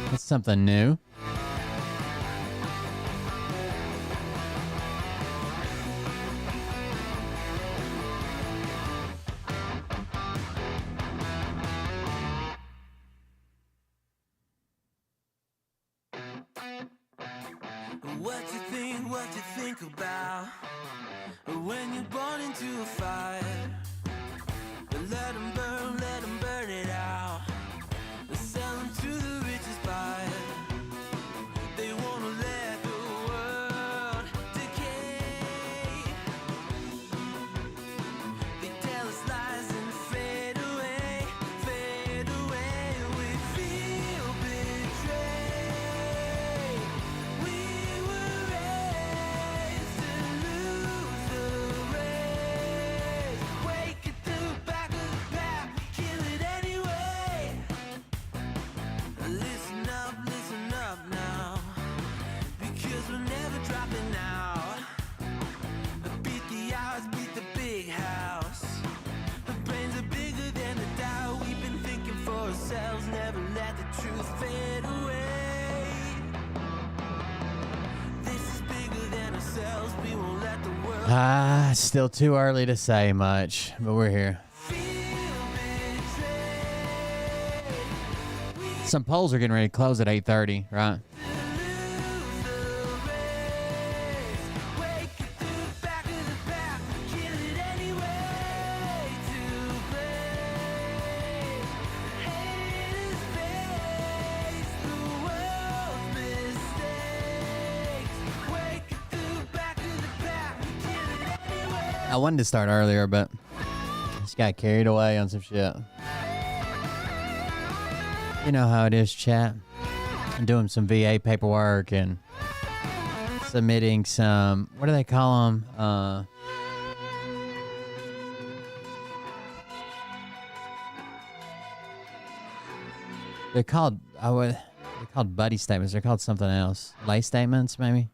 That's something new. What you think about when you're born into a fire? Let them burn it out. Sell them to the richest buyer. They wanna let the world decay. They tell us lies and fade away, fade away. We feel betrayed. We were raised to lose the race. Wake at the back of the pack, kill it anyway. Listen up now, because we're never dropping out. Beat the odds, beat the big house. The brains are bigger than the doubt. We've been thinking for ourselves, never let the truth fade away. This is bigger than ourselves, we won't let the world. Still too early to say much, but we're here. Some polls are getting ready to close at 8:30, right? I wanted to start earlier, but just got carried away on some shit. You know how it is, chat. I'm doing some VA paperwork and submitting some, what do they call them? They're called buddy statements. They're called something else. Lay statements, maybe?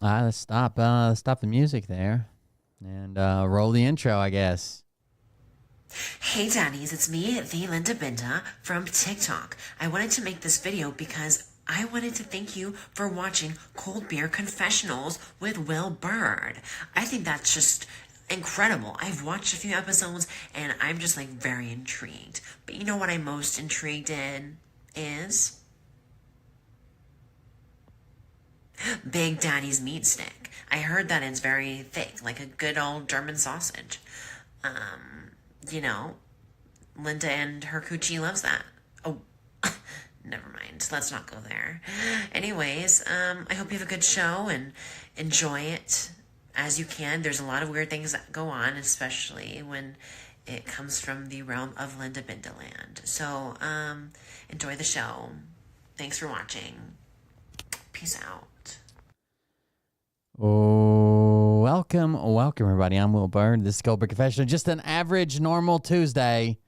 Let's stop the music there and roll the intro, I guess. Hey Daddies, it's me, the Linda Binda from TikTok. I wanted to make this video because I wanted to thank you for watching Cold Beer Confessionals with Will Bird. I think that's just incredible. I've watched a few episodes and I'm just like very intrigued. But you know what I'm most intrigued in is Big Daddy's meat stick. I heard that it's very thick, like a good old German sausage. You know, Linda and her coochie loves that. Oh, never mind. Let's not go there. Anyways, I hope you have a good show and enjoy it as you can. There's a lot of weird things that go on, especially when it comes from the realm of Linda Bindaland. So, enjoy the show. Thanks for watching. Peace out. Oh, welcome everybody. I'm Will Bird. This is Cold Beer Confessional. Just an average, normal Tuesday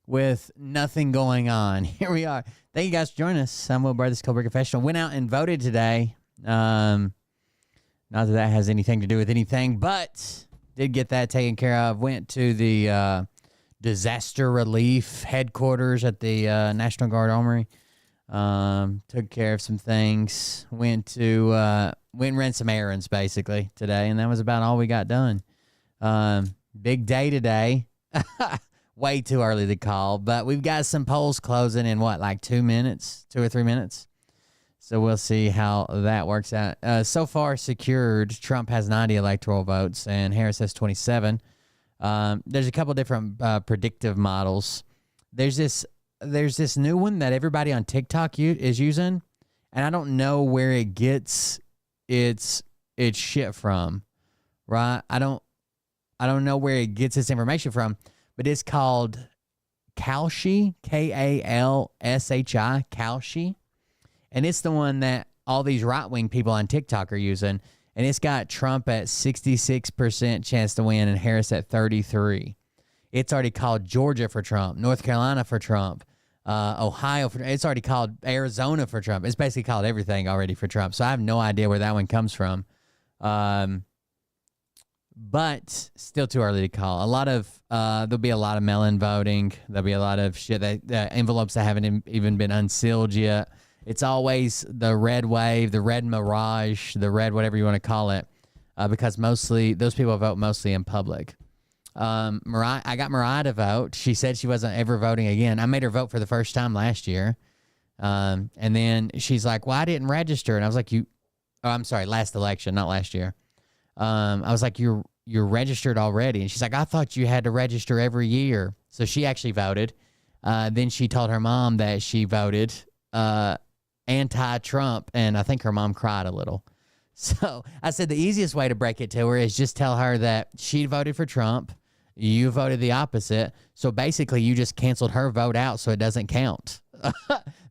with nothing going on. Here we are. Thank you guys for joining us. I'm Will Bird. This is Cold Beer Confessional. Went out and voted today. Not that has anything to do with anything, but did get that taken care of. Went to the disaster relief headquarters at the National Guard Armory. Took care of some things. Went and ran some errands basically today, and that was about all we got done. Big day today. Way too early to call, but we've got some polls closing in like 2 minutes, 2 or 3 minutes. So we'll see how that works out. So far secured, Trump has 90 electoral votes and Harris has 27. There's a couple different predictive models. There's this there's this new one that everybody on TikTok is using, and I don't know where it gets its shit from, right? I don't know where it gets its information from, but it's called Kalshi, Kalshi, Kalshi, and it's the one that all these right-wing people on TikTok are using, and it's got Trump at 66% chance to win and Harris at 33%. It's already called Georgia for Trump, North Carolina for Trump, Ohio for. It's already called Arizona for Trump. It's basically called everything already for Trump. So I have no idea where that one comes from. But still too early to call. There'll be a lot of mail-in voting. There'll be a lot of shit that envelopes that haven't even been unsealed yet. It's always the red wave, the red mirage, the red whatever you want to call it, because mostly those people vote mostly in public. I got Mariah to vote. She said she wasn't ever voting again. I made her vote for the first time last year. And then she's like, well, I didn't register. And I was like, I'm sorry, last election, not last year. I was like, you're registered already. And she's like, I thought you had to register every year. So she actually voted. Then she told her mom that she voted, anti-Trump. And I think her mom cried a little. So I said the easiest way to break it to her is just tell her that she voted for Trump. You voted the opposite. So basically you just canceled her vote out so it doesn't count.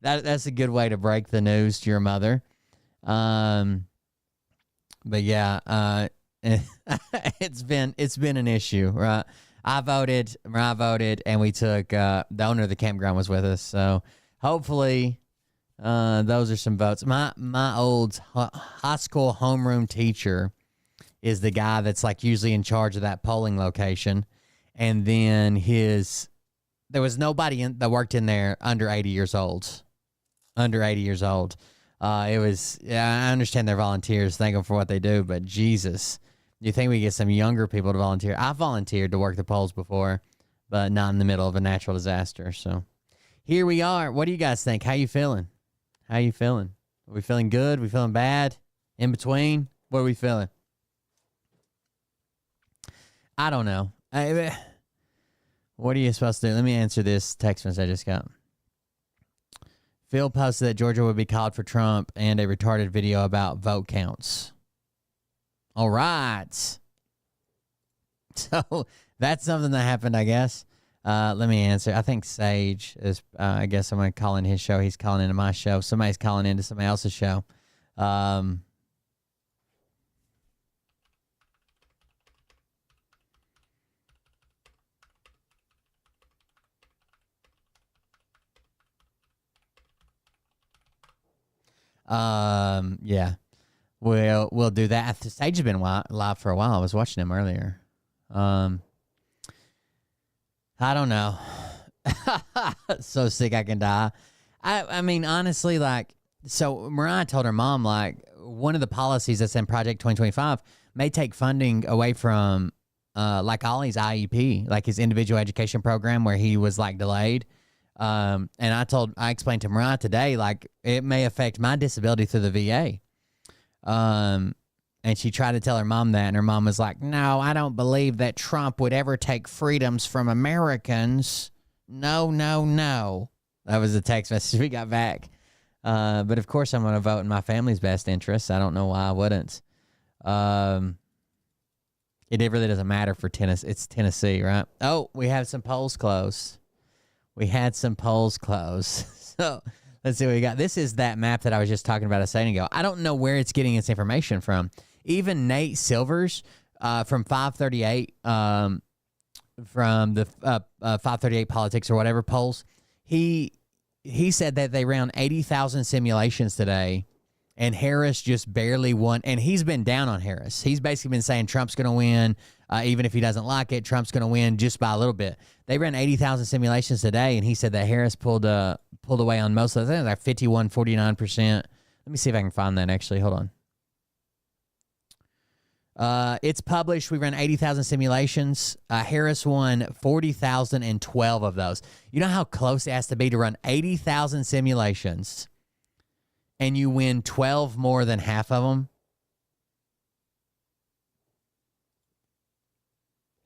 That's a good way to break the news to your mother. But yeah, it's been an issue, right? Mariah voted, and we took, the owner of the campground was with us. So hopefully, those are some votes. My old high school homeroom teacher is the guy that's like usually in charge of that polling location. And then there was nobody that worked in there under 80 years old. Under 80 years old. I understand they're volunteers. Thank them for what they do. But Jesus, you think we get some younger people to volunteer? I volunteered to work the polls before, but not in the middle of a natural disaster. So here we are. What do you guys think? How you feeling? How you feeling? Are we feeling good? Are we feeling bad? In between? What are we feeling? I don't know. What are you supposed to do? Let me answer this text message I just got. Phil posted that Georgia would be called for Trump and a retarded video about vote counts. All right. So that's something that happened, I guess. Let me answer. I think Sage is, I guess I'm going to call in his show. He's calling into my show. Somebody's calling into somebody else's show. Yeah, we'll do that. Sage has been live for a while. I was watching him earlier. I don't know. So sick I can die. I mean, honestly, like, so Mariah told her mom, like, one of the policies that's in Project 2025 may take funding away from, like, Ollie's IEP, like his individual education program where he was, like, delayed. And I explained to Mariah today, like, it may affect my disability through the VA. And she tried to tell her mom that, and her mom was like, no, I don't believe that Trump would ever take freedoms from Americans. No. That was the text message we got back. But of course I'm going to vote in my family's best interests. I don't know why I wouldn't. It really doesn't matter for Tennessee. It's Tennessee, right? Oh, we have some polls closed. We had some polls closed. So let's see what we got. This is that map that I was just talking about a second ago. I don't know where it's getting its information from. Even Nate Silvers from 538, from the 538 Politics or whatever polls, he said that they ran 80,000 simulations today, and Harris just barely won. And he's been down on Harris. He's basically been saying Trump's going to win. Even if he doesn't like it, Trump's going to win just by a little bit. They ran 80,000 simulations today, and he said that Harris pulled away on most of them, like 51, 49%. Let me see if I can find that, actually. Hold on. It's published. We ran 80,000 simulations. Harris won 40,012 of those. You know how close it has to be to run 80,000 simulations and you win 12 more than half of them?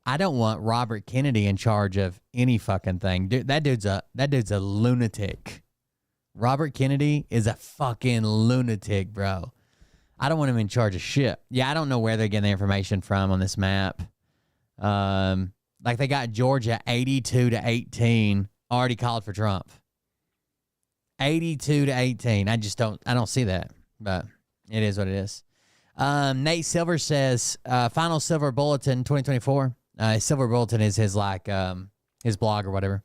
I don't want Robert Kennedy in charge of any fucking thing. Dude, that dude's a lunatic. Robert Kennedy is a fucking lunatic, bro. I don't want him in charge of shit. Yeah, I don't know where they're getting the information from on this map. Like they got Georgia 82-18 already called for Trump. 82-18. I don't see that, but it is what it is. Nate Silver says, final Silver Bulletin 2024. Silver Bulletin is his his blog or whatever.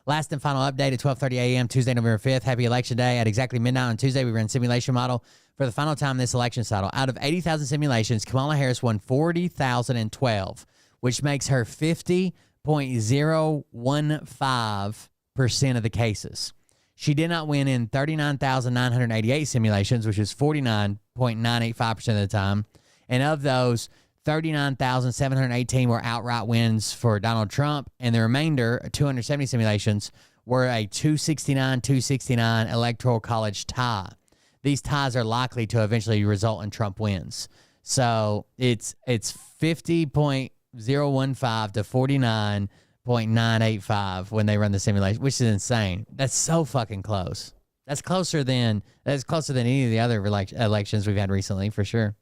Last and final update at 12:30 a.m. Tuesday, November 5th. Happy Election Day. At exactly midnight on Tuesday, we ran simulation model for the final time in this election cycle. Out of 80,000 simulations, Kamala Harris won 40,012, which makes her 50.015% of the cases. She did not win in 39,988 simulations, which is 49.985% of the time. And of those, 39,718 were outright wins for Donald Trump, and the remainder, 270 simulations, were a 269-269 Electoral College tie. These ties are likely to eventually result in Trump wins. So it's 50.015 to 49.985 when they run the simulation, which is insane. That's so fucking close. That's closer than any of the other elections we've had recently, for sure.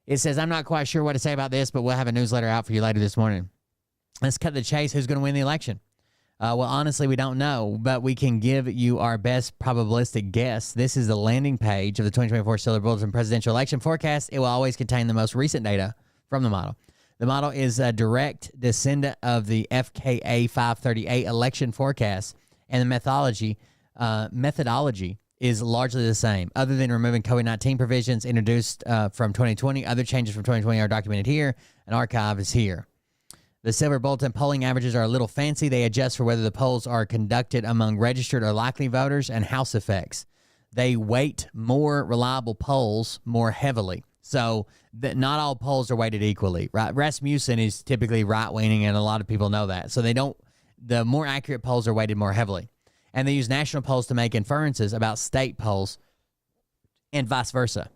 It says, I'm not quite sure what to say about this, but we'll have a newsletter out for you later this morning. Let's cut to the chase. Who's going to win the election? Well, honestly, we don't know, but we can give you our best probabilistic guess. This is the landing page of the 2024 Silver Bulletin Presidential Election Forecast. It will always contain the most recent data from the model. The model is a direct descendant of the FKA 538 election forecast, and the methodology is largely the same. Other than removing COVID-19 provisions introduced from 2020, other changes from 2020 are documented here. An archive is here. The Silver Bulletin polling averages are a little fancy. They adjust for whether the polls are conducted among registered or likely voters and House effects. They weight more reliable polls more heavily. So not all polls are weighted equally. Right? Rasmussen is typically right-leaning, and a lot of people know that. So the more accurate polls are weighted more heavily. And they use national polls to make inferences about state polls and vice versa.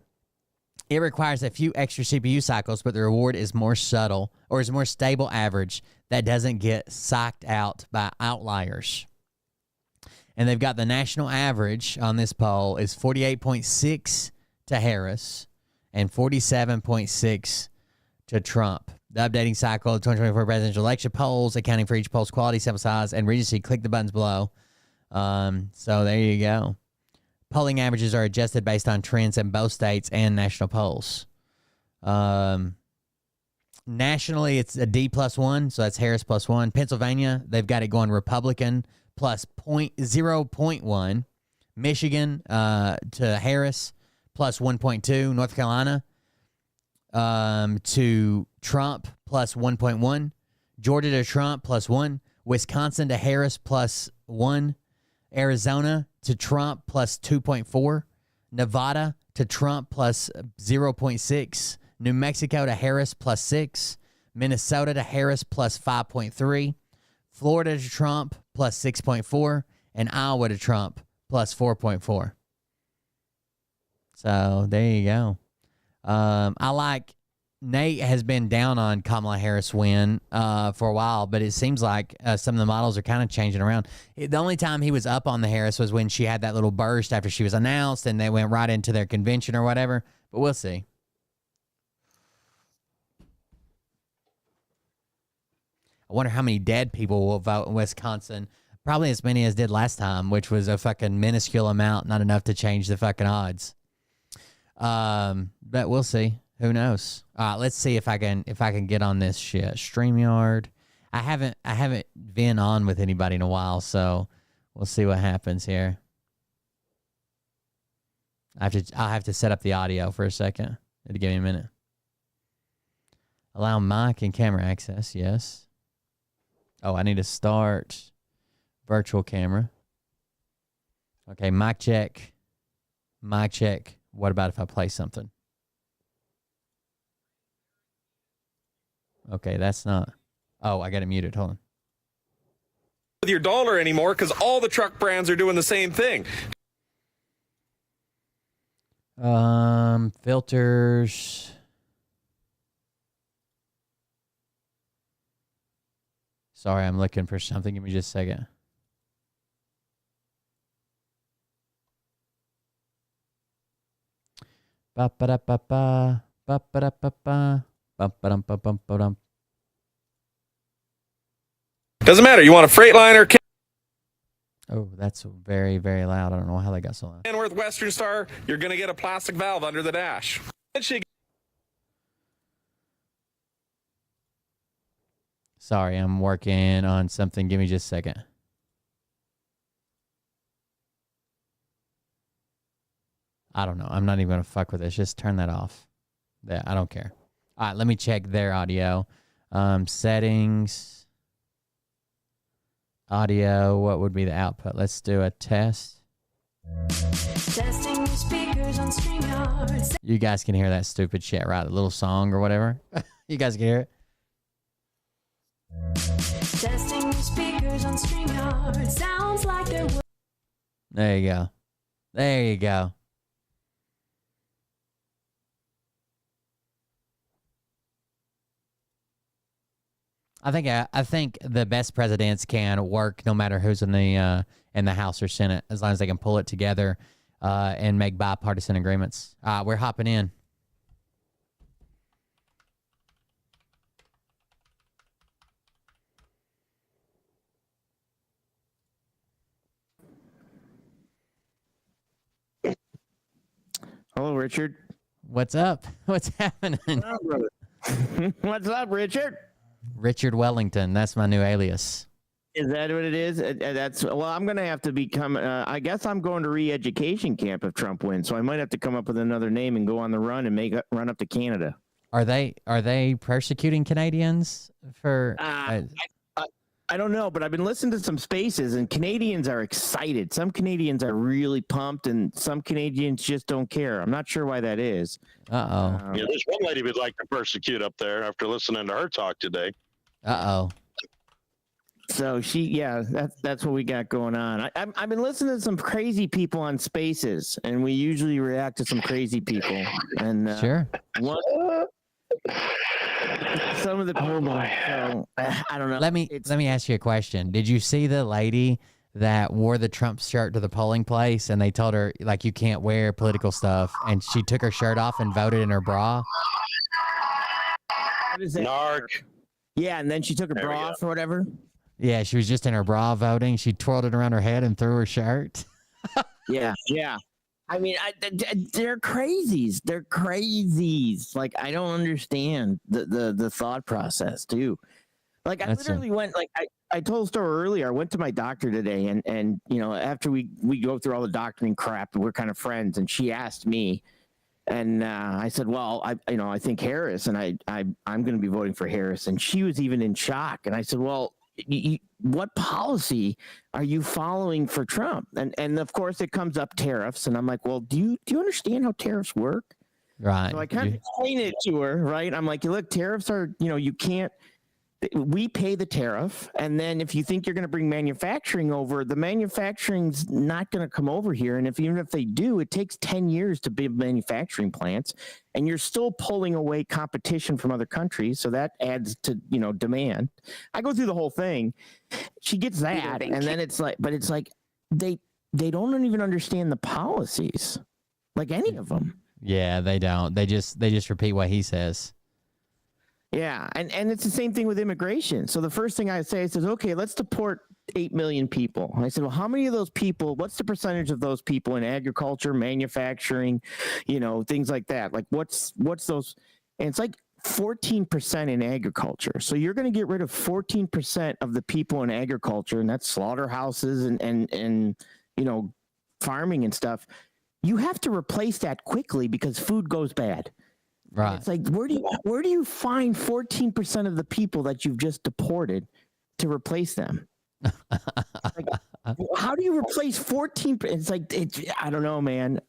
It requires a few extra CPU cycles, but the reward is more subtle, or is a more stable average that doesn't get psyched out by outliers. And they've got the national average on this poll is 48.6 to Harris and 47.6 to Trump. The updating cycle of 2024 presidential election polls, accounting for each poll's quality, sample size, and regency. Click the buttons below. So there you go. Polling averages are adjusted based on trends in both states and national polls. Nationally, it's a D+1, so that's Harris +1. Pennsylvania, they've got it going Republican plus 0.1. Michigan to Harris plus 1.2. North Carolina to Trump plus 1.1. Georgia to Trump plus 1. Wisconsin to Harris plus 1. Arizona to Trump plus 2.4. Nevada to Trump plus 0.6. New Mexico to Harris plus 6. Minnesota to Harris plus 5.3. Florida to Trump plus 6.4. And Iowa to Trump plus 4.4. So there you go. I like Nate has been down on Kamala Harris win for a while, but it seems like some of the models are kind of changing around. The only time he was up on the Harris was when she had that little burst after she was announced and they went right into their convention or whatever, but we'll see. I wonder how many dead people will vote in Wisconsin. Probably as many as did last time, which was a fucking minuscule amount, not enough to change the fucking odds. But we'll see. Who knows? Let's see if I can get on this shit. StreamYard. I haven't been on with anybody in a while, so we'll see what happens here. I'll have to set up the audio for a second. It'll give me a minute. Allow mic and camera access, yes. Oh, I need to start virtual camera. Okay, mic check. Mic check. What about if I play something? Okay, that's not. Oh, I got it muted. Hold on. With your dollar anymore because all the truck brands are doing the same thing. Filters. Sorry, I'm looking for something. Give me just a second. Ba-ba-da-ba-ba. Ba-ba-da-ba-ba. Ba-ba-dum-ba-bum-ba-dum. Doesn't matter. You want a Freightliner, Oh, that's very, very loud. I don't know how they got so loud. Kenworth, Western Star, you're going to get a plastic valve under the dash. Sorry, I'm working on something. Give me just a second. I don't know. I'm not even going to fuck with this. Just turn that off. Yeah, I don't care. All right, let me check their audio. Settings. Audio. What would be the output? Let's do a test. Testing your speakers on StreamYard. You guys can hear that stupid shit, right? The little song or whatever. You guys can hear it. Testing your speakers on StreamYard. Sounds like they're There you go. There you go. I think the best presidents can work no matter who's in the House or Senate, as long as they can pull it together and make bipartisan agreements. We're hopping in. Hello, Richard. What's up? What's happening? What's up, Richard? Richard Wellington. That's my new alias. Is that what it is? That's well. I'm gonna have to become. I guess I'm going to re-education camp if Trump wins. So I might have to come up with another name and go on the run and run up to Canada. Are they persecuting Canadians for? I don't know, but I've been listening to some spaces, and Canadians are excited. Some Canadians are really pumped, and some Canadians just don't care. I'm not sure why that is. Uh-oh. Yeah, there's one lady we'd like to persecute up there after listening to her talk today. Uh-oh. So that's what we got going on. I've been listening to some crazy people on spaces, and we usually react to some crazy people. And Sure. Some of the people, so, I don't know. Let me ask you a question. Did you see the lady that wore the Trump shirt to the polling place, and they told her, like, you can't wear political stuff, and she took her shirt off and voted in her bra? What is that? Narc. Yeah, and then she took her There we bra go. off or whatever. Yeah, she was just in her bra voting. She twirled it around her head and threw her shirt. Yeah. I mean, they're crazies. They're crazies. Like, I don't understand the thought process too. Like, I That's literally went, like, I told a story earlier. I went to my doctor today, and you know, after we go through all the doctoring crap, we're kind of friends, and she asked me, and I said, well, I think Harris, and I'm going to be voting for Harris, and she was even in shock, and I said, well, what policy are you following for Trump? And of course it comes up tariffs, and I'm like, well, do you understand how tariffs work? Right. So I kind of explain it to her, right? I'm like, look, tariffs are, you can't. We pay the tariff, and then if you think you're going to bring manufacturing over, the manufacturing's not going to come over here. And even if they do, it takes 10 years to build manufacturing plants, and you're still pulling away competition from other countries. So that adds to, demand. I go through the whole thing. She gets that, and then it's like they don't even understand the policies, like any of them. Yeah, they don't. They just repeat what he says. Yeah, and it's the same thing with immigration. So the first thing I say is, okay, let's deport 8 million people. And I said, well, how many of those people, what's the percentage of those people in agriculture, manufacturing, things like that? Like what's those? And it's like 14% in agriculture. So you're going to get rid of 14% of the people in agriculture, and that's slaughterhouses and farming and stuff. You have to replace that quickly because food goes bad. Right. It's like, where do you find 14% of the people that you've just deported to replace them? Like, how do you replace 14%? It's like, I don't know, man.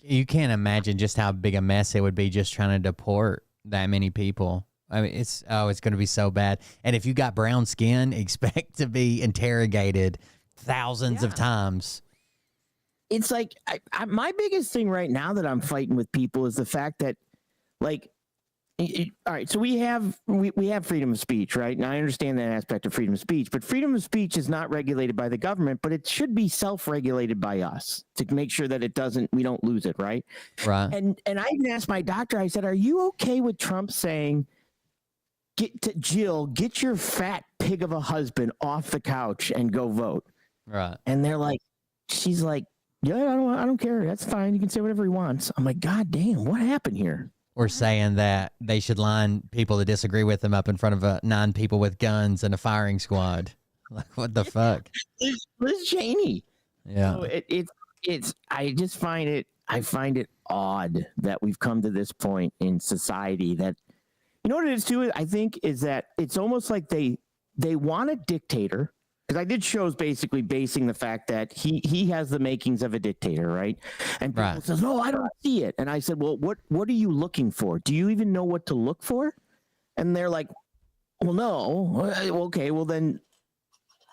You can't imagine just how big a mess it would be just trying to deport that many people. I mean, it's going to be so bad. And if you got brown skin, expect to be interrogated thousands of times. It's like, my biggest thing right now that I'm fighting with people is the fact that, like, All right, so we have freedom of speech, right? And I understand that aspect of freedom of speech, but freedom of speech is not regulated by the government, but it should be self-regulated by us to make sure that we don't lose it, right? Right. And I even asked my doctor, I said, "Are you okay with Trump saying, Jill, get your fat pig of a husband off the couch and go vote?" Right. And she's like, "Yeah, I don't care. That's fine. You can say whatever he wants." I'm like, "God damn, what happened here?" Or saying that they should line people that disagree with them up in front of 9 people with guns and a firing squad. Like, what the fuck? Liz Cheney. Yeah. So I find it odd that we've come to this point in society that, you know what it is too, I think, is that it's almost like they want a dictator. Because I did shows basically basing the fact that he has the makings of a dictator, right? And people says, "No, I don't see it." And I said, "Well, what are you looking for? Do you even know what to look for?" And they're like, "Well, no." Okay, well then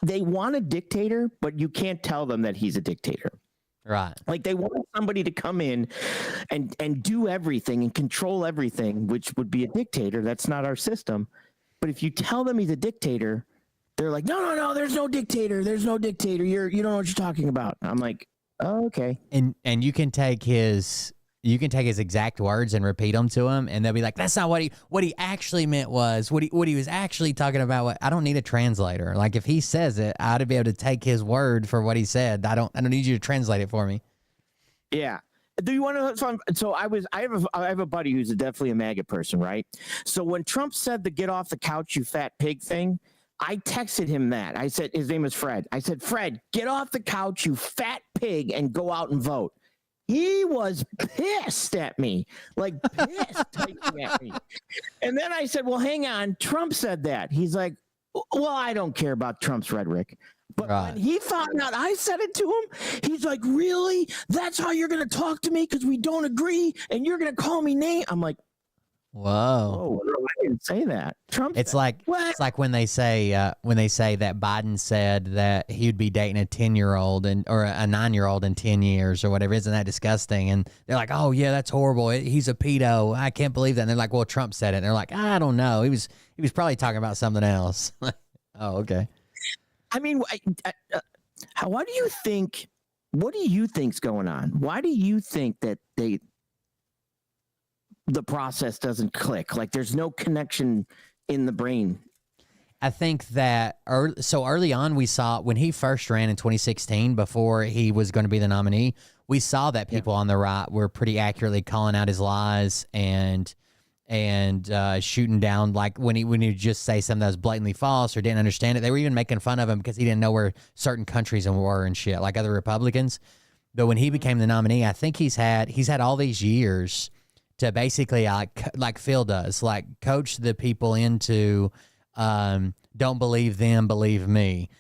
they want a dictator, but you can't tell them that he's a dictator. Right. Like they want somebody to come in and do everything and control everything, which would be a dictator. That's not our system. But if you tell them he's a dictator, they're like, no, there's no dictator. There's no dictator. You don't know what you're talking about. I'm like, oh, okay. And you can take his exact words and repeat them to him, and they'll be like, "That's not what he actually meant was what he was actually talking about." I don't need a translator. Like if he says it, I ought to be able to take his word for what he said. I don't need you to translate it for me. Yeah. Do you want to? So I have a buddy who's definitely a MAGA person, right? So when Trump said the "get off the couch, you fat pig" thing, I texted him that. I said, his name is Fred. I said, "Fred, get off the couch, you fat pig, and go out and vote." He was pissed at me, like pissed typing at me. And then I said, "Well, hang on. Trump said that." He's like, "Well, I don't care about Trump's rhetoric." But when he found out I said it to him, he's like, "Really? That's how you're going to talk to me because we don't agree and you're going to call me name?" I'm like, whoa. "Oh, I didn't say that." Trump. It's like when they say that Biden said that he would be dating a 10-year-old or a 9-year-old in 10 years or whatever. Isn't that disgusting? And they're like, "Oh yeah, that's horrible. He's a pedo. I can't believe that." And they're like, "Well, Trump said it." And they're like, "I don't know. He was probably talking about something else." Oh, okay. I mean, what do you think? What do you think's going on? Why do you think that the process doesn't click? Like there's no connection in the brain. I think that early on we saw when he first ran in 2016 before he was going to be the nominee, we saw that people on the right were pretty accurately calling out his lies and shooting down, like when he would just say something that was blatantly false or didn't understand it. They were even making fun of him because he didn't know where certain countries were and shit, like other Republicans. But when he became the nominee, I think he's had all these years to basically like Phil does, like coach the people into don't believe them, believe me.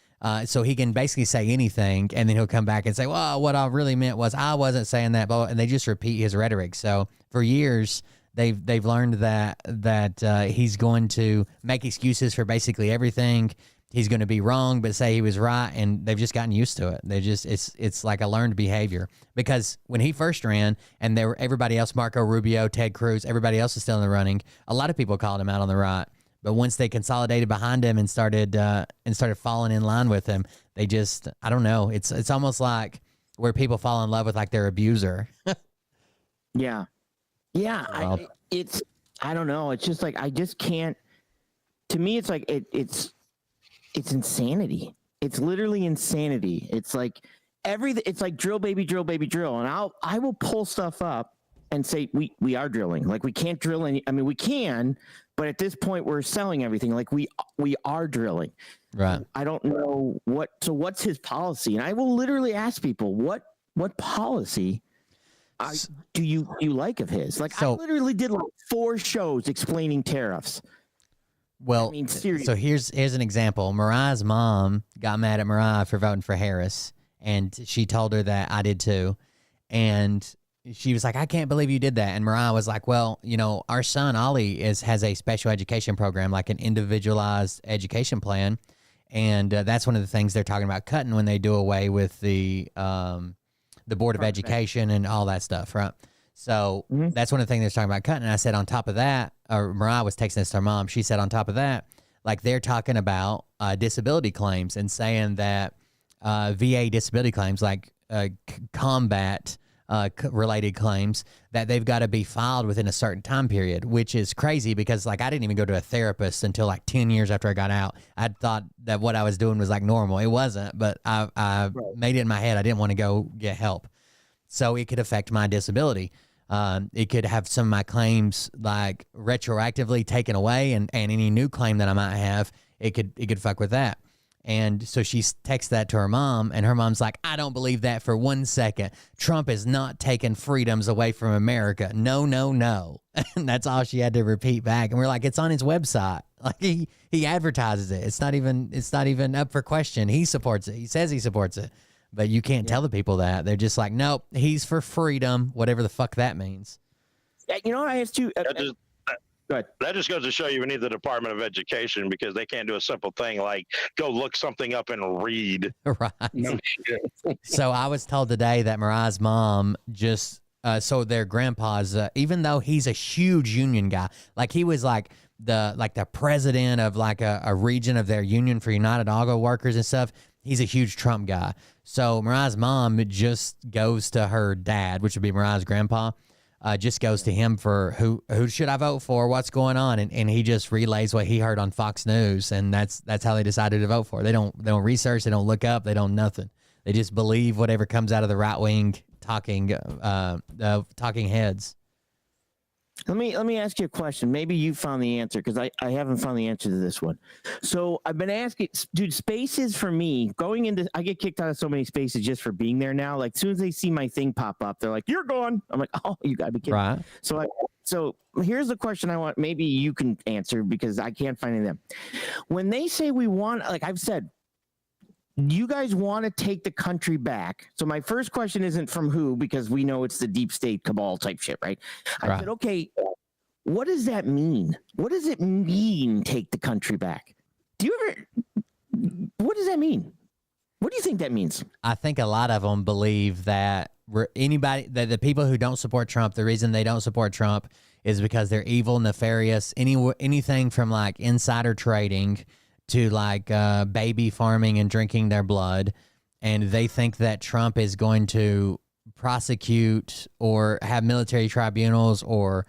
So he can basically say anything, and then he'll come back and say, "Well, what I really meant was I wasn't saying that," and they just repeat his rhetoric. So for years, they've learned that he's going to make excuses for basically everything. He's going to be wrong, but say he was right, and they've just gotten used to it. It's like a learned behavior. Because when he first ran, and everybody else, Marco Rubio, Ted Cruz, everybody else is still in the running, a lot of people called him out on the right. But once they consolidated behind him and started falling in line with him, they just, I don't know. It's almost like where people fall in love with like their abuser. Yeah. Yeah. I don't know. It's just like, I just can't, to me, it's like, it's insanity. It's literally insanity. It's like it's like drill, baby, drill, baby, drill. And I will pull stuff up and say, we are drilling. Like we can't drill any, I mean, we can, but at this point we're selling everything. Like we are drilling. Right. I don't know what's his policy? And I will literally ask people, what policy do you like of his? Like I literally did like 4 shows explaining tariffs. Well, I mean, seriously. So here's an example. Mariah's mom got mad at Mariah for voting for Harris, and she told her that I did too. And she was like, "I can't believe you did that." And Mariah was like, "Well, you know, our son Ollie has a special education program, like an individualized education plan, and that's one of the things they're talking about cutting when they do away with the Board of Education and all that stuff, right?" So that's one of the things they're talking about cutting. And I said on top of that, or Mariah was texting this to her mom. She said on top of that, like they're talking about disability claims and saying that VA disability claims, like combat related claims, that they've got to be filed within a certain time period, which is crazy because like I didn't even go to a therapist until like 10 years after I got out. I thought that what I was doing was like normal. It wasn't, but I made it in my head. I didn't want to go get help. So it could affect my disability. It could have some of my claims like retroactively taken away, and any new claim that I might have, it could fuck with that. And so she texts that to her mom, and her mom's like, I don't believe that for 1 second. Trump is not taking freedoms away from America. No, no, no. And that's all she had to repeat back. And we're like, it's on his website. Like he advertises it. It's not even up for question. He supports it. He says he supports it. But you can't tell the people that. They're just like, nope, he's for freedom, whatever the fuck that means. You know what I asked you? Go ahead. That just goes to show you we need the Department of Education because they can't do a simple thing like go look something up and read. Right. No shit. So I was told today that Mariah's mom just, so their grandpa's, even though he's a huge union guy, like he was like the president of like a region of their union for United Auto Workers and stuff. He's a huge Trump guy. So Mariah's mom just goes to her dad, which would be Mariah's grandpa. Just goes to him for who should I vote for? What's going on? And he just relays what he heard on Fox News, and that's how they decided to vote for. They don't research, they don't look up, they don't nothing. They just believe whatever comes out of the right wing talking heads. Let me ask you a question. Maybe you found the answer because I haven't found the answer to this one. So I've been asking, dude, spaces for me going into, I get kicked out of so many spaces just for being there now. Like as soon as they see my thing pop up, they're like, "You're gone." I'm like, "Oh, you gotta be kidding." Right. So here's the question I want. Maybe you can answer because I can't find any of them. When they say we want, like I've said, you guys want to take the country back. So my first question isn't from who, because we know it's the deep state cabal type shit, right? I said, okay, what does that mean? What does it mean, take the country back? What does that mean? What do you think that means? I think a lot of them believe that that the people who don't support Trump, the reason they don't support Trump is because they're evil, nefarious, anything from like insider trading to like baby farming and drinking their blood. And they think that Trump is going to prosecute or have military tribunals or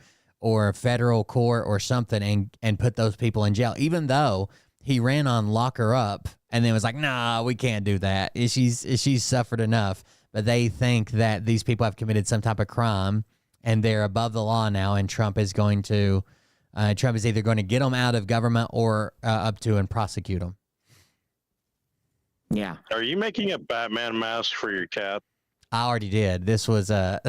federal court or something and put those people in jail, even though he ran on lock her up and then was like, nah, we can't do that. She's suffered enough. But they think that these people have committed some type of crime and they're above the law now, and Trump is either going to get them out of government or up to and prosecute them. Yeah. Are you making a Batman mask for your cat? I already did. This was the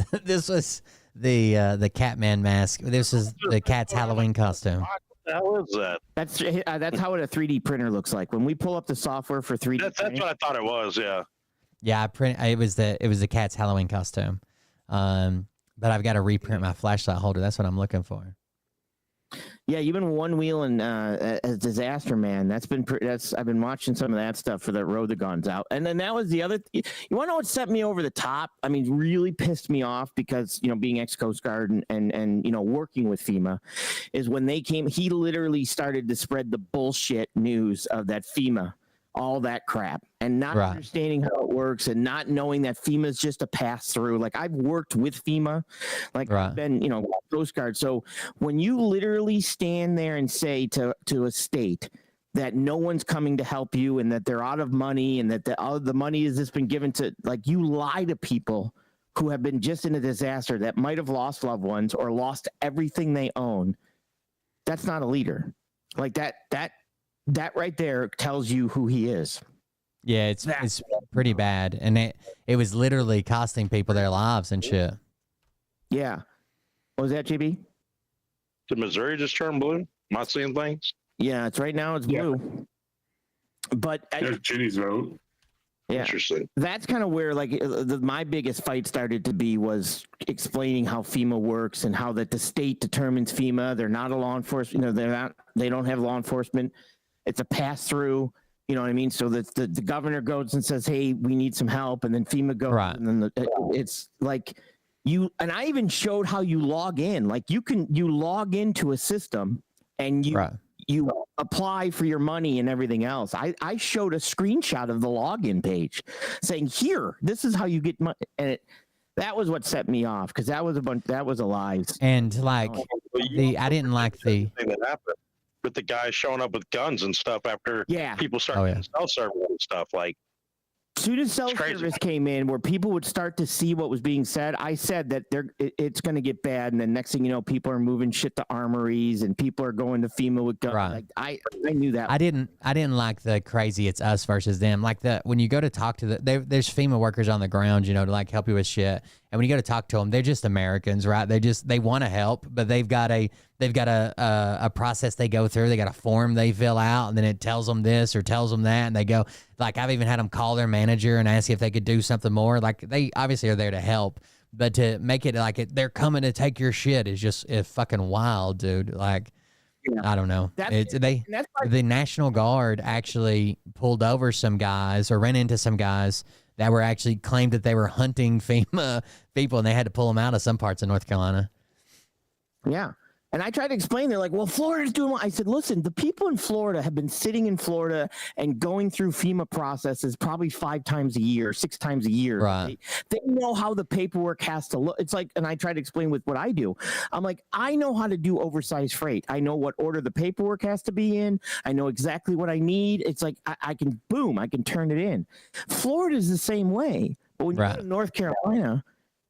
Catman mask. This is the cat's Halloween costume. What the hell is that? That's how a 3D printer looks like. When we pull up the software for 3D That's printing, what I thought it was. Yeah. Yeah, it was the cat's Halloween costume. But I've got to reprint my flashlight holder. That's what I'm looking for. Yeah, you've been one wheeling as Disaster Man. I've been watching some of that stuff for the Road the Guns Out. And then that was the other. You want to know what set me over the top? I mean, really pissed me off because, being ex-Coast Guard and working with FEMA is when they came, he literally started to spread the bullshit news of that FEMA, all that crap, and not understanding how it works and not knowing that FEMA is just a pass through. Like I've worked with FEMA, I've been, Coast Guard. So when you literally stand there and say to a state that no one's coming to help you and that they're out of money and that the money has just been given to, like, you lie to people who have been just in a disaster that might have lost loved ones or lost everything they own. That's not a leader. Like that right there tells you who he is. Yeah, it's pretty bad, and it was literally costing people their lives and shit. Yeah. What was that, JB? Did Missouri just turn blue? Am I seeing things? Yeah, it's right now. It's blue. But There's Ginny's vote. yeah, Interesting. that's kind of where my biggest fight started to be, was explaining how FEMA works and how that the state determines FEMA. They're not a law enforcement. They don't have law enforcement. It's a pass through. You know what I mean? So that the governor goes and says, "Hey, we need some help," and then FEMA goes, and then it's like, and I even showed how you log in. Like you log into a system and you apply for your money and everything else. I showed a screenshot of the login page saying, here, this is how you get money. And that was what set me off, because that was a lie. And like I didn't like the thing that happened with the guys showing up with guns and stuff after people started self-serving and stuff. Like, as soon as self-service came in, where people would start to see what was being said, I said that it's going to get bad. And then next thing you know, people are moving shit to armories and people are going to FEMA with guns. Right. Like, I knew that. I didn't like the crazy it's us versus them. Like when you go to talk to there's FEMA workers on the ground, you know, to like help you with shit. And when you go to talk to them, they're just Americans, right? They want to help, but they've got a process they go through. They got a form they fill out, and then it tells them this or tells them that, and they go. Like I've even had them call their manager and ask if they could do something more. Like they obviously are there to help, but to make it like they're coming to take your shit is just fucking wild, dude. Like I don't know. The National Guard actually pulled over some guys or ran into some guys that were actually claimed that they were hunting FEMA people, and they had to pull them out of some parts of North Carolina. Yeah. And I tried to explain, they're like, well, Florida's doing what? I said, listen, the people in Florida have been sitting in Florida and going through FEMA processes probably 5 times a year, 6 times a year. Right. They know how the paperwork has to look. It's like, and I try to explain with what I do. I'm like, I know how to do oversized freight. I know what order the paperwork has to be in. I know exactly what I need. It's like, I can turn it in. Florida's the same way. But when you go to North Carolina,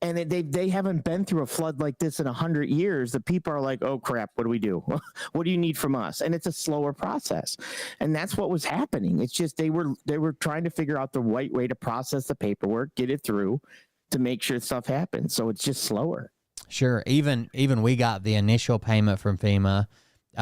and they haven't been through a flood like this in 100 years, the people are like, oh, crap, what do we do? What do you need from us? And it's a slower process. And that's what was happening. It's just they were trying to figure out the right way to process the paperwork, get it through to make sure stuff happens. So it's just slower. Sure. Even we got the initial payment from FEMA.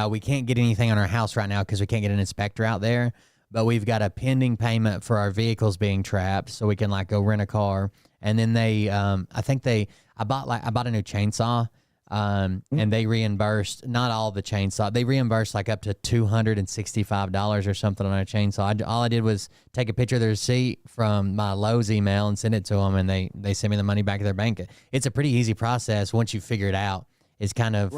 We can't get anything on our house right now because we can't get an inspector out there. But we've got a pending payment for our vehicles being trapped, so we can like go rent a car. And then I bought a new chainsaw, and they reimbursed not all the chainsaw. They reimbursed like up to $265 or something on a chainsaw. All I did was take a picture of the receipt from my Lowe's email and send it to them, and they sent me the money back to their bank. It's a pretty easy process once you figure it out. It's kind of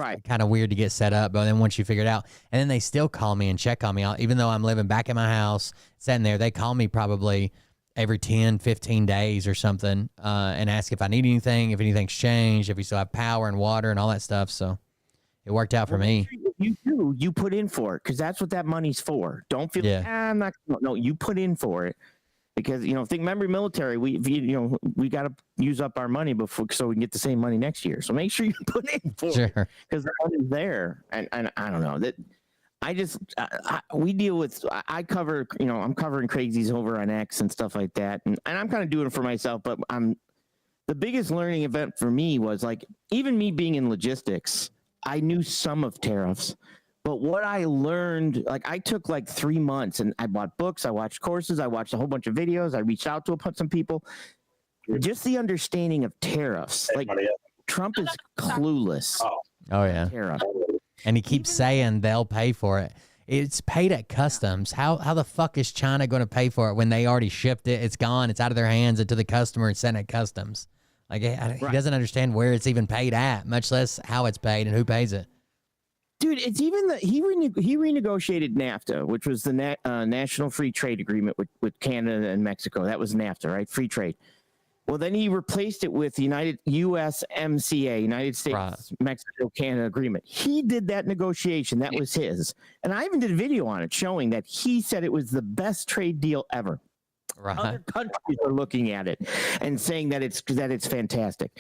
weird to get set up, but then once you figure it out, and then they still call me and check on me, even though I'm living back in my house, sitting there. They call me probably every 10, 15 days or something, and ask if I need anything, if anything's changed, if we still have power and water and all that stuff. So it worked out for me. You put in for it, because that's what that money's for. Don't feel like, I'm not. No, you put in for it. Because, think memory military, we got to use up our money so we can get the same money next year. So make sure you put in for it, because the money's there. And I don't know that we deal with, I cover, I'm covering crazies over on X and stuff like that. And I'm kind of doing it for myself, but the biggest learning event for me was like, even me being in logistics, I knew some of tariffs. But what I learned, like I took like 3 months and I bought books, I watched courses, I watched a whole bunch of videos, I reached out to some people. Just the understanding of tariffs. Like Trump is clueless. Oh yeah. Tariff. And he keeps saying they'll pay for it. It's paid at customs. How the fuck is China going to pay for it when they already shipped it? It's gone. It's out of their hands and to the customer and sent at customs. Like he doesn't understand where it's even paid at, much less how it's paid and who pays it. Dude, it's even he renegotiated NAFTA, which was the National Free Trade Agreement with Canada and Mexico. That was NAFTA, right? Free trade. Well, then he replaced it with the USMCA, United States, Mexico, Canada Agreement. He did that negotiation. That was his. And I even did a video on it showing that he said it was the best trade deal ever. Right. Other countries are looking at it and saying that it's fantastic.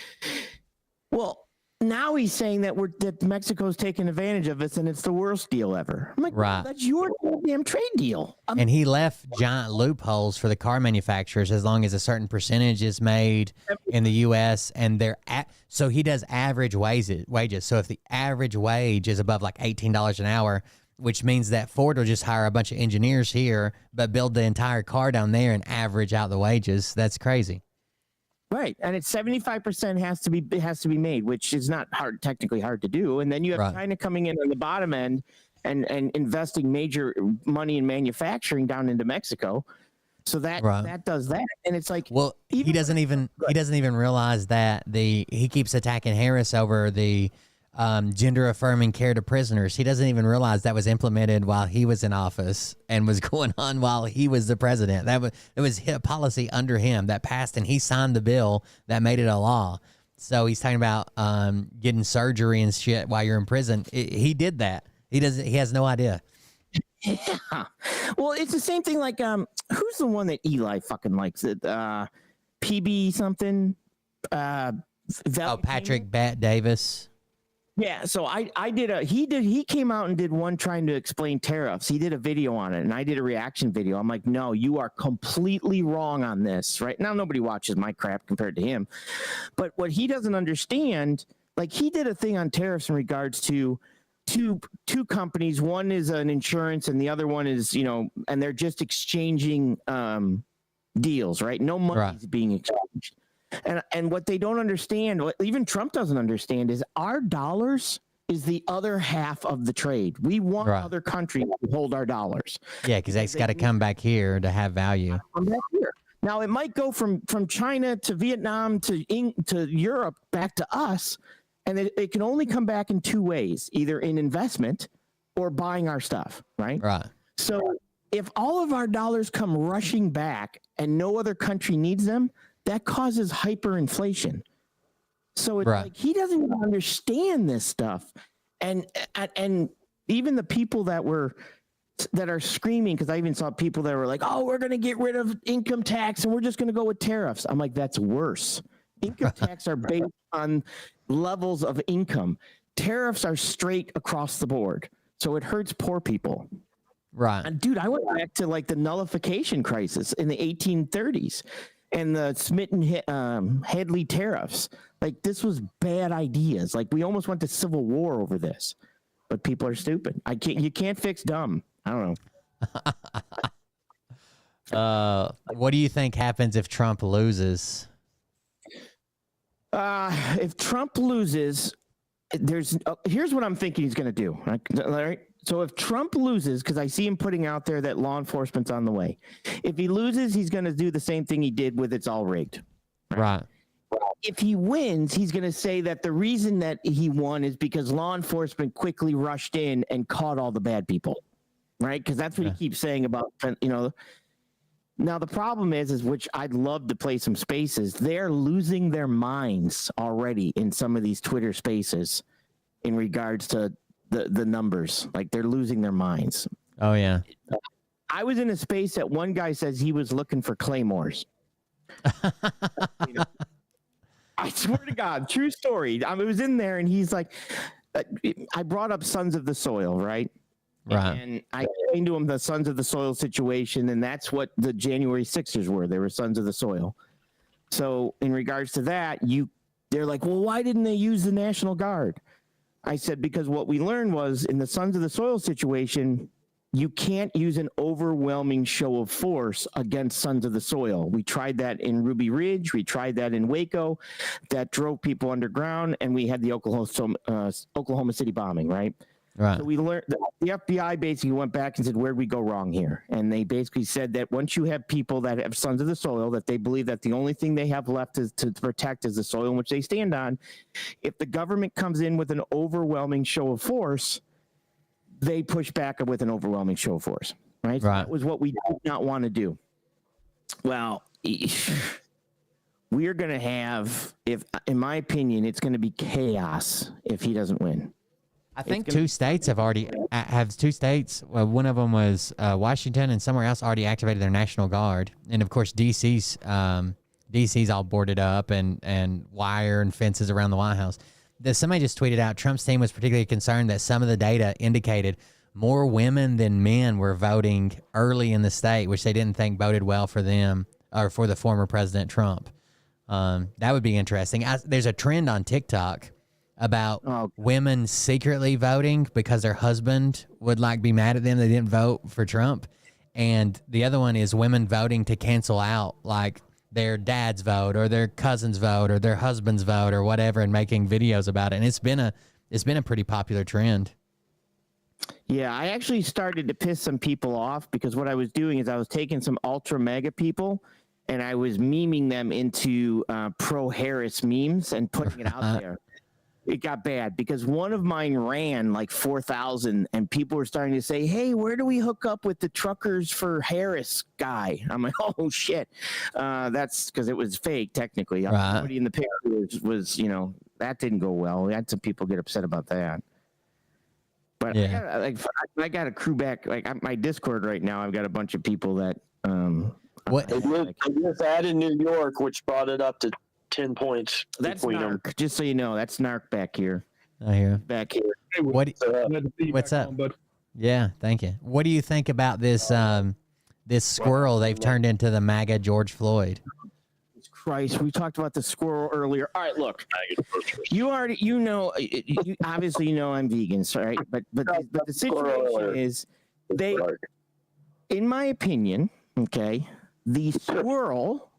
Well, now he's saying that Mexico's taking advantage of us and it's the worst deal ever. I'm like, well, that's your damn trade deal. And he left giant loopholes for the car manufacturers as long as a certain percentage is made in the U.S. and so he does average wages. So if the average wage is above like $18 an hour, which means that Ford will just hire a bunch of engineers here, but build the entire car down there and average out the wages. That's crazy. Right, and it's 75% has to be made, which is not technically hard to do. And then you have China coming in on the bottom end and investing major money in manufacturing down into Mexico. So that Right. that does that, and it's like, Well, he doesn't even realize that he keeps attacking Harris over the gender affirming care to prisoners. He doesn't even realize that was implemented while he was in office and was going on while he was the president. It was a policy under him that passed, and he signed the bill that made it a law. So he's talking about getting surgery and shit while you're in prison. He did that. He has no idea. yeah. Well, it's the same thing. Like, who's the one that Eli fucking likes? It PB something. Patrick Bat Davis. Yeah, so he came out and did one trying to explain tariffs. He did a video on it, and I did a reaction video. I'm like, no, you are completely wrong on this. Right now, nobody watches my crap compared to him. But what he doesn't understand, like, he did a thing on tariffs in regards to two companies. One is an insurance, and the other one is, and they're just exchanging deals, right? No money is being exchanged. And what they don't understand, what even Trump doesn't understand, is our dollars is the other half of the trade. We want other countries to hold our dollars. Yeah, because that's got to come back here to have value. Come back here. Now, it might go from China to Vietnam to Europe back to us, and it can only come back in two ways, either in investment or buying our stuff, right? Right. So if all of our dollars come rushing back and no other country needs them, that causes hyperinflation. So it's like he doesn't even understand this stuff. And even the people that are screaming, because I even saw people that were like, oh, we're going to get rid of income tax and we're just going to go with tariffs. I'm like, that's worse. Income tax are based on levels of income. Tariffs are straight across the board. So it hurts poor people. Right. And dude, I went back to like the nullification crisis in the 1830s. And the Smitten-Headley tariffs, like, this was bad ideas. Like, we almost went to civil war over this, but people are stupid. You can't fix dumb. I don't know. What do you think happens if Trump loses? If Trump loses, here's what I'm thinking he's going to do. All right. So if Trump loses, because I see him putting out there that law enforcement's on the way. If he loses, he's going to do the same thing he did with it's all rigged. Right. If he wins, he's going to say that the reason that he won is because law enforcement quickly rushed in and caught all the bad people. Right? Because that's what he keeps saying about, Now, the problem is which I'd love to play some spaces. They're losing their minds already in some of these Twitter spaces in regards to the numbers. Like, they're losing their minds. Oh, yeah. I was in a space that one guy says he was looking for claymores. I swear to God, true story. I was in there and he's like, I brought up Sons of the Soil, right? Right. And I explained to him the Sons of the Soil situation, and that's what the January 6ers were. They were Sons of the Soil. So in regards to that, they're like, well, why didn't they use the National Guard? I said, because what we learned was in the Sons of the Soil situation, you can't use an overwhelming show of force against Sons of the Soil. We tried that in Ruby Ridge. We tried that in Waco. That drove people underground, and we had the Oklahoma City bombing, right? Right. So we learned the FBI basically went back and said, where'd we go wrong here? And they basically said that once you have people that have Sons of the Soil, that they believe that the only thing they have left to protect is the soil in which they stand on. If the government comes in with an overwhelming show of force, they push back with an overwhelming show of force, right? So that was what we did not want to do. Well, we are going to have, in my opinion, it's going to be chaos if he doesn't win. I think two states have already one of them was Washington, and somewhere else already activated their National Guard. And of course, DC's all boarded up and wire and fences around the White House. Somebody just tweeted out Trump's team was particularly concerned that some of the data indicated more women than men were voting early in the state, which they didn't think boded well for them or for the former President Trump. That would be interesting. There's a trend on TikTok about women secretly voting because their husband would be mad at them they didn't vote for Trump. And the other one is women voting to cancel out their dad's vote or their cousin's vote or their husband's vote or whatever, and making videos about it. And it's been a pretty popular trend. Yeah, I actually started to piss some people off because what I was doing is I was taking some ultra mega people and I was memeing them into pro Harris memes and putting it out there. It got bad because one of mine ran like 4,000 and people were starting to say, hey, where do we hook up with the truckers for Harris guy? I'm like, oh shit. That's because it was fake technically. Right. Everybody in the picture was, you know, that didn't go well. We had some people get upset about that. But Yeah. I got a crew back, like my Discord right now. I've got a bunch of people that What? They just added New York, which brought it up to 10 points. That's between them. Narc. Just so you know, that's Narc back here. I hear. Back here. What? Glad to see you What's back up? on, bud. Yeah, thank you. What do you think about this this squirrel they've turned into the MAGA George Floyd? Christ, we talked about the squirrel earlier. All right, look, you already, you know, you obviously you know I'm vegan, so, right? But the situation is, they, in my opinion, okay, the squirrel,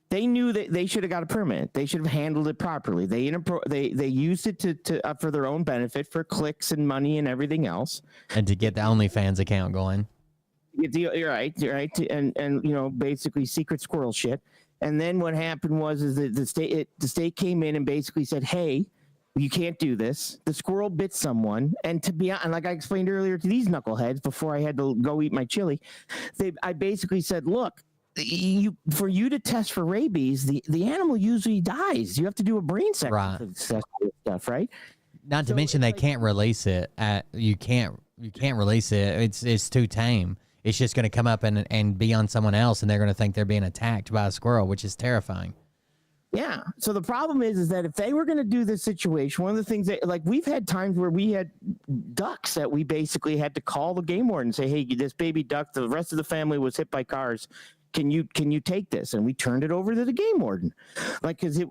they knew that they should have got a permit. They should have handled it properly. They used it to for their own benefit, for clicks and money and everything else, And to get the OnlyFans account going. You're right, and you know, basically secret squirrel shit. And then what happened was that the state came in and basically said, "Hey, you can't do this." The squirrel bit someone, and to be honest, like I explained earlier to these knuckleheads before I had to go eat my chili, I basically said, "Look, for you to test for rabies, the animal usually dies. You have to do a brain section Right. for this stuff, right?" Not to So mention it's they like- can't release it. You can't release it. It's too tame. It's just going to come up and be on someone else, and they're going to think they're being attacked by a squirrel, which is terrifying. Yeah. So the problem is that if they were going to do this situation, one of the things that, like, we've had times where we had ducks that we basically had to call the game warden and say, "Hey, this baby duck, the rest of the family was hit by cars. Can you take this?" And we turned it over to the game warden, like, because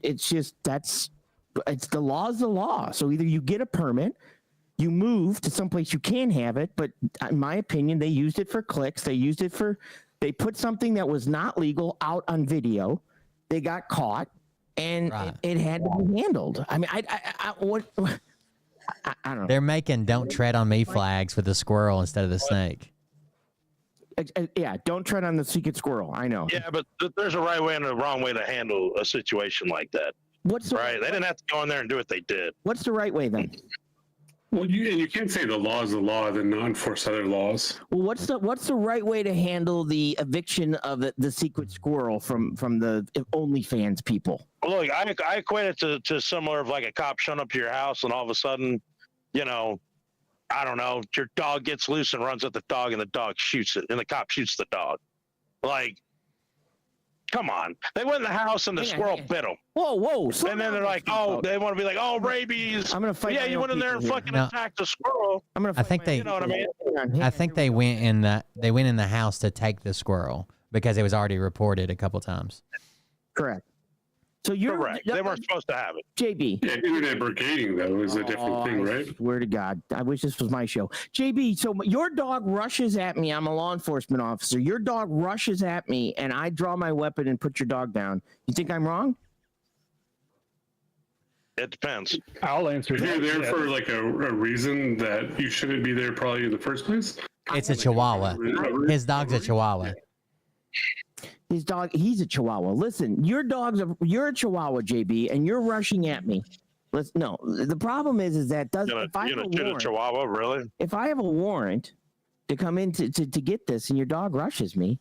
it's just it's the law is the law. So either you get a permit, you move to someplace you can have it, but in my opinion, they used it for clicks. They put something that was not legal out on video. They got caught, and Right. it had to be handled. I mean, I don't know. They're making "Don't tread on me" flags with the squirrel instead of the snake. Yeah, don't tread on the secret squirrel. I know. Yeah, but there's a right way and a wrong way to handle a situation like that. What's the Right? They didn't have to go in there and do what they did. What's the right way then? Well, you can't say the law is the law and then not enforce other laws. Well, what's the right way to handle the eviction of the secret squirrel from the OnlyFans people? Well, look, I equate it to similar of like a cop showing up to your house and all of a sudden, you know, I don't know, your dog gets loose and runs at the dog and the dog shoots it and the cop shoots the dog. Like, come on. They went in the house and the squirrel bit them. Whoa. And then they're like, oh, they want to be like, oh, rabies. I'm gonna fight. Yeah, my you own went in there people and here. fucking No. attacked the squirrel. I'm gonna. I think they- You know what I mean? I think they went in the house to take the squirrel because it was already reported a couple times. Correct. So you're Correct. They weren't supposed to have it. JB. Yeah, internet brigading, though, is a different thing, I right? swear to God, I wish this was my show. JB, so your dog rushes at me. I'm a law enforcement officer. Your dog rushes at me, and I draw my weapon and put your dog down. You think I'm wrong? It depends. I'll answer If that. you're there yeah. for like a reason that you shouldn't be there probably in the first place. It's a Chihuahua. His dog's a Chihuahua. His dog, he's a Chihuahua. Listen, you're a Chihuahua, JB, and you're rushing at me. No, the problem is that if I You're have a gonna shoot a warrant, chihuahua, really? if I have a warrant to come in to get this, and your dog rushes me,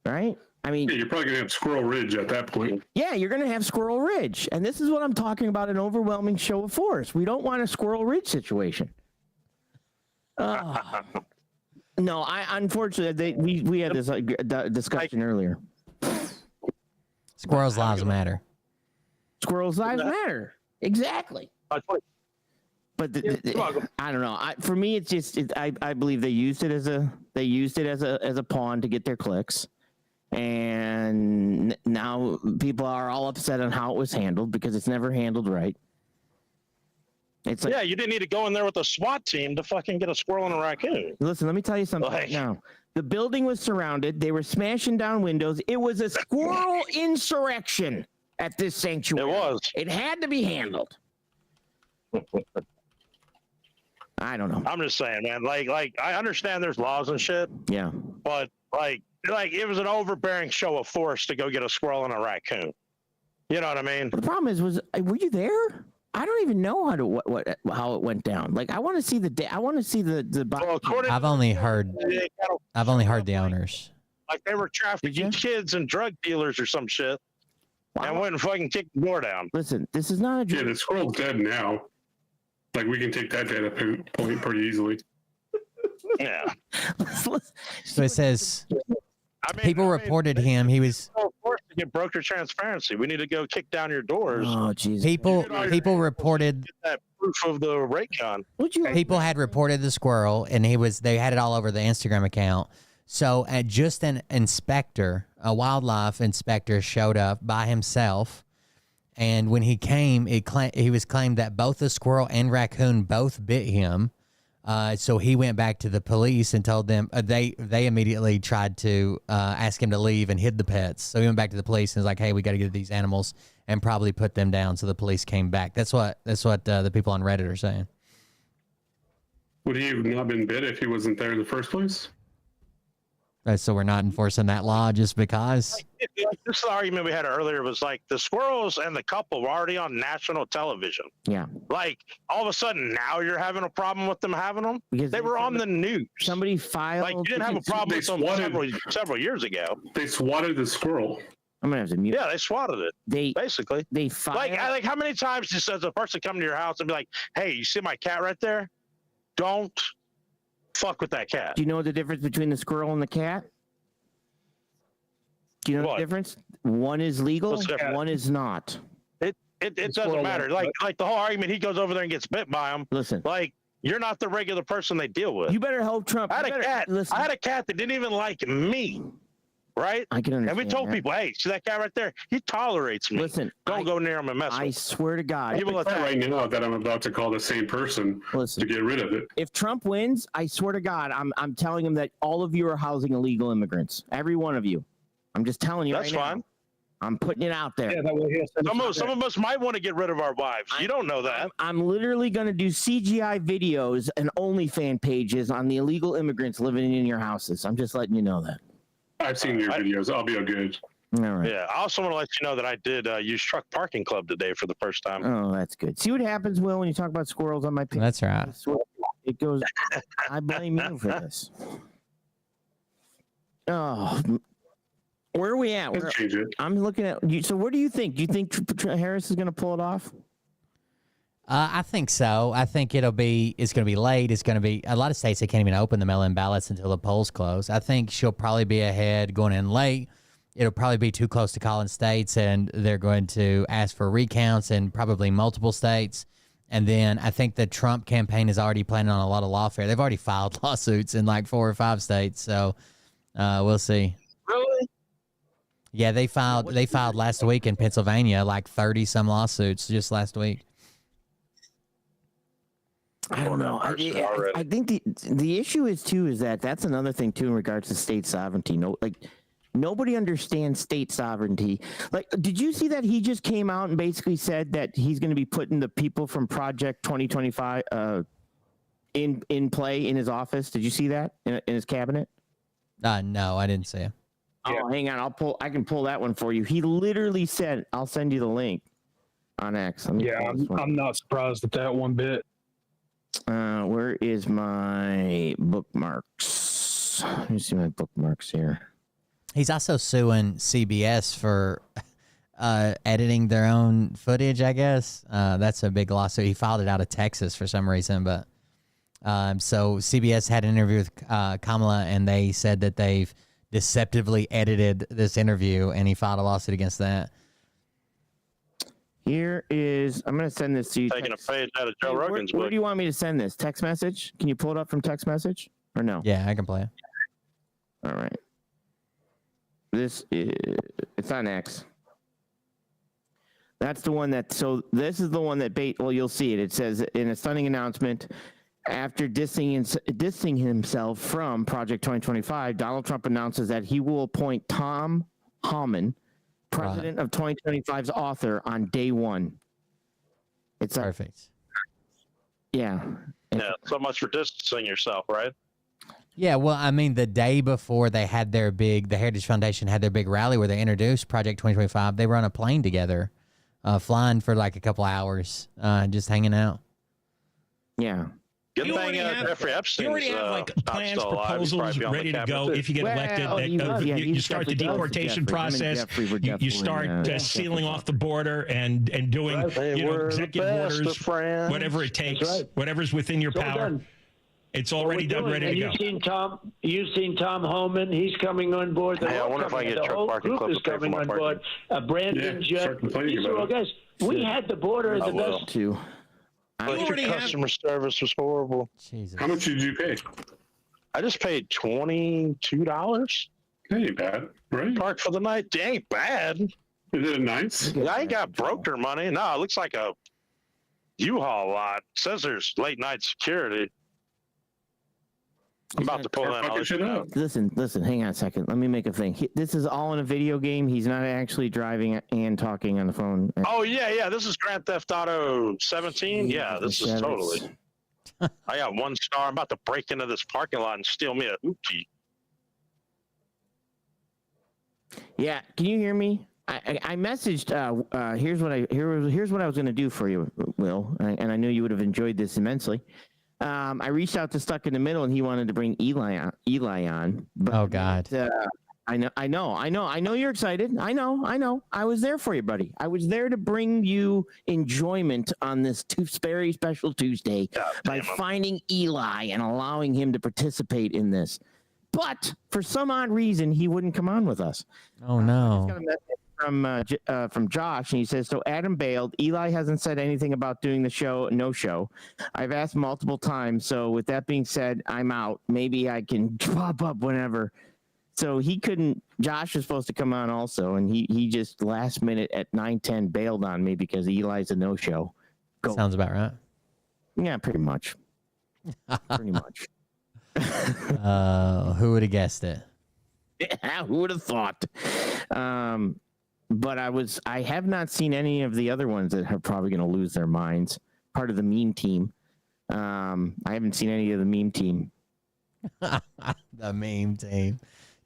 right? I mean, Yeah, you're probably gonna have Squirrel Ridge at that point. yeah, you're going to have Squirrel Ridge. And this is what I'm talking about, an overwhelming show of force. We don't want a Squirrel Ridge situation. No, unfortunately, we had this discussion earlier. Squirrels' lives matter. Squirrels' lives matter. Exactly. But I don't know. For me, it's just I believe they used it as a pawn to get their clicks, and now people are all upset on how it was handled because it's never handled right. It's like, Yeah, you didn't need to go in there with a SWAT team to fucking get a squirrel and a raccoon. listen, let me tell you something right now. The building was surrounded. They were smashing down windows. It was a squirrel insurrection at this sanctuary. It was. It had to be handled. I don't know. I'm just saying, man. Like I understand there's laws and shit, Yeah. but like it was an overbearing show of force to go get a squirrel and a raccoon. You know what I mean? The problem is, were you there? I don't even know how it went down. Like, I want to see I've only heard the owners. Like they were trafficking kids and drug dealers or some shit, and went and fucking kicked the door down. Listen, this is not a Yeah, the squirrel's dead now. Like, we can take that data point pretty easily. Yeah. So it says people reported him. He was forced to get broker transparency. We need to go kick down your doors. Oh, Jesus. People reported get that proof of the rate con. People had reported the squirrel, and they had it all over the Instagram account. So just an inspector, a wildlife inspector, showed up by himself, and when he came, he was claimed that both the squirrel and raccoon both bit him. So he went back to the police and told them they immediately tried to ask him to leave and hid the pets. So he went back to the police and was like, "Hey, we got to get these animals and probably put them down." So the police came back. That's what the people on Reddit are saying. Would he have not been bit if he wasn't there in the first place? So we're not enforcing that law just because. This is the argument we had earlier. Was like the squirrels and the couple were already on national television. Yeah. Like all of a sudden now you're having a problem with them having them. Because they were on the news. Somebody filed. Like you didn't have a problem with them several years ago. They swatted the squirrel. I'm gonna have to mute. Yeah, they swatted it. They filed. Like how many times just as a person come to your house and be like, "Hey, you see my cat right there? Don't fuck with that cat." Do you know the difference between the squirrel and the cat? Do you know the difference? One is legal, one is not. It doesn't matter. Like the whole argument, he goes over there and gets bit by him. Listen, like you're not the regular person they deal with. You better hope Trump. I had a cat that didn't even like me. Right? I can understand. And we told people, "Hey, see that guy right there? He tolerates me. Listen, don't go near him and mess with him." I swear to God. Right now that I'm about to call the same person to get rid of it. If Trump wins, I swear to God, I'm telling him that all of you are housing illegal immigrants. Every one of you. I'm just telling you. That's fine. I'm putting it out there. Yeah, that way some of us might want to get rid of our wives. You don't know that. I'm literally going to do CGI videos and OnlyFans pages on the illegal immigrants living in your houses. I'm just letting you know that. I've seen your videos. I'll be good. All right. Yeah. I also want to let you know that I did use Truck Parking Club today for the first time. Oh, that's good. See what happens, Will, when you talk about squirrels on my page? That's right. It goes, I blame you for this. Oh, where are we at? I'm looking at you. So where do you think? Do you think Harris is going to pull it off? I think so. I think it's going to be late. It's going to be a lot of states that can't even open the mail-in ballots until the polls close. I think she'll probably be ahead going in late. It'll probably be too close to calling states, and they're going to ask for recounts in probably multiple states. And then I think the Trump campaign is already planning on a lot of lawfare. They've already filed lawsuits in like 4 or 5 states. So we'll see. Really? Yeah, they filed last week in Pennsylvania like 30 some lawsuits just last week. I don't know. I think the issue is that's another thing too in regards to state sovereignty. Nobody understands state sovereignty. Like, did you see that he just came out and basically said that he's going to be putting the people from Project 2025 in play in his office? Did you see that in his cabinet? No, I didn't see it. Oh, hang on. I can pull that one for you. He literally said, "I'll send you the link on X." I'm not surprised at that one bit. Where is my bookmarks? Let me see my bookmarks here. He's also suing CBS for editing their own footage, I guess. That's a big lawsuit. He filed it out of Texas for some reason. But so CBS had an interview with Kamala, and they said that they've deceptively edited this interview, and he filed a lawsuit against that. Here is, I'm going to send this to you. Taking a page out of Joe Rogan's book. Where do you want me to send this? Text message? Can you pull it up from text message or no? Yeah, I can play it. All right. It's on X. That's the one so this is the one that you'll see it. It says in a stunning announcement, after dissing himself from Project 2025, Donald Trump announces that he will appoint Tom Homan president of 2025's author on day one. It's perfect. Yeah. Yeah, so much for distancing yourself, right? Yeah, well, I mean, the day before they had the Heritage Foundation had their big rally where they introduced Project 2025, they were on a plane together, flying for like a couple hours, just hanging out. Yeah. Good You thing already have- Jeffrey Epstein. You already have like plans, proposals ready to go if you get elected. You start the deportation process. You start sealing off the border and doing executive orders, whatever it takes, whatever's within your power. It's already done, ready to go. You've seen Tom Homan. He's coming on board. I wonder if I get the whole group is coming on board. Brandon, Jeff. These are all guys. We had the border the best. Too. But your customer service was horrible. Jesus. How much did you pay? I just paid $22. That ain't bad, right? Park for the night. Ain't bad. Is it nice? I ain't got broker money. No, it looks like a U-Haul lot. It says there's late night security. I'm about to pull in. Listen, hang on a second. Let me make a thing. This is all in a video game. He's not actually driving and talking on the phone. Oh, yeah. This is Grand Theft Auto 17. Yeah, this is totally. I got 1 star. I'm about to break into this parking lot and steal me a hoopty. Yeah, can you hear me? I messaged. Here's what I was going to do for you, Will, and I knew you would have enjoyed this immensely. I reached out to Stuck in the Middle, and he wanted to bring Eli on. But, oh God! I know you're excited. I know. I was there for you, buddy. I was there to bring you enjoyment on this very special Tuesday by finding Eli and allowing him to participate in this. But for some odd reason, he wouldn't come on with us. Oh no! I just got a message from Josh, and he says, so Adam bailed. Eli hasn't said anything about doing the show. No show. I've asked multiple times. So with that being said, I'm out. Maybe I can pop up whenever. So he couldn't. Josh was supposed to come on also, and he just last minute at 9:10 bailed on me because Eli's a no show. Sounds about right. Yeah, pretty much. Pretty much. Who would have guessed it? Yeah, who would have thought? But I have not seen any of the other ones that are probably going to lose their minds. Part of the meme team. I haven't seen any of the meme team. The meme team.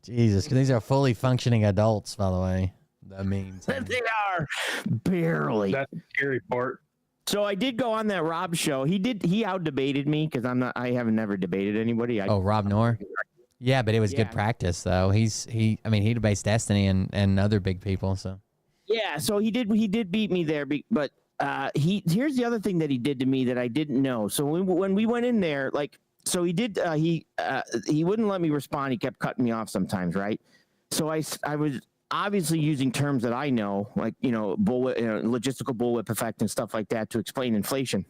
Jesus, these are fully functioning adults, by the way. The meme team. They are barely. That's the scary part. So I did go on that Rob show. He out debated me because I haven't never debated anybody. Rob Knorr? Yeah, but it was good practice though. He debates Destiny and other big people. So yeah, so he did beat me there. But here's the other thing that he did to me that I didn't know. So when we went in there, so he did he wouldn't let me respond. He kept cutting me off sometimes, right? So I was obviously using terms that I know, like bullwhip, logistical bullwhip effect and stuff like that to explain inflation.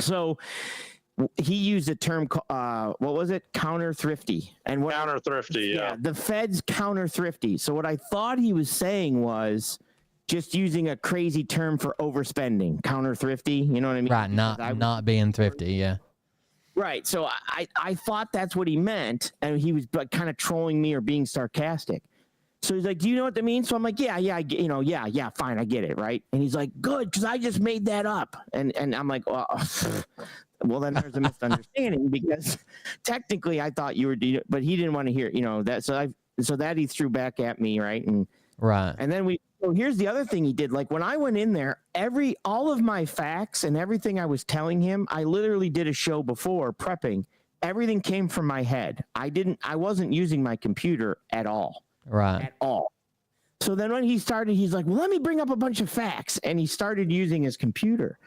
So he used a term, what was it? Counter thrifty. And counter thrifty, yeah. The Fed's counter thrifty. So what I thought he was saying was just using a crazy term for overspending. Counter thrifty, you know what I mean? Right, not being thrifty, yeah. Right. So I thought that's what he meant, and he was kind of trolling me or being sarcastic. So he's like, "Do you know what that means?" So I'm like, "Yeah, fine, I get it, right?" And he's like, "Good, because I just made that up." And I'm like, well, then there's a misunderstanding because technically I thought you were, but he didn't want to hear, that. So that he threw back at me, right? And right. And then so here's the other thing he did. Like when I went in there, all of my facts and everything I was telling him, I literally did a show before prepping. Everything came from my head. I wasn't using my computer at all. Right. At all. So then when he started, he's like, well, let me bring up a bunch of facts. And he started using his computer.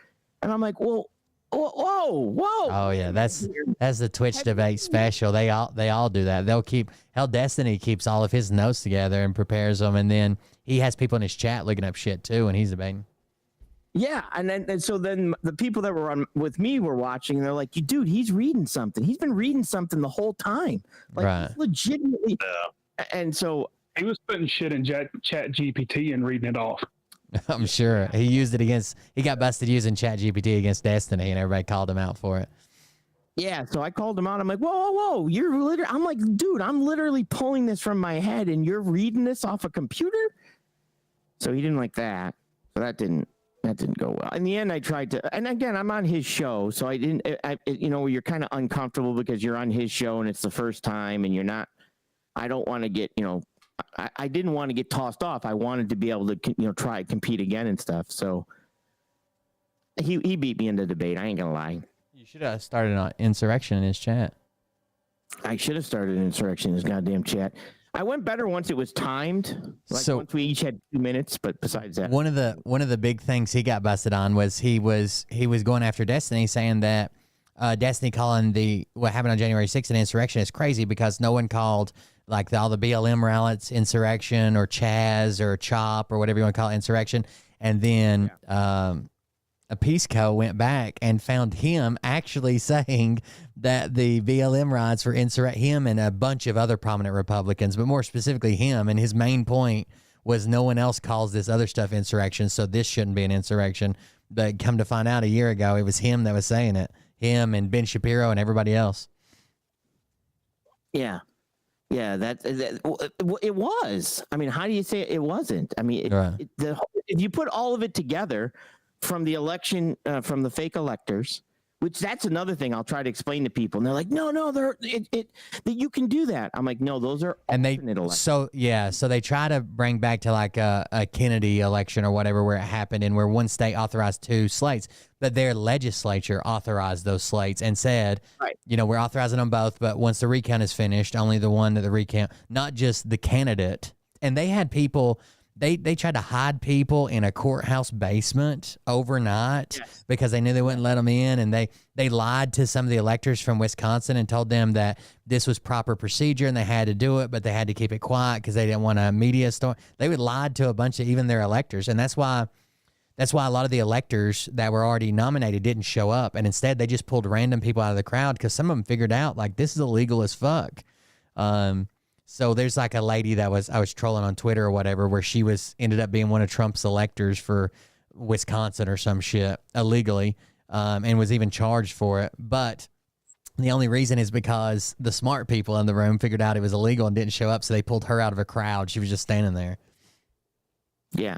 And I'm like, well, whoa. Oh yeah. That's the Twitch debate special. They all do that. Destiny keeps all of his notes together and prepares them. And then he has people in his chat looking up shit too. And he's debating. Yeah. And so then the people that were on with me were watching and they're like, dude, he's reading something. He's been reading something the whole time. Like right. He's legitimately. And so he was putting shit in Chat GPT and reading it off. I'm sure he got busted using Chat GPT against Destiny and everybody called him out for it. Yeah. So I called him out. I'm like, whoa. I'm like, dude, I'm literally pulling this from my head and you're reading this off a computer. So he didn't like that. So that didn't that didn't go well. In the end, I tried to, and again, I'm on his show, so I didn't. You're kind of uncomfortable because you're on his show and it's the first time, and you're not. I don't want to get, I didn't want to get tossed off. I wanted to be able to, try compete again and stuff. So he beat me in the debate. I ain't gonna lie. You should have started an insurrection in his chat. I should have started an insurrection in his goddamn chat. I went better once it was timed. Once we each had 2 minutes, but besides that, one of the big things he got busted on was he was going after Destiny, saying that Destiny calling what happened on January 6th an insurrection is crazy because no one called all the BLM rallies insurrection or Chaz or CHOP or whatever you want to call it insurrection, and then a Peace Co went back and found him actually saying that the BLM riots were him and a bunch of other prominent Republicans, but more specifically him. And his main point was no one else calls this other stuff insurrection, so this shouldn't be an insurrection. But come to find out a year ago, it was him that was saying it. Him and Ben Shapiro and everybody else. Yeah. Yeah, it was. I mean, how do you say it wasn't? I mean, if you put all of it together, from the election, from the fake electors, which that's another thing I'll try to explain to people. And they're like, no, you can do that. I'm like, no, those are alternate elections. So they try to bring back to like a Kennedy election or whatever where it happened and where one state authorized 2 slates, but their legislature authorized those slates and said, we're authorizing them both, but once the recount is finished, only the one that the recount, not just the candidate. And they had people. They tried to hide people in a courthouse basement overnight because they knew they wouldn't let them in, and they lied to some of the electors from Wisconsin and told them that this was proper procedure and they had to do it, but they had to keep it quiet because they didn't want a media story. They would lie to a bunch of even their electors, and that's why a lot of the electors that were already nominated didn't show up, and instead they just pulled random people out of the crowd because some of them figured out this is illegal as fuck. So there's like a lady that I was trolling on Twitter or whatever, where she ended up being one of Trump's electors for Wisconsin or some shit illegally, and was even charged for it. But the only reason is because the smart people in the room figured out it was illegal and didn't show up, so they pulled her out of a crowd. She was just standing there. Yeah.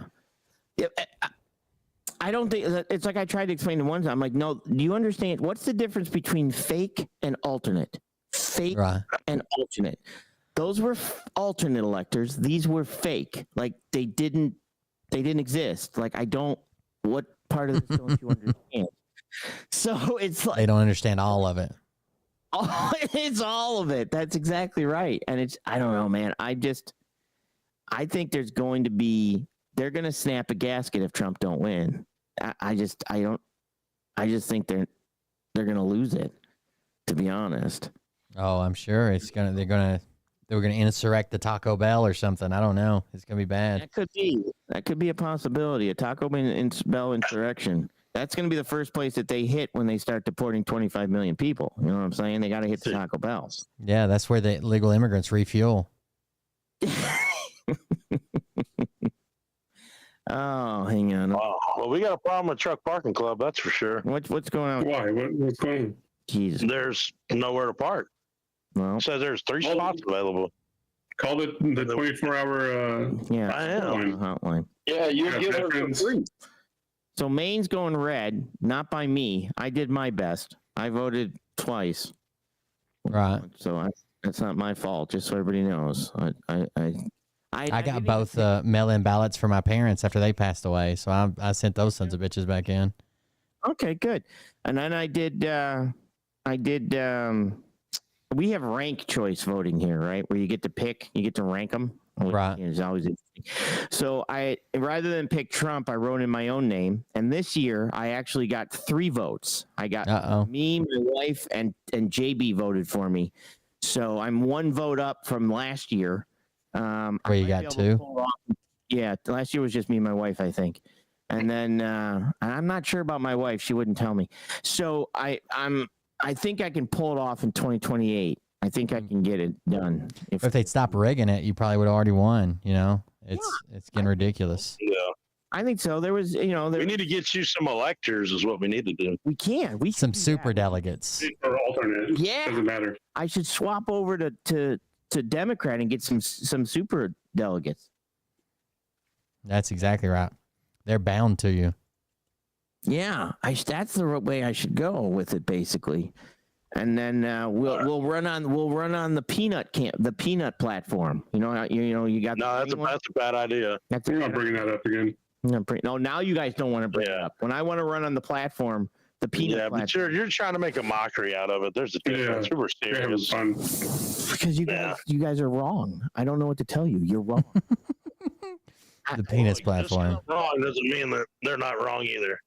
I don't think it's like I tried to explain to one time. I'm like, no, do you understand? What's the difference between fake and alternate? Fake and alternate. Those were alternate electors. These were fake. Like they didn't exist. Like what part of this don't you understand? So it's like they don't understand all of it. It's all of it. That's exactly right. And I don't know, man. I think they're going to snap a gasket if Trump don't win. I just think they're going to lose it, to be honest. Oh, I'm sure they were going to insurrect the Taco Bell or something. I don't know. It's going to be bad. That could be a possibility. A Taco Bell insurrection. That's going to be the first place that they hit when they start deporting 25 million people. You know what I'm saying? They got to hit the Taco Bells. Yeah, that's where the illegal immigrants refuel. Oh, hang on. Well, we got a problem with Truck Parking Club, that's for sure. What's going on? Why? What's going on? Jesus. There's nowhere to park. Well, so there's 3 spots available. Call it the 24-hour hotline. Yeah, you get her for free. So Maine's going red, not by me. I did my best. I voted twice. Right. So that's not my fault, just so everybody knows. I got both mail-in ballots for my parents after they passed away, so I sent those sons of bitches back in. Okay, good. And then I did we have ranked choice voting here, right? Where you get to rank them. Right. It's always interesting. So rather than pick Trump, I wrote in my own name. And this year I actually got 3 votes. I got me, my wife, and JB voted for me. So I'm 1 vote up from last year. Where you got 2? Yeah, last year was just me and my wife, I think. And then I'm not sure about my wife. She wouldn't tell me. So I think I can pull it off in 2028. I think I can get it done. If they'd stop rigging it, you probably would have already won. It's getting ridiculous. Yeah, I think so. There was, we need to get you some electors is what we need to do. We can. Some super delegates. Or alternate. Yeah. Doesn't matter. I should swap over to Democrat and get some super delegates. That's exactly right. They're bound to you. Yeah, that's the way I should go with it, basically. And then we'll run on the peanut platform. You got. No, that's a bad idea. We're not bringing that up again. No, now you guys don't want to bring it up. When I want to run on the platform, the peanut platform. But you're trying to make a mockery out of it. There's a difference. We were serious. Because you guys are wrong. I don't know what to tell you. You're wrong. The penis platform. Wrong doesn't mean that they're not wrong either.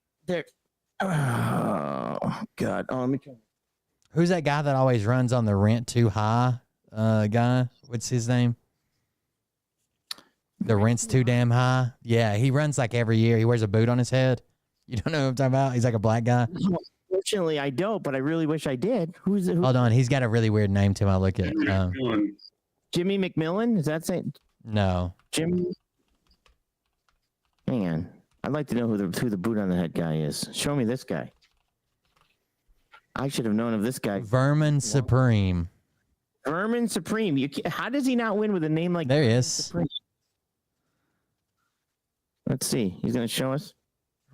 Oh God. Oh, let me try. Who's that guy that always runs on the rent too high guy? What's his name? The rent's too damn high. Yeah, he runs like every year. He wears a boot on his head. You don't know who I'm talking about? He's like a black guy. Fortunately, I don't, but I really wish I did. Who's it? Hold on, he's got a really weird name to him. I look at Jimmy McMillan. Is that saying? No. Jimmy. Hang on. I'd like to know who the boot on the head guy is. Show me this guy. I should have known of this guy. Vermin Supreme. Vermin Supreme. How does he not win with a name like there? He is. Supreme? Let's see. He's going to show us.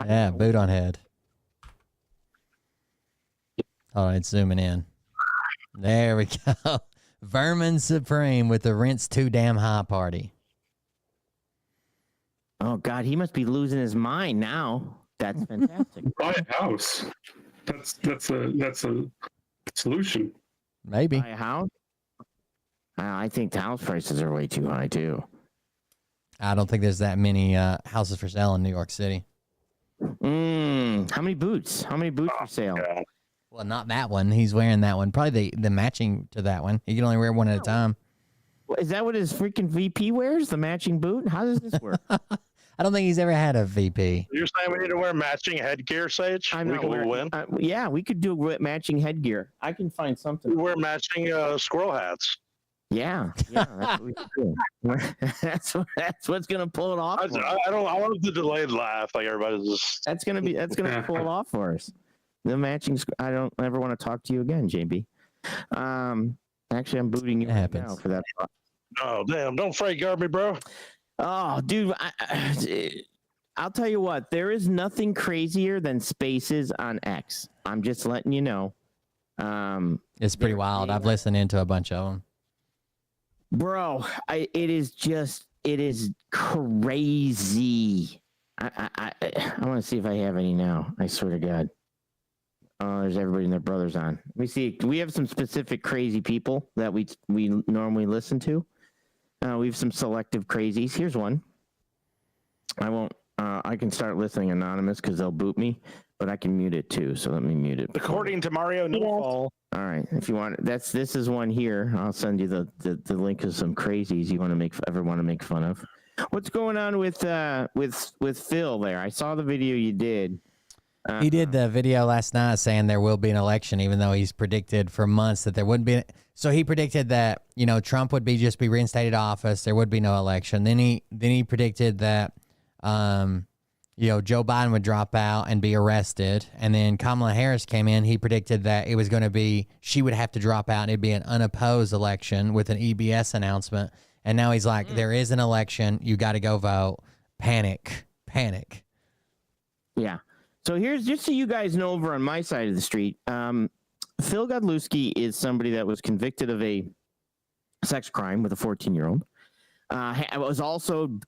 Yeah, boot on head. All right, zooming in. There we go. Vermin Supreme with the rent's too damn high party. Oh God, he must be losing his mind now. That's fantastic. Buy a house. That's a solution. Maybe. Buy a house. I think the house prices are way too high too. I don't think there's that many houses for sale in New York City. How many boots? How many boots for sale? God. Well, not that one. He's wearing that one. Probably the matching to that one. He can only wear one at a time. Is that what his freaking VP wears? The matching boot? How does this work? I don't think he's ever had a VP. You're saying we need to wear matching headgear, Sage? Yeah, we could do matching headgear. I can find something. We wear matching squirrel hats. Yeah, that's what we could do. that's what's gonna pull it off. I want the delayed laugh like everybody's just. That's gonna pull it off for us. The matching. I don't ever want to talk to you again, JB. Actually, I'm booting you right now for that. Oh damn! Don't freight guard me, bro. Oh, dude, I'll tell you what. There is nothing crazier than spaces on X. I'm just letting you know. It's pretty wild. I've listened into a bunch of them. Bro, it is crazy. I want to see if I have any now. I swear to God. Oh, there's everybody and their brothers on. Let me see. Do we have some specific crazy people that we normally listen to? We have some selective crazies. Here's one. I won't. I can start listening anonymous because they'll boot me, but I can mute it too. So let me mute it. According to Mario Newfall. All right, if you want, this is one here. I'll send you the link of some crazies you want to make fun of. What's going on with Phil there? I saw the video you did. He did the video last night saying there will be an election, even though he's predicted for months that there wouldn't be. So he predicted that Trump would just be reinstated office. There would be no election. Then he predicted that Joe Biden would drop out and be arrested. And then Kamala Harris came in. He predicted that it was going to be, she would have to drop out and it'd be an unopposed election with an EBS announcement. And now he's like, there is an election. You got to go vote. Panic. Yeah. So here's, just so you guys know, over on my side of the street, Phil Godlewski is somebody that was convicted of a sex crime with a 14-year-old. I was also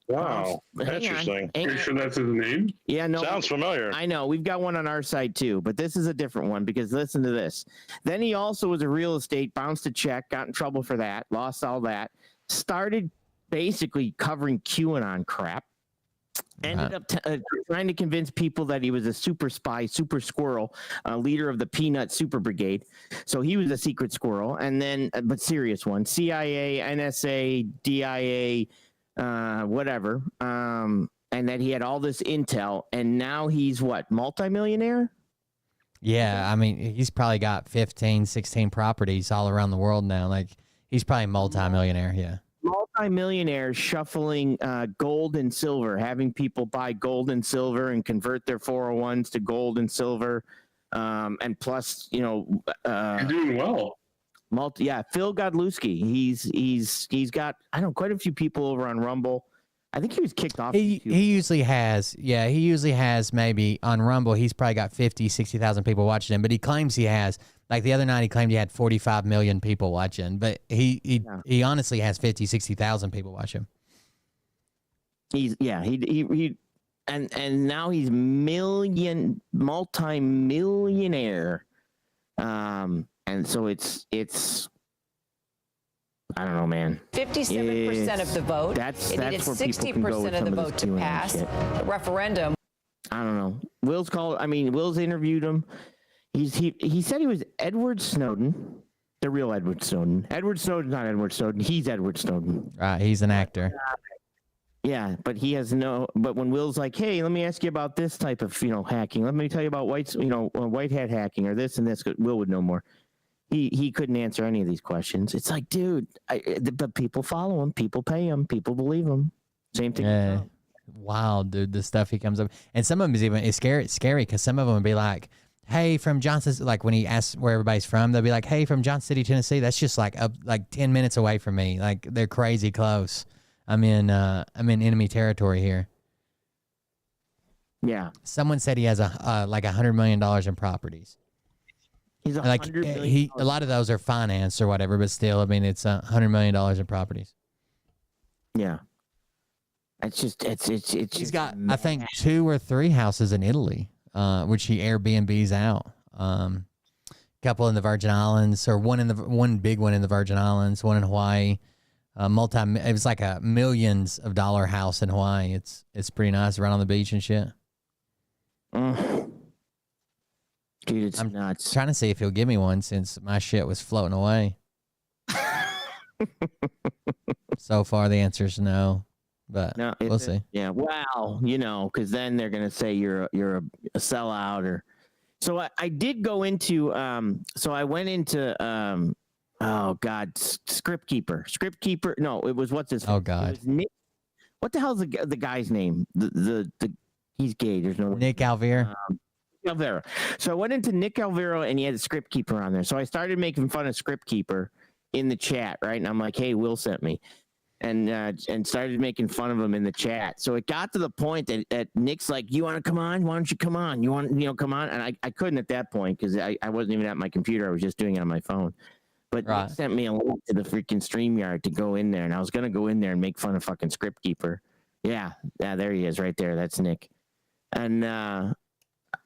interesting. Are you sure that's his name? Yeah, no. Sounds familiar. I know. We've got one on our side too, but this is a different one because listen to this. Then he also was a real estate, bounced a check, got in trouble for that, lost all that, started basically covering QAnon crap. Ended up trying to convince people that he was a super spy, super squirrel, leader of the Peanut Super Brigade. So he was a secret squirrel, and then, but serious one, CIA, NSA, DIA, whatever, and that he had all this intel, and now he's what, multimillionaire? Yeah, I mean, he's probably got 15, 16 properties all around the world now. Like, he's probably multimillionaire, yeah. Multi-millionaires shuffling gold and silver, having people buy gold and silver and convert their 401s to gold and silver, and plus, you're doing well. Phil Godlewski. He's got quite a few people over on Rumble. I think he was kicked off. He usually has. Yeah, he usually has maybe on Rumble. He's probably got 50, 60,000 people watching him, but he claims he has. Like the other night, he claimed he had 45 million people watching, but he honestly has 50, 60,000 people watching him. And now he's multi-millionaire. And so it's I don't know, man. 57% of the vote. That's it needed where 60% of the vote to pass the referendum. I don't know. Will's interviewed him. He said he was Edward Snowden, the real Edward Snowden. Edward Snowden's not Edward Snowden. He's Edward Snowden. Right, he's an actor. Yeah, but he has no. But when Will's like, "Hey, let me ask you about this type of hacking. Let me tell you about white hat hacking or this and this," Will would know more. He couldn't answer any of these questions. It's like, dude, but people follow him, people pay him, people believe him. Same thing. Yeah. Wow, dude, the stuff he comes up, and some of them is even scary because some of them would be like, "Hey, from Johnson," like when he asks where everybody's from, they'll be like, "Hey, from Johnson City, Tennessee." That's just like 10 minutes away from me. Like they're crazy close. I'm in enemy territory here. Yeah. Someone said he has like $100 million in properties. He's like a lot of those are financed or whatever, but still, I mean, it's $100 million in properties. Yeah. It's He's got, I think, 2 or 3 houses in Italy, which he Airbnbs out. Couple in the Virgin Islands, or one big one in the Virgin Islands, one in Hawaii. It was like a millions of dollar house in Hawaii. It's pretty nice, right on the beach and shit. Dude, it's nuts. Trying to see if he'll give me one since my shit was floating away. So far, the answer is no, but we'll see. Yeah, well, because then they're gonna say you're a sellout, or so. I did go into. So I went into. Oh God, Script Keeper. No, it was what's his. Oh God. Nick, what the hell's the guy's name? The he's gay. There's no Nick Alvera. Alvera. So I went into Nick Alvera and he had a Script Keeper on there. So I started making fun of Script Keeper in the chat, right? And I'm like, "Hey, Will sent me," and started making fun of him in the chat. So it got to the point that Nick's like, "You want to come on? Why don't you come on? You want come on?" And I couldn't at that point because I wasn't even at my computer. I was just doing it on my phone. But Nick sent me a link to the freaking StreamYard to go in there, and I was gonna go in there and make fun of fucking Script Keeper. Yeah, there he is, right there. That's Nick. And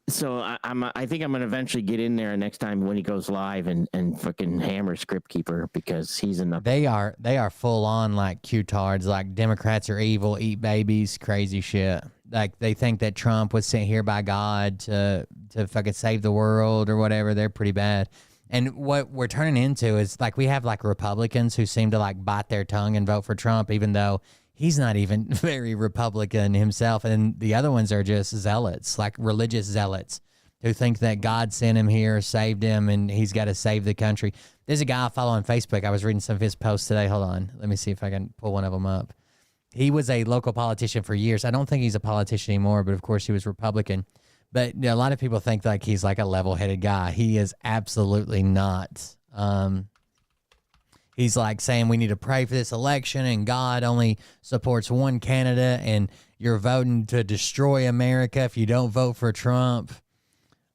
so I think I'm gonna eventually get in there next time when he goes live and fucking hammer Script Keeper because he's enough. They are full on like Q-tards, like Democrats are evil, eat babies, crazy shit. Like they think that Trump was sent here by God to fucking save the world or whatever. They're pretty bad. And what we're turning into is like we have like Republicans who seem to like bite their tongue and vote for Trump, even though he's not even very Republican himself. And the other ones are just zealots, like religious zealots who think that God sent him here, saved him, and he's got to save the country. There's a guy I follow on Facebook. I was reading some of his posts today. Hold on. Let me see if I can pull one of them up. He was a local politician for years. I don't think he's a politician anymore, but of course he was Republican. But a lot of people think like he's like a level-headed guy. He is absolutely not. He's like saying we need to pray for this election and God only supports one candidate and you're voting to destroy America if you don't vote for Trump.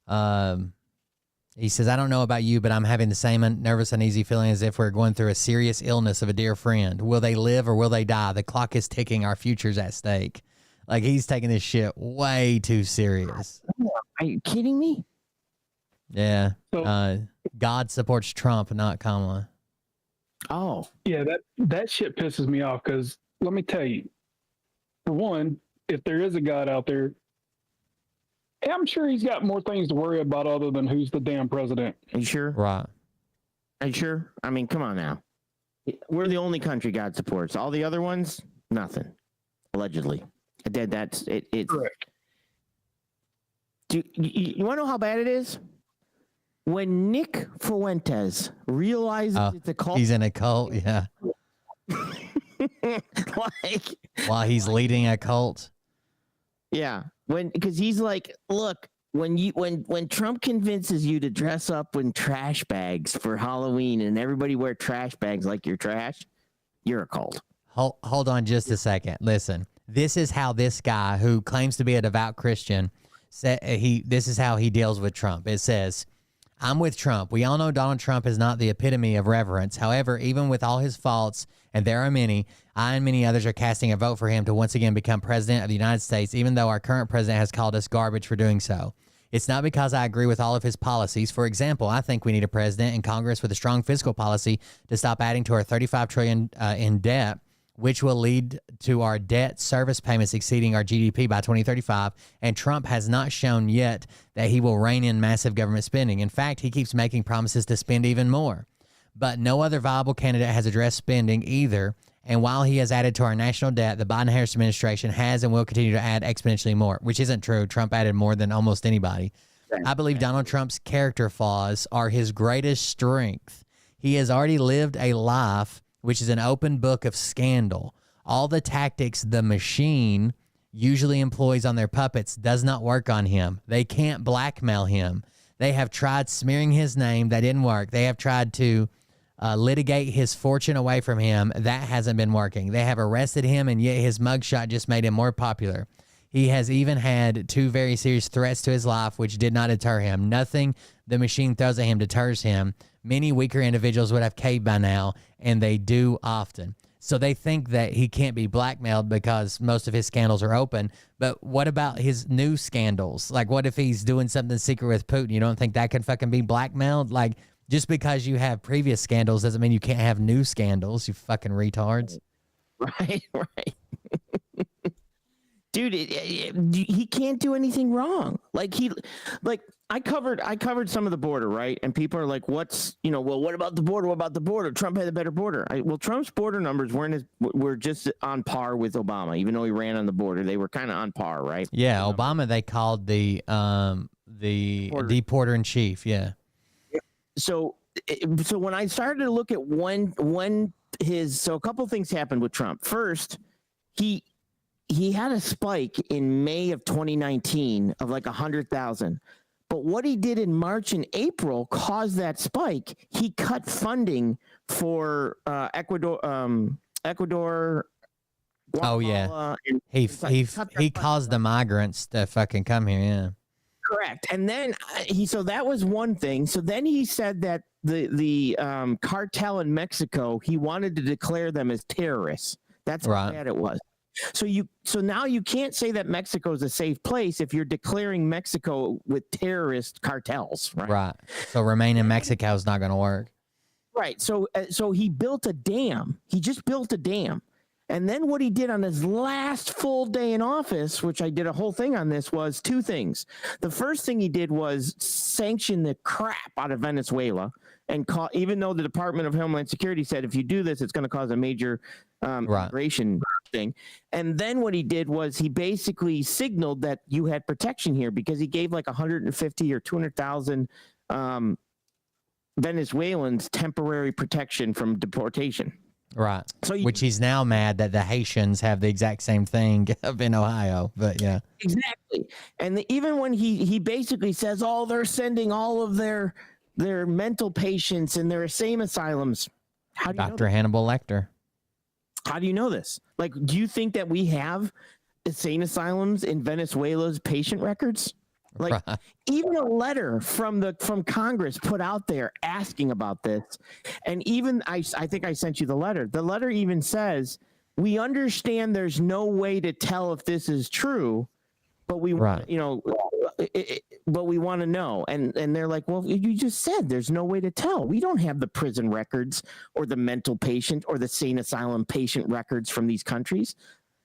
He says, I don't know about you, but I'm having the same nervous, uneasy feeling as if we're going through a serious illness of a dear friend. Will they live or will they die? The clock is ticking. Our future's at stake. Like, he's taking this shit way too serious. Are you kidding me? Yeah. God supports Trump, not Kamala. Oh. Yeah, that shit pisses me off because let me tell you, for one, if there is a God out there, I'm sure he's got more things to worry about other than who's the damn president. Are you sure? Right. Are you sure? I mean, come on now. We're the only country God supports. All the other ones, nothing. Allegedly. That's it. It's correct. You want to know how bad it is? When Nick Fuentes realizes it's a cult. He's in a cult, yeah. While he's leading a cult. Yeah. Because he's like, look, when Trump convinces you to dress up in trash bags for Halloween and everybody wear trash bags like you're trash, you're a cult. Hold on just a second. Listen. This is how this guy who claims to be a devout Christian, this is how he deals with Trump. It says, I'm with Trump. We all know Donald Trump is not the epitome of reverence. However, even with all his faults, and there are many, I and many others are casting a vote for him to once again become president of the United States, even though our current president has called us garbage for doing so. It's not because I agree with all of his policies. For example, I think we need a president and Congress with a strong fiscal policy to stop adding to our $35 trillion in debt, which will lead to our debt service payments exceeding our GDP by 2035. And Trump has not shown yet that he will rein in massive government spending. In fact, he keeps making promises to spend even more. But no other viable candidate has addressed spending either. And while he has added to our national debt, the Biden-Harris administration has and will continue to add exponentially more, which isn't true. Trump added more than almost anybody. I believe Donald Trump's character flaws are his greatest strength. He has already lived a life which is an open book of scandal. All the tactics the machine usually employs on their puppets does not work on him. They can't blackmail him. They have tried smearing his name. That didn't work. They have tried to litigate his fortune away from him. That hasn't been working. They have arrested him, and yet his mugshot just made him more popular. He has even had 2 very serious threats to his life, which did not deter him. Nothing the machine throws at him deters him. Many weaker individuals would have caved by now, and they do often. So they think that he can't be blackmailed because most of his scandals are open. But what about his new scandals? Like, what if he's doing something secret with Putin? You don't think that can fucking be blackmailed? Like, just because you have previous scandals doesn't mean you can't have new scandals, you fucking retards. Right. Dude, he can't do anything wrong. I covered some of the border, right? And people are like, well, what about the border? What about the border? Trump had a better border. Trump's border numbers were just on par with Obama, even though he ran on the border. They were kind of on par, right? Yeah, Obama they called the deporter in chief. Yeah. So when I started to look at a couple things happened with Trump. First, he had a spike in May of 2019 of like 100,000. But what he did in March and April caused that spike. He cut funding for Ecuador. Oh yeah, he caused the migrants to fucking come here. Yeah, correct. And then so that was one thing. So then he said that the cartel in Mexico, he wanted to declare them as terrorists. That's how bad it was. So now you can't say that Mexico is a safe place if you're declaring Mexico with terrorist cartels, right? Right. So remain in Mexico is not going to work. Right. So he built a dam. He just built a dam. And then what he did on his last full day in office, which I did a whole thing on this, was 2 things. The first thing he did was sanction the crap out of Venezuela, and even though the Department of Homeland Security said if you do this, it's going to cause a major immigration thing. And then what he did was he basically signaled that you had protection here because he gave like 150 or 200,000 Venezuelans temporary protection from deportation. Right. So which he's now mad that the Haitians have the exact same thing up in Ohio. But yeah. Exactly. And even when he basically says, they're sending all of their mental patients and their insane asylums. How do you Dr. Hannibal Lecter. How do you know this? Like, do you think that we have insane asylums in Venezuela's patient records? Like, even a letter from Congress put out there asking about this. And even I think I sent you the letter. The letter even says, we understand there's no way to tell if this is true, but we want to know. And they're like, well, you just said there's no way to tell. We don't have the prison records or the mental patient or the sane asylum patient records from these countries.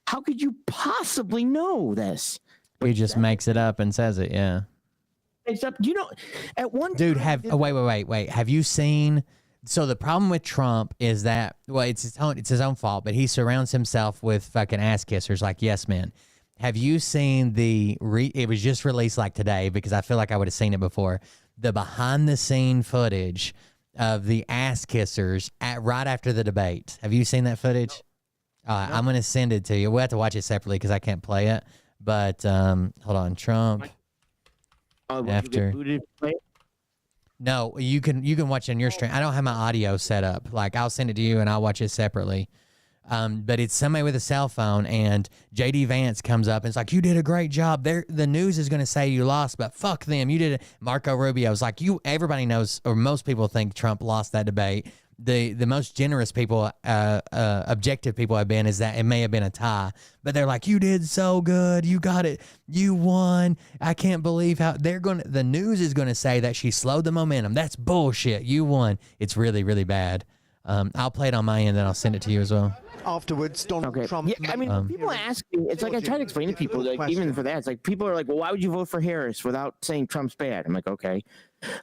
How could you possibly know this? He just makes it up and says it. Yeah. Except, at one dude, wait. Have you seen? So the problem with Trump is that, it's his own fault, but he surrounds himself with fucking ass kissers like Yes Men. Have you seen it was just released like today because I feel like I would have seen it before, the behind the scene footage of the ass kissers right after the debate. Have you seen that footage? I'm going to send it to you. We'll have to watch it separately because I can't play it. But hold on, Trump. After. No, you can watch it on your stream. I don't have my audio set up. Like, I'll send it to you and I'll watch it separately. But it's somebody with a cell phone, and J.D. Vance comes up and it's like, you did a great job. The news is going to say you lost, but fuck them. You did it. Marco Rubio was like, everybody knows, or most people think Trump lost that debate. The most generous people, objective people have been, is that it may have been a tie, but they're like, you did so good. You got it. You won. I can't believe how the news is going to say that she slowed the momentum. That's bullshit. You won. It's really, really bad. I'll play it on my end and I'll send it to you as well. Afterwards, Donald Trump. Yeah, I mean, people ask me. It's like I try to explain to people, like even for that, it's like people are like, "Well, why would you vote for Harris without saying Trump's bad?" I'm like, okay.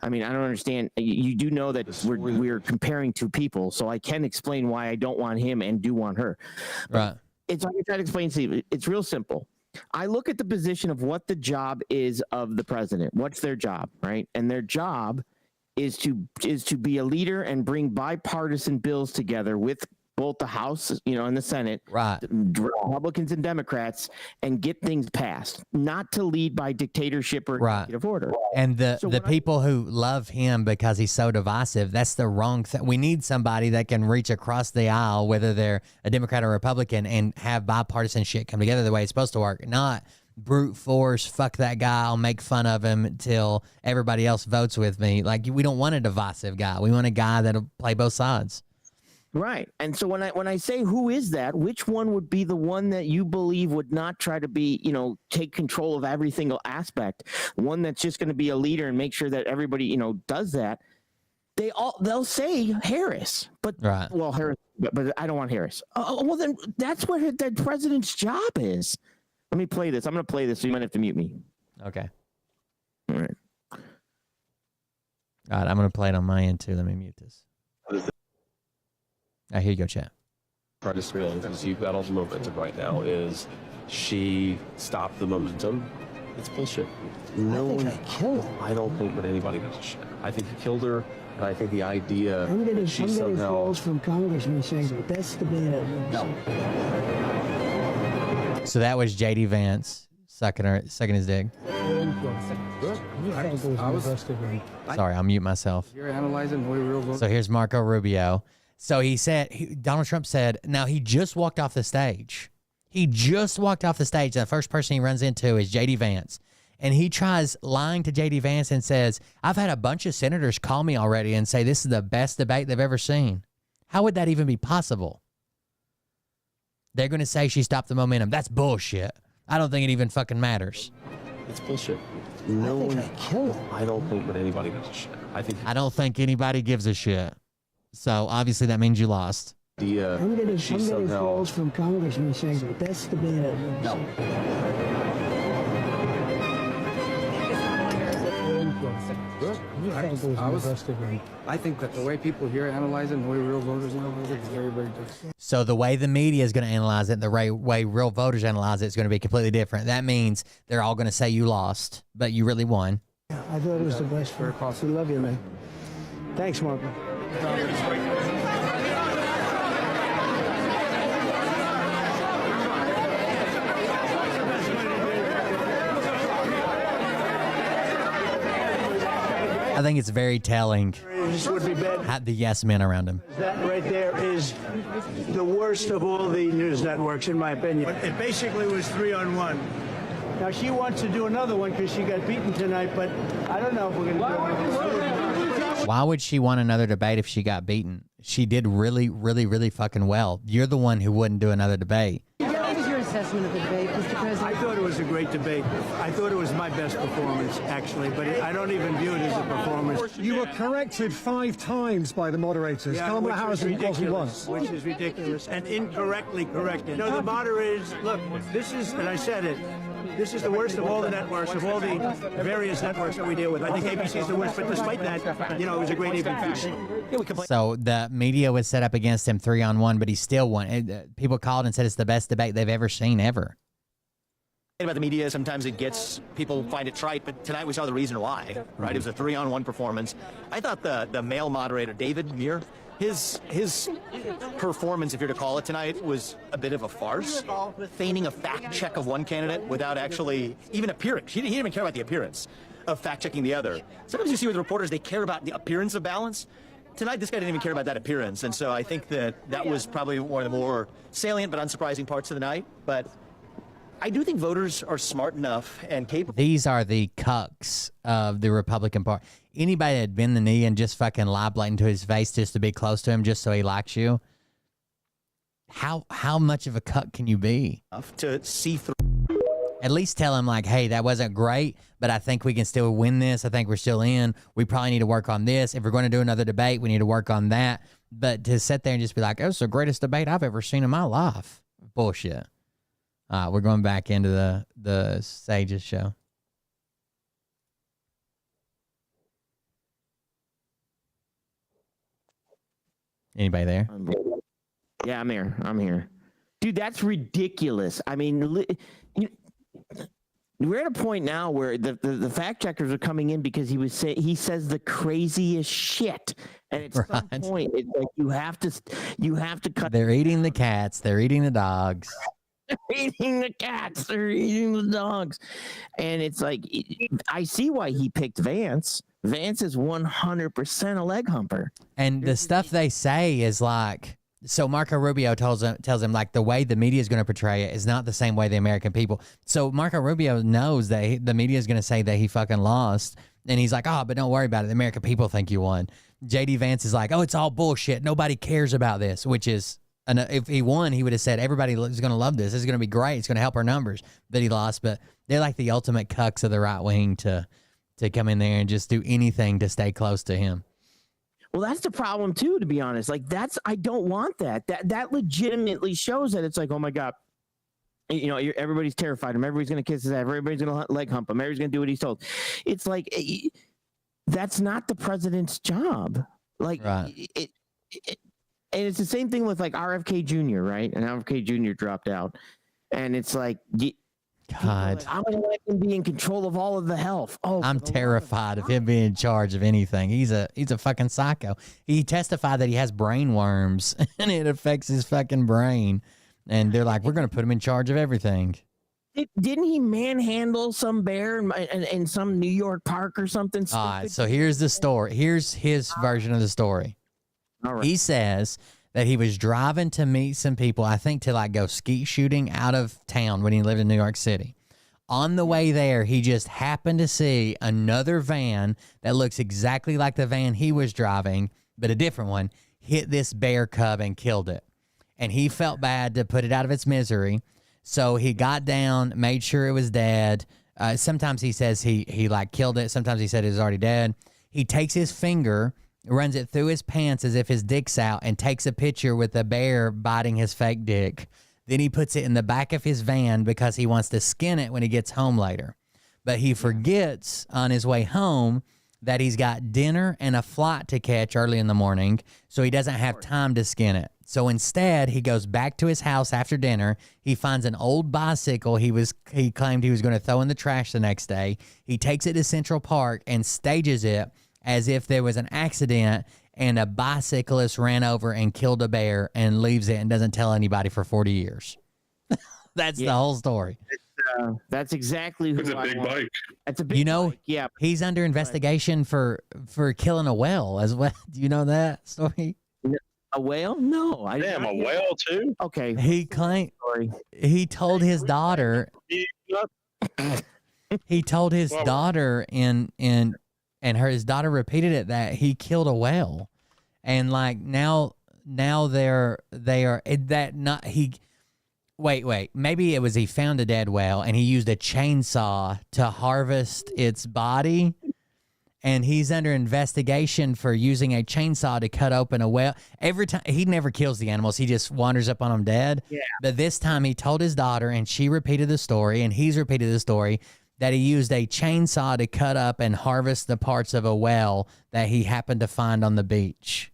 I mean, I don't understand. You do know that we're comparing two people, so I can explain why I don't want him and do want her. Right. It's like I try to explain to you. It's real simple. I look at the position of what the job is of the president. What's their job, right? And their job is to be a leader and bring bipartisan bills together with both the House, and the Senate, right, Republicans and Democrats, and get things passed, not to lead by dictatorship or executive order. And the people who love him because he's so divisive, that's the wrong thing. We need somebody that can reach across the aisle, whether they're a Democrat or Republican, and have bipartisan shit come together the way it's supposed to work, not brute force, fuck that guy, I'll make fun of him until everybody else votes with me. Like, we don't want a divisive guy. We want a guy that'll play both sides. Right. And so when I say who is that, which one would be the one that you believe would not try to be, take control of every single aspect, one that's just going to be a leader and make sure that everybody, does that, they'll say Harris. But right. Well, Harris, but I don't want Harris. Oh, well, then that's what the president's job is. Let me play this. I'm going to play this, so you might have to mute me. Okay. All right. All right, I'm going to play it on my end, too. Let me mute this. Here you go, chat. Try to realize is you've got all the momentum right now is she stopped the momentum. It's bullshit. No one killed her. I don't think that anybody gives a shit. I think he killed her, and I think the idea I'm getting somehow calls from congressmen saying that's the bad. No. So that was J.D. Vance sucking his dick. Sorry, I'll mute myself. You're analyzing real vote. So here's Marco Rubio. So he said, Donald Trump said, now he just walked off the stage. And the first person he runs into is J.D. Vance. And he tries lying to J.D. Vance and says, I've had a bunch of senators call me already and say this is the best debate they've ever seen. How would that even be possible? They're going to say she stopped the momentum. That's bullshit. I don't think it even fucking matters. It's bullshit. No one killed her. I don't think that anybody gives a shit. I don't think anybody gives a shit. So obviously that means you lost. I'm getting calls from congressmen saying that's the bad. No. I think that the way people here analyze it and the way real voters analyze it is very, very different. So the way the media is going to analyze it and the way real voters analyze it is going to be completely different. That means they're all going to say you lost, but you really won. Yeah, I thought it was the best. We love you, man. Thanks, Marco. I think it's very telling. This would be bad. Had the yes men around him. That right there is the worst of all the news networks, in my opinion. It basically was 3-on-1. Now, she wants to do another one because she got beaten tonight, but I don't know if we're going to do it. Why would she want another debate if she got beaten? She did really, really, really fucking well. You're the one who wouldn't do another debate. What was your assessment of the debate, Mr. President? I thought it was a great debate. I thought it was my best performance, actually, but I don't even view it as a performance. You were corrected 5 times by the moderators. Kamala Harris wasn't once. Which is ridiculous and incorrectly corrected. No, the moderators, look, this is, and I said it, this is the worst of all the networks, of all the various networks that we deal with. I think ABC is the worst, but despite that, it was a great evening. So the media was set up against him 3-on-1, but he still won. People called and said it's the best debate they've ever seen ever. About the media, sometimes people find it trite, but tonight we saw the reason why, right? It was a 3-on-1 performance. I thought the male moderator, David Muir, his performance, if you're to call it tonight, was a bit of a farce, feigning a fact check of one candidate without actually even appearing. He didn't even care about the appearance of fact checking the other. Sometimes you see with reporters, they care about the appearance of balance. tonight, this guy didn't even care about that appearance. And so I think that was probably one of the more salient but unsurprising parts of the night. But I do think voters are smart enough and capable. These are the cucks of the Republican Party. Anybody that had bent the knee and just fucking lie blatant to his face just to be close to him just so he likes you. How much of a cuck can you be? To see through. At least tell him, like, hey, that wasn't great, but I think we can still win this. I think we're still in. We probably need to work on this. If we're going to do another debate, we need to work on that. But to sit there and just be like, oh, it's the greatest debate I've ever seen in my life. Bullshit. We're going back into the Sages show. Anybody there? Yeah, I'm here. Dude, that's ridiculous. I mean, we're at a point now where the fact checkers are coming in because he says the craziest shit, and at some point, it's like you have to cut. They're eating the cats. They're eating the dogs. They're eating the cats. They're eating the dogs, and it's like I see why he picked Vance. Vance is 100% a leg humper, and the stuff they say is like. So Marco Rubio tells him like the way the media is going to portray it is not the same way the American people. So Marco Rubio knows that the media is going to say that he fucking lost, and he's like, oh, but don't worry about it. The American people think you won. JD Vance is like, oh, it's all bullshit. Nobody cares about this, which is, if he won, he would have said everybody is going to love this. This is going to be great. It's going to help our numbers. But he lost. But they're like the ultimate cucks of the right wing to come in there and just do anything to stay close to him. Well, that's the problem too, to be honest. Like I don't want that. That legitimately shows that it's like, oh my God, everybody's terrified him. Everybody's going to kiss his ass. Everybody's going to leg hump him. Everybody's going to do what he's told. It's like, that's not the president's job. Like right. And it's the same thing with like RFK Jr., right? And RFK Jr. dropped out. And it's like, God, I'm going to let him be in control of all of the health. Oh, I'm terrified of him being in charge of anything. He's a fucking psycho. He testified that he has brain worms and it affects his fucking brain. And they're like, we're going to put him in charge of everything. Didn't he manhandle some bear in some New York park or something? All right, so here's the story. Here's his version of the story. All right. He says that he was driving to meet some people, I think to like go skeet shooting out of town when he lived in New York City. On the way there, he just happened to see another van that looks exactly like the van he was driving, but a different one, hit this bear cub and killed it. And he felt bad to put it out of its misery. So he got down, made sure it was dead. Sometimes he says he like killed it. Sometimes he said it was already dead. He takes his finger, runs it through his pants as if his dick's out, and takes a picture with the bear biting his fake dick. Then he puts it in the back of his van because he wants to skin it when he gets home later. But he forgets on his way home that he's got dinner and a flight to catch early in the morning, so he doesn't have time to skin it. So instead, he goes back to his house after dinner. He finds an old bicycle he claimed he was going to throw in the trash the next day. He takes it to Central Park and stages it as if there was an accident and a bicyclist ran over and killed a bear and leaves it and doesn't tell anybody for 40 years. That's the whole story. That's exactly who It's a big bike. It's a big bike. Yeah. He's under investigation for killing a whale as well. Do you know that story? A whale? No. Damn, a whale too? Okay. He claimed he told his daughter his daughter his daughter repeated it that he killed a whale. And like now they are that not he wait maybe it was he found a dead whale and he used a chainsaw to harvest its body, and he's under investigation for using a chainsaw to cut open a whale. Every time he never kills the animals, he just wanders up on them dead. Yeah. But this time he told his daughter, and she repeated the story, and he's repeated the story, that he used a chainsaw to cut up and harvest the parts of a whale that he happened to find on the beach.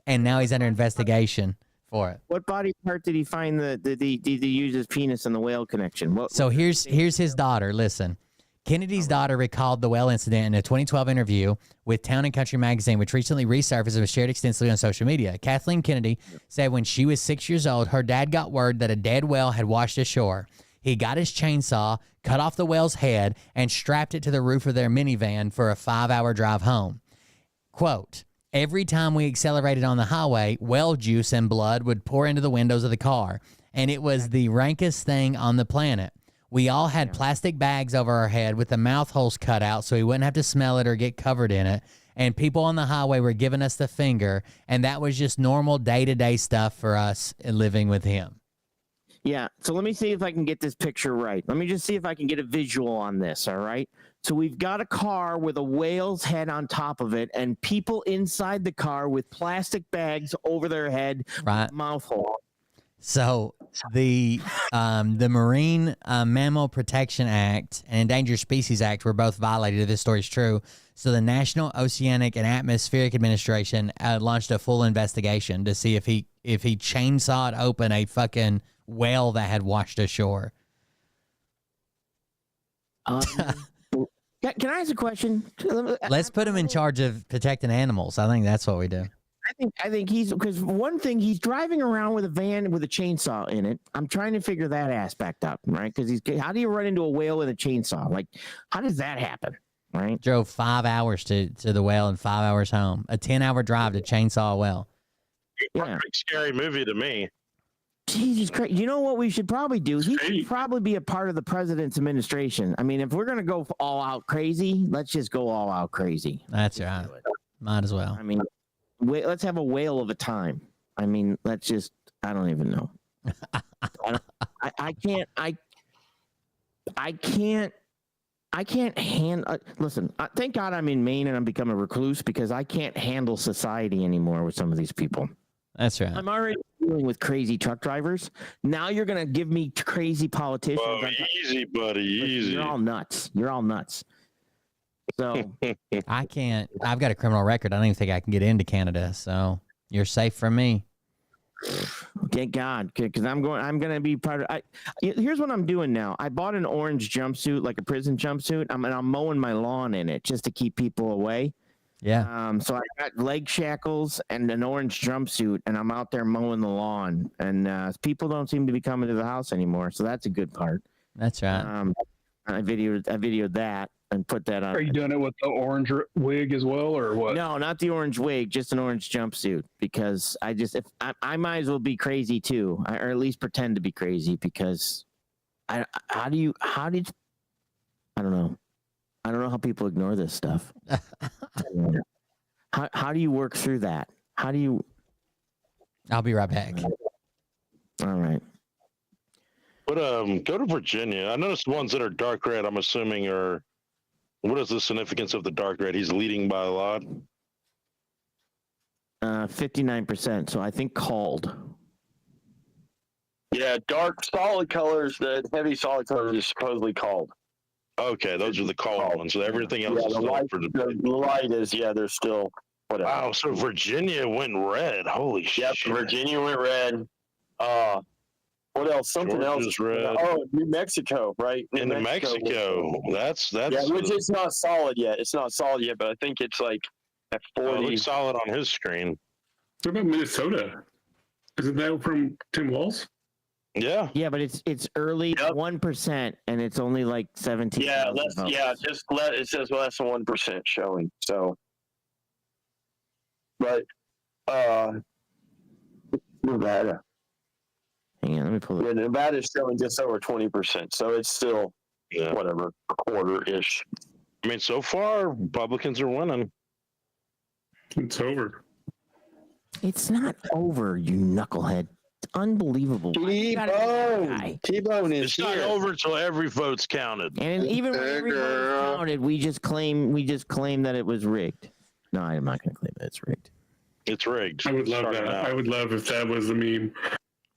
And now he's under investigation for it. What body part did he find did he use his penis in the whale connection? So here's his daughter. Listen. Kennedy's daughter recalled the whale incident in a 2012 interview with Town and Country magazine, which recently resurfaced and was shared extensively on social media. Kathleen Kennedy said when she was 6 years old, her dad got word that a dead whale had washed ashore. He got his chainsaw, cut off the whale's head, and strapped it to the roof of their minivan for a 5-hour drive home. Quote, every time we accelerated on the highway, whale juice and blood would pour into the windows of the car. And it was the rankest thing on the planet. We all had plastic bags over our head with the mouth holes cut out so we wouldn't have to smell it or get covered in it. And people on the highway were giving us the finger. And that was just normal day-to-day stuff for us living with him. Yeah. So let me see if I can get this picture right. Let me just see if I can get a visual on this. All right. So we've got a car with a whale's head on top of it and people inside the car with plastic bags over their head, right? Mouth hole. So the Marine Mammal Protection Act and Endangered Species Act were both violated if this story is true. So the National Oceanic and Atmospheric Administration launched a full investigation to see if he chainsawed open a fucking whale that had washed ashore. Can I ask a question? Let's put him in charge of protecting animals. I think that's what we do. I think he's, because one thing, he's driving around with a van with a chainsaw in it. I'm trying to figure that aspect up, right? Because how do you run into a whale with a chainsaw? Like, how does that happen, right? Drove 5 hours to the whale and 5 hours home. A 10-hour drive to chainsaw a whale. Yeah. Scary movie to me. Jesus Christ. You know what we should probably do? He should probably be a part of the president's administration. I mean, if we're going to go all out crazy, let's just go all out crazy. That's right. Might as well. I mean, let's have a whale of a time. I mean, let's just, I don't even know. I can't handle, listen, thank God I'm in Maine and I'm becoming a recluse because I can't handle society anymore with some of these people. That's right. I'm already dealing with crazy truck drivers. Now you're going to give me crazy politicians. Whoa, easy, buddy, easy. You're all nuts. You're all nuts. So I can't. I've got a criminal record. I don't even think I can get into Canada. So you're safe from me. Thank God, because I'm going to be part of. Here's what I'm doing now. I bought an orange jumpsuit, like a prison jumpsuit. I'm mowing my lawn in it just to keep people away. Yeah. So I got leg shackles and an orange jumpsuit, and I'm out there mowing the lawn. And people don't seem to be coming to the house anymore, so that's a good part. That's right. I videoed that and put that on. Are you doing it with the orange wig as well, or what? No, not the orange wig, just an orange jumpsuit. Because I might as well be crazy too, or at least pretend to be crazy. Because I don't know. I don't know how people ignore this stuff. How do you work through that? How do you? I'll be right back. All right. But go to Virginia. I noticed the ones that are dark red, I'm assuming are. What is the significance of the dark red? He's leading by a lot. 59%. So I think called. Yeah, dark solid colors. The heavy solid colors is supposedly called. Okay, those are the called ones. So everything else is the still light, for the light is they're still whatever. Wow, so Virginia went red. Holy shit. Yep, Virginia went red. What else? Something Georgia's else. red. Oh, New Mexico, right? New Mexico. That's which is not solid yet. It's not solid yet, but I think it's like at 40. It looks solid on his screen. What about Minnesota? Isn't that from Tim Walz? Yeah. Yeah, but it's early 1%, and it's only like 17. Yeah, it says less than 1% showing. So, but Nevada. Hang on, let me pull it. Yeah, Nevada's showing just over 20%, so it's still whatever, quarter-ish. I mean, so far Republicans are winning. It's over. It's not over, you knucklehead. It's unbelievable. T-Bone is It's not over until every vote's counted. And even when every vote is counted, we just claim that it was rigged. No, I'm not going to claim that it's rigged. It's rigged. I would love that. I would love if that was the meme.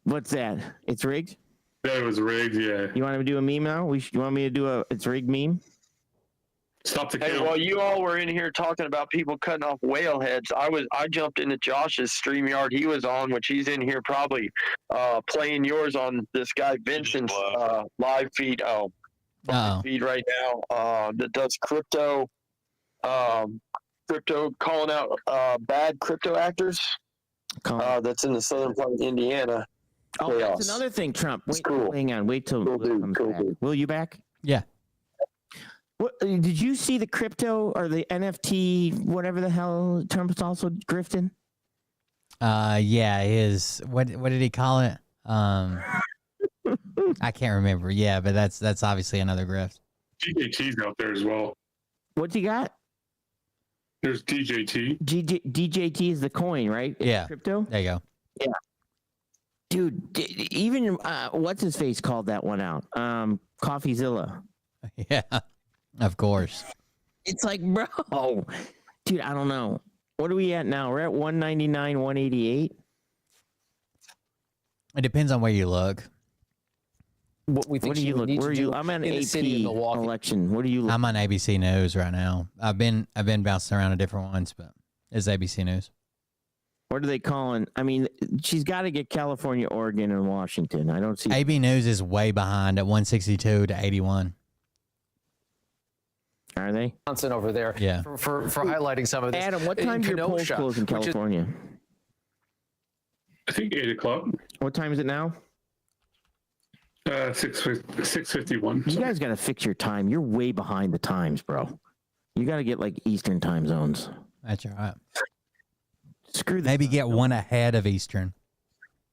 What's that? It's rigged? That was rigged, yeah. You want to do a meme now? You want me to do a it's rigged meme? Stop the count. Hey, while you all were in here talking about people cutting off whale heads, I jumped into Josh's StreamYard he was on, which he's in here probably playing yours on this guy Vincent's live feed. Feed right now that does crypto calling out bad crypto actors. That's in the southern part of Indiana. Oh, that's another thing, Trump. Wait, hang on. Wait till Will comes back. Will you back? Yeah. What did you see the crypto or the NFT, whatever the hell Trump's also grifting? Yeah, his what did he call it? I can't remember. Yeah, but that's obviously another grift. DJT's out there as well. What's he got? There's DJT. DJT is the coin, right? Yeah. Crypto? There you go. Yeah. Dude, even what's his face called that one out? Coffeezilla. Yeah. Of course. It's like, bro. Dude, I don't know. What are we at now? We're at 199, 188. It depends on where you look. What do you look? Where are you? I'm on AP election. What do you look? I'm on ABC News right now. I've been bouncing around to different ones, but it's ABC News. What are they calling? I mean, she's got to get California, Oregon, and Washington. I don't see. AB News is way behind at 162 to 81. Are they? Johnson over there. Yeah. For highlighting some of this. Adam, what time do your polls close in California? I think 8 o'clock. What time is it now? 6:51. You guys got to fix your time. You're way behind the times, bro. You got to get like Eastern time zones. That's all right. Screw that. Maybe get one ahead of Eastern.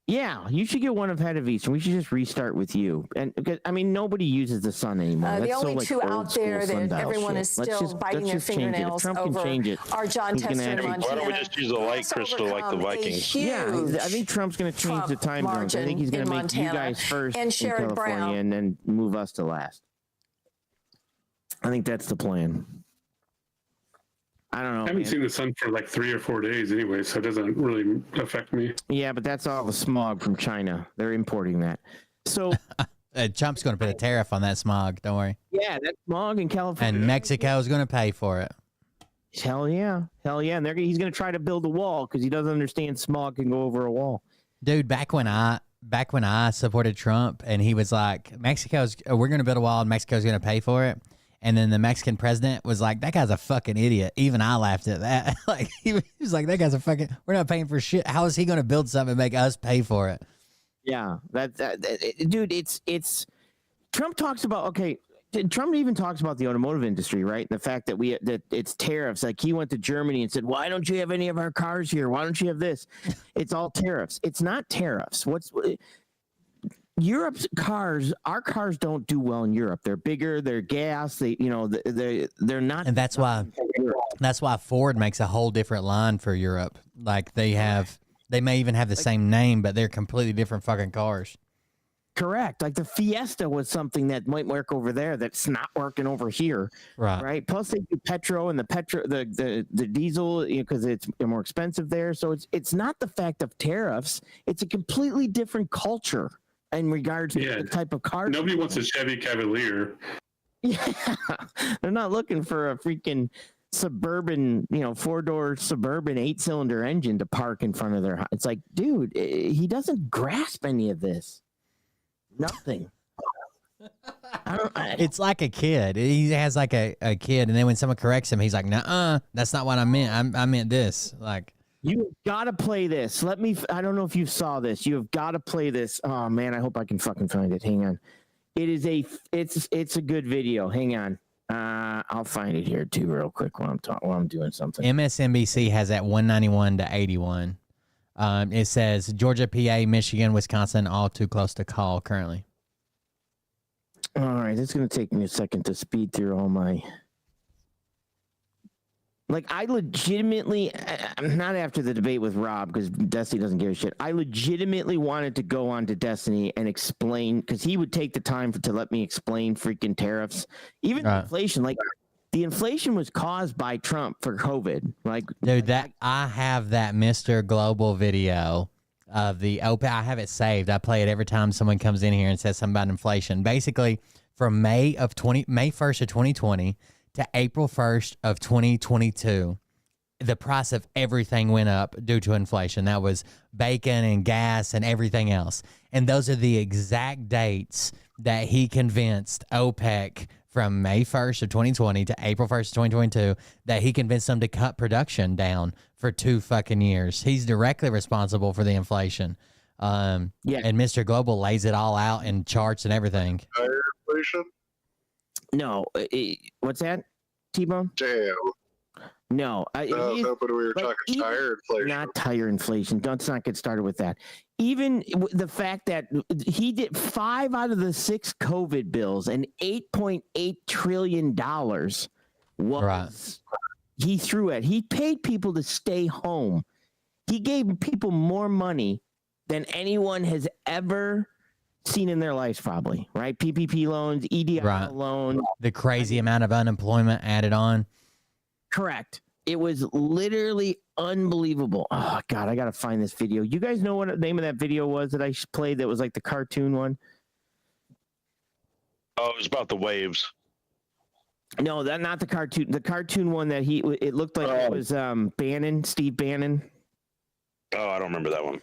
Yeah, you should get one ahead of Eastern. We should just restart with you. And because I mean, nobody uses the sun anymore. The only two out there that everyone is still biting their fingernails over are John Tester in Montana. Why don't we just use a light crystal like the Vikings? Yeah, I think Trump's going to change the time zones. I think he's going to make you guys first in California and then move us to last. I think that's the plan. I don't know. I haven't seen the sun for like 3 or 4 days anyway, so it doesn't really affect me. Yeah, but that's all the smog from China. They're importing that. So Trump's going to put a tariff on that smog. Don't worry. Yeah, that smog in California. And Mexico's going to pay for it. Hell yeah. And he's going to try to build a wall because he doesn't understand smog can go over a wall. Dude, back when I supported Trump and he was like, we're going to build a wall and Mexico's going to pay for it. And then the Mexican president was like, that guy's a fucking idiot. Even I laughed at that. Like he was like, that guy's a fucking, we're not paying for shit. How is he going to build something and make us pay for it? Yeah, dude, it's Trump talks about, Trump even talks about the automotive industry, right? The fact that it's tariffs. Like he went to Germany and said, why don't you have any of our cars here? Why don't you have this? It's all tariffs. It's not tariffs. Europe's cars, our cars don't do well in Europe. They're bigger, they're gas, they're not. And that's why Ford makes a whole different line for Europe. Like they may even have the same name, but they're completely different fucking cars. Correct. Like the Fiesta was something that might work over there that's not working over here. Right. Plus they do petrol and the diesel, because it's more expensive there. So it's not the fact of tariffs. It's a completely different culture in regards to the type of car. Nobody wants a Chevy Cavalier. Yeah. They're not looking for a freaking suburban, 4-door suburban 8-cylinder engine to park in front of their house. It's like, dude, he doesn't grasp any of this. Nothing. It's like a kid. He has like a kid, and then when someone corrects him, he's like, "Nuh-uh, that's not what I meant. I meant this." Like, you got to play this. I don't know if you saw this. You have got to play this. Oh man, I hope I can fucking find it. Hang on. It's a good video. Hang on. I'll find it here too real quick while I'm doing something. MSNBC has at 191 to 81. It says Georgia, PA, Michigan, Wisconsin, all too close to call currently. All right, it's going to take me a second to speed through all my. Like, I legitimately, not after the debate with Rob, because Destiny doesn't give a shit. I legitimately wanted to go on to Destiny and explain, because he would take the time to let me explain freaking tariffs. Even inflation, like, the inflation was caused by Trump for COVID. Like, dude, I have that Mr. Global video of the OPEC. I have it saved. I play it every time someone comes in here and says something about inflation. Basically, from May 1st of 2020 to April 1st of 2022, the price of everything went up due to inflation. That was bacon and gas and everything else. And those are the exact dates that he convinced OPEC from May 1st of 2020 to April 1st of 2022 that he convinced them to cut production down for 2 fucking years. He's directly responsible for the inflation. And Mr. Global lays it all out in charts and everything. Inflation? No, what's that, T-Bone? Damn. No, I was hoping we were talking tire inflation. Not tire inflation. Let's not get started with that. Even the fact that he did 5 out of the 6 COVID bills and $8.8 trillion was he threw at. He paid people to stay home. He gave people more money than anyone has ever seen in their lives, probably, right? PPP loans, EDI loans. The crazy amount of unemployment added on. Correct. It was literally unbelievable. Oh, God, I got to find this video. You guys know what the name of that video was that I played that was like the cartoon one? Oh, it was about the waves. No, not the cartoon. The cartoon one that it looked like it was Bannon, Steve Bannon. Oh, I don't remember that one.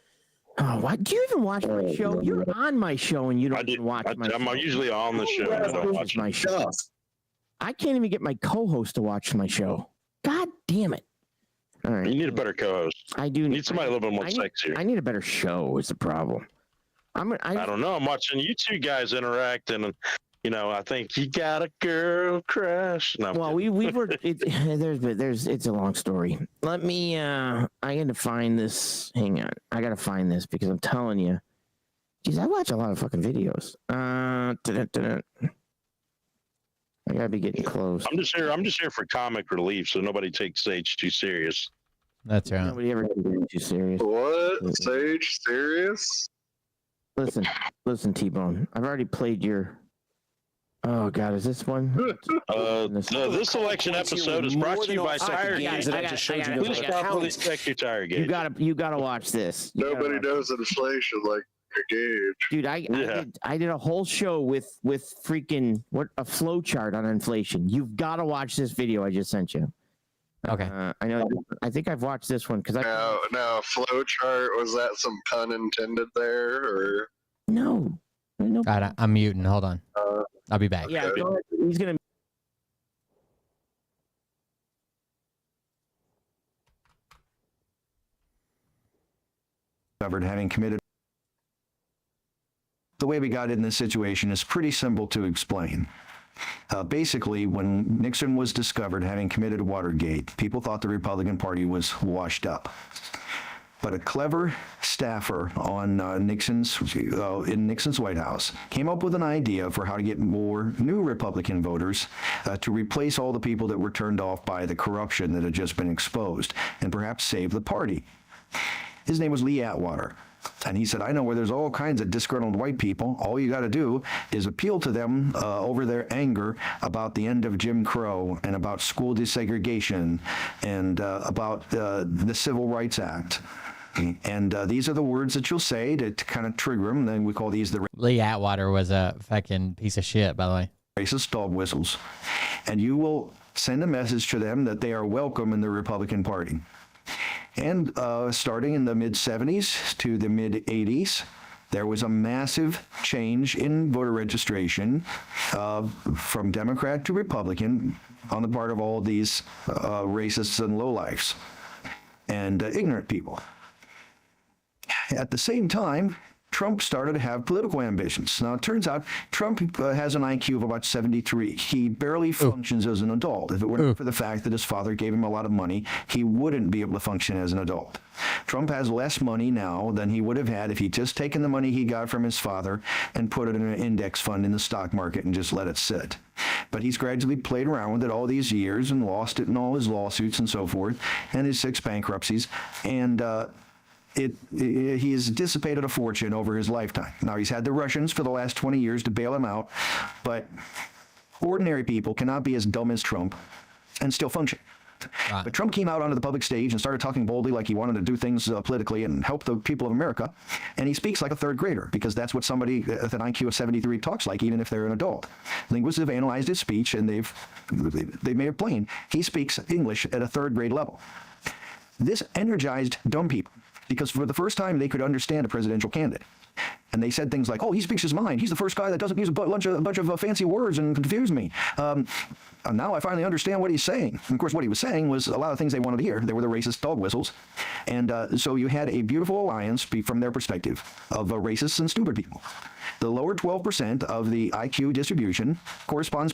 Oh, what? Do you even watch my show? You're on my show and you don't even watch my show. I'm usually on the show. I don't watch my show. I can't even get my co-host to watch my show. God damn it. All right. You need a better co-host. I do. You need somebody a little bit more sexier. I need a better show is the problem. I don't know. I'm watching you two guys interact and, I think you got a girl crush. No, well, we were, it's a long story. Let me, I got to find this. Hang on. I got to find this because I'm telling you, geez, I watch a lot of fucking videos. I gotta be getting close. I'm just here for comic relief, so nobody takes Sage too serious. That's right. Nobody ever takes it too serious. What? Sage serious? Listen, T-Bone. I've already played your. Oh God, is this one? This election episode is brought to you by Tire Gate. Please stop with your Tire Gate. You gotta watch this. Nobody knows inflation like Gage. Dude, I did a whole show with freaking a flow chart on inflation. You've got to watch this video I just sent you. Okay. I know. I think I've watched this one because No, flow chart, was that some pun intended there or no? God, I'm muting. Hold on. I'll be back. Yeah, he's gonna. Covered having committed. The way we got in this situation is pretty simple to explain. Basically, when Nixon was discovered having committed Watergate, people thought the Republican Party was washed up. But a clever staffer on in Nixon's White House came up with an idea for how to get more new Republican voters to replace all the people that were turned off by the corruption that had just been exposed and perhaps save the party. His name was Lee Atwater. And he said, I know where there's all kinds of disgruntled white people. All you got to do is appeal to them over their anger about the end of Jim Crow and about school desegregation and about the Civil Rights Act. And these are the words that you'll say to kind of trigger them. Then we call these the... Lee Atwater was a fucking piece of shit, by the way. Racist dog whistles. And you will send a message to them that they are welcome in the Republican Party. And starting in the mid-'70s to the mid-'80s, there was a massive change in voter registration from Democrat to Republican on the part of all of these racists and lowlifes and ignorant people. At the same time, Trump started to have political ambitions. Now, it turns out Trump has an IQ of about 73. He barely functions as an adult. If it were not for the fact that his father gave him a lot of money, he wouldn't be able to function as an adult. Trump has less money now than he would have had if he'd just taken the money he got from his father and put it in an index fund in the stock market and just let it sit. But he's gradually played around with it all these years and lost it in all his lawsuits and so forth, and his 6 bankruptcies, and he has dissipated a fortune over his lifetime. Now, he's had the Russians for the last 20 years to bail him out, but ordinary people cannot be as dumb as Trump and still function. But Trump came out onto the public stage and started talking boldly like he wanted to do things politically and help the people of America, and he speaks like a third grader because that's what somebody with an IQ of 73 talks like, even if they're an adult. Linguists have analyzed his speech, and they've made it plain. He speaks English at a third grade level. This energized dumb people, because for the first time they could understand a presidential candidate. And they said things like, oh, he speaks his mind. He's the first guy that doesn't use a bunch of fancy words and confuse me. And now I finally understand what he's saying. And of course, what he was saying was a lot of things they wanted to hear. They were the racist dog whistles. And so you had a beautiful alliance from their perspective of racists and stupid people. The lower 12% of the IQ distribution corresponds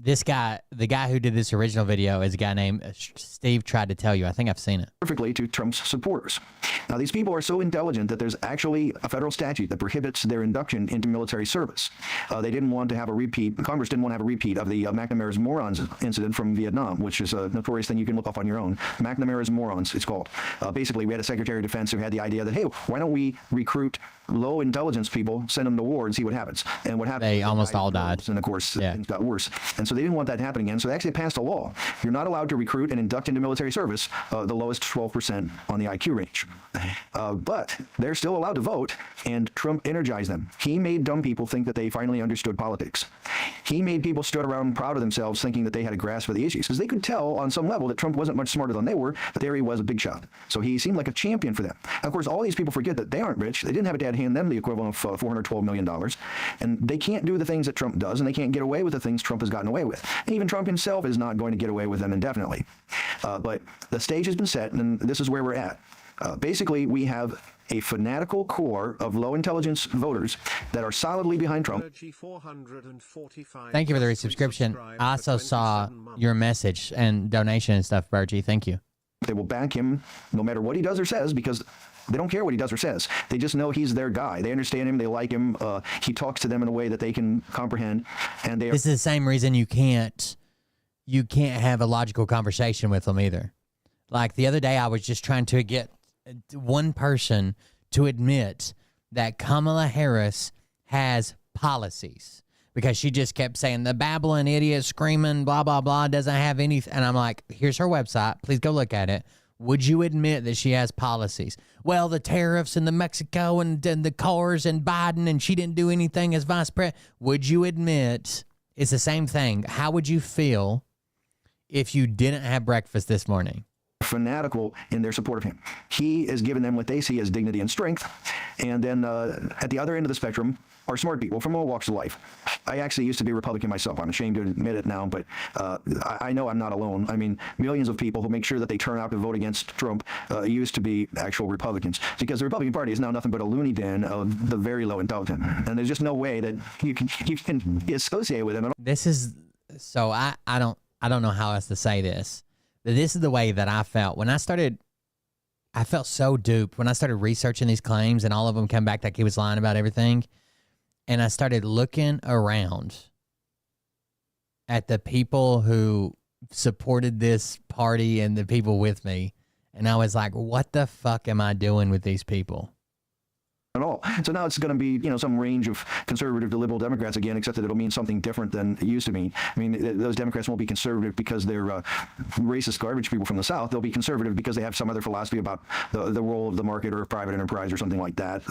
This guy, the guy who did this original video, is a guy named Steve Tried to Tell You. I think I've seen it. Perfectly to Trump's supporters. Now, these people are so intelligent that there's actually a federal statute that prohibits their induction into military service. They didn't want to have a repeat, Congress didn't want to have a repeat of the McNamara's Morons incident from Vietnam, which is a notorious thing you can look up on your own. McNamara's Morons, it's called. Basically, we had a Secretary of Defense who had the idea that, hey, why don't we recruit low intelligence people, send them to war and see what happens. And what happened? They almost all died. And of course, things got worse. And so they didn't want that happening again. So they actually passed a law. You're not allowed to recruit and induct into military service the lowest 12% on the IQ range. But they're still allowed to vote, and Trump energized them. He made dumb people think that they finally understood politics. He made people stood around proud of themselves thinking that they had a grasp of the issues, because they could tell on some level that Trump wasn't much smarter than they were, but there he was, a big shot. So he seemed like a champion for them. And of course, all these people forget that they aren't rich. They didn't have a dad hand them the equivalent of $412 million. And they can't do the things that Trump does, and they can't get away with the things Trump has gotten away with. And even Trump himself is not going to get away with them indefinitely. But the stage has been set, and this is where we're at. Basically, we have a fanatical core of low intelligence voters that are solidly behind Trump. Thank you for the resubscription. I also saw your message and donation and stuff, Bergie. Thank you. They will back him no matter what he does or says, because they don't care what he does or says. They just know he's their guy. They understand him. They like him. He talks to them in a way that they can comprehend. And they. This is the same reason you can't have a logical conversation with them either. Like the other day, I was just trying to get one person to admit that Kamala Harris has policies, because she just kept saying the babbling idiot screaming blah blah blah doesn't have anything. And I'm like, here's her website, please go look at it. Would you admit that she has policies? Well, the tariffs and the Mexico and the cars and Biden, and she didn't do anything as vice president. Would you admit it's the same thing? How would you feel if you didn't have breakfast this morning? Fanatical in their support of him. He has given them what they see as dignity and strength. And then at the other end of the spectrum are smart people from all walks of life. I actually used to be a Republican myself. I'm ashamed to admit it now, but I know I'm not alone. I mean, millions of people who make sure that they turn out to vote against Trump used to be actual Republicans, because the Republican Party is now nothing but a loony bin of the very low intelligent. And there's just no way that you can be associated with them at all. This is so I don't know how else to say this. This is the way that I felt when I started. I felt so duped when I started researching these claims, and all of them come back like he was lying about everything. And I started looking around at the people who supported this party and the people with me. And I was like, what the fuck am I doing with these people? At all. So now it's going to be, some range of conservative to liberal Democrats again, except that it'll mean something different than it used to mean. I mean, those Democrats won't be conservative because they're racist garbage people from the South. They'll be conservative because they have some other philosophy about the role of the market or private enterprise or something like that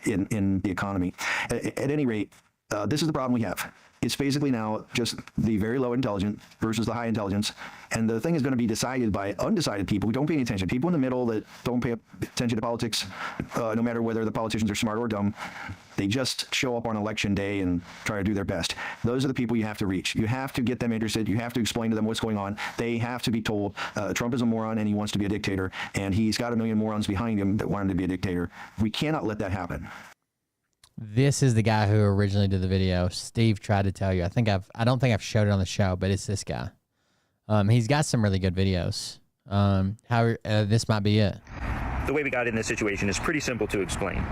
in the economy. At any rate, this is the problem we have. It's basically now just the very low intelligent versus the high intelligence. And the thing is going to be decided by undecided people who don't pay any attention. People in the middle that don't pay attention to politics, no matter whether the politicians are smart or dumb. They just show up on election day and try to do their best. Those are the people you have to reach. You have to get them interested. You have to explain to them what's going on. They have to be told Trump is a moron and he wants to be a dictator. And he's got a million morons behind him that want him to be a dictator. We cannot let that happen. This is the guy who originally did the video. Steve Tried to Tell You. I don't think I've showed it on the show, but it's this guy. He's got some really good videos. This might be it. The way we got in this situation is pretty simple to explain.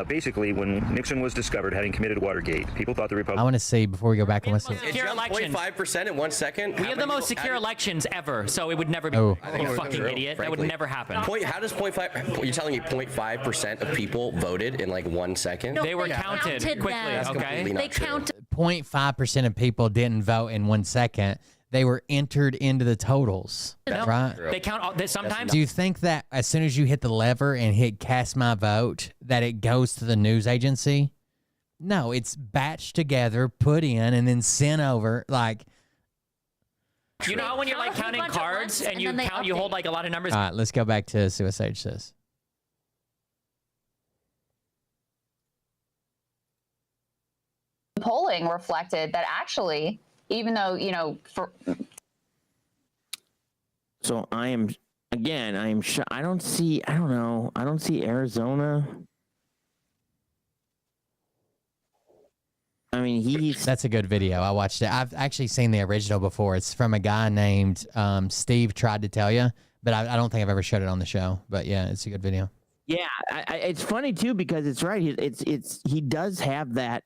Basically, when Nixon was discovered having committed Watergate, people thought the Republicans... I want to see, before we go back and listen. Secure elections. 0.5% in 1 second. We have the most secure elections ever, so it would never be. Oh. You fucking idiot. That would never happen. How does 0.5... You're telling me 0.5% of people voted in like 1 second? No, they were counted quickly, That's okay? They counted. 0.5% of people didn't vote in 1 second. They were entered into the totals, right? They count sometimes. Do you think that as soon as you hit the lever and hit cast my vote, that it goes to the news agency? No, it's batched together, put in, and then sent over. Like, you know how when you're like counting cards and you count, you hold like a lot of numbers. All right, let's go back to Suicide Says. Polling reflected that actually, even though, So I am I don't see Arizona. I mean, that's a good video. I watched it. I've actually seen the original before. It's from a guy named Steve Tried to Tell You, but I don't think I've ever showed it on the show. But yeah, it's a good video. Yeah, it's funny too because it's right. He does have that.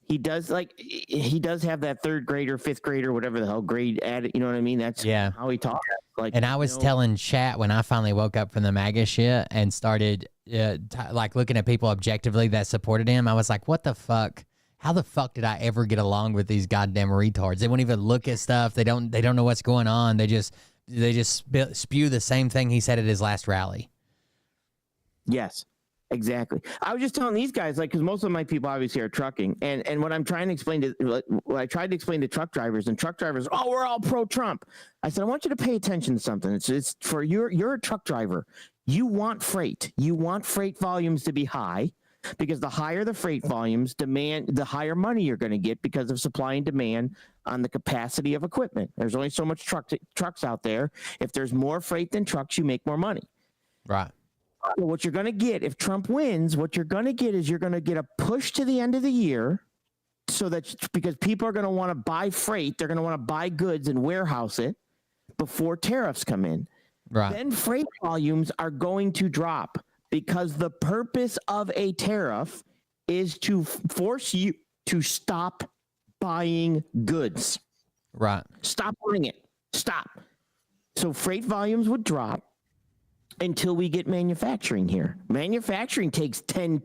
He does have that third grader, fifth grader, whatever the hell grade added. You know what I mean? That's how he talks. Like, and I was telling chat when I finally woke up from the MAGA shit and started like looking at people objectively that supported him. I was like, what the fuck? How the fuck did I ever get along with these goddamn retards? They won't even look at stuff. They don't know what's going on. They just spew the same thing he said at his last rally. Yes, exactly. I was just telling these guys, like, because most of my people obviously are trucking, and what I'm trying to explain to, what I tried to explain to truck drivers, oh, we're all pro-Trump. I said, I want you to pay attention to something. It's for you're a truck driver. You want freight. You want freight volumes to be high. Because the higher the freight volumes, the higher money you're going to get because of supply and demand on the capacity of equipment. There's only so much trucks out there. If there's more freight than trucks, you make more money. Right. So what you're going to get if Trump wins, you're going to get a push to the end of the year, so that because people are going to want to buy freight, they're going to want to buy goods and warehouse it before tariffs come in. Right. Then freight volumes are going to drop. Because the purpose of a tariff is to force you to stop buying goods. Right. Stop buying it. Stop. So freight volumes would drop until we get manufacturing here. Manufacturing takes 10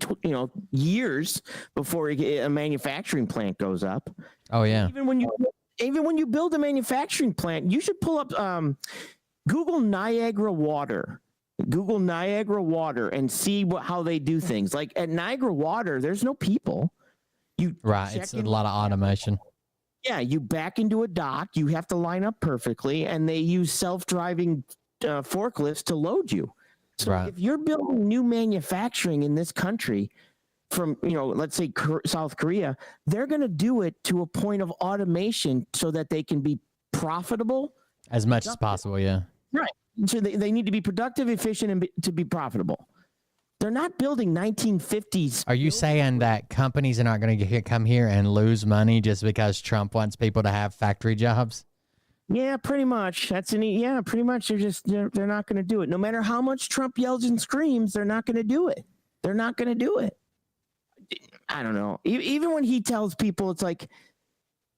years before a manufacturing plant goes up. Oh, yeah. Even when you build a manufacturing plant, you should pull up Google Niagara Water. Google Niagara Water and see how they do things. Like at Niagara Water, there's no people. It's a lot of automation. Yeah, you back into a dock. You have to line up perfectly, and they use self-driving forklifts to load you. So if you're building new manufacturing in this country, from let's say South Korea, they're going to do it to a point of automation so that they can be profitable as much as possible. Yeah. Right. So they need to be productive, efficient, and to be profitable. They're not building 1950s. Are you saying that companies are not going to come here and lose money just because Trump wants people to have factory jobs? Yeah, pretty much. Pretty much. They're not going to do it. No matter how much Trump yells and screams, they're not going to do it. They're not going to do it. I don't know. Even when he tells people, it's like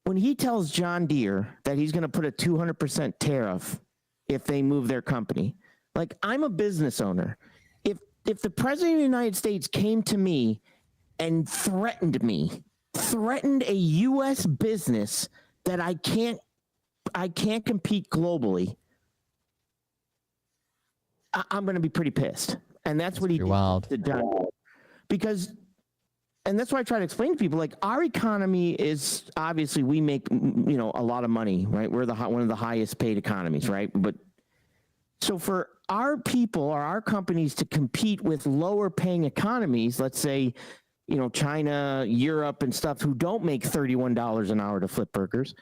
when he tells John Deere that he's going to put a 200% tariff if they move their company. Like, I'm a business owner. If the president of the United States came to me and threatened a U.S. business that I can't compete globally, I'm going to be pretty pissed. And that's what he did to John. Because, and that's why I try to explain to people, like, our economy is obviously, we make, a lot of money, right? We're one of the highest paid economies, right? But so for our people or our companies to compete with lower paying economies, let's say, China, Europe and stuff, who don't make $31 an hour to flip burgers,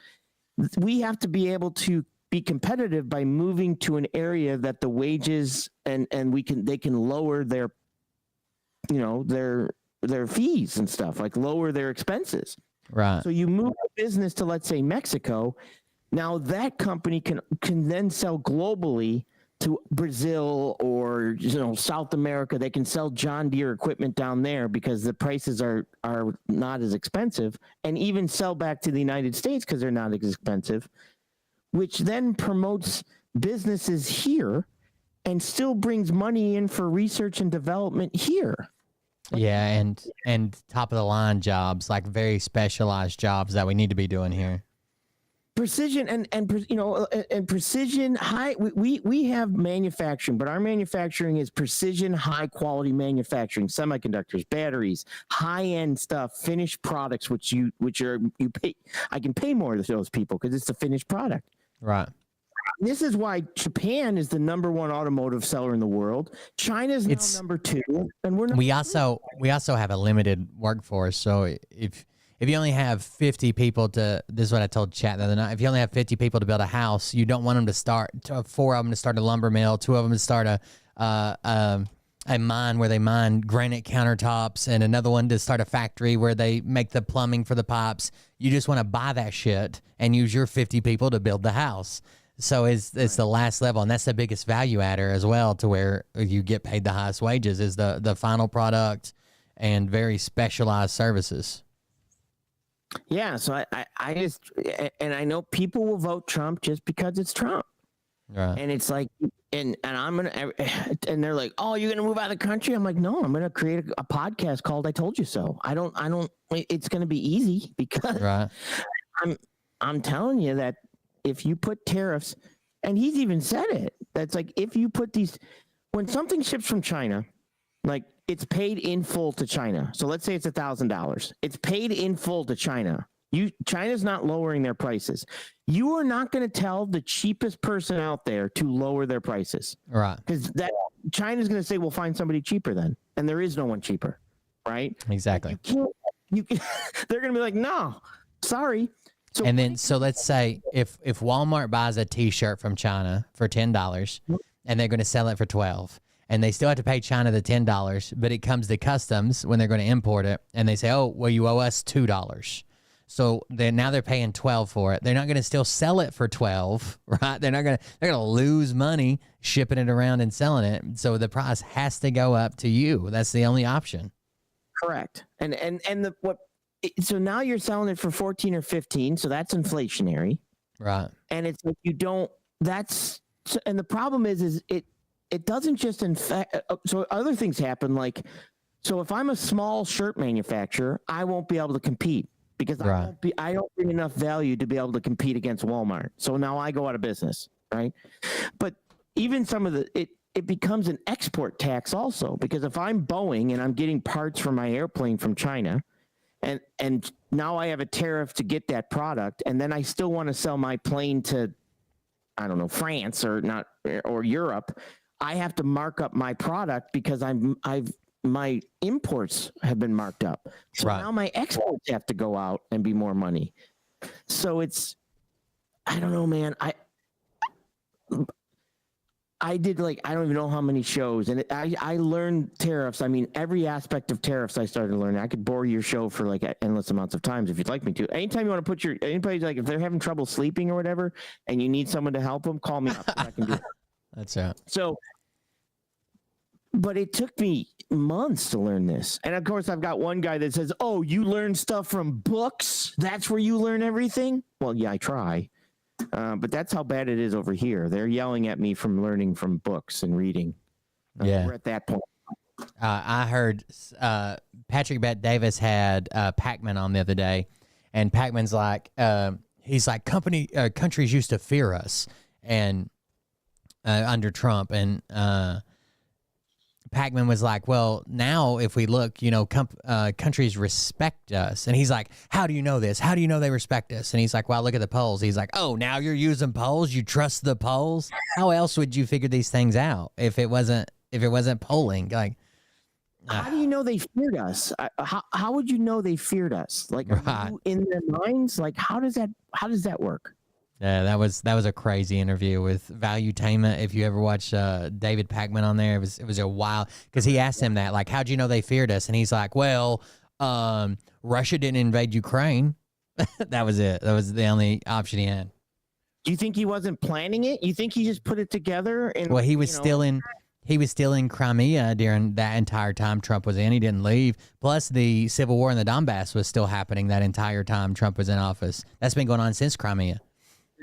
we have to be able to be competitive by moving to an area that the wages and they can lower their fees and stuff, like lower their expenses. Right. So you move a business to, let's say, Mexico. Now that company can then sell globally to Brazil or South America. They can sell John Deere equipment down there because the prices are not as expensive, and even sell back to the United States because they're not as expensive, which then promotes businesses here and still brings money in for research and development here. Yeah, and top of the line jobs, like very specialized jobs that we need to be doing here. Precision and precision high. We have manufacturing, but our manufacturing is precision, high quality manufacturing, semiconductors, batteries, high end stuff, finished products, which you pay. I can pay more to those people because it's a finished product. Right. This is why Japan is the number one automotive seller in the world. China's now number two, and we're. We also have a limited workforce, so if you only have 50 people this is what I told chat the other night. If you only have 50 people to build a house, you don't want them to start 4 of them to start a lumber mill, 2 of them to start a a mine where they mine granite countertops and another one to start a factory where they make the plumbing for the pipes. You just want to buy that shit and use your 50 people to build the house. So it's the last level, and that's the biggest value adder as well, to where you get paid the highest wages is the final product and very specialized services. Yeah, so I just, and I know people will vote Trump just because it's Trump. Right. And it's like, and I'm going to, and they're like, oh, you're going to move out of the country? I'm like, no, I'm going to create a podcast called I Told You So. I don't, it's going to be easy because right. I'm telling you that if you put tariffs, and he's even said it, that's like, if you put these, when something ships from China, like it's paid in full to China. So let's say it's $1,000. It's paid in full to China. China's not lowering their prices. You are not going to tell the cheapest person out there to lower their prices. Right. Because that China's going to say, we'll find somebody cheaper then. And there is no one cheaper. Right. Exactly. You can't, they're going to be like, no, sorry. So and then, so let's say if Walmart buys a T-shirt from China for $10 and they're going to sell it for $12, and they still have to pay China the $10, but it comes to customs when they're going to import it, and they say, oh, well, you owe us $2. So now they're paying $12 for it. They're not going to still sell it for $12, right? They're going to lose money shipping it around and selling it. So the price has to go up to you. That's the only option. Correct. So now you're selling it for 14 or 15, so that's inflationary. Right. And it's like and the problem is it doesn't just so other things happen, like, so if I'm a small shirt manufacturer, I won't be able to compete because I don't bring enough value to be able to compete against Walmart. So now I go out of business, right? But even some of it becomes an export tax also, because if I'm Boeing and I'm getting parts for my airplane from China, and now I have a tariff to get that product, and then I still want to sell my plane to, I don't know, France or Europe, I have to mark up my product because my imports have been marked up. So now my exports have to go out and be more money. So I don't know, man. I did I don't even know how many shows, and I learned tariffs. I mean, every aspect of tariffs I started learning. I could bore your show for endless amounts of times if you'd like me to. Anytime you want to put anybody's if they're having trouble sleeping or whatever, and you need someone to help them, call me up. I can do that. That's right. So, but it took me months to learn this. And of course, I've got one guy that says, oh, you learn stuff from books? That's where you learn everything? Well, yeah, I try. But that's how bad it is over here. They're yelling at me from learning from books and reading. Yeah. We're at that point. I heard Patrick Bet-Davis had Pacman on the other day, and Pacman's like, he's like, countries used to fear us and under Trump, and Pacman was like, well, now if we look, countries respect us. And he's like, how do you know this? How do you know they respect us? And he's like, well, look at the polls. He's like, oh, now you're using polls? You trust the polls? How else would you figure these things out if it wasn't polling? How do you know they feared us? How would you know they feared us? Are you in their minds? How does that work? Yeah, that was a crazy interview with Valuetainment. If you ever watch David Pacman on there, it was a while, because he asked him that, how'd you know they feared us? And he's like, well, Russia didn't invade Ukraine. That was it. That was the only option he had. Do you think he wasn't planning it? You think he just put it together? Well, he was still in Crimea during that entire time Trump was in. He didn't leave. Plus, the civil war in the Donbass was still happening that entire time Trump was in office. That's been going on since Crimea.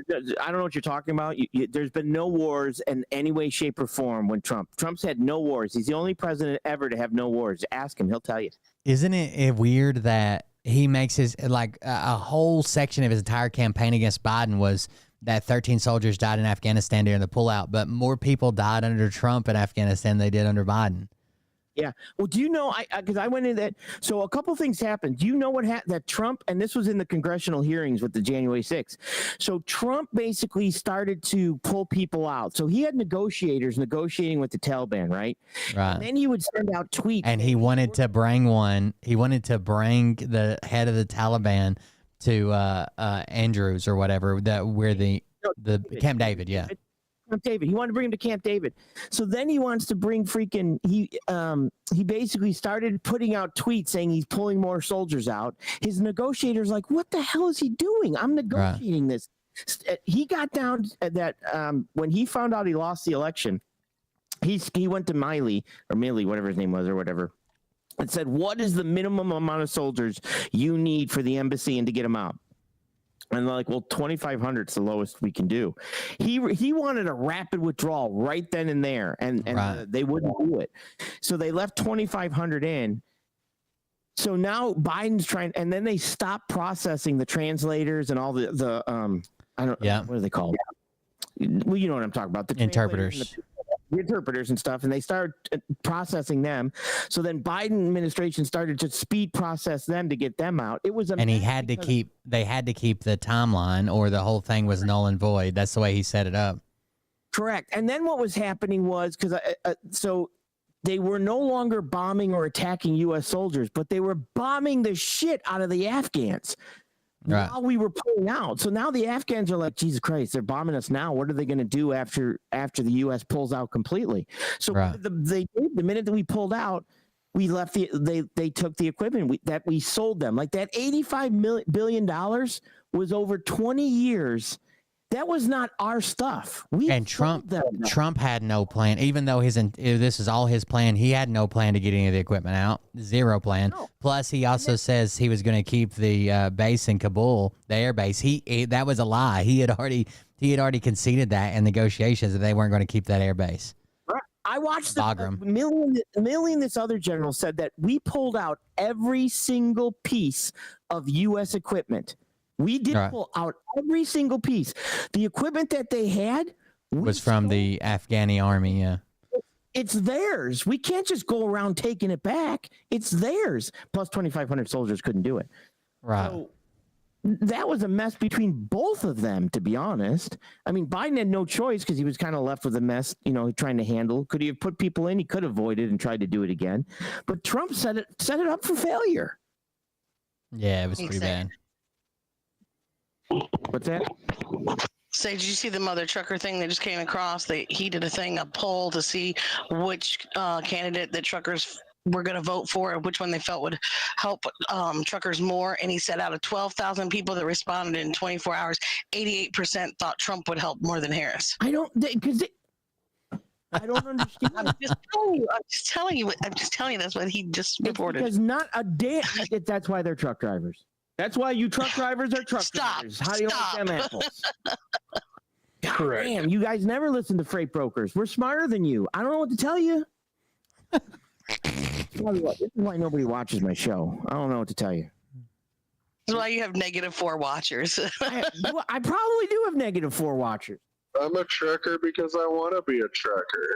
I don't know what you're talking about. There's been no wars in any way, shape, or form when Trump's had no wars. He's the only president ever to have no wars. Ask him. He'll tell you. Isn't it weird that he makes a whole section of his entire campaign against Biden was that 13 soldiers died in Afghanistan during the pullout, but more people died under Trump in Afghanistan than they did under Biden. Yeah. Well, do you know, because I went in that, so a couple things happened. Do you know what happened? That Trump, and this was in the congressional hearings with the January 6th. So Trump basically started to pull people out. So he had negotiators negotiating with the Taliban, right? Right. And then he would send out tweets. And he wanted to bring the head of the Taliban to Andrews or whatever, where the Camp David, yeah. Camp David. He wanted to bring him to Camp David. So then he wants to bring freaking he basically started putting out tweets saying he's pulling more soldiers out. His negotiators like, what the hell is he doing? I'm negotiating this. He got down that when he found out he lost the election, he went to Miley, whatever his name was or whatever, and said, what is the minimum amount of soldiers you need for the embassy and to get them out? And they're like, well, 2,500 is the lowest we can do. He wanted a rapid withdrawal right then and there, and they wouldn't do it. So they left 2,500 in. So now Biden's trying, and then they stopped processing the translators and all the what are they called? Well, you know what I'm talking about. The interpreters. The interpreters and stuff, and they started processing them. So then Biden administration started to speed process them to get them out. It was and he had to keep they had to keep the timeline, or the whole thing was null and void. That's the way he set it up. Correct. And then what was happening was so they were no longer bombing or attacking U.S. soldiers, but they were bombing the shit out of the Afghans. Right. While we were pulling out. So now the Afghans are like, Jesus Christ, they're bombing us now. What are they going to do after the U.S. pulls out completely? So the minute that we pulled out, we left they took the equipment that we sold them. Like that $85 billion was over 20 years. That was not our stuff. Trump had no plan, even though this is all his plan. He had no plan to get any of the equipment out. Zero plan. No. Plus, he also says he was going to keep the base in Kabul, the air base. That was a lie. He had already conceded that in negotiations that they weren't going to keep that air base. I watched Millie and this other general said that we pulled out every single piece of U.S. equipment. We did pull out every single piece. The equipment that they had was from the Afghani army. Yeah, it's theirs. We can't just go around taking it back. It's theirs. Plus 2,500 soldiers couldn't do it. Right. So that was a mess between both of them, to be honest. I mean, Biden had no choice because he was kind of left with a mess, trying to handle. Could he have put people in? He could have avoided and tried to do it again. But Trump set it up for failure. Yeah, it was pretty bad. What's that? Say, did you see the mother trucker thing that just came across? He did a poll to see which candidate that truckers were going to vote for and which one they felt would help truckers more. And he said out of 12,000 people that responded in 24 hours, 88% thought Trump would help more than Harris. I don't understand. I'm just telling you that's what he just reported. Because not a damn. That's why they're truck drivers. That's why you truck drivers are truck drivers. How do you like them apples? Correct. Damn, you guys never listen to freight brokers. We're smarter than you. I don't know what to tell you. This is why nobody watches my show. I don't know what to tell you. This is why you have -4 watchers. I probably do have -4 watchers. I'm a trucker because I want to be a trucker.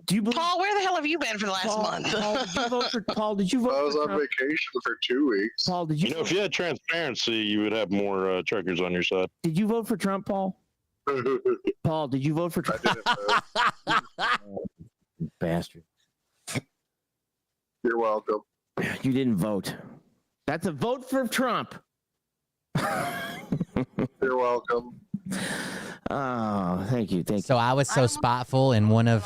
Do you believe, Paul, where the hell have you been for the last month? Paul, did you vote I was on Trump? vacation for 2 weeks. Paul, did you? If you had transparency, you would have more truckers on your side. Did you vote for Trump, Paul? Paul, did you vote for Trump? I didn't vote. Bastard. You're welcome. You didn't vote. That's a vote for Trump. You're welcome. Oh, thank you. So I was so spiteful in one of.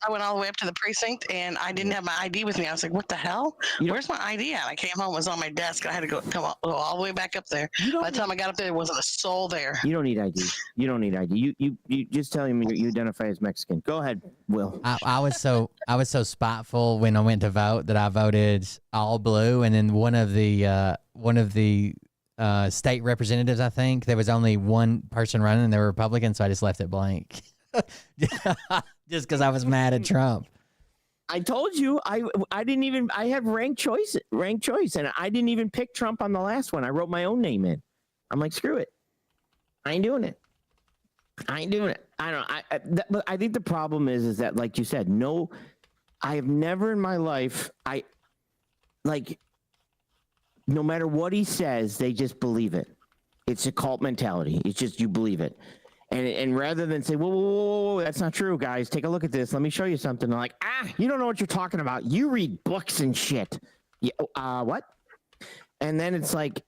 I went all the way up to the precinct and I didn't have my ID with me. I was like, what the hell? Where's my ID at? I came home, it was on my desk. I had to come all the way back up there. By the time I got up there, there wasn't a soul there. You don't need ID. You don't need ID. You just tell him you identify as Mexican. Go ahead, Will. I was so spiteful when I went to vote that I voted all blue, and then one of the state representatives, I think there was only one person running and they were Republican, so I just left it blank. Just because I was mad at Trump. I told you I have ranked choice, and I didn't even pick Trump on the last one. I wrote my own name in. I'm like, screw it, I ain't doing it. I don't know. I think the problem is that, like you said, I have never in my life no matter what he says, they just believe it. It's a cult mentality. It's just you believe it. And rather than say, whoa, that's not true, guys. Take a look at this. Let me show you something. They're like, you don't know what you're talking about. You read books and shit. Yeah, what? And then it's like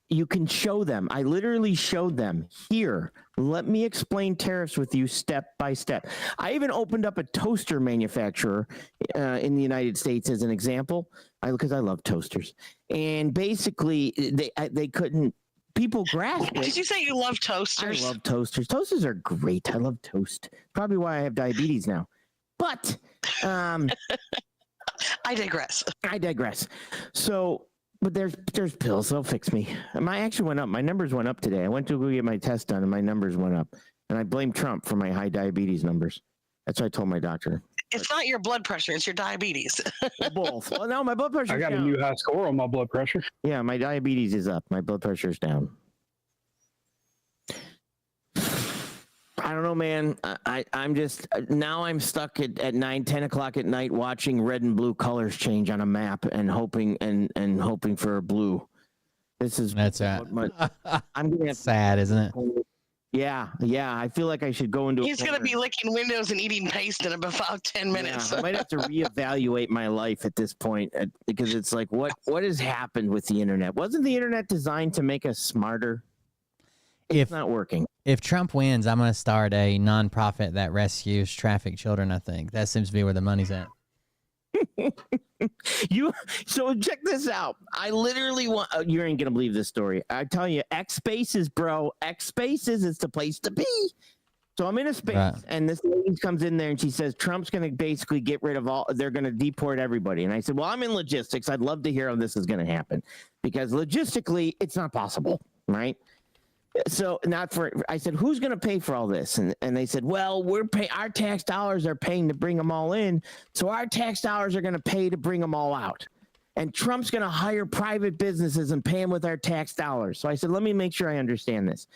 you can show them. I literally showed them here. Let me explain tariffs with you step by step. I even opened up a toaster manufacturer in the United States as an example, because I love toasters. And basically, they couldn't. People grasp it. Did you say you love toasters? I love toasters. Toasters are great. I love toast. Probably why I have diabetes now. But I digress. So. But there's pills. They'll fix me. My actually went up. My numbers went up today. I went to go get my test done, and my numbers went up. And I blame Trump for my high diabetes numbers. That's what I told my doctor. It's not your blood pressure. It's your diabetes. Both. Well, no, my blood pressure. I got a new high score on my blood pressure. Yeah, my diabetes is up. My blood pressure is down. I don't know, man. I'm just now I'm stuck at 9, 10 o'clock at night watching red and blue colors change on a map and hoping hoping for a blue. That's sad. I'm gonna sad, isn't it? Yeah. I feel like I should go into. He's gonna be licking windows and eating paste in about 10 minutes. Yeah, I might have to reevaluate my life at this point because it's like, what has happened with the internet? Wasn't the internet designed to make us smarter? It's not working. If Trump wins, I'm going to start a nonprofit that rescues trafficked children. I think that seems to be where the money's at. So check this out. I literally want. You ain't gonna believe this story. I tell you, X Spaces, bro. X Spaces is the place to be. So I'm in a space, and this lady comes in there and she says Trump's gonna basically get rid of all. They're gonna deport everybody. And I said, well, I'm in logistics. I'd love to hear how this is gonna happen because logistically, it's not possible, right? So I said, who's going to pay for all this? And they said, well, our tax dollars are paying to bring them all in. So our tax dollars are going to pay to bring them all out. And Trump's going to hire private businesses and pay them with our tax dollars. So I said, let me make sure I understand this.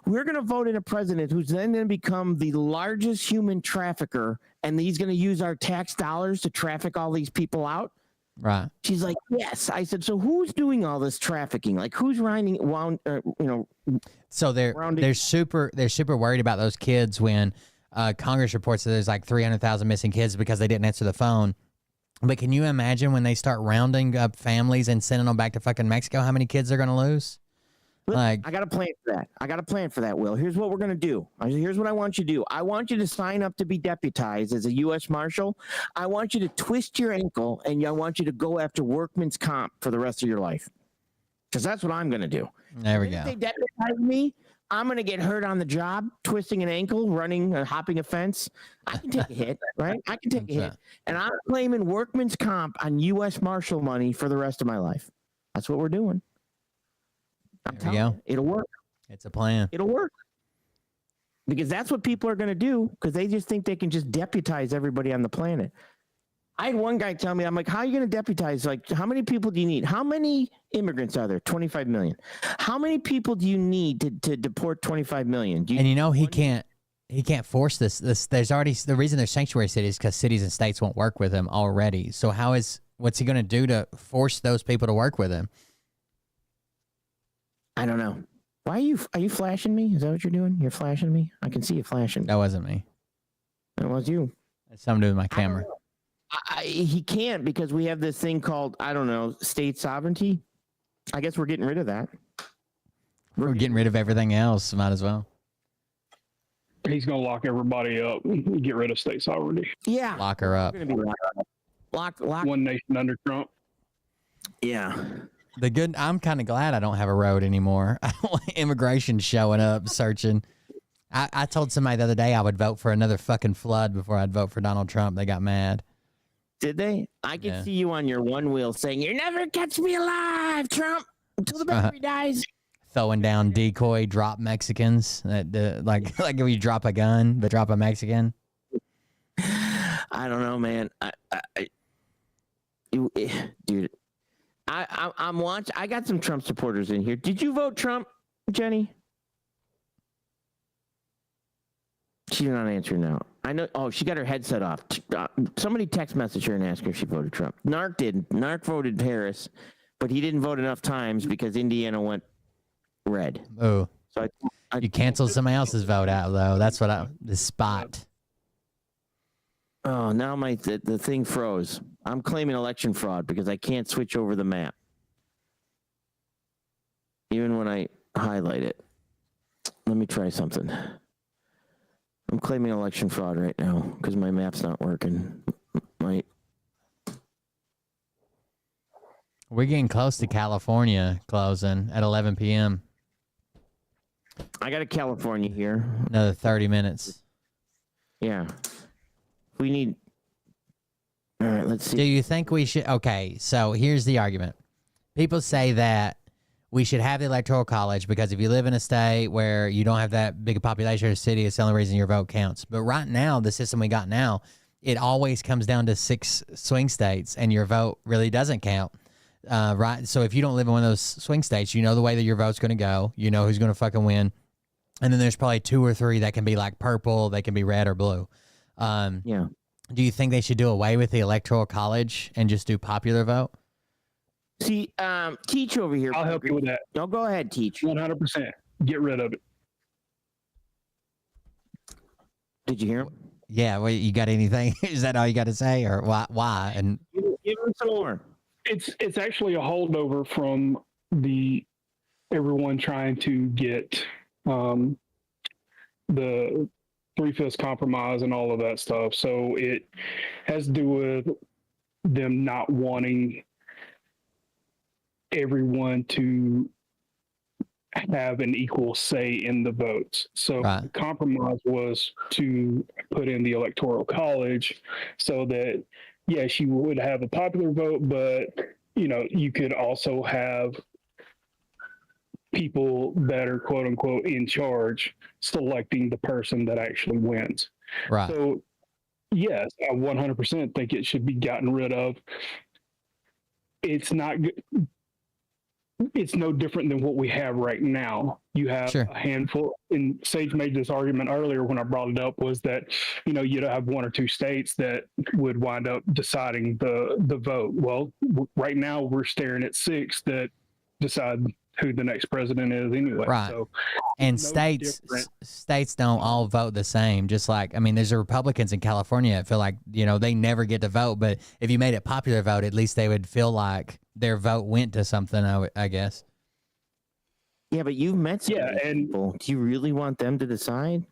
We're going to vote in a president who's then going to become the largest human trafficker. And he's going to use our tax dollars to traffic all these people out. Right. She's like, yes. I said, so who's doing all this trafficking? Like who's So they're super worried about those kids when Congress reports that there's like 300,000 missing kids because they didn't answer the phone. But can you imagine when they start rounding up families and sending them back to fucking Mexico, how many kids they're going to lose? I got a plan for that. Will. Here's what we're going to do. Here's what I want you to do. I want you to sign up to be deputized as a U.S. Marshal. I want you to twist your ankle, and I want you to go after workman's comp for the rest of your life. Because that's what I'm going to do. There we go. If they deputize me, I'm going to get hurt on the job, twisting an ankle, running, hopping a fence. I can take a hit, right? I can take a hit. And I'm claiming workman's comp on U.S. Marshal money for the rest of my life. That's what we're doing. There you go. It'll work. It's a plan. It'll work. Because that's what people are going to do because they just think they can just deputize everybody on the planet. I had one guy tell me, I'm like, how are you going to deputize? Like, how many people do you need? How many immigrants are there? 25 million. How many people do you need to deport 25 million? He can't force this. There's already the reason there's sanctuary cities because cities and states won't work with him already. So what's he going to do to force those people to work with him? I don't know. Why are you flashing me? Is that what you're doing? You're flashing me? I can see you flashing. That wasn't me. That was you. It's something to do with my camera. He can't because we have this thing called, I don't know, state sovereignty. I guess we're getting rid of that. We're getting rid of everything else. Might as well. He's going to lock everybody up and get rid of state sovereignty. Yeah. Lock her up. Lock. One nation under Trump. Yeah. I'm kind of glad I don't have a road anymore. I don't want immigration showing up, searching. I told somebody the other day I would vote for another fucking flood before I'd vote for Donald Trump. They got mad. Did they? I can see you on your one wheel saying, "You never catch me alive, Trump, until the battery dies." Throwing down decoy drop Mexicans. Like if you drop a gun, but drop a Mexican. I don't know, man. Dude. I'm watching. I got some Trump supporters in here. Did you vote Trump, Jenny? She's not answering now. I know. Oh, she got her headset off. Somebody text message her and ask her if she voted Trump. Narc did. Narc voted Harris, but he didn't vote enough times because Indiana went red. Oh, so you canceled somebody else's vote out though. That's what the spot. Oh, now the thing froze. I'm claiming election fraud because I can't switch over the map. Even when when I highlight it. Let me try something. I'm claiming election fraud right now because my map's not working. We're getting close to California closing at 11 p.m. I got a California here. Another 30 minutes. Yeah. We need... All right, let's see. Do you think we should... Okay, so here's the argument. People say that we should have the Electoral College because if you live in a state where you don't have that big a population or a city, it's the only reason your vote counts. But right now, the system we got now, it always comes down to 6 swing states, and your vote really doesn't count. Right? So if you don't live in one of those swing states, you know the way that your vote's going to go. You know who's going to fucking win. And then there's probably 2 or 3 that can be like purple, they can be red or blue. Yeah. Do you think they should do away with the Electoral College and just do popular vote? See, Teach over here. I'll help you with that. No, go ahead, Teach. 100%. Get rid of it. Did you hear him? Yeah. Well, you got anything? Is that all you got to say, or why? Why? And give him some more. It's actually a holdover from everyone trying to get the 3/5 compromise and all of that stuff. So it has to do with them not wanting everyone to have an equal say in the votes. So the compromise was to put in the Electoral College so that, yes, you would have a popular vote, but, you know, you could also have people that are quote unquote in charge selecting the person that actually wins. Right. So, yes, I 100% think it should be gotten rid of. It's not good. It's no different than what we have right now. You have a handful, and Sage made this argument earlier when I brought it up, was that, you know, you'd have 1 or 2 states that would wind up deciding the vote. Well, right now we're staring at 6 that decide who the next president is anyway. Right. So, and states don't all vote the same. Just like, I mean, there's Republicans in California that feel like, you know, they never get to vote, but if you made it popular vote, at least they would feel like their vote went to something, I guess. Yeah, but you've met some people. Do you really want them to decide?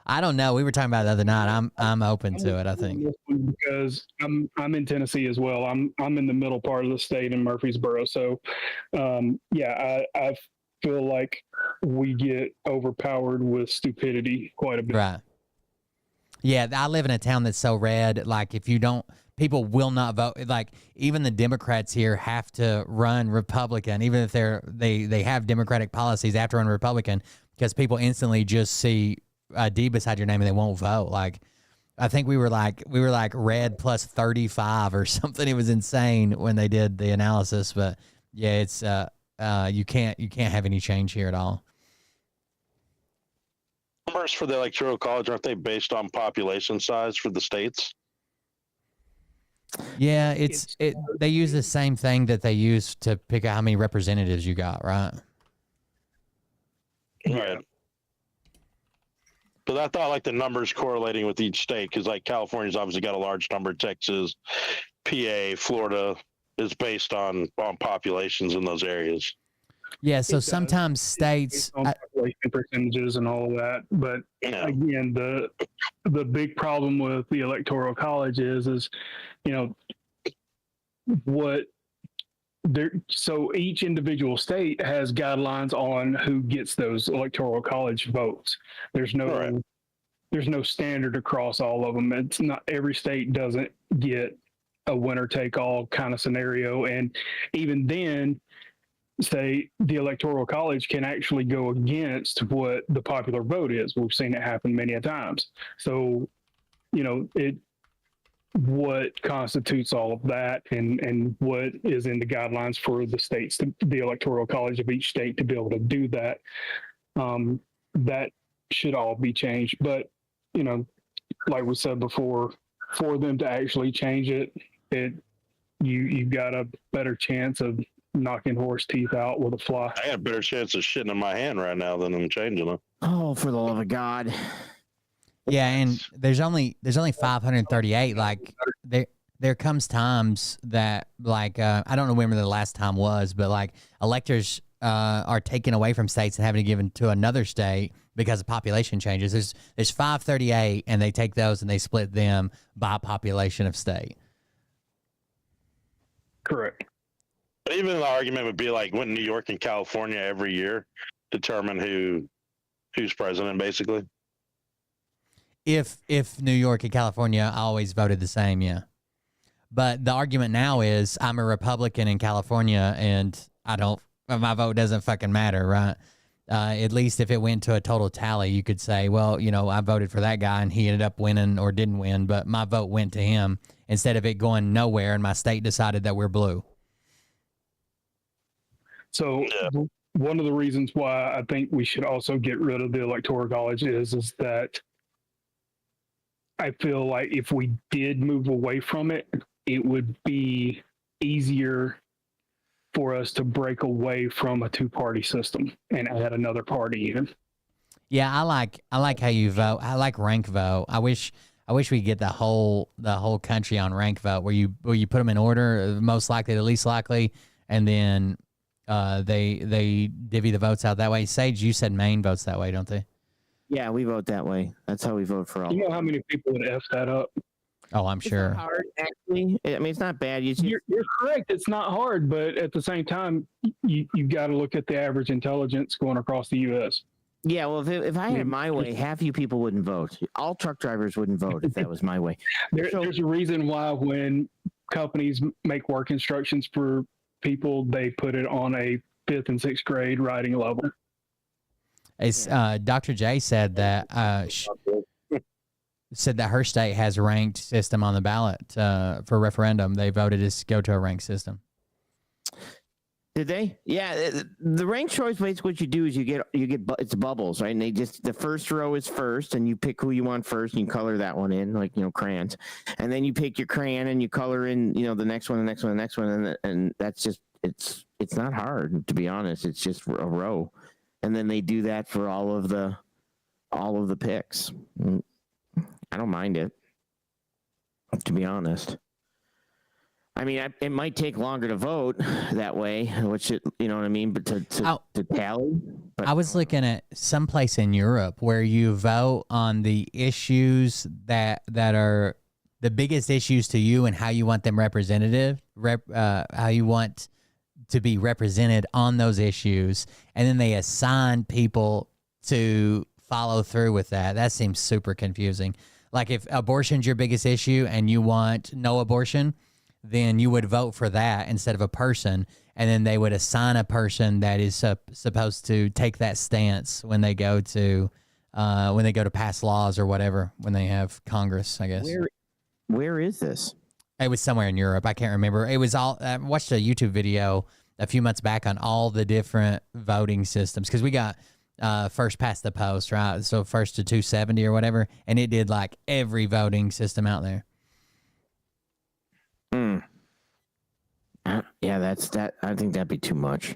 I don't know. We were talking about it the other night. I'm open to it, I think. Because I'm in Tennessee as well. I'm in the middle part of the state in Murfreesboro. So I feel like we get overpowered with stupidity quite a bit. Right. Yeah, I live in a town that's so red. Like, if you don't, people will not vote. Like, even the Democrats here have to run Republican, even if they have Democratic policies, they have to run Republican because people instantly just see a D beside your name and they won't vote. Like, I think we were like red plus 35 or something. It was insane when they did the analysis. But yeah, it's you can't have any change here at all. Numbers for the Electoral College, aren't they based on population size for the states? Yeah, they use the same thing that they use to pick out how many representatives you got, right? Right. But I thought like the numbers correlating with each state, because like California's obviously got a large number, Texas, PA, Florida is based on populations in those areas. Yeah, so sometimes states population percentages and all of that, but again, the big problem with the Electoral College is you know what there. So each individual state has guidelines on who gets those Electoral College votes. There's no standard across all of them. It's not, every state doesn't get a winner take all kind of scenario, and even then, say the Electoral College can actually go against what the popular vote is. We've seen it happen many a times. So, you know, what constitutes all of that and what is in the guidelines for the states, the Electoral College of each state to be able to do that, that should all be changed. But, you know, like we said before, for them to actually change it, you've got a better chance of knocking horse teeth out with a fly. I got a better chance of shitting in my hand right now than them changing them. Oh, for the love of there's Yeah, and there's only 538. Like, there comes times that like I don't know when the last time was, but like electors are taken away from states and having to given to another state because of population changes. There's 538, and they take those and they split them by population of state. Correct. But even the argument would be like, wouldn't New York and California every year determine who's president, basically? If New York and California always voted the same, yeah. But the argument now is I'm a Republican in California, and my vote doesn't fucking matter, right? At least if it went to a total tally, you could say, well, I voted for that guy and he ended up winning or didn't win, but my vote went to him instead of it going nowhere and my state decided that we're blue. So one of the reasons why I think we should also get rid of the Electoral College is that I feel like if we did move away from it, it would be easier for us to break away from a two-party system and add another party in. Yeah, I like how you vote. I like rank vote. I wish we get the whole country on rank vote where you put them in order, most likely to least likely, and then they divvy the votes out that way. Sage, you said Maine votes that way, don't they? Yeah, we vote that way. That's how we vote for all. You know how many people would F that up? Oh, I'm sure. It's not hard, actually. I mean, it's not bad. You're correct. It's not hard, but at the same time, you got to look at the average intelligence going across the U.S. Yeah, well, if I had it my way, half you people wouldn't vote. All truck drivers wouldn't vote if that was my way. There's a reason why when companies make work instructions for people, they put it on a 5th and 6th grade writing level. It's, Dr. J said that her state has a ranked system on the ballot for referendum. They voted to go to a ranked system. Did they? Yeah, the ranked choice basically what you do is you get it's bubbles, right? And the first row is first, and you pick who you want first, and you color that one in, like crayons, and then you pick your crayon and you color in, the next one, the next one, the next one, and that's just it's not hard, to be honest. It's just a row, and then they do that for all of the picks. I don't mind it, to be honest. I mean, it might take longer to vote that way, which you know what I mean, but to tally. But I was looking at someplace in Europe where you vote on the issues that are the biggest issues to you and how you want them how you want to be represented on those issues, and then they assign people to follow through with that. That seems super confusing. Like if abortion's your biggest issue and you want no abortion, then you would vote for that instead of a person, and then they would assign a person that is supposed to take that stance when they go to pass laws or whatever, when they have Congress, I guess. Where is this? It was somewhere in Europe. I can't remember. It was all. I watched a YouTube video a few months back on all the different voting systems because we got first past the post, right? So first to 270 or whatever, and it did like every voting system out there. Yeah, that's that. I think that'd be too much.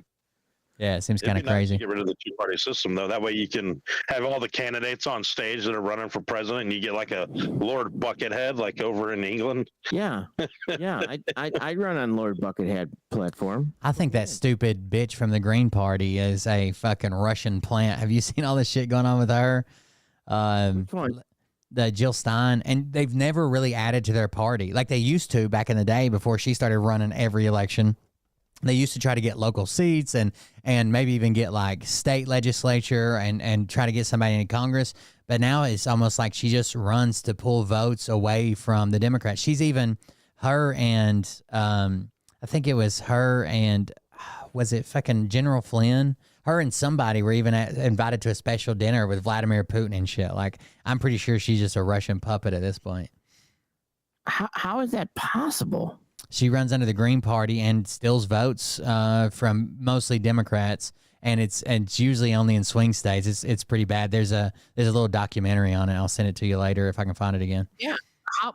Yeah, it seems kind of It'd be nice to crazy. get rid of the two-party system, though. That way you can have all the candidates on stage that are running for president, and you get like a Lord Buckethead, like over in England. Yeah, yeah. I'd run on Lord Buckethead platform. I think that stupid bitch from the Green Party is a fucking Russian plant. Have you seen all this shit going on with her? Which one? The Jill Stein, and they've never really added to their party like they used to back in the day before she started running every election. They used to try to get local seats and maybe even get like state legislature and try to get somebody in Congress. But now it's almost like she just runs to pull votes away from the Democrats. She's even her and I think it was her and was it fucking General Flynn? Her and somebody were even invited to a special dinner with Vladimir Putin and shit. Like, I'm pretty sure she's just a Russian puppet at this point. How is that possible? She runs under the Green Party and steals votes from mostly Democrats, and it's usually only in swing states. It's pretty bad. There's a little documentary on it. I'll send it to you later if I can find it again. Yeah,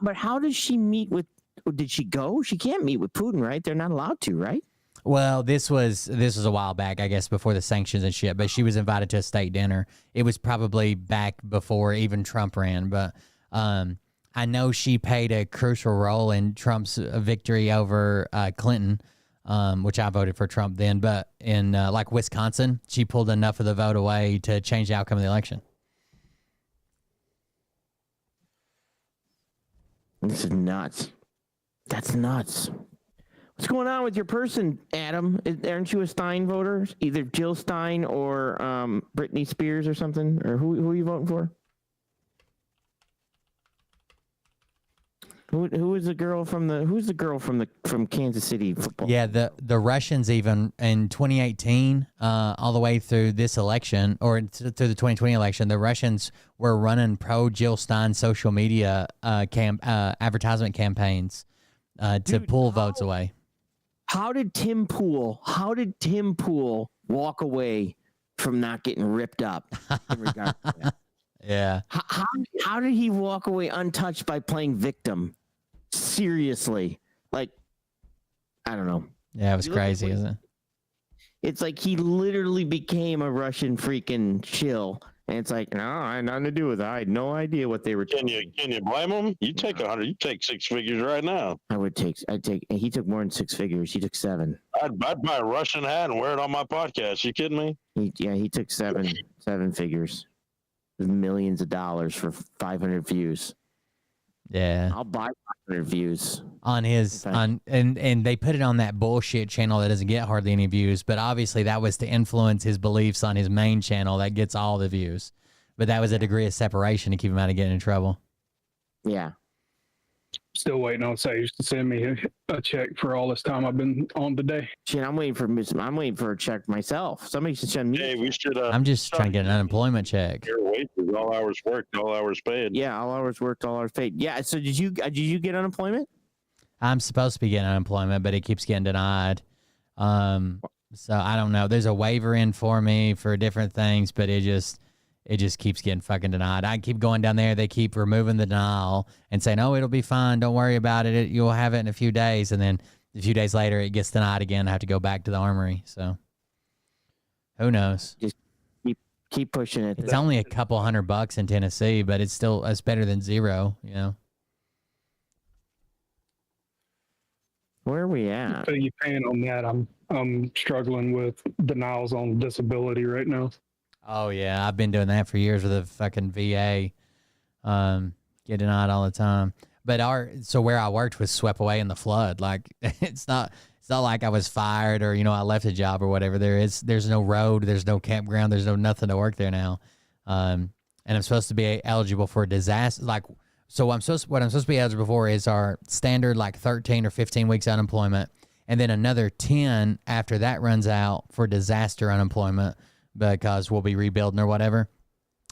but how does she meet with? Did she go? She can't meet with Putin, right? They're not allowed to, right? Well, this was a while back, I guess, before the sanctions and shit. But she was invited to a state dinner. It was probably back before even Trump ran. But I know she played a crucial role in Trump's victory over Clinton, which I voted for Trump then. But in like Wisconsin, she pulled enough of the vote away to change the outcome of the election. This is nuts. That's nuts. What's going on with your person, Adam? Aren't you a Stein voter? Either Jill Stein or Britney Spears or something? Or who are you voting for? Who is the girl from from Kansas City football? Yeah, the Russians even in 2018, all the way through this election or through the 2020 election, the Russians were running pro Jill Stein social media advertisement campaigns to pull votes away. How did Tim Pool walk away from not getting ripped up in regard to that? Yeah. How did he walk away untouched by playing victim? Seriously. Like, I don't know. Yeah, it was crazy, isn't it? It's like he literally became a Russian freaking shill. And it's like, no, I had nothing to do with it. I had no idea what they were Can you blame him? You take 100, you take 6 figures right now. I'd take, he took more than 6 figures. He took 7. I'd buy a Russian hat and wear it on my podcast. You kidding me? He took 7 figures. Millions of dollars for 500 views. Yeah. I'll buy 500 views on his and they put it on that bullshit channel that doesn't get hardly any views, but obviously that was to influence his beliefs on his main channel that gets all the views. But that was a degree of separation to keep him out of getting in trouble. Yeah. Still waiting on Sage to send me a check for all this time I've been on today. Shit, I'm waiting for a check myself. Somebody should send me. Hey, we should. I'm just trying to get an unemployment check. Your wages, all hours worked, all hours paid. Yeah, all hours worked, all hours paid. Yeah. So did you get unemployment? I'm supposed to be getting unemployment, but it keeps getting denied. So I don't know. There's a waiver in for me for different things, but it just keeps getting fucking denied. I keep going down there. They keep removing the denial and saying, oh, it'll be fine. Don't worry about it. You'll have it in a few days. And then a few days later, it gets denied again. I have to go back to the armory. So who knows? Just keep pushing it. It's only a couple $100 in Tennessee, but it's better than zero, you know? Where are we at? So you paying on that? I'm struggling with denials on disability right now. Oh yeah, I've been doing that for years with the fucking VA. Get denied all the time. But where I worked was swept away in the flood. Like it's not like I was fired or I left a job or whatever. There's no road, there's no campground, there's no nothing to work there now. And I'm supposed to be eligible for a disaster. What I'm supposed to be eligible for is our standard 13 or 15 weeks unemployment, and then another 10 after that runs out for disaster unemployment, because we'll be rebuilding or whatever.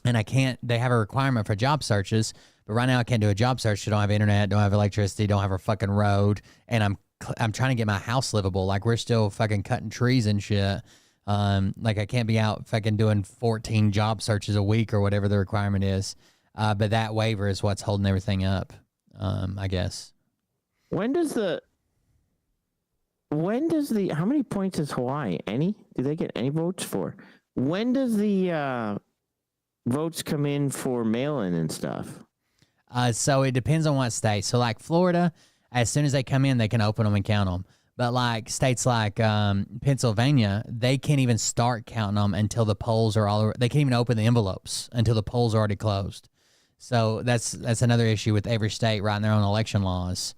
And they have a requirement for job searches, but right now I can't do a job search. I don't have internet, don't have electricity, don't have a fucking road. And I'm trying to get my house livable. Like we're still fucking cutting trees and shit. I can't be out fucking doing 14 job searches a week or whatever the requirement is. But that waiver is what's holding everything up, I guess. How many points is Hawaii? Any? Do they get any votes for? When does the votes come in for mail-in and stuff? So it depends on what state. So Florida, as soon as they come in, they can open them and count them. But states like Pennsylvania, they can't even start counting them until the polls are they can't even open the envelopes until the polls are already closed. So that's another issue with every state writing their own election laws.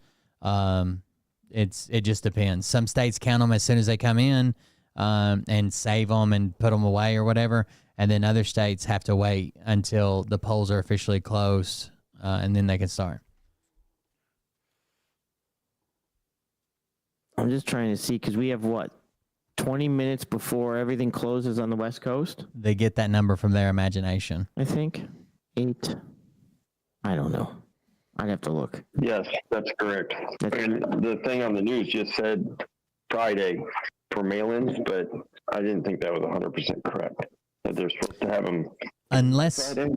It just depends. Some states count them as soon as they come in, and save them and put them away or whatever. And then other states have to wait until the polls are officially closed, and then they can start. I'm just trying to see, because we have 20 minutes before everything closes on the West Coast? They get that number from their imagination. I think 8. I don't know. I'd have to look. Yes, that's correct. And the thing on the news just said Friday for mail-ins, but I didn't think that was 100% correct. That they're supposed to have them unless Friday.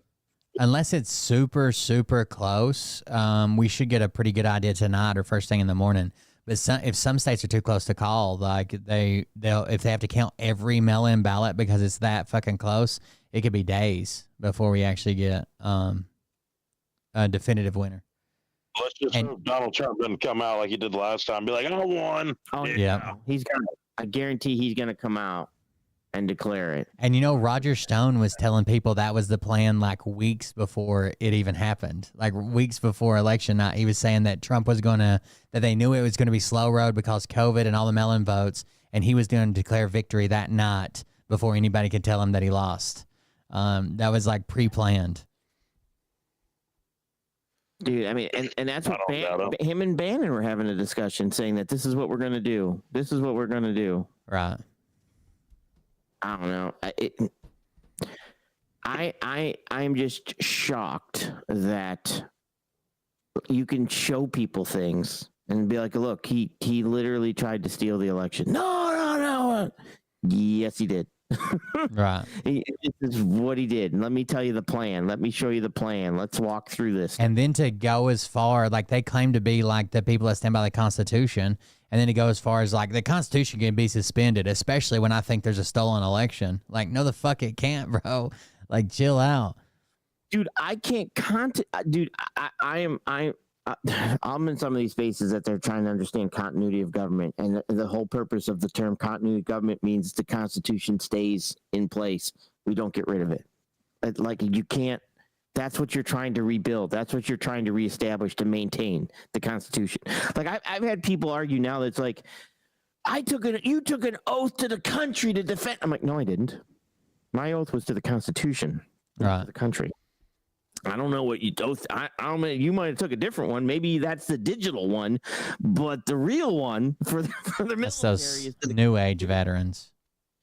Unless it's super, super close, we should get a pretty good idea tonight or first thing in the morning. But if some states are too close to call, if they have to count every mail-in ballot because it's that fucking close, it could be days before we actually get a definitive winner. Let's just hope Donald Trump doesn't come out like he did last time. Be like, I won. Oh, yeah. He's gonna. I guarantee he's gonna come out and declare it. And you know, Roger Stone was telling people that was the plan like weeks before it even happened. Like weeks before election night, he was saying that Trump was that they knew it was going to be slow road because COVID and all the mail-in votes, and he was going to declare victory that night before anybody could tell him that he lost. That was like pre-planned. Dude, I mean, and that's what him and Bannon were having a discussion, saying that this is what we're going to do. This is what we're going to do. Right. I don't know. I'm just shocked that you can show people things and be like, look, he literally tried to steal the election. No. Yes, he did. Right. This is what he did. And let me tell you the plan. Let me show you the plan. Let's walk through this. And then to go as far, like they claim to be like the people that stand by the Constitution, and then to go as far as like the Constitution can be suspended, especially when I think there's a stolen election. Like, no, the fuck it can't, bro. Like, chill out. Dude, I can't dude, I'm in some of these spaces that they're trying to understand continuity of government, and the whole purpose of the term continuity of government means the Constitution stays in place. We don't get rid of it. Like, you can't. That's what you're trying to rebuild. That's what you're trying to reestablish to maintain the Constitution. Like, I've had people argue now that's like, you took an oath to the country to defend. I'm like, no, I didn't. My oath was to the Constitution, right? To the country. I don't know what you oath. I don't know. You might have took a different one. Maybe that's the digital one, but the real one for the military that's those new age veterans.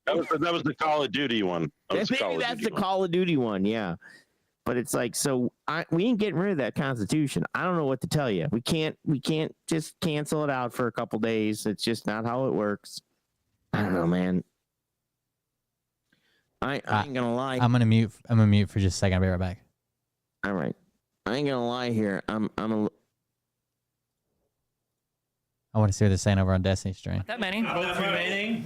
That was the Call of Duty one. That's the Call of Duty one. Yeah. But it's like, so we ain't getting rid of that Constitution. I don't know what to tell you. We can't just cancel it out for a couple days. It's just not how it works. I don't know, man. I ain't gonna lie. I'm gonna mute for just a second. I'll be right back. All right. I ain't gonna lie here. I want to see what they're saying over on Destiny's stream. Not that many. Votes remaining.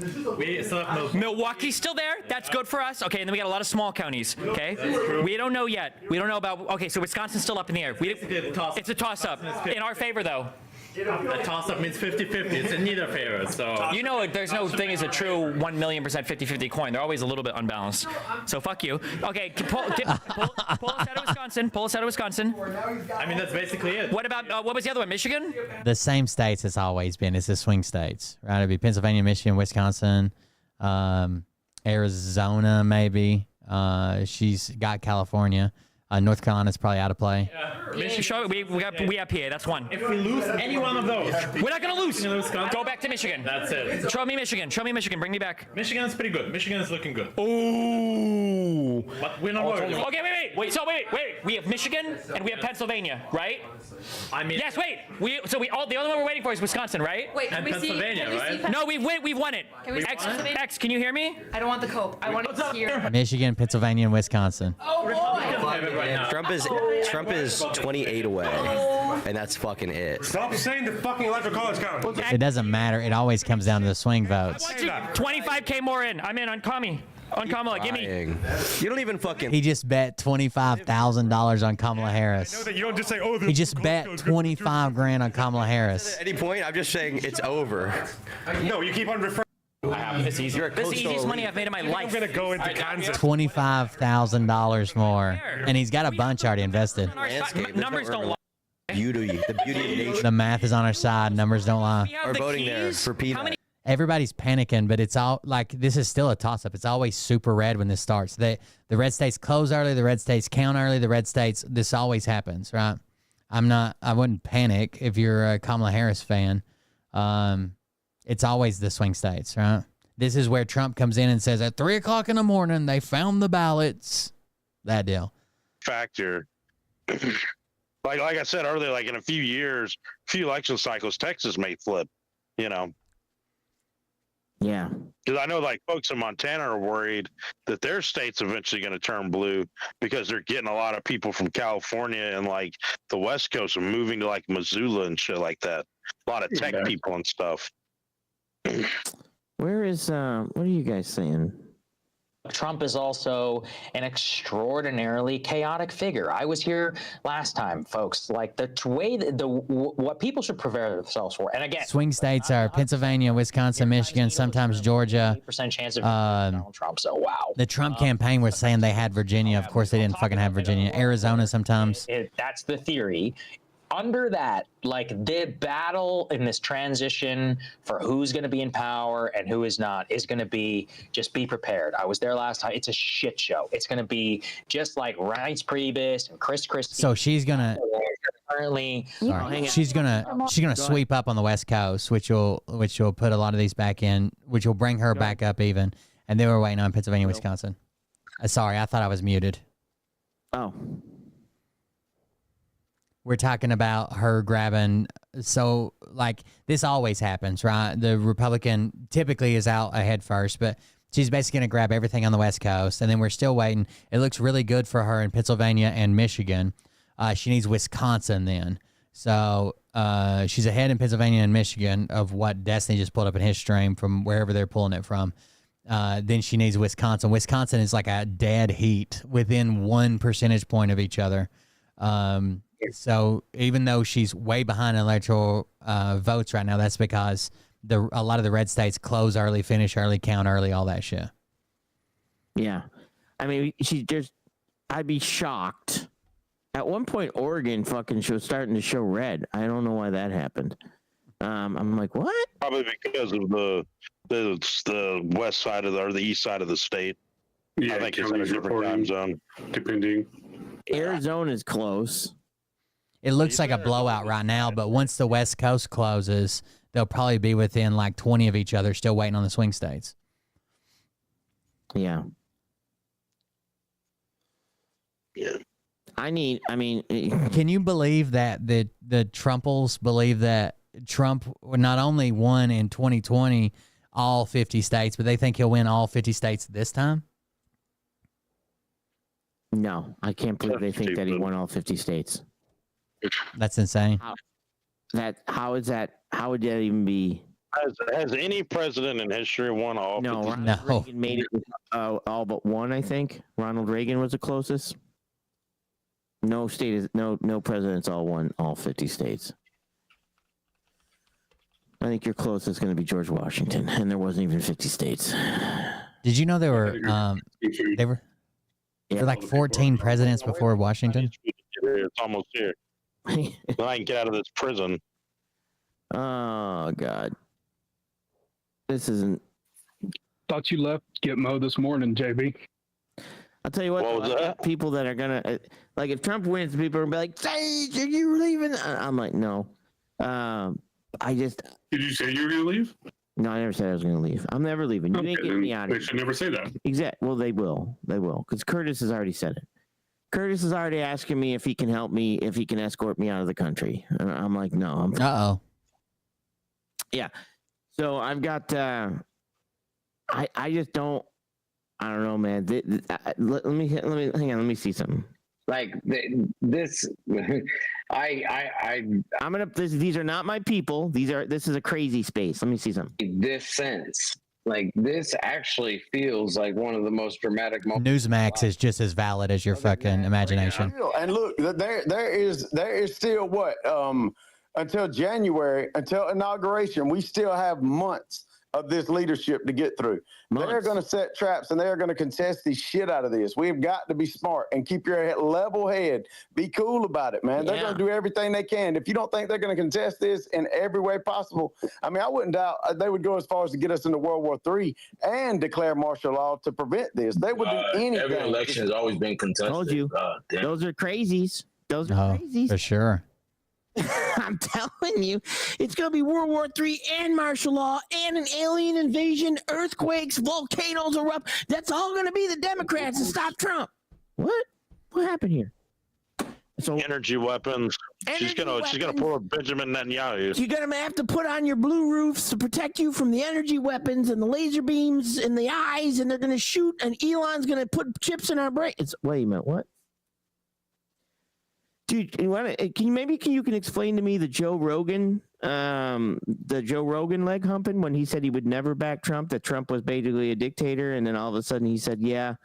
Milwaukee's still there. That's good for us. Okay, and then we got a lot of small counties. Okay, we don't know yet. We don't know about. Okay, so Wisconsin's still up in the air. It's a toss-up. In our favor, though. A toss-up means 50-50. It's in neither favor. So you know, there's no thing as a true 1,000,000% 50-50 coin. They're always a little bit unbalanced. So fuck you. Okay, pull us out of Wisconsin. Pull us out of Wisconsin. I mean, that's basically it. What about what was the other one? Michigan? The same states it's always been. It's the swing states, right? It'd be Pennsylvania, Michigan, Wisconsin, Arizona, maybe. She's got California. North Carolina's probably out of play. We have PA. That's one. If we lose any one of those, we're not gonna lose. Go back to Michigan. That's it. Show me Michigan. Bring me back. Michigan's pretty good. Michigan is looking good. Ooh. But we're not worried. Okay, wait. So wait. We have Michigan and we have Pennsylvania, right? I mean. Yes. Wait. The only one we're waiting for is Wisconsin, right? Wait. Can we Pennsylvania, right? No, we've won it. X, can you hear me? I don't want the cope. I want to hear. Michigan, Pennsylvania, and Wisconsin. Oh boy. Right now. Trump is 28 away, and that's fucking it. Stop saying the fucking Electoral College count. It doesn't matter. It always comes down to the swing votes. 25K more in. I'm in on Kami. On Kamala, give me. You don't even fucking. He just bet $25,000 on Kamala Harris. I know that you don't just say, oh, he just bet $25,000 on Kamala Harris. At any point, I'm just saying it's over. No, you keep on referring. This is the easiest money I've made in my life. I'm gonna go into Kansas. $25,000 more, and he's got a bunch already invested. Numbers don't lie. The beauty of nature. The math is on our side. Numbers don't lie. We're voting there for Peter. Everybody's panicking, but it's all like this is still a toss-up. It's always super red when this starts. The red states close early. The red states count early. The red states. This always happens, right? I wouldn't panic if you're a Kamala Harris fan. It's always the swing states, right? This is where Trump comes in and says at 3:00 in the morning, they found the ballots. That deal. Factor. like I said earlier, like in a few years, few election cycles, Texas may flip, you know? Yeah. Because I know like folks in Montana are worried that their state's eventually going to turn blue because they're getting a lot of people from California and like the West Coast are moving to like Missoula and shit like that. A lot of tech people and stuff. Where is what are you guys saying? Trump is also an extraordinarily chaotic figure. I was here last time, folks. Like the way what people should prepare themselves for. And again, swing states are Pennsylvania, Wisconsin, Michigan, sometimes Georgia. % chance of Donald Trump. So wow. The Trump campaign was saying they had Virginia. Of course, they didn't fucking have Virginia. Arizona sometimes. That's the theory. Under that, like the battle in this transition for who's going to be in power and who is not is going to be just be prepared. I was there last time. It's a shit show. It's going to be just like Reince Priebus and Chris Christie. So she's gonna currently. She's gonna sweep up on the West Coast, which will put a lot of these back in, which will bring her back up even. And they were waiting on Pennsylvania, Wisconsin. Sorry, I thought I was muted. Oh. We're talking about her grabbing. So, like, this always happens, right? The Republican typically is out ahead first, but she's basically going to grab everything on the West Coast, and then we're still waiting. It looks really good for her in Pennsylvania and Michigan. She needs Wisconsin then. So, she's ahead in Pennsylvania and Michigan of what Destiny just pulled up in his stream from wherever they're pulling it from. Then she needs Wisconsin. Wisconsin is like a dead heat within 1 percentage point of each other. So even though she's way behind in electoral votes right now, that's because a lot of the red states close early, finish early, count early, all that shit. Yeah. I mean, I'd be shocked. At one point, Oregon fucking was starting to show red. I don't know why that happened. I'm like, what? Probably because of the west side or the east side of the state. Yeah, I think it's in a different time zone. Depending. Arizona's close. It looks like a blowout right now, but once the West Coast closes, they'll probably be within like 20 of each other, still waiting on the swing states. Yeah. Yeah. Can you believe that the Trumples believe that Trump not only won in 2020 all 50 states, but they think he'll win all 50 states this time? No, I can't believe they think that he won all 50 states. That's insane. How would that even be? Has any president in history won all? No, 50 Ronald Reagan made it all but one. I think Ronald Reagan was the closest. No presidents all won all 50 states. I think your closest is going to be George Washington, and there wasn't even 50 states. Did you know there were like 14 presidents before Washington? It's almost here. I can get out of this prison. Oh God, this isn't. Thought you left Gitmo this morning, JB. I'll tell you what. People that are gonna like if Trump wins, people are gonna be like, "Sage, are you leaving?" I'm like, no. Did you say you were gonna leave? No, I never said I was gonna leave. I'm never leaving. You didn't get me out of They should never say that. Exactly. Well, they will. They will, because Curtis has already said it. Curtis is already asking me if he can help me, if he can escort me out of the country. And I'm like, no. Uh-oh. Yeah. So I've got. I just don't. I don't know, man. Let me hang on. Let me see something. Like this, I'm gonna. These are not my people. This is a crazy space. Let me see something. This sense, like this, actually feels like one of the most dramatic moments. Newsmax is just as valid as your fucking imagination. And look, there is still what until January, until inauguration, we still have months of this leadership to get through. They're going to set traps and they're going to contest the shit out of this. We've got to be smart and keep your level head. Be cool about it, man. They're going to do everything they can. If you don't think they're going to contest this in every way possible, I mean, I wouldn't doubt they would go as far as to get us into World War III and declare martial law to prevent this. They would do anything. Every election has always been contested. Told you. Those are crazies. Those are crazies. For sure. I'm telling you, it's going to be World War III and martial law and an alien invasion, earthquakes, volcanoes erupt. That's all going to be the Democrats to stop Trump. What? What happened here? So energy weapons. She's gonna pull a Benjamin Netanyahu. You're going to have to put on your blue roofs to protect you from the energy weapons and the laser beams in the eyes, and they're going to shoot, and Elon's going to put chips in our brains. Wait a minute, what? Dude, can you explain to me the Joe Rogan leg humping when he said he would never back Trump, that Trump was basically a dictator, and then all of a sudden he said, yeah.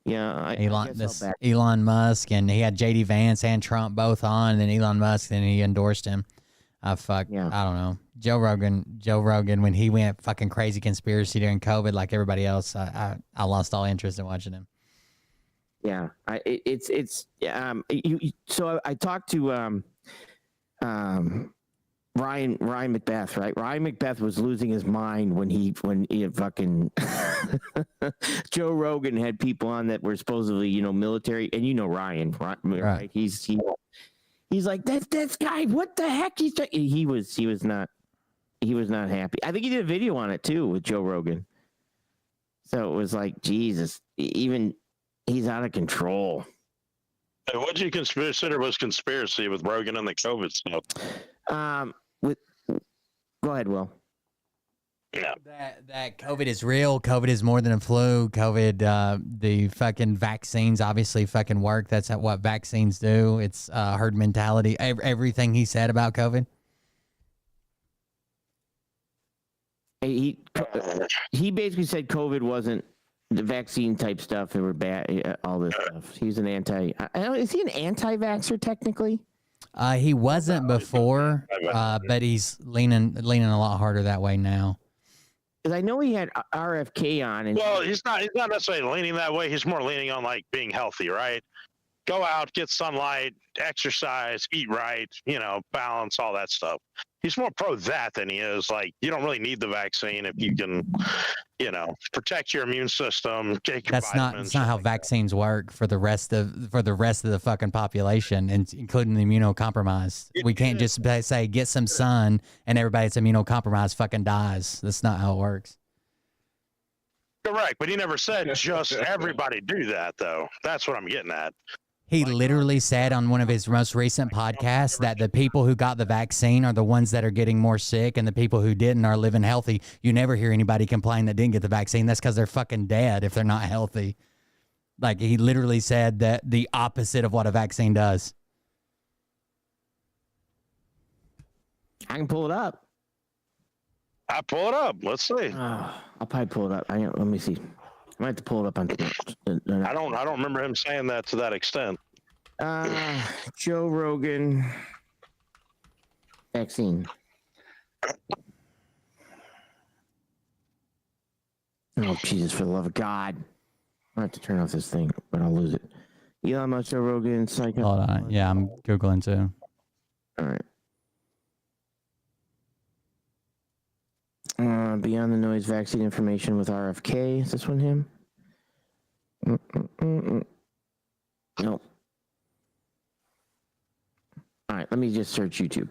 Elon Musk, and he had JD Vance and Trump both on, and then Elon Musk, and he endorsed him. I don't know. Joe Rogan, when he went fucking crazy conspiracy during COVID, like everybody else, I lost all interest in watching him. Yeah, so I talked to Ryan McBeth, right? Ryan McBeth was losing his mind when he fucking Joe Rogan had people on that were supposedly, military, and Ryan, right? He's like, this guy, what the heck? He was not happy. I think he did a video on it too with Joe Rogan. So it was like, Jesus, even he's out of control. Hey, what do you consider was conspiracy with Rogan and the COVID stuff? Go ahead, Will. Yeah. That COVID is real. COVID is more than a flu. COVID, the fucking vaccines obviously fucking work. That's what vaccines do. It's herd mentality. Everything he said about COVID. He basically said COVID wasn't the vaccine type stuff. It were bad. All this stuff. He's an is he an anti-vaxxer technically? He wasn't before, but he's leaning a lot harder that way now. Because I know he had RFK on. He's not necessarily leaning that way. He's more leaning on like being healthy, right? Go out, get sunlight, exercise, eat right, balance, all that stuff. He's more pro that than he is like, you don't really need the vaccine if you can, protect your immune system. Take your vitamins. That's not how vaccines work for the rest of the fucking population, including the immunocompromised. We can't just say get some sun and everybody that's immunocompromised fucking dies. That's not how it works. Correct, but he never said just everybody do that though. That's what I'm getting at. He literally said on one of his most recent podcasts that the people who got the vaccine are the ones that are getting more sick, and the people who didn't are living healthy. You never hear anybody complain that didn't get the vaccine. That's because they're fucking dead if they're not healthy. Like, he literally said that the opposite of what a vaccine does. I can pull it up. I pull it up. Let's see. I'll probably pull it up. Let me see. I might have to pull it up on. I don't remember him saying that to that extent. Joe Rogan vaccine. Oh, Jesus, for the love of God. I have to turn off this thing, but I'll lose it. Elon Musk, Joe Rogan, psycho. Hold on. Yeah, I'm Googling too. All right. Beyond the Noise vaccine information with RFK. Is this one him? Nope. All right, let me just search YouTube.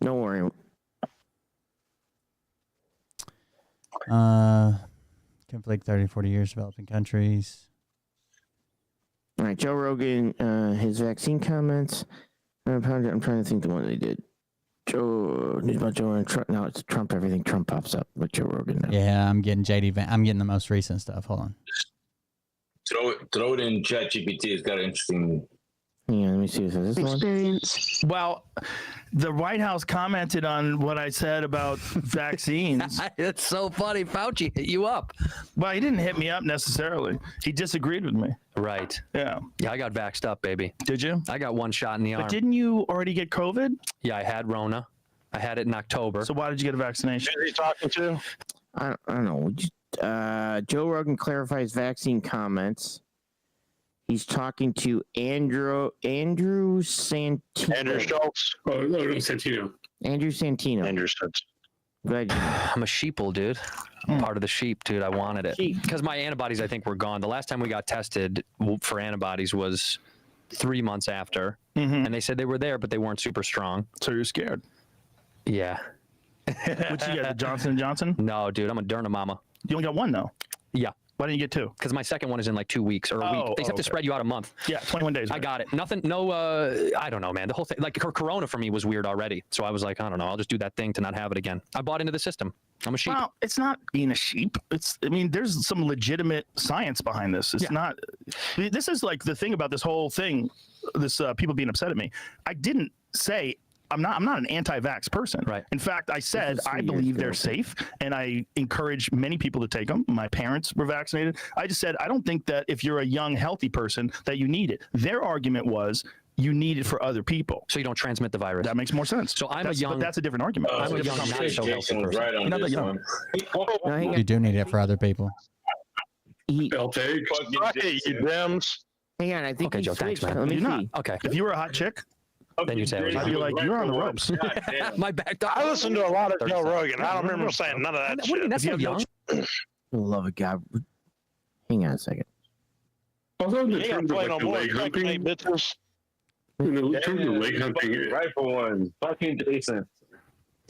Don't worry. Conflict 30, 40 years, developing countries. All right, Joe Rogan, his vaccine comments. I'm trying to think the one they did. News about Joe and Trump. No, it's Trump. Everything Trump pops up with Joe Rogan now. Yeah, I'm getting I'm getting the most recent stuff. Hold on. Throw it in ChatGPT. It's got an interesting. Yeah, let me see. Is this experience? Well, the White House commented on what I said about vaccines. It's so funny. Fauci hit you up. Well, he didn't hit me up necessarily. He disagreed with me. Right. Yeah. Yeah, I got vaxxed up, baby. Did you? I got one shot in the arm. But didn't you already get COVID? Yeah, I had Rona. I had it in October. So why did you get a vaccination? Who are you talking to? I don't know. Joe Rogan clarifies vaccine comments. He's talking to Andrew Santino. Andrew Schultz. Oh, no, Santino. Andrew Santino. Andrew Schultz. Glad I'm a sheeple, dude. I'm part of the sheep, dude. I wanted it. Because my antibodies, I think, were gone. The last time we got tested for antibodies was 3 months after. Mm-hmm. And they said they were there, but they weren't super strong. So you're scared? Yeah. What you got, the Johnson & Johnson? No, dude. I'm a Derna mama. You only got one, though? Yeah. Why didn't you get two? Because my second one is in like 2 weeks or a week. They have to spread you out a month. Yeah, 21 days. I got it. Nothing, no, I don't know, man. The whole thing, like her corona for me was weird already. So I was like, I don't know. I'll just do that thing to not have it again. I bought into the system. I'm a sheep. Well, it's not being a sheep. I mean, there's some legitimate science behind this. It's not. This is like the thing about this whole thing. This people being upset at me. I didn't say I'm not an anti-vax person. Right. In fact, I said I believe they're safe, and I encourage many people to take them. My parents were vaccinated. I just said I don't think that if you're a young, healthy person that you need it. Their argument was you need it for other people, so you don't transmit the virus. That makes more sense. So but that's a different argument. I'm a young, not so healthy person. Right on this one. You do need it for other people. I'll take. Hey, you Dems. Hang on, I think Okay, he Joe, thanks, switched. man. Let me You're see. not. Okay. If you were a hot chick, Then you say it was I'd be like, you're on the ropes. My back. I listen to a lot of Joe Rogan. I don't remember saying none of that What do you shit. mean? That's If so you have young. For the love of God. Hang on a second. Also, in You the ain't terms gonna of play like no the more leg fucking hunting, bitches. in the terms of leg hunting, Right for one. Fucking Jason.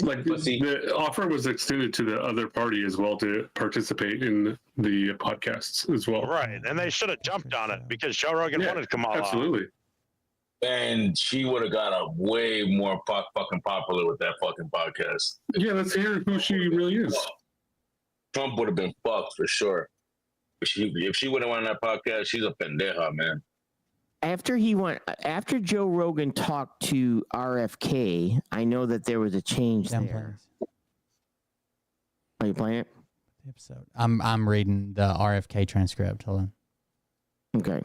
like the offer was extended to the other party as well to participate in the podcasts as well. Right, and they should have jumped on it because Joe Rogan wanted Kamala. Absolutely. And she would have got a way more fucking popular with that fucking podcast. Yeah, let's hear who she really is. Trump would have been fucked for sure. If she would have won that podcast, she's a pendeja, man. After Joe Rogan talked to RFK, I know that there was a change there. Are you playing it? Episode. I'm reading the RFK transcript. Hold on. Okay.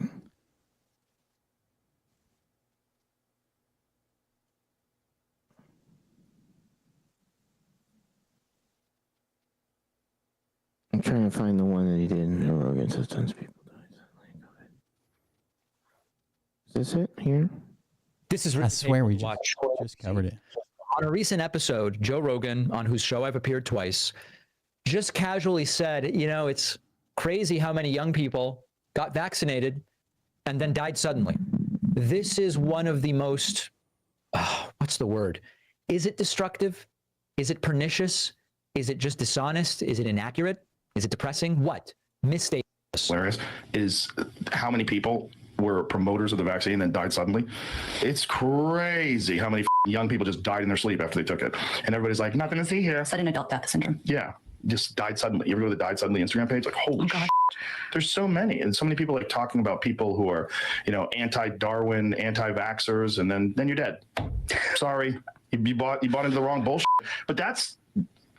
I'm trying to find the one that he did in Joe Rogan says tons of people died. Is this it here? This is I swear we just covered it. On a recent episode, Joe Rogan, on whose show I've appeared twice, just casually said, you know, it's crazy how many young people got vaccinated and then died suddenly. This is one of the most, what's the word? Is it destructive? Is it pernicious? Is it just dishonest? Is it inaccurate? Is it depressing? What? Mistake. Hilarious is how many people were promoters of the vaccine and then died suddenly. It's crazy how many young people just died in their sleep after they took it. And everybody's like, nothing to see here. Sudden adult death syndrome. Yeah, just died suddenly. You ever go to the died suddenly Instagram page? Like, holy shit. There's so many. And so many people like talking about people who are, you know, anti-Darwin, anti-vaxxers, and then you're dead. Sorry, you bought into the wrong bullshit. But that's,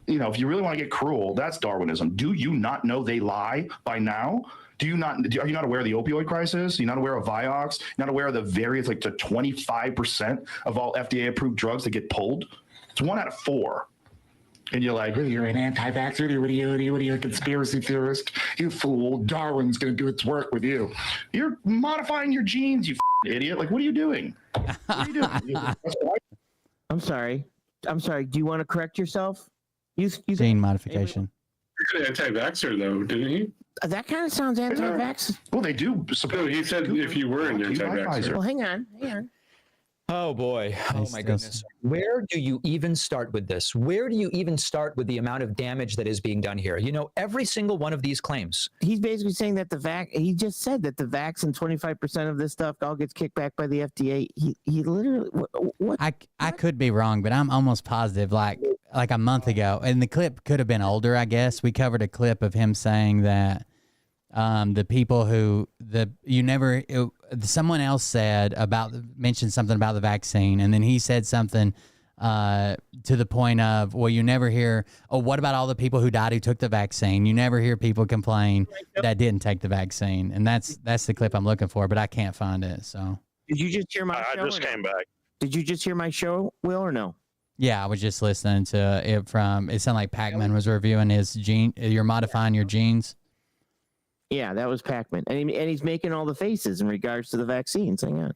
you know, if you really want to get cruel, that's Darwinism. Do you not know they lie by now? Are you not aware of the opioid crisis? You're not aware of Vioxx? You're not aware of the various, like the 25% of all FDA approved drugs that get pulled? It's 1 out of 4. And you're like, you're an anti-vaxxer? What are you, a conspiracy theorist? You fool. Darwin's going to do its work with you. You're modifying your genes, you idiot. Like, what are you doing? What are you doing? I'm sorry. Do you want to correct yourself? Gene modification. You're an anti-vaxxer, though, didn't he? That kind of sounds anti-vax. Well, they do. No, he said if you were an anti-vaxxer. Well, hang on. Oh boy. Oh my goodness. Where do you even start with this? Where do you even start with the amount of damage that is being done here? You know, every single one of these claims. He's basically saying that he just said that the vax and 25% of this stuff all gets kicked back by the FDA. He literally, what? I could be wrong, but I'm almost positive like a month ago, and the clip could have been older, I guess. We covered a clip of him saying that the people who someone else mentioned something about the vaccine, and then he said something to the point of, well, you never hear, oh, what about all the people who died who took the vaccine? You never hear people complain that didn't take the vaccine, and that's the clip I'm looking for, but I can't find it. So did you just hear my show? I just came back. Did you just hear my show, Will, or no? Yeah, I was just listening to it it sounded like Pac-Man was reviewing his gene. You're modifying your genes. Yeah, that was Pac-Man. And he's making all the faces in regards to the vaccines. Hang on.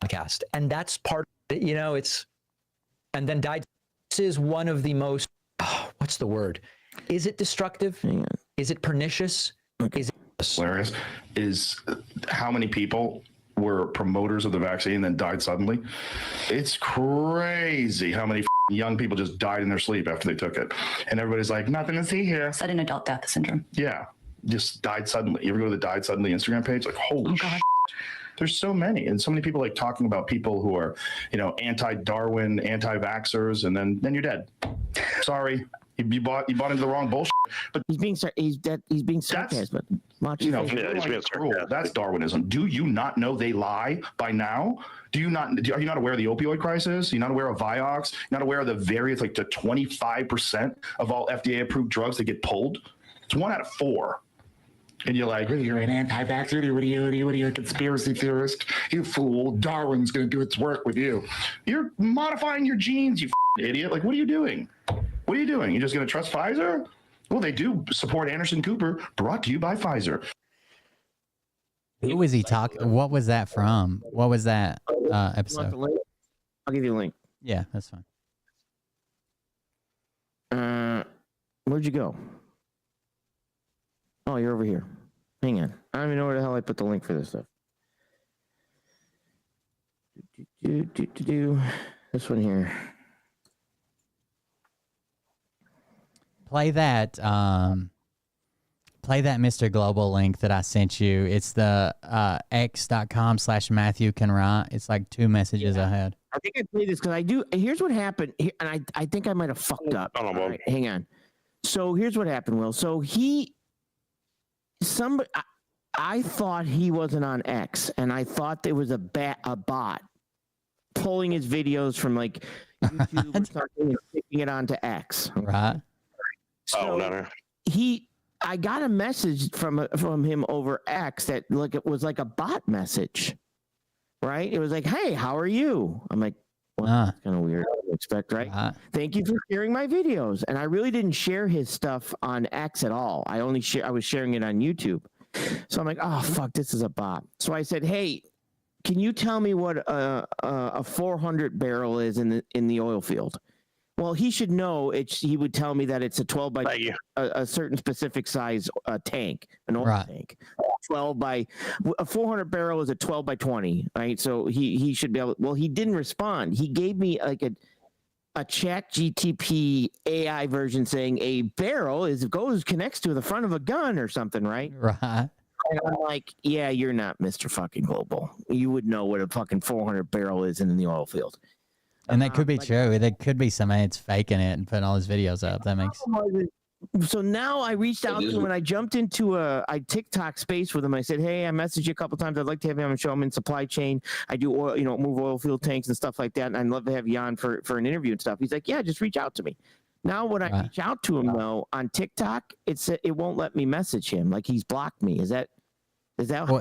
Podcast. And that's part of it, you know, and then died. This is one of the most, what's the word? Is it destructive? Hang on. Is it pernicious? Is it hilarious is how many people were promoters of the vaccine and then died suddenly. It's crazy how many young people just died in their sleep after they took it. And everybody's like, nothing to see here. Sudden adult death syndrome. Yeah, just died suddenly. You ever go to the died suddenly Instagram page? Like, holy shit. There's so many. And so many people like talking about people who are, you know, anti-Darwin, anti-vaxxers, and then you're dead. Sorry, You bought into the wrong bullshit. But he's being sarcastic. That's Darwinism. Do you not know they lie by now? Are you not aware of the opioid crisis? You're not aware of Vioxx? You're not aware of the various the 25% of all FDA approved drugs that get pulled? It's 1 out of 4. And you're like, you're an anti-vaxxer, what are you, a conspiracy theorist? You fool, Darwin's going to do its work with you. You're modifying your genes, you idiot. Like, what are you doing? What are you doing? You're just going to trust Pfizer? Well, they do support Anderson Cooper, brought to you by Pfizer. Who was he talking? What was that from? What was that episode? I'll give you a link. Yeah, that's fine. Where'd you go? Oh, you're over here. Hang on. I don't even know where the hell I put the link for this stuff. This one here. Play that Mr. Global link that I sent you. It's the x.com/Matthew can write. It's like 2 messages ahead. I think I played this because I do. Here's what happened. And I think I might have fucked up. All right, hang on. So here's what happened, Will. So I thought he wasn't on X, and I thought there was a bot pulling his videos from like YouTube or something and picking it onto X. Right. So I got a message from him over X that it was like a bot message, right? It was like, "Hey, how are you?" I'm like, "Well, that's kind of weird. I would expect, right? Thank you for sharing my videos." And I really didn't share his stuff on X at all. I was sharing it on YouTube. So I'm like, "Oh fuck, this is a bot." So I said, "Hey, can you tell me what a 400 barrel is in the oil field?" Well, he should know. He would tell me that it's a 12 by a certain specific size tank, an oil tank. 12 by a 400 barrel is a 12 by 20, right? So he should be able. Well, he didn't respond. He gave me like a chat GTP AI version saying a barrel connects to the front of a gun or something, right? Right. And I'm like, yeah, you're not Mr. fucking Global. You would know what a fucking 400 barrel is in the oil field. And that could be true. There could be somebody that's faking it and putting all his videos up. That makes. So now I reached out to him and I jumped into a TikTok space with him. I said, "Hey, I messaged you a couple times. I'd like to have you on the show. I'm in supply chain. I do oil, move oil field tanks and stuff like that. And I'd love to have you on for an interview and stuff." He's like, "Yeah, just reach out to me." Now when I reach out to him though on TikTok, it won't let me message him. Like he's blocked me. Is that how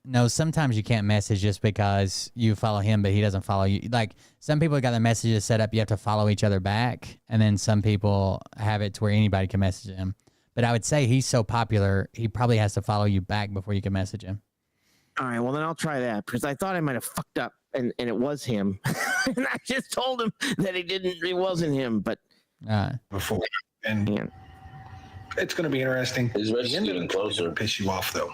no, sometimes you can't message just because you follow him, but he doesn't follow you. Like some people got their messages set up, you have to follow each other back. And then some people have it to where anybody can message him. But I would say he's so popular, he probably has to follow you back before you can message him. All right, well then I'll try that because I thought I might have fucked up and it was him. And I just told him that it wasn't him, but before. And it's going to be interesting. It's getting closer. Piss you off though.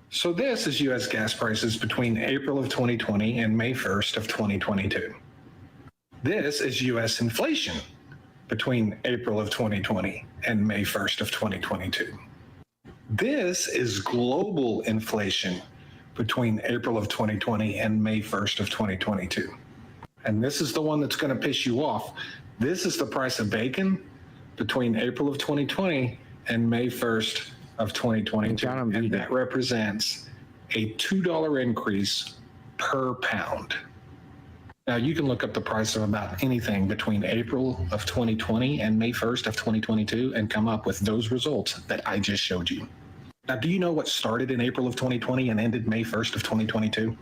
So this is U.S. gas prices between April of 2020 and May 1st of 2022. This is U.S. inflation between April of 2020 and May 1st of 2022. This is global inflation between April of 2020 and May 1st of 2022. And this is the one that's going to piss you off. This is the price of bacon between April of 2020 and May 1st of 2022, and that represents a $2 increase per pound. Now you can look up the price of about anything between April of 2020 and May 1st of 2022 and come up with those results that I just showed you. Now, do you know what started in April of 2020 and ended May 1st of 2022?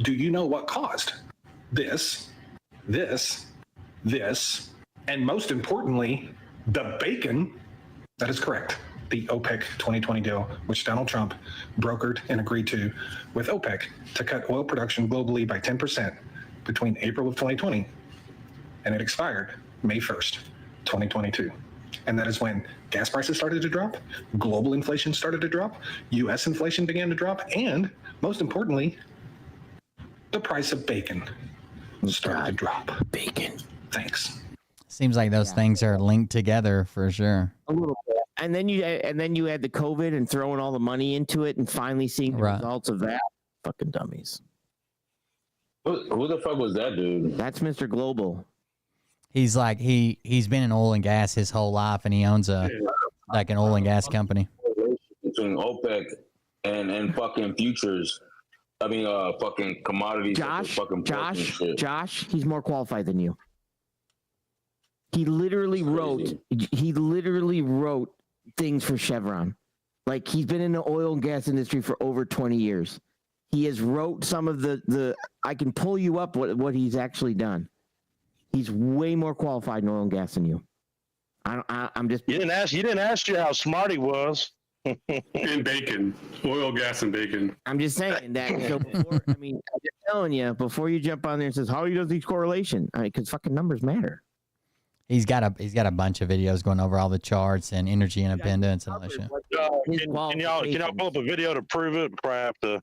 Do you know what caused this, and most importantly, the bacon? That is correct. The OPEC 2020 deal, which Donald Trump brokered and agreed to with OPEC to cut oil production globally by 10% between April of 2020 and it expired May 1st, 2022. And that is when gas prices started to drop, global inflation started to drop, U.S. inflation began to drop, and most importantly, the price of bacon started to drop. Bacon. Thanks. Seems like those things are linked together for sure. A little bit. And then you had the COVID and throwing all the money into it and finally seeing the results of that. Fucking dummies. Who the fuck was that dude? That's Mr. Global. He's like he's been in oil and gas his whole life, and he owns an oil and gas company. Between OPEC and fucking futures. I mean, fucking commodities. Josh, he's more qualified than you. He literally wrote things for Chevron. Like, he's been in the oil and gas industry for over 20 years. He has wrote some of the I can pull you up what he's actually done. He's way more qualified in oil and gas than you. I'm just. You didn't ask you how smart he was. And bacon, oil, gas, and bacon. I'm just saying that. So before, I'm just telling you, before you jump on there and says how he does these correlation, because fucking numbers matter. He's got a bunch of videos going over all the charts and energy independence and all that shit. Can y'all pull up a video to prove it? Before I have to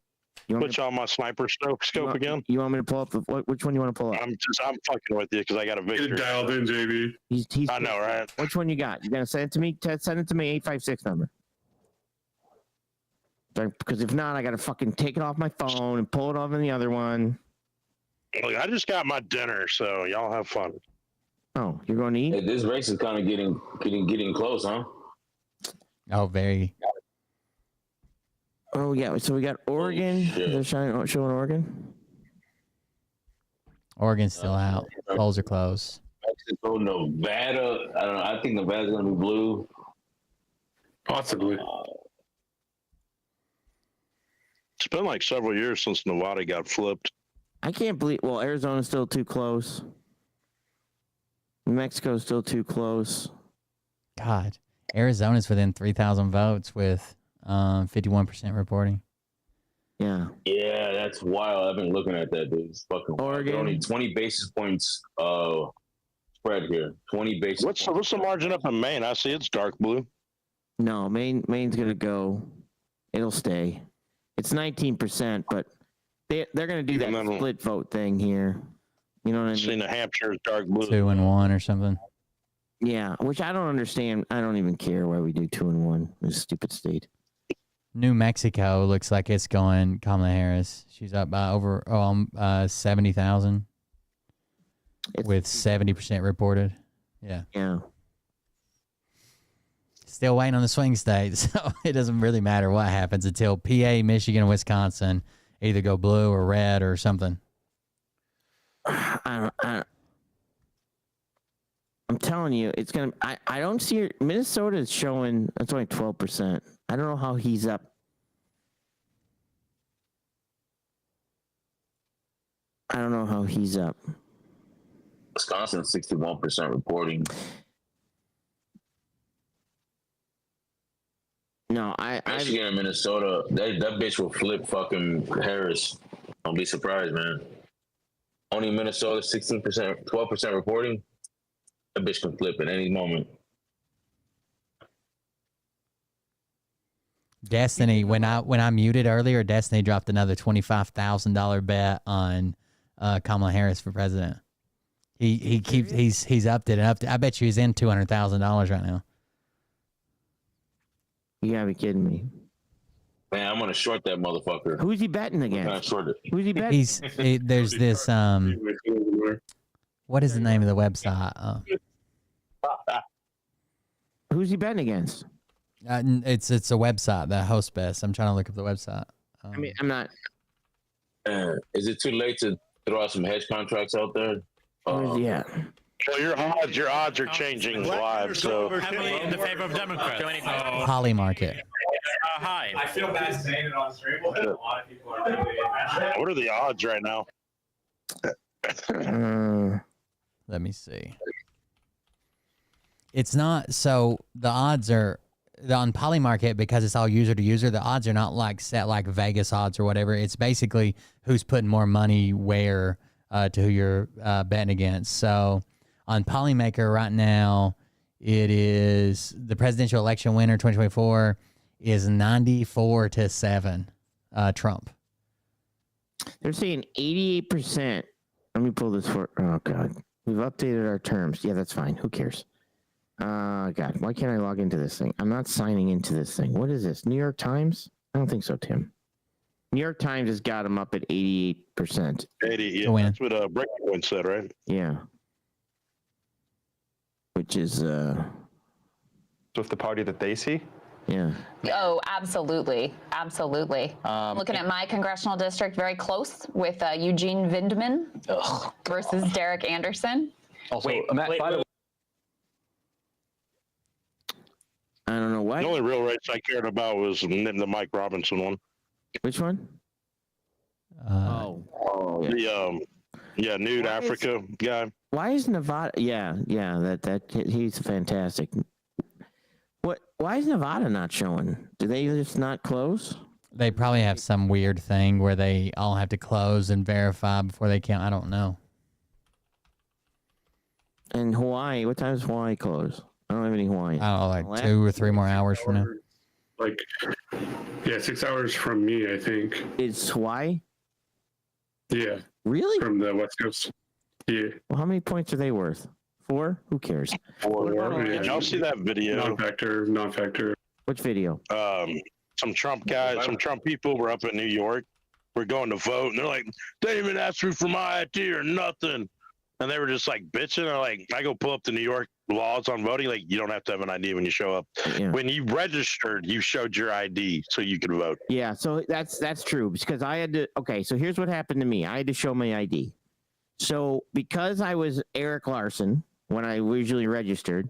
put you on my sniper scope again. You want me to pull up which one you want to pull up? I'm fucking with you because I got a victory. Get dialed in, JB. I know, right? Which one you got? You gonna send it to me? Send it to me. 856 number. Because if not, I gotta fucking take it off my phone and pull it off in the other one. Look, I just got my dinner, so y'all have fun. Oh, you're going to eat? Hey, this race is kind of getting close, huh? Oh, very. Oh yeah, so we got Oregon. They're showing Oregon. Oregon's still out. Polls are closed. Mexico, Nevada. I don't know. I think Nevada's gonna be blue. Possibly. It's been like several years since Nevada got flipped. I can't believe. Well, Arizona's still too close. New Mexico's still too close. God, Arizona's within 3,000 votes with 51% reporting. Yeah, that's wild. I've been looking at that, dude. It's fucking Oregon. Only 20 basis points spread here. 20 basis. What's the margin up in Maine? I see it's dark blue. No, Maine's gonna go. It'll stay. It's 19%, but they're gonna do that split vote thing here. You know what I mean? See, New Hampshire is dark blue. 2 and 1 or something. Yeah, which I don't understand. I don't even care why we do 2 and 1. This stupid state. New Mexico looks like it's going Kamala Harris. She's up by over 70,000 with 70% reported. Yeah. Yeah. Still waiting on the swing states, so it doesn't really matter what happens until PA, Michigan, and Wisconsin either go blue or red or something. I'm telling you, it's gonna. I don't see it. Minnesota is showing that's only 12%. I don't know how he's up. I don't know how he's up. Wisconsin 61% reporting. No, Michigan and Minnesota, that bitch will flip fucking Harris. Don't be surprised, man. Only Minnesota 16%, 12% reporting. That bitch can flip at any moment. Destiny, when I muted earlier, Destiny dropped another $25,000 bet on Kamala Harris for president. He's upped it and upped it. I bet you he's in $200,000 right now. You gotta be kidding me. Man, I'm gonna short that motherfucker. Who's he betting against? Who's he betting? There's this what is the name of the website? Who's he betting against? It's a website that hosts best. I'm trying to look up the website. I mean, I'm not. Is it too late to throw out some hedge contracts out there? Yeah. Well, your odds are changing live. So heavily in the favor of Democrats. Poly market. Hi. I feel bad saying it on stream, but a lot of people are really. What are the odds right now? Let me see. It's not so the odds are on Poly market because it's all user to user. The odds are not like set like Vegas odds or whatever. It's basically who's putting more money where to who you're betting against. So on Polymaker right now, it is the presidential election winner 2024 is 94-7 Trump. They're saying 88%. Let me pull this for. Oh God, we've updated our terms. Yeah, that's fine. Who cares? God, why can't I log into this thing? I'm not signing into this thing. What is this? New York Times? I don't think so, Tim. New York Times has got him up at 88%. 80. Yeah, that's what Breakpoint said, right? Yeah. which is with the party that they see. Yeah. Oh, absolutely. Absolutely. Looking at my congressional district, very close with Eugene Vindman versus Derek Anderson. Also, Matt, by the way, I don't know why. The only real race I cared about was the Mike Robinson one. Which one? Nude Africa guy. Why is Nevada? Yeah, that he's fantastic. Why is Nevada not showing? Do they just not close? They probably have some weird thing where they all have to close and verify before they count. I don't know. And Hawaii, what time does Hawaii close? I don't have any Hawaii. I don't know, like 2 or 3 more hours from now. Like, yeah, 6 hours from me, I think. It's Hawaii? Yeah. Really? From the West Coast. Yeah. Well, how many points are they worth? 4? Who cares? 4. Did y'all see that video? Non-factor. Which video? Some Trump guys, some Trump people were up in New York. We're going to vote, and they're like, they didn't even ask me for my ID or nothing. And they were just like bitching. They're like, I go pull up the New York laws on voting. Like, you don't have to have an ID when you show up. Yeah. When you registered, you showed your ID so you could vote. Yeah, so that's true because I had to. Okay, so here's what happened to me. I had to show my ID. So because I was Eric Larson when I originally registered,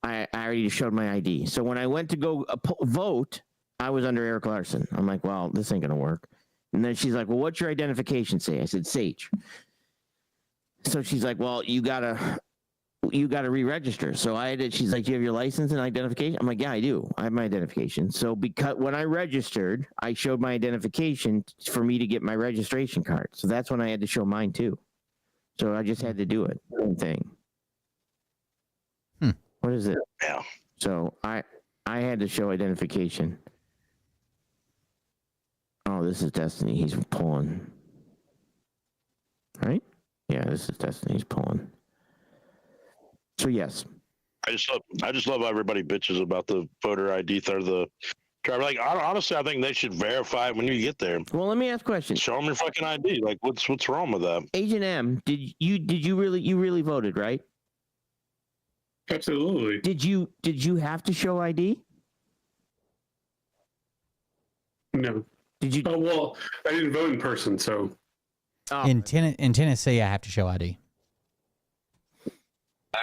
I already showed my ID. So when I went to go vote, I was under Eric Larson. I'm like, well, this ain't gonna work. And then she's like, well, what's your identification say? I said, Sage. So she's like, well, you gotta re-register. So I did. She's like, do you have your license and identification? I'm like, yeah, I do. I have my identification. So because when I registered, I showed my identification for me to get my registration card. So that's when I had to show mine too. So I just had to do it. Same thing. What is it? Yeah. So I had to show identification. Oh, this is Destiny. He's pulling. Right? Yeah, this is Destiny. He's pulling. So yes. I just love how everybody bitches about the voter ID or the driver. Like, honestly, I think they should verify it when you get there. Well, let me ask a question. Show them your fucking ID. Like, what's wrong with that? Agent M, did you really voted, right? Absolutely. Did you have to show ID? No. Did you? Oh well, I didn't vote in person, so. In Tennessee, I have to show ID.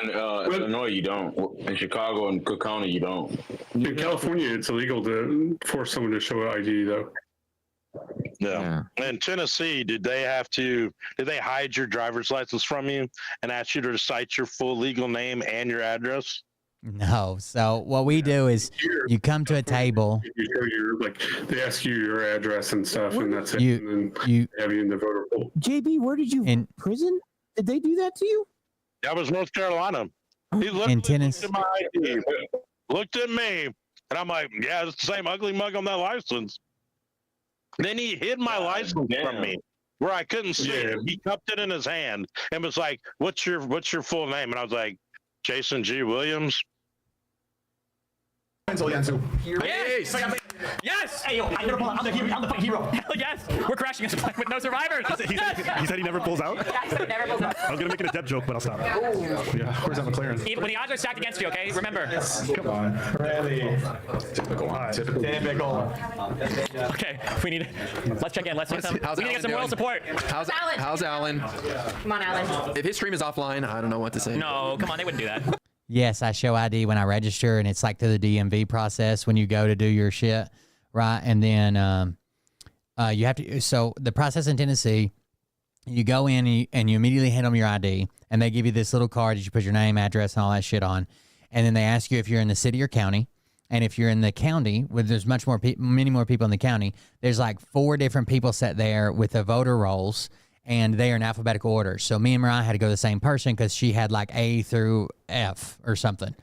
And Illinois, you don't. In Chicago and Cook County, you don't. In California, it's illegal to force someone to show ID, though. Yeah. In Tennessee, did they hide your driver's license from you and ask you to cite your full legal name and your address? No. So what we do is you come to a table. You show they ask you your address and stuff, and that's it. You have you in the voter pool. JB, where did you prison? Did they do that to you? That was North Carolina. He looked at my ID, looked at me, and I'm like, yeah, it's the same ugly mug on that license. Then he hid my license from me where I couldn't see it. He cupped it in his hand and was like, what's your full name? And I was like, Jason G. Williams. Yes! Yes! Hey, yo, I'm the fucking hero. Hell yes! We're crashing a plane with no survivors. He said he never pulls out? Yeah, he said he never pulls out. I was going to make it a Depp joke, but I'll stop. Yeah, where's that McLaren? Even when the odds are stacked against you, okay? Remember. Come on. Really? Typical. Okay, let's check in. Let's get some. We need to get some moral support. How's Alan? Come on, Alan. If his stream is offline, I don't know what to say. No, come on, they wouldn't do that. Yes, I show ID when I register, and it's like through the DMV process when you go to do your shit, right? And then you have to. So the process in Tennessee, you go in and you immediately hand them your ID, and they give you this little card that you put your name, address, and all that shit on. And then they ask you if you're in the city or county. And if you're in the county, where there's many more people in the county, there's like 4 different people set there with the voter rolls. And they are in alphabetical order. So me and Mariah had to go to the same person because she had like A through F or something.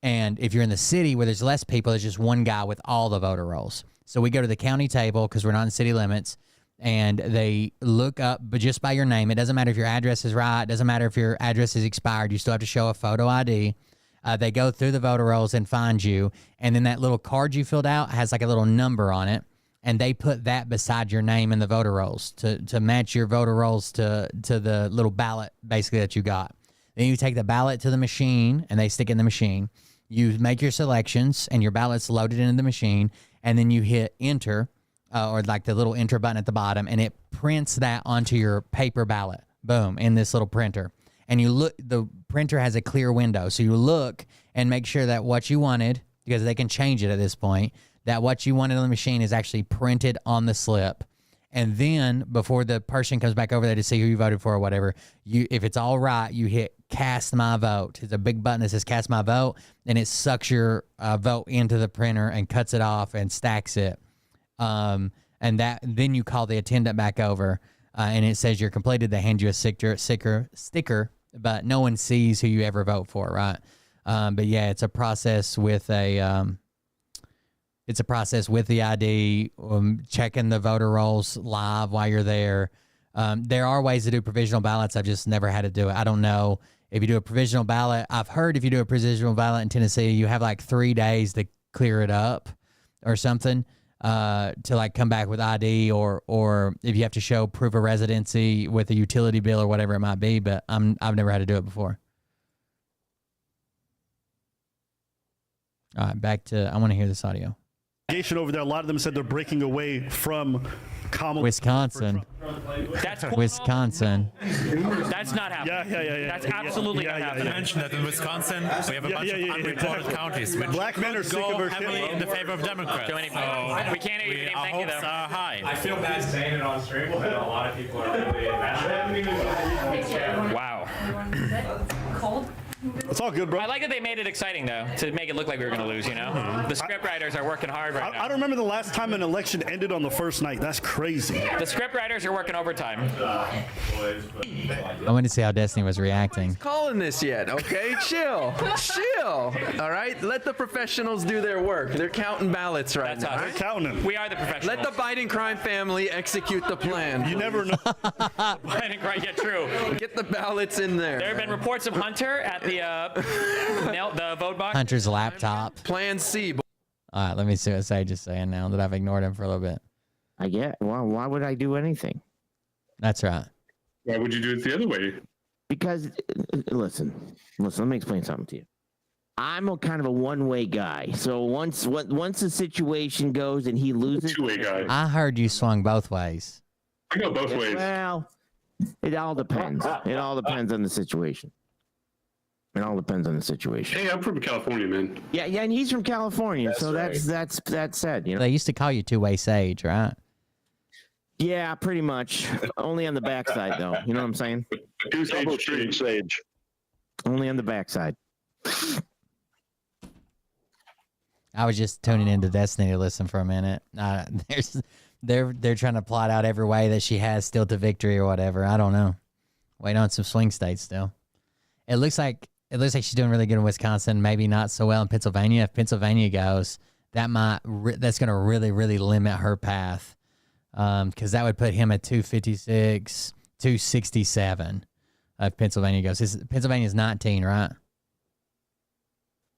And if you're in the city where there's less people, there's just one guy with all the voter rolls. So we go to the county table because we're not in city limits, and they look up, but just by your name. It doesn't matter if your address is right. It doesn't matter if your address is expired. You still have to show a photo ID. They go through the voter rolls and find you. And then that little card you filled out has like a little number on it. And they put that beside your name in the voter rolls to match your voter rolls to the little ballot basically that you got. Then you take the ballot to the machine, and they stick it in the machine. You make your selections, and your ballot's loaded into the machine, and then you hit enter, or like the little enter button at the bottom, and it prints that onto your paper ballot. Boom, in this little printer. And you look, the printer has a clear window, so you look and make sure that what you wanted, because they can change it at this point, that what you wanted on the machine is actually printed on the slip. And then before the person comes back over there to see who you voted for or whatever, if it's all right, you hit cast my vote. It's a big button that says cast my vote, and it sucks your vote into the printer and cuts it off and stacks it. And then you call the attendant back over, and it says you're completed. They hand you a sticker, but no one sees who you ever vote for, right? But yeah, it's a process with the ID, checking the voter rolls live while you're there. There are ways to do provisional ballots. I've just never had to do it. I don't know if you do a provisional ballot. I've heard if you do a provisional ballot in Tennessee, you have like 3 days to clear it up or something, to like come back with ID, or if you have to show proof of residency with a utility bill or whatever it might be. But I've never had to do it before. All right, back to, I want to hear this audio. Over there, a lot of them said they're breaking away from Wisconsin. That's Wisconsin. That's not happening. Yeah. That's absolutely not happening. You mentioned that in Wisconsin, we have a bunch of unreported counties, which black men are sick go of our heavily shit. in the favor of Democrats. We can't hear you. Our Thank you, hopes though. are high. I feel bad saying it on stream, but a lot of people are really invested. Wow. Cold. It's all good, bro. I like that they made it exciting, though, to make it look like we were going to lose, you know? The script writers are working hard right now. I don't remember the last time an election ended on the first night. That's crazy. The script writers are working overtime. I want to see how Destiny was reacting. Calling this yet, okay? Chill. All right? Let the professionals do their work. They're counting ballots right now. They're counting them. We are the professionals. Let the Biden crime family execute the plan. You never know. Biden crime, yeah, true. Get the ballots in there. There have been reports of Hunter at the vote box. Hunter's laptop. Plan C. All right, let me see what Sage is saying now that I've ignored him for a little bit. Well, why would I do anything? That's right. Why would you do it the other way? Because, listen, let me explain something to you. I'm a kind of a one-way guy. So once the situation goes and he loses, two-way guy. I heard you swung both ways. I go both ways. Well, it all depends. It all depends on the situation. It all depends on the situation. Hey, I'm from California, man. Yeah, and he's from California, That's so right. that's said. You know. They used to call you two-way Sage, right? Yeah, pretty much. Only on the backside, though. You know what I'm saying? Sage. Only on the backside. I was just tuning into Destiny to listen for a minute. They're trying to plot out every way that she has still to victory or whatever. I don't know. Waiting on some swing states still. It looks like she's doing really good in Wisconsin. Maybe not so well in Pennsylvania. If Pennsylvania goes, that's going to really, really limit her path, because that would put him at 256, 267. If Pennsylvania goes, Pennsylvania's 19, right?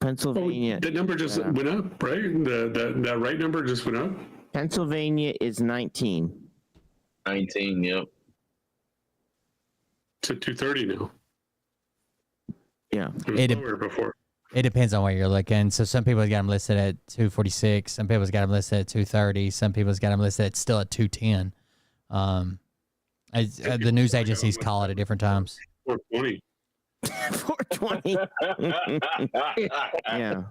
Pennsylvania. That number just went up, right? That right number just went up. Pennsylvania is 19. 19, yep. To 230 now. Yeah. It was lower before. It depends on where you're looking. So some people got them listed at 246. Some people's got them listed at 230. Some people's got them listed at still at 210. The news agencies call it at different times. 420. 420. Yeah,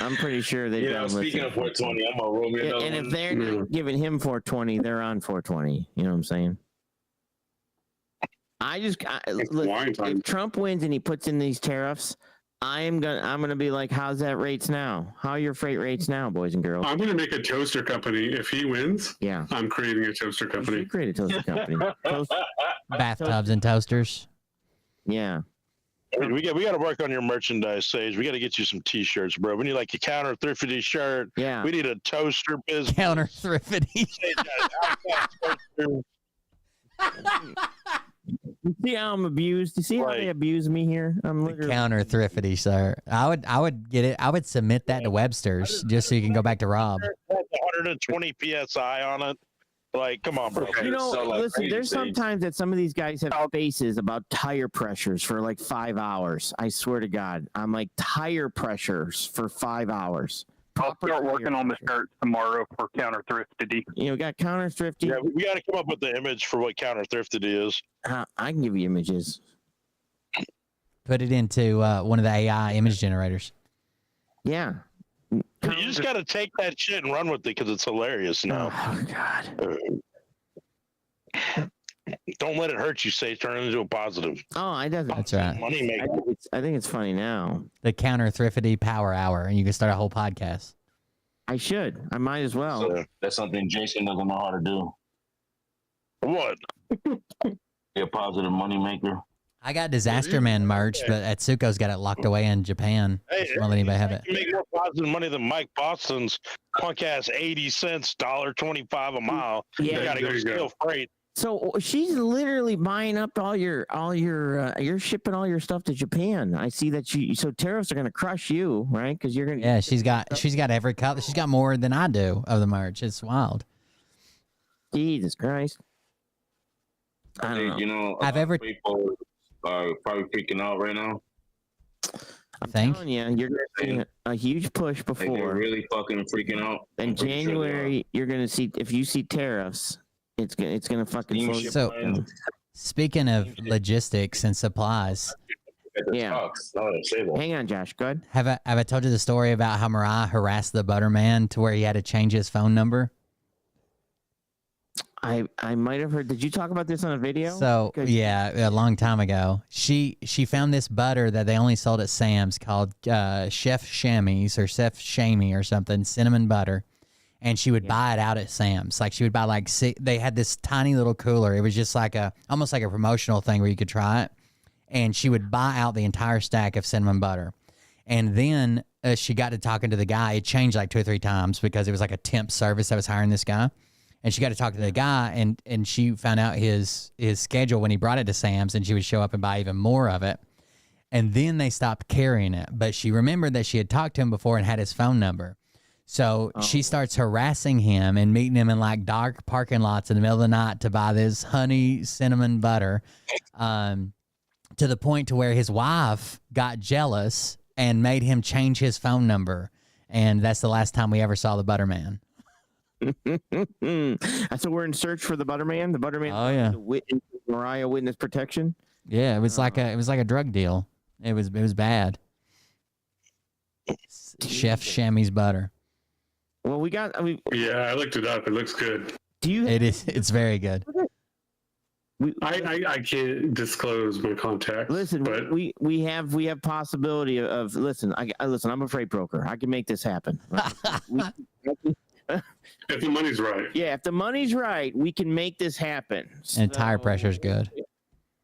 I'm pretty sure they. Yeah, speaking of 420, I'm gonna roll me another and one. if they're not giving him 420, they're on 420. You know what I'm saying? Listen, if Trump wins and he puts in these tariffs, I'm gonna be like, how's that rates now? How are your freight rates now, boys and girls? I'm gonna make a toaster company. If he wins, yeah, I'm creating a toaster company. You create a toaster company. Bathtubs and toasters. Yeah. We got to work on your merchandise, Sage. We got to get you some T-shirts, bro. We need like a counter thrifty shirt. Yeah. We need a toaster business. Counter thrifty. You see how I'm abused? You see how they abuse me here? I'm literally Counter thrifty, sir. I would get it. I would submit that to Webster's just so you can go back to Rob. 120 psi on it. Like, come on, bro. You know, So, like, listen, crazy there's things. sometimes that some of these guys have faces about tire pressures for like 5 hours. I swear to God. I'm like, tire pressures for 5 hours. I'll start working on the shirt tomorrow for counter thrifty. You know, we got counter thrifty. Yeah, we got to come up with the image for what counter thrifted is. I can give you images. Put it into one of the AI image generators. Yeah. You just got to take that shit and run with it because it's hilarious now. Oh, God. Don't let it hurt you, say turn it into a positive. Oh, I definitely. That's right. Money maker. I think it's funny now. The counter thrifty power hour, and you can start a whole podcast. I should. I might as well. So that's something Jason doesn't know how to do. What? Be a positive money maker. I got Disaster Man merch, but Atsuko's got it locked away in Japan. Hey, Won't let anybody have it. You make more positive money than Mike Boston's punk ass 80 cents, $1.25 a mile. Yeah. You got to go steal freight. So she's literally buying up all your you're shipping all your stuff to Japan. I see that so tariffs are going to crush you, right? Because you're going to. Yeah, she's got every color. She's got more than I do of the merch. It's wild. Jesus Christ. I don't know. You know, I've ever people are probably freaking out right now. I'm telling you, you're going to see a huge push Like they're before. really fucking freaking out. In I'm pretty sure they January, you're going to see, if you see tariffs, it's gonna fucking slow you So, down. speaking of logistics and supplies, Yeah. Hang on, Josh. Go ahead. have I told you the story about how Mariah harassed the butterman to where he had to change his phone number? I might have heard. Did you talk about this on a video? So yeah, a long time ago, she found this butter that they only sold at Sam's called Chef Chamois or Chef Shamey or something, cinnamon butter, and she would buy it out at Sam's. Like she would buy like they had this tiny little cooler. It was just like almost like a promotional thing where you could try it, and she would buy out the entire stack of cinnamon butter, and then she got to talking to the guy. It changed like 2 or 3 times because it was like a temp service that was hiring this guy. And she got to talk to the guy, and she found out his schedule when he brought it to Sam's, and she would show up and buy even more of it. And then they stopped carrying it. But she remembered that she had talked to him before and had his phone number. So she starts harassing him and meeting him in like dark parking lots in the middle of the night to buy this honey cinnamon butter, to the point to where his wife got jealous and made him change his phone number. And that's the last time we ever saw the butterman. So we're in search for the butterman. The butterman. Oh yeah. Mariah witness protection. Yeah, it was like a drug deal. It was bad. Chef Chamois butter. Well, yeah, I looked it up. It looks good. Do you? It's very good. I can't disclose my contact. Listen, but we have possibility of listen. Listen. I'm a freight broker. I can make this happen. Right? if the money's right. Yeah, if the money's right, we can make this happen. And tire pressure's good.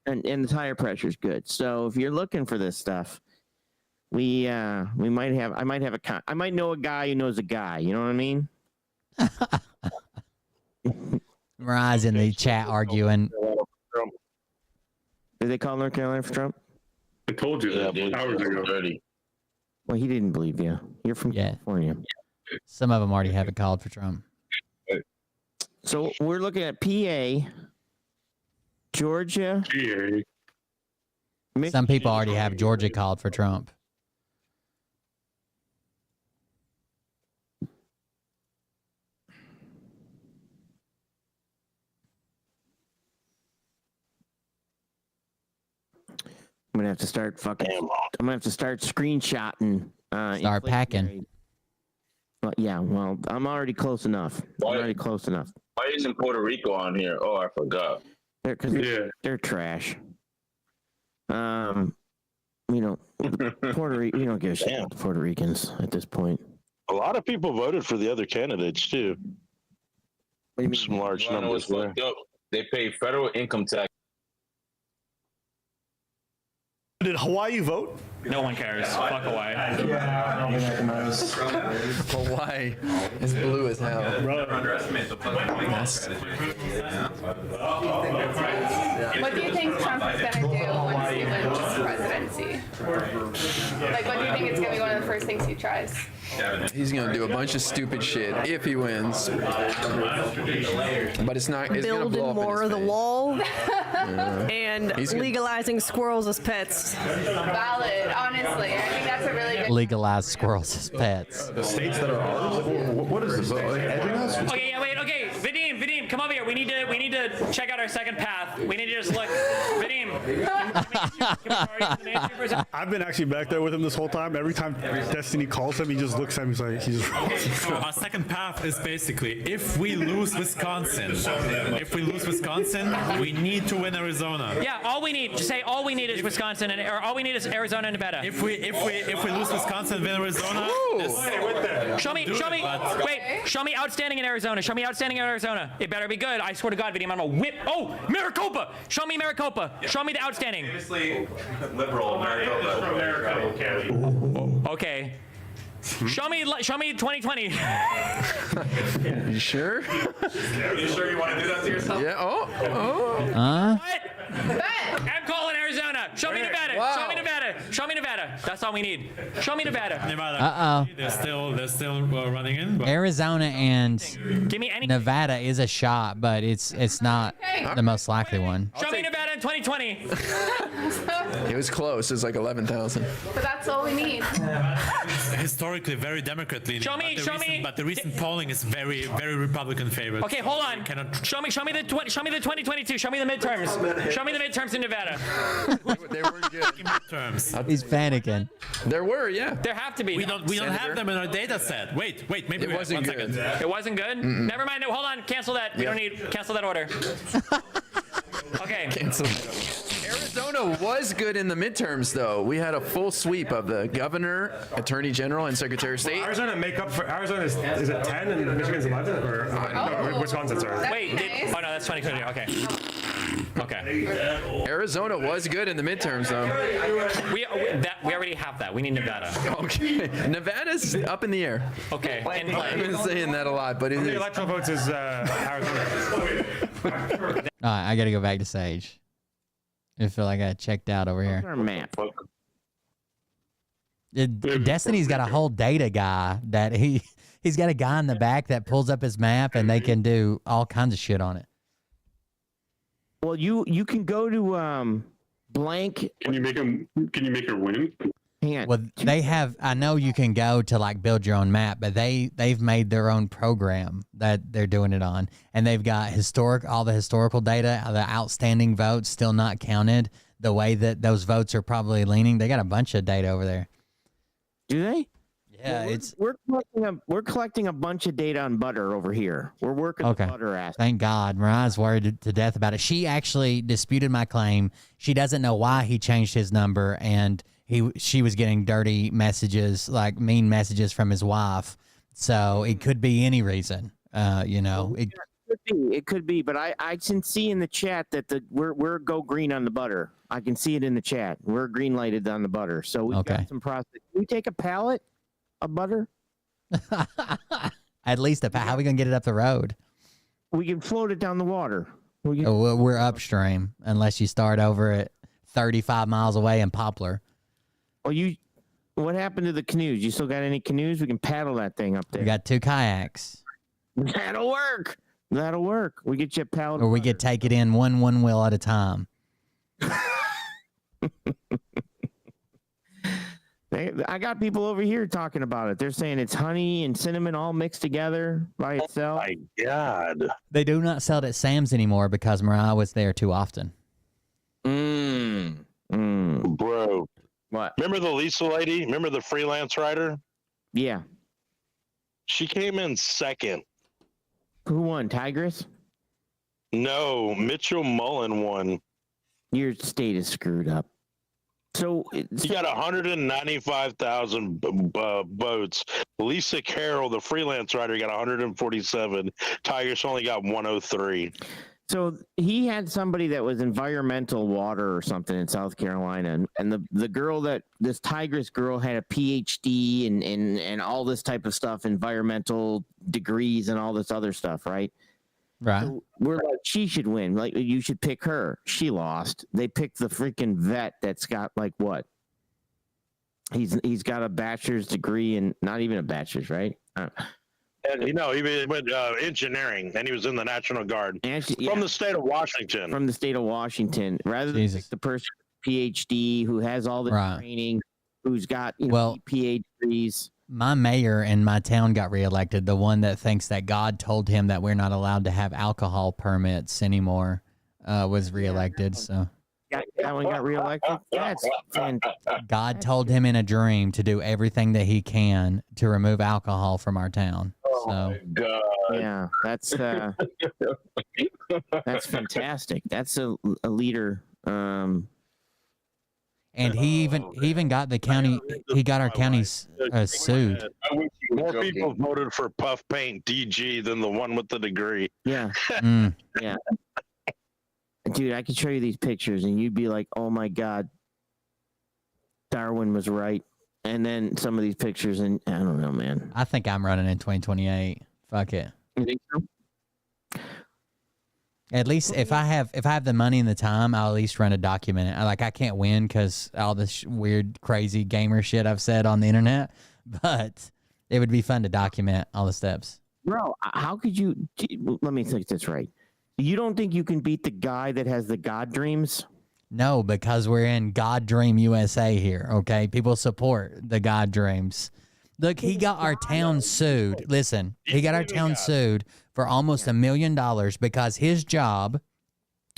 And the tire pressure's good. So if you're looking for this stuff, I might know a guy who knows a guy. You know what I mean? Mariah's in the chat arguing. Did they call North Carolina for Trump? I told you that hours ago. Well, he didn't believe you. You're from California. Some of them already have it called for Trump. So we're looking at PA, Georgia. Some people already have Georgia called for Trump. I'm gonna have to start screenshotting. Start packing. Well, yeah, well, I'm already close enough. Why isn't Puerto Rico on here? Oh, I forgot. They're trash. We don't give a shit about the Puerto Ricans at this point. A lot of people voted for the other candidates too. Some large You wanna know numbers what's there. fucked up? They pay federal income tax. Did Hawaii vote? No one cares. Fuck Hawaii. Hawaii is blue as hell. Underestimate the What do you think Trump is going to do once he wins the presidency? Like, what do you think it's going to be one of the first things he tries? He's gonna do a bunch of stupid shit if he wins. But it's not. It's gonna blow Building up in more his of the face. wall Yeah. and He's gonna- legalizing squirrels as pets. Valid, honestly. I think that's a really good. Legalize squirrels as pets. The states that are ours. What is this? Like, edging us? Okay, yeah, wait, okay. Vadim, come over here. We need to check out our second path. We need to just look. Vadim. I've been actually back there with him this whole time. Every time Destiny calls him, he just looks at me. He's like, So our second path is basically if we lose Wisconsin, we need to win Arizona. Yeah, all we need. Just say all we need is Wisconsin, or all we need is Arizona and Nevada. If we lose Wisconsin and win Arizona, Show me. Wait, show me outstanding in Arizona. Show me outstanding in Arizona. It better be good. I swear to God, Vadim, I'm gonna whip. Oh, Maricopa. Show me Maricopa. Show me the outstanding. Liberal Maricopa. Okay. Show me 2020. You sure? You sure you want to do that to yourself? Yeah. Oh. What? I'm calling Arizona. Show me Nevada. Wow. Show me Nevada. Show me Nevada. That's all we need. Show me Nevada. Uh-oh. They're still running in. But Arizona and Give me any. Nevada is a shot, but it's not the most likely one. Show me Nevada in 2020. It was close. It was like 11,000. But that's all we need. historically very Democrat leaning. Show me. But the recent polling is very Republican favorite. Okay, hold on. Show me the 2022. Show me the midterms. Show me the midterms in Nevada. They were good. Midterms. He's panicking. There were, yeah. There have to be. We don't have them in our data set. Wait, maybe It wasn't one good. second. It wasn't good? Never mind. No, hold on. Cancel that. We don't need. Cancel that order. Okay. Cancel. Arizona was good in the midterms, though. We had a full sweep of the governor, attorney general, and secretary of state. Arizona make up for Arizona is it 10 and Michigan's 11 or no, Wisconsin, sorry. Wait. Oh no, that's 2020. Okay. Okay. Arizona was good in the midterms, though. We already have that. We need Nevada. Okay. Nevada's up in the air. Okay. And I've been saying that a lot, but it The is. electoral votes is Arizona. All right, I got to go back to Sage. I feel like I got checked out over here. Our map. Destiny's got a whole data guy that he's got a guy in the back that pulls up his map and they can do all kinds of shit on it. Well, you can go to blank. Can you make her win? Well, they have. I know you can go to like build your own map, but they've made their own program that they're doing it on, and they've got all the historical data, the outstanding votes still not counted, the way that those votes are probably leaning. They got a bunch of data over there. Do they? Yeah, well, we're collecting a bunch of data on butter over here. We're working okay. the butter aspect. Thank God. Mariah's worried to death about it. She actually disputed my claim. She doesn't know why he changed his number, and she was getting dirty messages, like mean messages from his wife. So it could be any reason. It could be, but I can see in the chat that we're go green on the butter. I can see it in the chat. We're green lighted on the butter. So we've got some process. Can we take a pallet of butter? At least how are we gonna get it up the road? We can float it down the water. We're upstream unless you start over at 35 miles away in Poplar. Oh, what happened to the canoes? You still got any canoes? We can paddle that thing up there. We got 2 kayaks. That'll work. We get you a pallet. Or we could take it in one wheel at a time. I got people over here talking about it. They're saying it's honey and cinnamon all mixed together by itself. Oh my God. They do not sell it at Sam's anymore because Mariah was there too often. Bro. What? Remember the Lisa lady? Remember the freelance writer? Yeah. She came in second. Who won? Tigress? No, Mitchell Mullen won. Your state is screwed up. So you got 195,000 votes. Lisa Carroll, the freelance writer, got 147. Tigers only got 103. So he had somebody that was environmental water or something in South Carolina, and the girl this Tigress girl had a PhD and all this type of stuff, environmental degrees and all this other stuff, right? Right. So we're like, she should win. Like, you should pick her. She lost. They picked the freaking vet that's got like what? He's got a bachelor's degree and not even a bachelor's, right? And he went engineering, and he was in the National Guard from the state of Washington. From the state of Washington, rather than like the person with a PhD who has all the training, who's got PhDs. My mayor in my town got reelected. The one that thinks that God told him that we're not allowed to have alcohol permits anymore was reelected. So. That one got reelected. That's fantastic. God told him in a dream to do everything that he can to remove alcohol from our town. Oh my God. Yeah, that's fantastic. That's a leader. And he even got the county. He got our county sued. More people voted for Puff Paint DG than the one with the degree. Yeah. Yeah. Dude, I could show you these pictures and you'd be like, oh my God, Darwin was right. And then some of these pictures, and I don't know, man. I think I'm running in 2028. Fuck it. You think so? At least if I have the money and the time, I'll at least run a document. I can't win because all this weird, crazy gamer shit I've said on the internet, but it would be fun to document all the steps. Bro, how could you? Let me think this right. You don't think you can beat the guy that has the God dreams? No, because we're in God Dream USA here, okay? People support the God dreams. Look, he got our town sued. Listen, he got our town sued for almost $1 million because his job,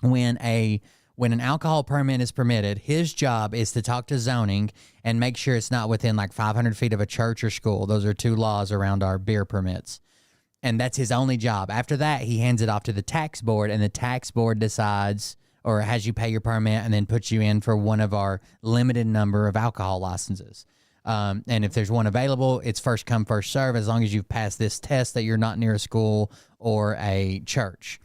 when an alcohol permit is permitted, his job is to talk to zoning and make sure it's not within 500 feet of a church or school. Those are 2 laws around our beer permits. And that's his only job. After that, he hands it off to the tax board, and the tax board decides or has you pay your permit and then puts you in for one of our limited number of alcohol licenses. And if there's one available, it's first come, first serve, as long as you've passed this test that you're not near a school or a church.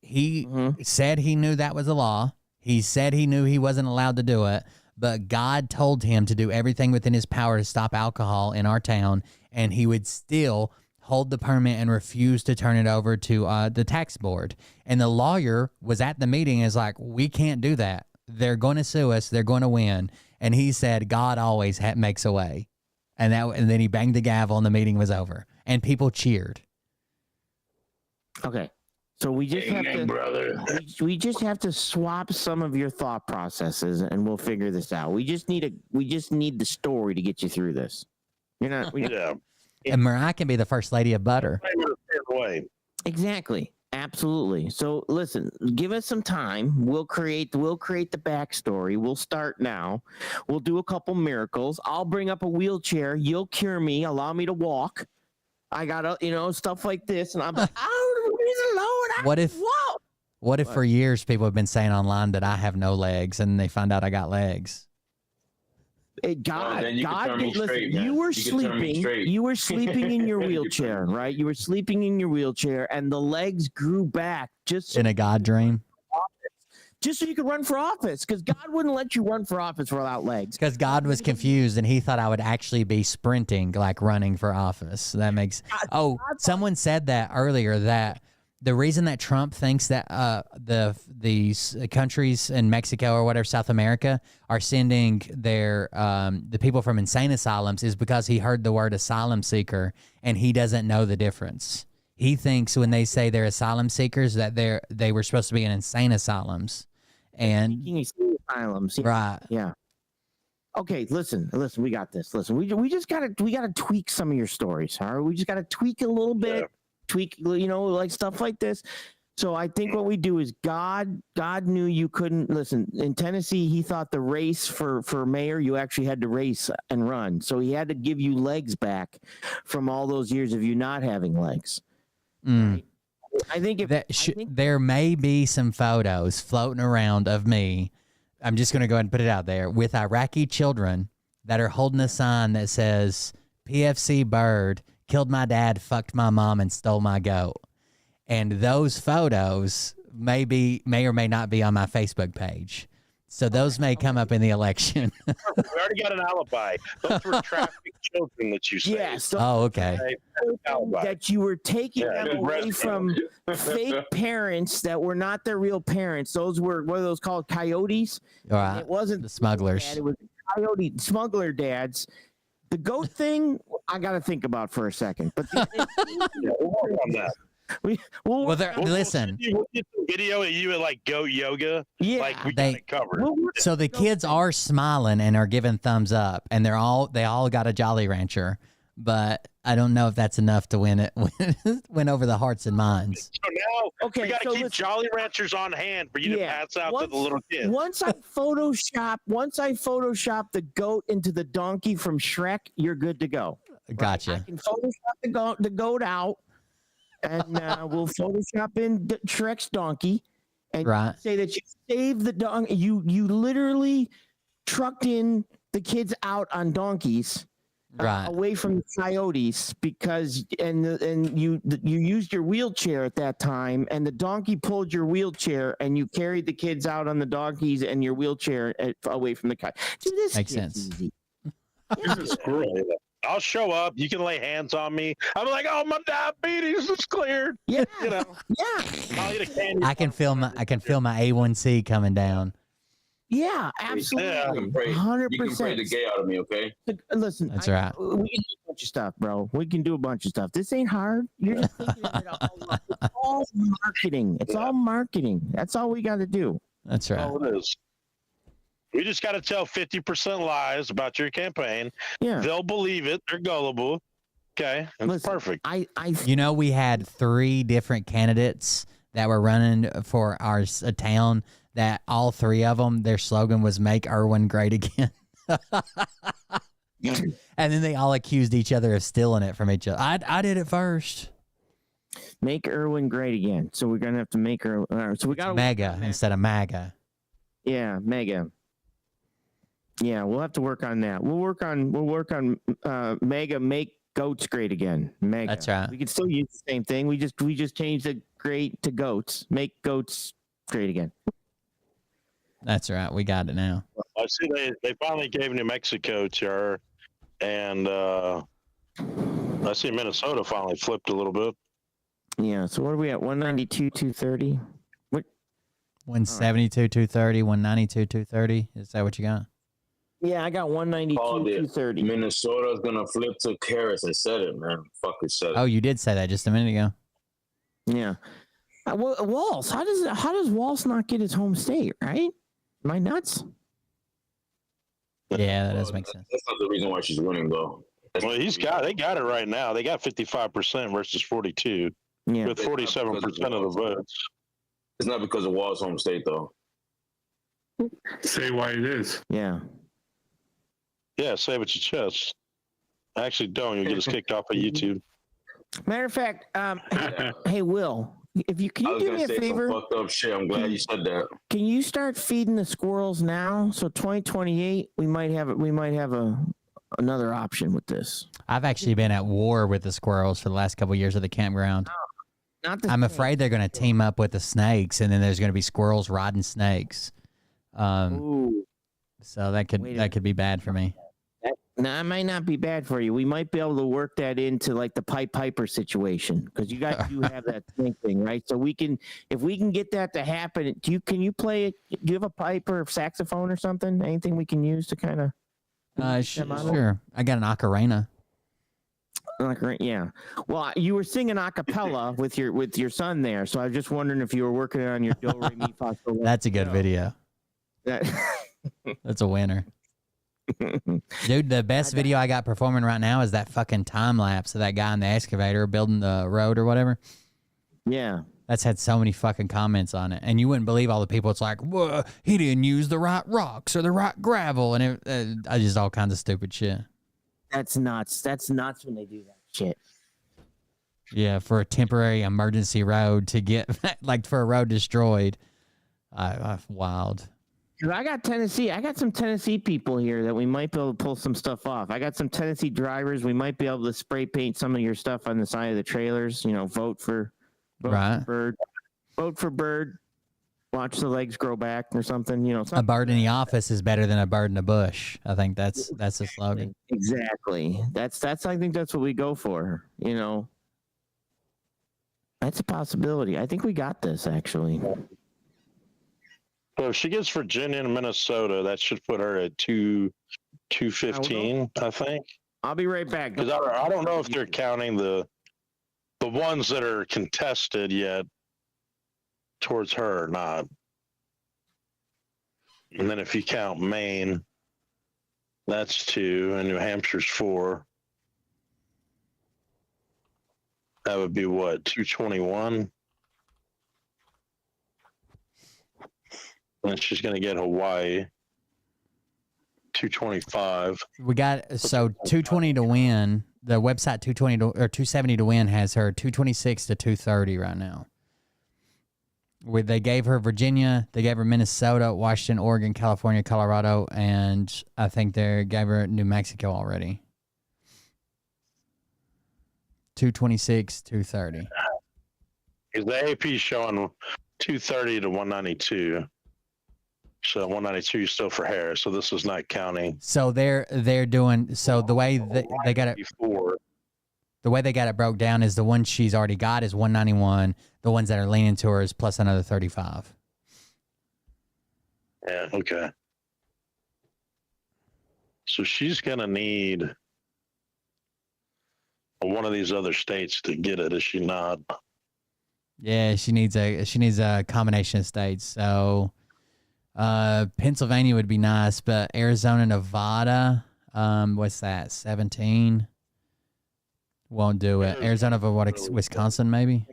He said he knew that was a law. He said he knew he wasn't allowed to do it, but God told him to do everything within his power to stop alcohol in our town, and he would still hold the permit and refuse to turn it over to the tax board. And the lawyer was at the meeting and is like, we can't do that. They're going to sue us. They're going to win. And he said, God always makes a way. And then he banged the gavel and the meeting was over. And people cheered. Okay. So we just we just have to swap some of your thought processes and we'll figure this out. We just need the story to get you through this. You're not And Mariah can be the first lady of butter. Exactly. Absolutely. So listen, give us some time. We'll create the backstory. We'll start now. We'll do a couple miracles. I'll bring up a wheelchair. You'll cure me. Allow me to walk. I got stuff like this, and I'm like, oh, Lord. What if for years people have been saying online that I have no legs, and they find out I got legs? God, listen, you were sleeping in your wheelchair, right? You were sleeping in your wheelchair and the legs grew back in a God dream. Just so you could run for office, because God wouldn't let you run for office without legs. Because God was confused and he thought I would actually be sprinting, like running for office. That makes... someone said that earlier, that the reason that Trump thinks that these countries in Mexico or whatever, South America, are sending their the people from insane asylums is because he heard the word asylum seeker and he doesn't know the difference. He thinks when they say they're asylum seekers that they were supposed to be in insane asylums. And asylums, right? Yeah. Okay, listen. We got this. Listen, we just gotta tweak some of your stories. All right, we just gotta tweak a little bit. Yeah. Tweak, like stuff like this. So I think what we do is God knew you couldn't listen. In Tennessee, he thought the race for mayor, you actually had to race and run. So he had to give you legs back from all those years of you not having legs. Right? I think there may be some photos floating around of me. I'm just going to go ahead and put it out there with Iraqi children that are holding a sign that says PFC Bird killed my dad, fucked my mom, and stole my goat. And those photos may or may not be on my Facebook page. So those may come up in the election. We already got an alibi. Those were trafficked children that you said. Yes. Okay. That you were taking them away from fake parents that were not their real parents. Those were, what are those called, coyotes? Right. It wasn't the smugglers. It was coyote smuggler dads. The goat thing, I got to think about for a second. But listen. We'll get some video of you at like goat yoga. Yeah, like we got it covered. So the kids are smiling and are giving thumbs up, and they all got a Jolly Rancher, but I don't know if that's enough to win over the hearts and minds. So now we got to keep Jolly Ranchers on hand for you to pass out to the little kids. Once I Photoshop the goat into the donkey from Shrek, you're good to go. Gotcha. I can Photoshop the goat out, and we'll Photoshop in Shrek's donkey, and say that you saved the donkey. You literally trucked in the kids out on donkeys. Away from the coyotes because you used your wheelchair at that time, and the donkey pulled your wheelchair, and you carried the kids out on the donkeys and your wheelchair away from the coyotes. This makes sense. This is squirrel. I'll show up. You can lay hands on me. I'm like, oh, my diabetes is cleared. Yeah, you know. Yeah. I'll eat a candy. I can feel my A1C coming down. Yeah, absolutely. Yeah, 100%. You can pray the gay out of me, okay? Listen, that's right. We can do a bunch of stuff, bro. We can do a bunch of stuff. This ain't hard. You're just thinking of it all. It's all marketing. It's all marketing. That's all we got to do. That's right. All it is. We just got to tell 50% lies about your campaign. Yeah. They'll believe it. They're gullible. Okay. That's perfect. We had 3 different candidates that were running for our town. That all 3 of them, their slogan was "Make Irwin Great Again," and then they all accused each other of stealing it from each other. I did it first. Make Irwin great again. So we're gonna have to make Irwin. So we got mega instead of MAGA. Yeah, mega. Yeah, we'll have to work on that. We'll work on mega. Make goats great again. Mega. That's right. We can still use the same thing. We just changed the great to goats. Make goats great again. That's right. We got it now. I see they finally gave New Mexico to her, and I see Minnesota finally flipped a little bit. Yeah. So what are we at? 192, 230. What? 172, 230, 192, 230. Is that what you got? Yeah, I got 192, 230. Minnesota's gonna flip to Harris. I said it, man. Fuck it, said it. Oh, you did say that just a minute ago. Yeah. Walz, how does Walz not get his home state, right? Am I nuts? Yeah, that does make sense. That's not the reason why she's winning, though. Well, they got it right now. They got 55% versus 42, with 47% of the votes. It's not because of Walz home state, though. Say why it is. Yeah. Yeah, say it with your chest. Actually, don't. You'll get us kicked off of YouTube. Matter of fact, hey, Will. Can you do me a favor? Some fucked up shit. I'm glad you said that. Can you start feeding the squirrels now? So 2028, we might have another option with this. I've actually been at war with the squirrels for the last couple of years at the campground. I'm afraid they're going to team up with the snakes, and then there's going to be squirrels riding snakes. So that could be bad for me. Now, it might not be bad for you. We might be able to work that into like the Pied Piper situation because you guys do have that thing, right? So if we can get that to happen, can you play it? Do you have a pipe or saxophone or something? Anything we can use to kind of? Sure. I got an ocarina. Yeah. Well, you were singing a cappella with your son there, so I was just wondering if you were working on your do re mi fa sol. That's a good video. That's a winner. Dude, the best video I got performing right now is that fucking time lapse of that guy in the excavator building the road or whatever. Yeah. That's had so many fucking comments on it. And you wouldn't believe all the people. It's like, whoa, he didn't use the right rocks or the right gravel. And just all kinds of stupid shit. That's nuts. That's nuts when they do that shit. Yeah, for a temporary emergency road to get, like for a road destroyed. Wild. I got some Tennessee people here that we might be able to pull some stuff off. I got some Tennessee drivers. We might be able to spray paint some of your stuff on the side of the trailers. Vote for Bird. Vote for Bird. Watch the legs grow back or something. A bird in the office is better than a bird in the bush. I think that's the slogan. Exactly. That's I think that's what we go for. That's a possibility. I think we got this actually. So if she gets Virginia and Minnesota, that should put her at 2 215, I think. I'll be right back. Because I don't know if they're counting the ones that are contested yet towards her or not. And then if you count Maine, that's 2, and New Hampshire's 4. That would be what, 221? And she's going to get Hawaii, 225. We got 220 to win. The website 270 to win has her 226 to 230 right now. They gave her Virginia, they gave her Minnesota, Washington, Oregon, California, Colorado, and I think they gave her New Mexico already. 226, 230. Because the AP is showing 230 to 192. So 192 is still for Harris. So this is not counting. So they're doing the way they got it. Before. The way they got it broke down is the one she's already got is 191. The ones that are leaning to her is plus another 35. Yeah, okay. So she's going to need one of these other states to get it, is she not? Yeah, she needs a combination of states. So Pennsylvania would be nice, but Arizona, Nevada, what's that? 17. Won't do it. Arizona, Wisconsin, maybe.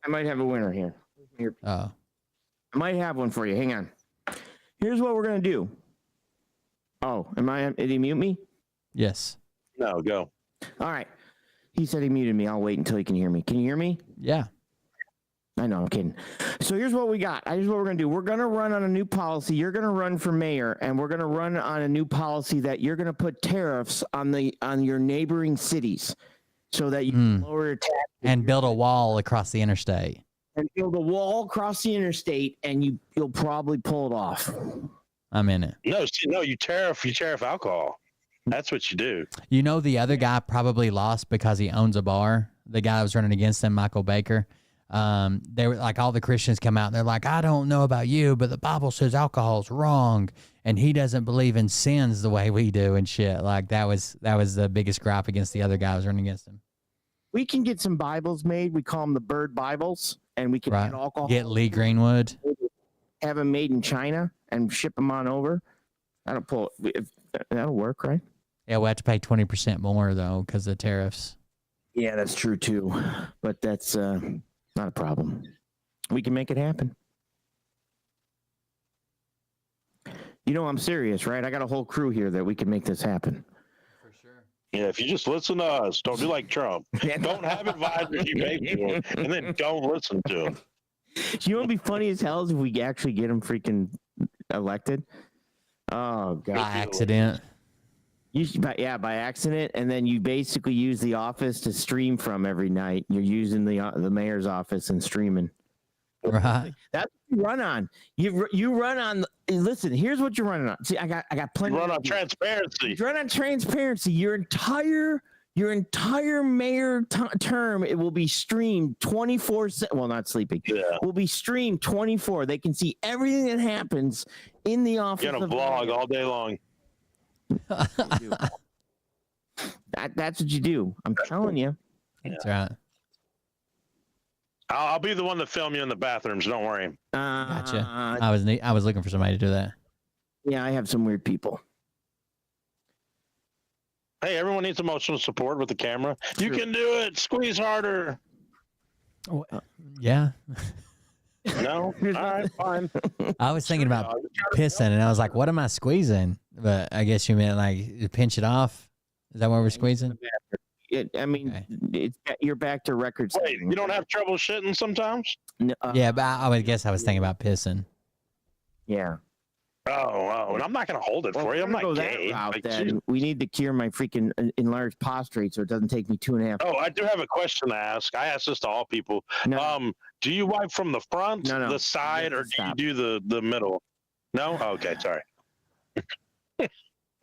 I might have a winner here. Oh. I might have one for you. Hang on. Here's what we're gonna do. Oh, did he mute me? Yes. No, go. All right. He said he muted me. I'll wait until he can hear me. Can you hear me? Yeah. I know, I'm kidding. So here's what we got. Here's what we're going to do. We're going to run on a new policy. You're going to run for mayor, and we're going to run on a new policy that you're going to put tariffs on your neighboring cities so that you can lower your taxes. And build a wall across the interstate. And build a wall across the interstate, and you'll probably pull it off. I'm in it. No, you tariff alcohol. That's what you do. You know, the other guy probably lost because he owns a bar. The guy that was running against him, Michael Baker. They were like, all the Christians come out and they're like, I don't know about you, but the Bible says alcohol's wrong, and he doesn't believe in sins the way we do and shit. Like that was the biggest gripe against the other guy who was running against him. We can get some Bibles made. We call them the Bird Bibles, and we can get alcohol. Get Lee Greenwood. Have them made in China and ship them on over. That'll work, right? Yeah, we'll have to pay 20% more though because of tariffs. Yeah, that's true too, but that's not a problem. We can make it happen. You know I'm serious, right? I got a whole crew here that we can make this happen. For sure. Yeah, if you just listen to us, don't do like Trump. Don't have advisors you pay for, and then don't listen to them. You know what'd be funny as hell is if we actually get them freaking elected. Oh God! By accident. By accident, and then you basically use the office to stream from every night. You're using the mayor's office and streaming. Right. That's what you run on. You run on. Listen, here's what you're running on. See, I got plenty. You run on transparency. You run on transparency. Your entire mayor term, it will be streamed 24/7. Well, not sleeping. Yeah. Will be streamed 24. They can see everything that happens in the office. You're gonna vlog all day long. That's what you do. I'm telling you. That's right. I'll be the one to film you in the bathrooms. Don't worry. Gotcha. I was looking for somebody to do that. Yeah, I have some weird people. Hey, everyone needs emotional support with the camera. You can do it. Squeeze harder. Oh, yeah. No? All right, fine. I was thinking about pissing, and I was like, what am I squeezing? But I guess you meant like pinch it off. Is that what we're squeezing? You're back to records. Wait, you don't have trouble shitting sometimes? No, yeah, but I would guess I was thinking about pissing. Yeah. Oh, and I'm not going to hold it for you. I'm not gay. We need to cure my freaking enlarged prostate so it doesn't take me 2.5. Oh, I do have a question to ask. I ask this to all people. No. Do you wipe from the front, the side, or do you do the middle? No? Okay, sorry.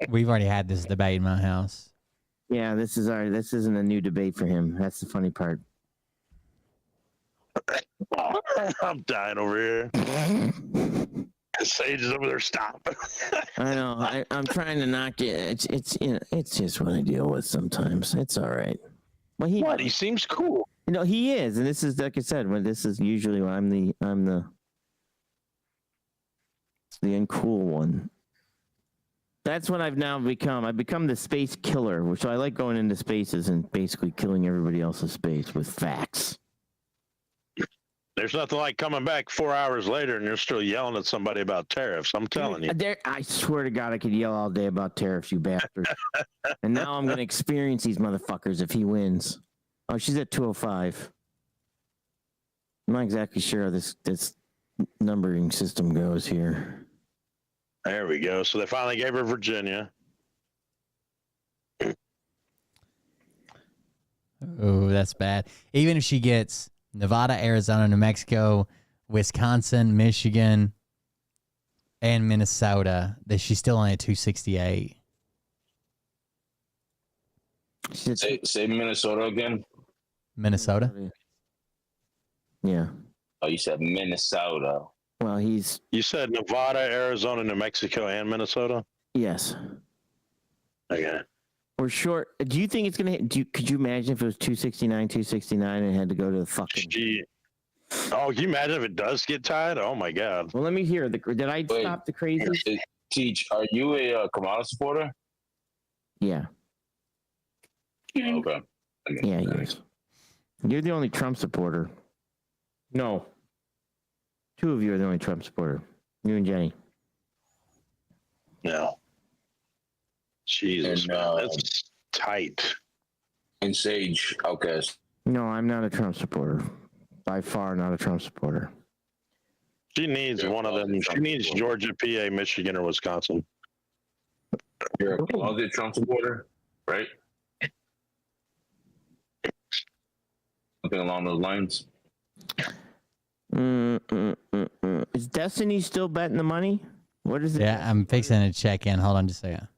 We've already had this debate in my house. Yeah, this isn't a new debate for him. That's the funny part. I'm dying over here. Sage is over there. Stop. I know. I'm trying to knock it. It's just what I deal with sometimes. It's all right. Well, he seems cool. You know, he is, and this is like I said. When this is usually when I'm the uncool one. That's what I've now become. I've become the space killer, which I like going into spaces and basically killing everybody else's space with facts. There's nothing like coming back 4 hours later and you're still yelling at somebody about tariffs. I'm telling you. I swear to God, I could yell all day about tariffs, you bastard. And now I'm going to experience these motherfuckers if he wins. Oh, she's at 205. I'm not exactly sure how this numbering system goes here. There we go. So they finally gave her Virginia. Oh, that's bad. Even if she gets Nevada, Arizona, New Mexico, Wisconsin, Michigan, and Minnesota, that she's still only at 268. Say Minnesota again. Minnesota? Yeah. Oh, you said Minnesota. Well, You said Nevada, Arizona, New Mexico, and Minnesota? Yes. Okay. We're short. Do you think it's going to hit? Could you imagine if it was 269 and had to go to the fucking... Oh, can you imagine if it does get tied? Oh, my God. Well, let me hear. Did I stop the crazy? Teach, are you a Kamala supporter? Yeah. Okay. Yeah, he is. You're the only Trump supporter. No. Two of you are the only Trump supporter. You and Jenny. No. Jesus, man. That's tight. And Sage, okay. No, I'm not a Trump supporter. By far not a Trump supporter. She needs one of them. She needs Georgia, PA, Michigan, or Wisconsin. You're a closet Trump supporter, right? Something along those lines. Is Destiny still betting the money? What is it? Yeah, I'm fixing to check in. Hold on just a second.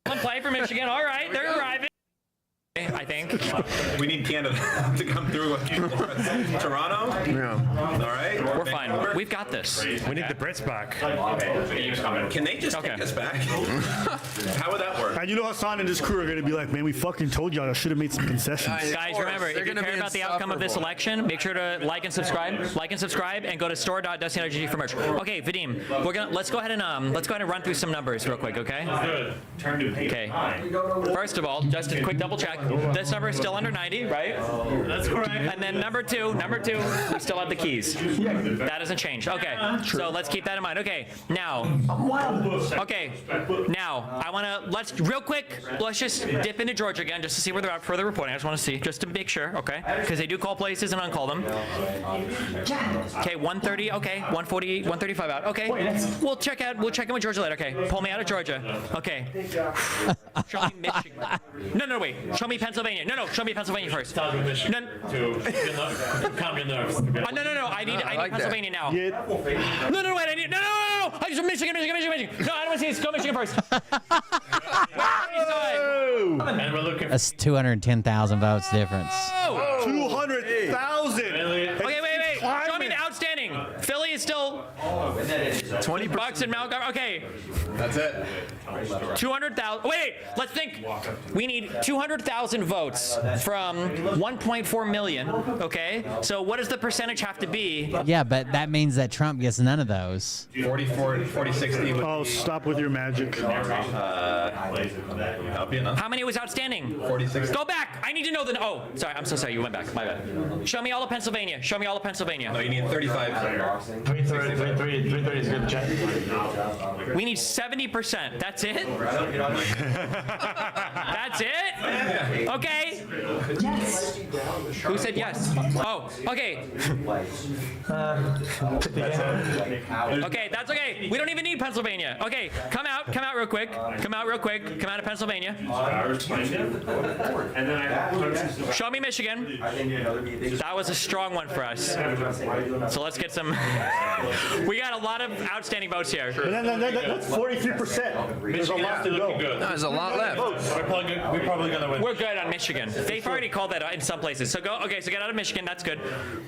One play for Michigan. All right, they're arriving. I think. We need Canada to come through. Toronto? Yeah. All right. We're fine. We've got this. We need the Brits back. Can they just take us back? How would that work? And you know Hassan and his crew are going to be like, man, we fucking told y'all I should have made some concessions. Guys, remember, if you care about the outcome of this election, make sure to like and subscribe, and go to store.destiny.gg for merch. Okay, Vadim, let's go ahead and run through some numbers real quick, okay? Okay. First of all, just a quick double check. This number is still under 90, right? That's correct. And then number two, we still have the keys. That hasn't changed. Okay, so let's keep that in mind. Okay, now, I want to, let's just dip into Georgia again just to see where they're at for the reporting. I just want to see, just to make sure, okay? Because they do call places and uncall them. Okay, 130, okay, 140, 135 out. Okay, we'll check in with Georgia later. Okay, pull me out of Georgia. Okay. Show me Michigan. No, wait. Show me Pennsylvania. No, show me Pennsylvania first. No, I need Pennsylvania now. No, wait, I need, no. I just Michigan. No, I don't want to see this. Go Michigan first. And we're looking. That's 210,000 votes difference. 200,000. Okay, wait. Show me the outstanding. Philly is still 20 bucks in Montgomery. Okay. That's it. 200,000. Wait, let's think. We need 200,000 votes from 1.4 million. Okay. So what does the percentage have to be? Yeah, but that means that Trump gets none of those. 40, 60. Oh, stop with your magic. That'll be enough. How many was outstanding? 46. Go back. I need to know the. Oh, sorry. I'm so sorry. You went back. My bad. Show me all of Pennsylvania. No, you need 35. 330 is good. Check. We need 70%. That's it? That's it? Okay. Yes. Who said yes? Oh, okay. Okay, that's okay. We don't even need Pennsylvania. Okay, come out real quick. Come out of Pennsylvania. Show me Michigan. That was a strong one for us. So let's get some. We got a lot of outstanding votes here. That's 43%. There's a lot to go. No, there's a lot left. We're probably gonna win. We're good on Michigan. They've already called that out in some places. So go. Okay, so get out of Michigan. That's good.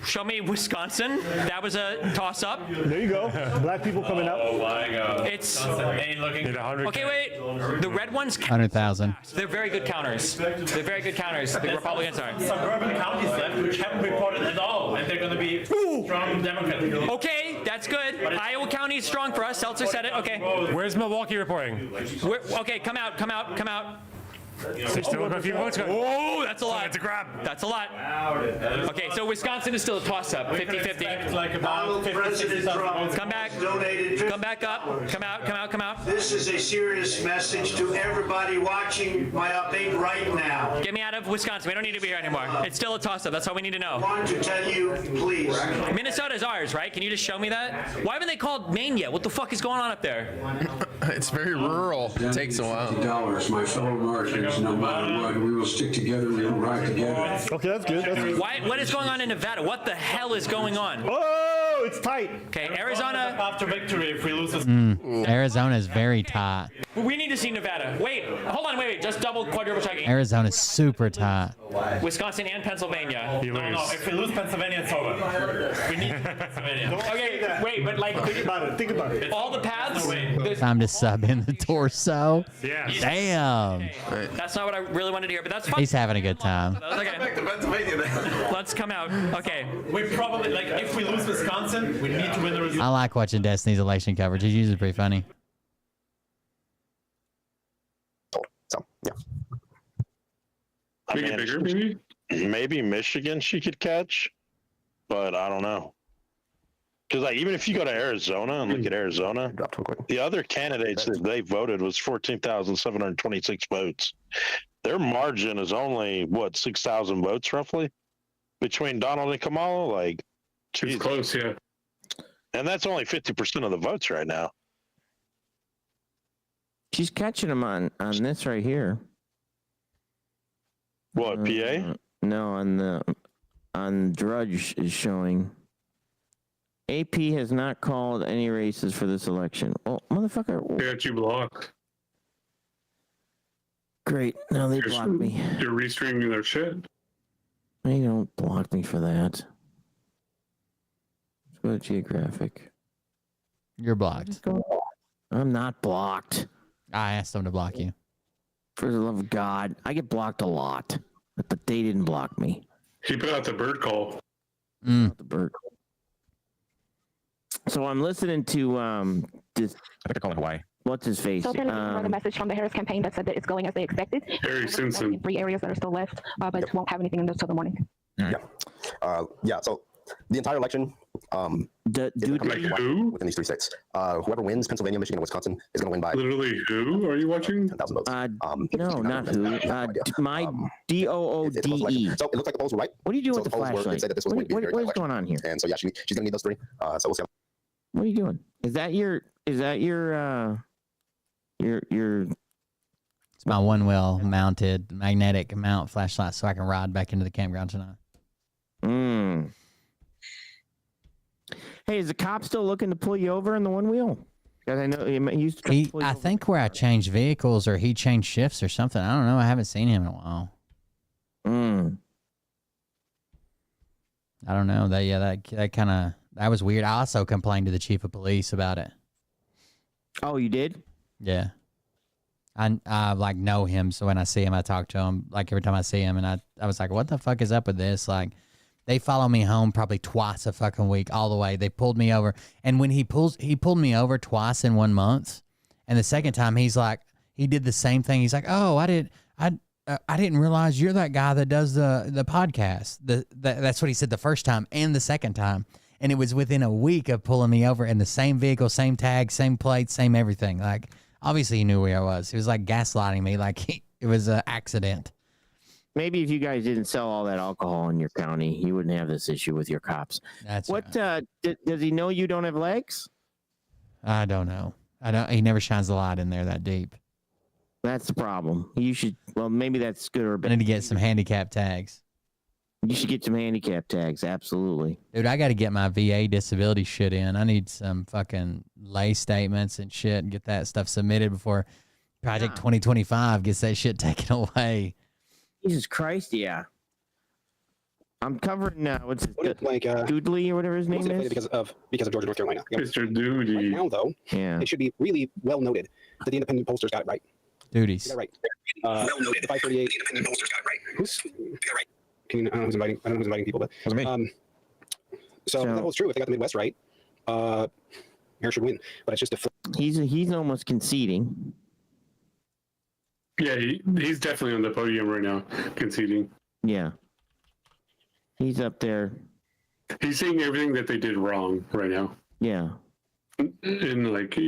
Show me Wisconsin. That was a toss-up. There you go. Black people coming out. Oh my God. It's ain't looking. okay. Wait. The red ones. 100,000. They're very good counters. They're very good counters. The Republicans are. Suburban counties left which haven't reported at all, and they're going to be strong Democrat. Okay, that's good. Iowa County is strong for us. Seltzer said it. Okay. Where's Milwaukee reporting? Okay, come out. There's still a few votes going. Oh, that's a lot. It's a grab. That's a lot. Okay, so Wisconsin is still a toss-up, 50-50. Like about 50,000 votes. Come back. Come back up. Come out. This is a serious message to everybody watching my update right now. Get me out of Wisconsin. We don't need to be here anymore. It's still a toss-up. That's all we need to know. I want to tell you, please. Minnesota's ours, right? Can you just show me that? Why haven't they called Maine yet? What the fuck is going on up there? It's very rural. It takes a while. $50, my fellow Americans. No matter what, we will stick together. We will ride together. Okay, that's good. What is going on in Nevada? What the hell is going on? Oh, it's tight. Okay, Arizona. After victory, if we lose this. Arizona is very tight. We need to see Nevada. Wait, hold on, wait. Just quadruple checking. Arizona's super tight. Wisconsin and Pennsylvania. No, if we lose Pennsylvania, it's over. We need Pennsylvania. Okay, wait, but like. Think about it. All the paths. Time to sub in the torso. Yeah. Damn. Okay. That's not what I really wanted to hear, but that's fine. He's having a good time. Okay. Let's come out. Okay. We probably, like, if we lose Wisconsin, we need to win the result. I like watching Destiny's election coverage. He's usually pretty funny. So, yeah. Make it bigger, maybe? Maybe Michigan she could catch, but I don't know. Because like, even if you go to Arizona and look at Arizona, the other candidates that they voted was 14,726 votes. Their margin is only, what, 6,000 votes roughly? Between Donald and Kamala? Like, it's close, yeah. And that's only 50% of the votes right now. She's catching him on this right here. What, PA? No, on Drudge is showing. AP has not called any races for this election. Oh, motherfucker. They got you blocked. Great. Now they blocked me. You're restreaming their shit. They don't block me for that. Let's go to geographic. You're blocked. I'm not blocked. I asked them to block you. For the love of God, I get blocked a lot, but they didn't block me. He put out the bird call. The bird call. So I'm listening to this. I think I call it Hawaii. What's his face? So then a message from the Harris campaign that said that it's going as they expected. Harry Simpson. 3 areas that are still left, but won't have anything until the morning. Yeah. So the entire election, dude, within these 3 states, whoever wins Pennsylvania, Michigan, and Wisconsin is going to win by. Literally, who are you watching? 10,000 votes. No, not who. My DOODE. So it looks like the polls were right. What do you do with the flashlight? Said that this was going to be a very What tight is going on here? And so yeah, she's going to need those 3. So we'll see. What are you doing? Is that your It's my one wheel mounted magnetic mount flashlight so I can ride back into the campground tonight. Hey, is the cop still looking to pull you over in the one wheel? Because I know he used to. I think where I changed vehicles or he changed shifts or something. I don't know. I haven't seen him in a while. I don't know. That kind of, that was weird. I also complained to the chief of police about it. Oh, you did? Yeah. I like know him, so when I see him, I talk to him. Like every time I see him, and I was like, what the fuck is up with this? Like, they follow me home probably twice a fucking week, all the way. They pulled me over, and when he pulled me over twice in 1 month, and the second time he's like, he did the same thing. He's like, oh, I didn't realize you're that guy that does the podcast. That's what he said the first time and the second time, and it was within a week of pulling me over in the same vehicle, same tag, same plate, same everything. Like, obviously he knew where I was. He was like gaslighting me, like it was an accident. Maybe if you guys didn't sell all that alcohol in your county, you wouldn't have this issue with your cops. That's what. Right. Does he know you don't have legs? I don't know. He never shines a light in there that deep. That's the problem. You should. Well, maybe that's good or bad. I need to get some handicap tags. You should get some handicap tags. Absolutely, dude. I got to get my VA disability shit in. I need some fucking lay statements and shit and get that stuff submitted before Project 2025 gets that shit taken away. Jesus Christ, yeah. I'm covering what's his Like Doodley or whatever his name is. because of Georgia, North Carolina. Mr. Doody. Right now, though, Yeah. it should be really well noted that the independent pollsters got it right. Duties. They got it right. Well noted. The 538. The independent pollsters got it right. Who's got it right? Can you, I don't know who's inviting. I don't know who's inviting people, but so if that holds true. If they got the Midwest right, Mayor should win. But it's just a. He's almost conceding. Yeah, he's definitely on the podium right now, conceding. Yeah. He's up there. He's saying everything that they did wrong right now. Yeah. And like,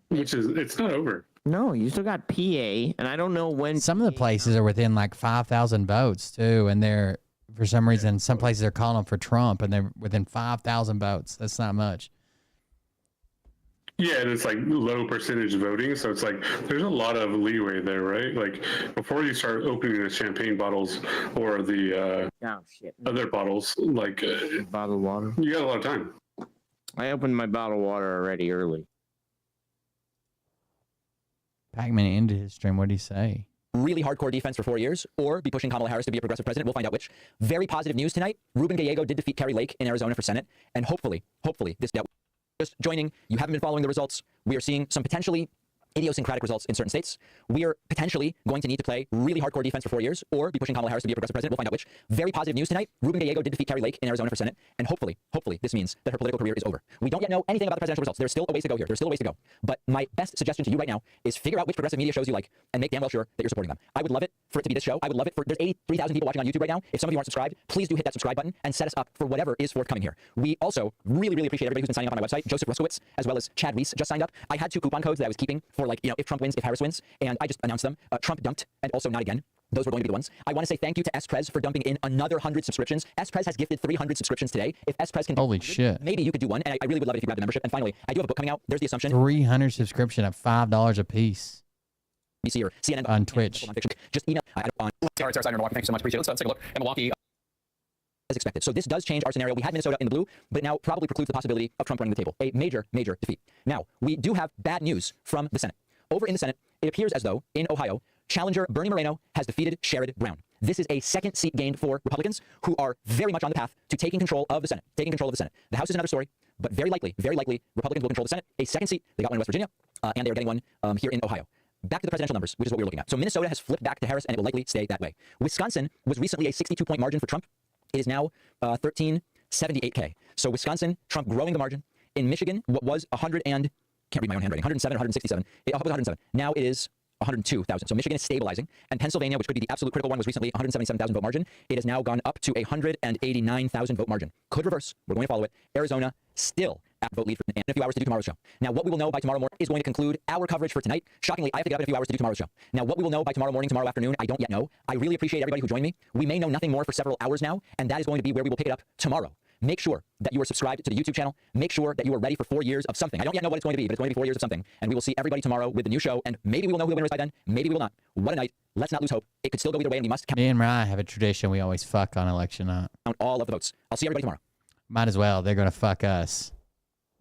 which is, it's not over. No, you still got PA, and I don't know when. Some of the places are within like 5,000 votes too, and they're for some reason some places are calling for Trump, and they're within 5,000 votes. That's not much. Yeah, and it's like low percentage voting, so it's like there's a lot of leeway there, right? Like before you start opening the champagne bottles or the other bottles, like bottled water, you got a lot of time. I opened my bottled water already early. Pac-Man ended his stream. What did he say? Really hardcore defense for 4 years, or be pushing Kamala Harris to be a progressive president. We'll find out which. Very positive news tonight. Ruben Gallego did defeat Kerry Lake in Arizona for Senate, and hopefully this. Just joining, you haven't been following the results. We are seeing some potentially idiosyncratic results in certain states. We are potentially going to need to play really hardcore defense for 4 years or be pushing Kamala Harris to be a progressive president. We'll find out which. Very positive news tonight. Ruben Gallego did defeat Kerry Lake in Arizona for Senate, and hopefully this means that her political career is over. We don't yet know anything about the presidential results. There's still a ways to go here. There's still a ways to go. But my best suggestion to you right now is figure out which progressive media shows you like and make damn well sure that you're supporting them. I would love it for it to be this show. I would love it for, there's 83,000 people watching on YouTube right now. If some of you aren't subscribed, please do hit that subscribe button and set us up for whatever is forthcoming here. We also really appreciate everybody who's been signing up on my website. Joseph Ruskowitz, as well as Chad Weiss just signed up. I had 2 coupon codes that I was keeping for, like, if Trump wins, if Harris wins, and I just announced them. Trump dumped, and also not again. Those were going to be the ones. I want to say thank you to S-Prez for dumping in another 100 subscriptions. S-Prez has gifted 300 subscriptions today. If S-Prez can do Holy shit. maybe you could do one, and I really would love it if you grabbed the membership. And finally, I do have a book coming out. There's the assumption. 300 subscription at $5 a piece. BC or CNN on Twitch. Just email on Sarah in Milwaukee. Thank you so much. Appreciate it. Let's take a look. In Milwaukee, as expected. So this does change our scenario. We had Minnesota in the blue, but now probably precludes the possibility of Trump running the table. A major defeat. Now, we do have bad news from the Senate. Over in the Senate, it appears as though in Ohio, challenger Bernie Moreno has defeated Sherrod Brown. This is a second seat gained for Republicans who are very much on the path to taking control of the Senate. The House is another story, but very likely, Republicans will control the Senate. A second seat. They got one in West Virginia, and they are getting one here in Ohio. Back to the presidential numbers, which is what we're looking at. So Minnesota has flipped back to Harris, and it will likely stay that way. Wisconsin was recently a 62-point margin for Trump. It is now 1378K. So Wisconsin, Trump growing the margin. In Michigan, what was 100 and can't read my own handwriting. 107, 167. It was 107. Now it is 102,000. So Michigan is stabilizing. And Pennsylvania, which could be the absolute critical one, was recently 177,000 vote margin. It has now gone up to a 189,000 vote margin. Could reverse. We're going to follow it. Arizona still at vote lead for in a few hours to do tomorrow's show. Now, what we will know by tomorrow morning is going to conclude our coverage for tonight. Shockingly, I have to get up in a few hours to do tomorrow's show. Now, what we will know by tomorrow morning, tomorrow afternoon, I don't yet know. I really appreciate everybody who joined me. We may know nothing more for several hours now, and that is going to be where we will pick it up tomorrow. Make sure that you are subscribed to the YouTube channel. Make sure that you are ready for 4 years of something. I don't yet know what it's going to be, but it's going to be 4 years of something. And we will see everybody tomorrow with the new show, and maybe we will know who the winner is by then. Maybe we will not. What a night. Let's not lose hope. It could still go either way, and we must count. Me and Mariah have a tradition. We always fuck on election night. All of the votes. I'll see everybody tomorrow. Might as well. They're going to fuck us.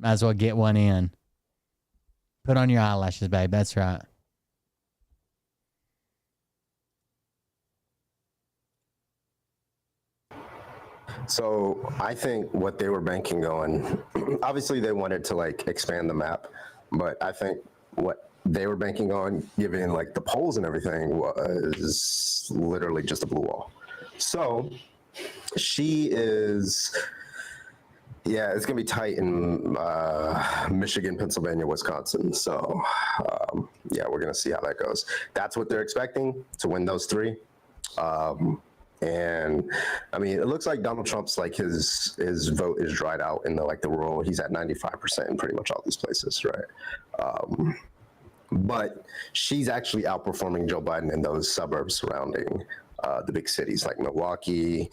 Might as well get one in. Put on your eyelashes, babe. That's right. So I think what they were banking on, obviously they wanted to like expand the map, but I think what they were banking on, given like the polls and everything, was literally just a blue wall. So she is, yeah, it's gonna be tight in Michigan, Pennsylvania, Wisconsin. So yeah, we're gonna see how that goes. That's what they're expecting, to win those 3. And I mean, it looks like Donald Trump's like his vote is dried out in the rural. He's at 95% in pretty much all these places, right? But she's actually outperforming Joe Biden in those suburbs surrounding the big cities like Milwaukee,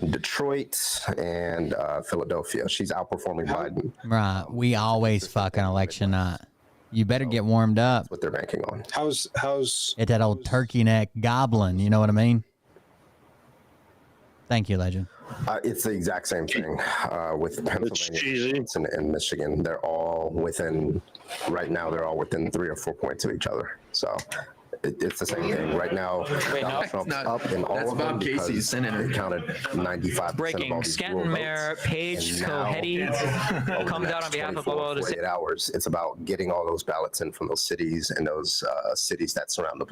Detroit, and Philadelphia. She's outperforming Biden. Right. We always fuck on election night. You better get warmed up. That's what they're banking on. How's at that old turkey neck goblin? You know what I mean? Thank you, Legend. It's the exact same thing with Pennsylvania and Michigan. They're all within, right now, they're all within 3 or 4 points of each other. So it's the same thing. Right now, Donald Trump's up in all of them because they counted 95% Breaking. of all these Stanton Mayor Paige Cohetti comes out on behalf of 48 hours. It's about getting all those ballots in from those cities and those cities that surround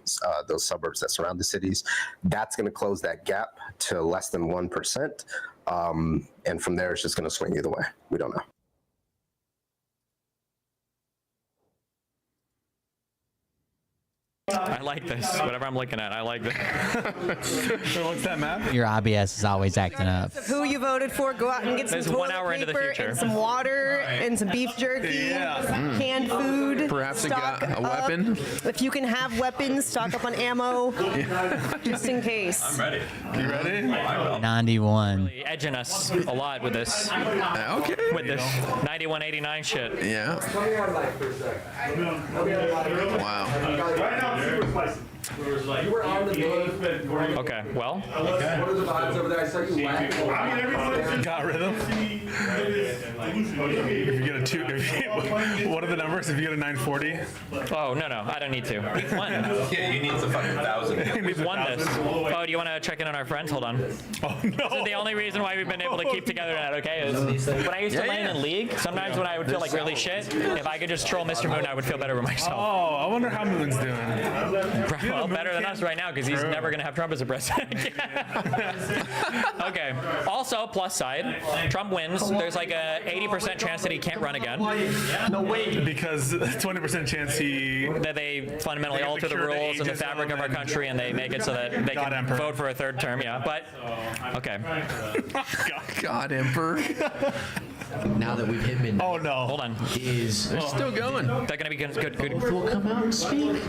those suburbs that surround the cities. That's going to close that gap to less than 1%. And from there, it's just going to swing either way. We don't know. I like this. Whatever I'm looking at, I like this. What's that map? Your IBS is always acting up. Who you voted for? Go out and get some There's toilet 1 hour into the paper future. and some water and some beef jerky, canned food. Perhaps stock a up. weapon. If you can have weapons, stock up on ammo, just in case. I'm ready. You ready? 91. Really edging us a lot with this. Okay. With this 91-89 shit. Yeah. Wow. Okay, well. What are the vibes over there? I saw you laughing. Got rhythm. If you get a 2, what are the numbers? If you get a 940? Oh, no, I don't need to. We've won. Yeah, you need the fucking 1,000. We've won this. Oh, do you want to check in on our friends? Hold on. Oh, no. This is the only reason why we've been able to keep together that, okay? Is when I used to lane in League, sometimes when I would feel like really shit, if I could just troll Mr. Moon, I would feel better with myself. Oh, I wonder how Moon's doing. Well, better than us right now because he's never going to have Trump as a president. Okay. Also, plus side, Trump wins. There's like a 80% chance that he can't run again. No way. Because 20% chance that they fundamentally alter the rules and the fabric of our country and they make it so that they can vote for a 3rd term. Yeah, but okay. God Emperor. Now that we've hit midnight. Oh no! Hold on. They're still going. They're gonna be good. We'll come out and speak.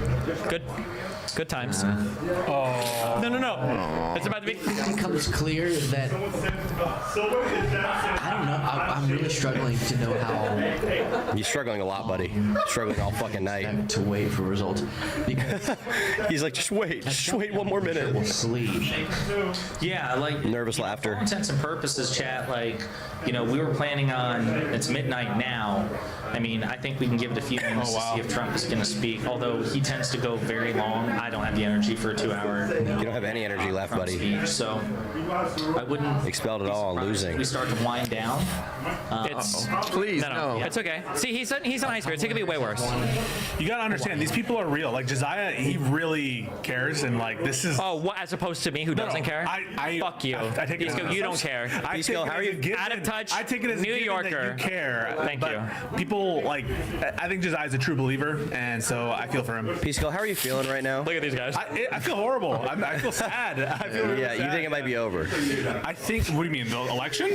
Good times. Oh. No. It's about to be. It becomes clear that I don't know. I'm really struggling to know how. You're struggling a lot, buddy. Struggling all fucking night. To wait for results because he's like, just wait 1 more minute. We'll sleep. Yeah, like nervous laughter. For all intents and purposes, chat. Like, we were planning on. It's midnight now. I mean, I think we can give it a few minutes to see if Trump is going to speak. Although he tends to go very long. I don't have the energy for a 2-hour. You don't have any energy left, buddy. Speech, so I wouldn't expelled it all, losing. We start to wind down. Please, no. It's okay. See, he's on high spirits. It could be way worse. You gotta understand, these people are real. Like Josiah, he really cares, and like this is. Oh, what? As opposed to me, who doesn't care? Fuck you. I take it. You don't care. How are you? Out of touch. I take it as New Yorker. That you care. Thank you. People like. I think Josiah's a true believer, and so I feel for him. Peace Girl, how are you feeling right now? Look at these guys. I feel horrible. I feel sad. I feel really sad. You think it might be over? I think. What do you mean, the election?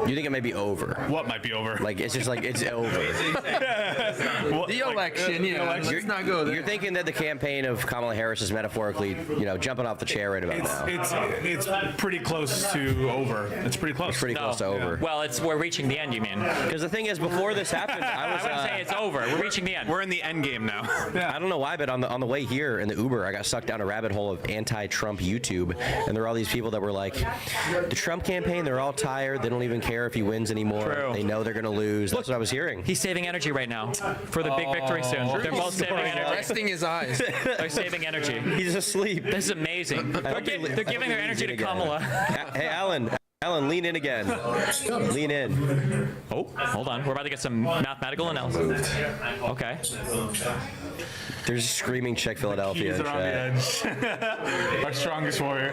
You think it might be over? What might be over? Like it's just like it's over. The election, let's not go there. You're thinking that the campaign of Kamala Harris is metaphorically, jumping off the chair right about now. It's pretty close to over. It's pretty close. It's pretty close to over. Well, we're reaching the end. You mean? Because the thing is, before this happened, I wouldn't say it's over. We're reaching the end. We're in the end game now. I don't know why, but on the way here in the Uber, I got sucked down a rabbit hole of anti-Trump YouTube, and there were all these people that were like, the Trump campaign, they're all tired. They don't even care if he wins anymore. True. They know they're going to lose. That's what I was hearing. He's saving energy right now for the big victory soon. They're both saving energy. Resting his eyes. They're saving energy. He's asleep. This is amazing. They're giving their energy to Kamala. Hey, Alan, lean in again. Lean in. Oh, hold on. We're about to get some mathematical analysis. Okay. There's screaming Czech Philadelphia. Keys are on the edge. Our strongest warrior.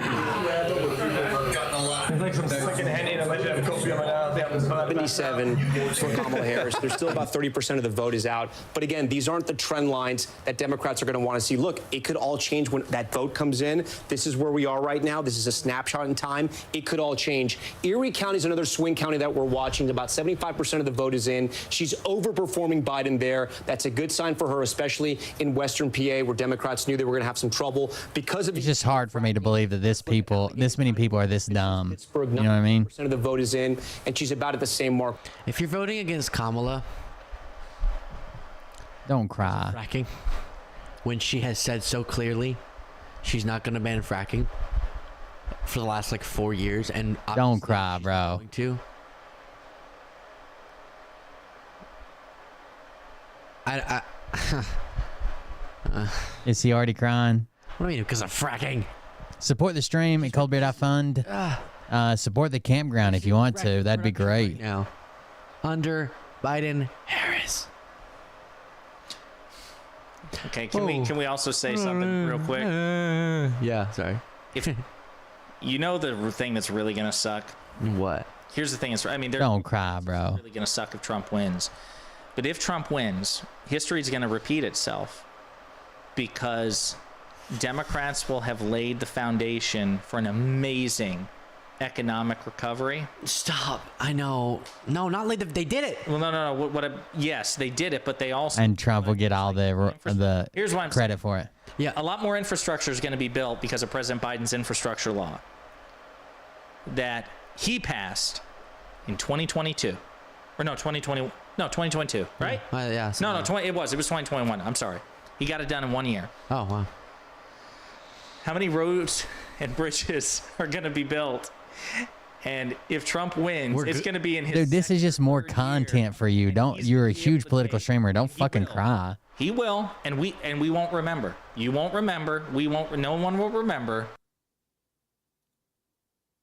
77 for Kamala Harris. There's still about 30% of the vote is out. But again, these aren't the trend lines that Democrats are going to want to see. Look, it could all change when that vote comes in. This is where we are right now. This is a snapshot in time. It could all change. Erie County is another swing county that we're watching. About 75% of the vote is in. She's overperforming Biden there. That's a good sign for her, especially in Western PA, where Democrats knew they were going to have some trouble because of. It's just hard for me to believe that this many people are this dumb. You know what I mean? Percent of the vote is in, and she's about at the same mark. If you're voting against Kamala, don't cry. Fracking, when she has said so clearly she's not going to ban fracking for the last like 4 years, and Don't cry, bro. going to. Is he already crying? What do you mean? Because of fracking. Support the stream at coldbeer.fund. Support the campground if you want to. That'd be great. Right now, under Biden Harris. Okay, can we also say something real quick? Yeah, sorry. If you know the thing that's really gonna suck. What? Here's the thing. I mean, don't cry, bro. Really gonna suck if Trump wins. But if Trump wins, history is gonna repeat itself because Democrats will have laid the foundation for an amazing economic recovery. Stop. I know. No, not laid. They did it. Well, no. Yes, they did it, but they also. And Trump will get all the Here's why I'm credit saying. for it. Yeah, a lot more infrastructure is going to be built because of President Biden's infrastructure law that he passed in 2022, or no, 2020, no, 2022, right? Yeah. No, it was 2021. I'm sorry, he got it done in 1 year. Oh wow. How many roads and bridges are going to be built? And if Trump wins, it's going to be in his. Dude, this is just more content for you. You're a huge political streamer. Don't fucking cry. He will, and we won't remember. You won't remember. We won't. No one will remember.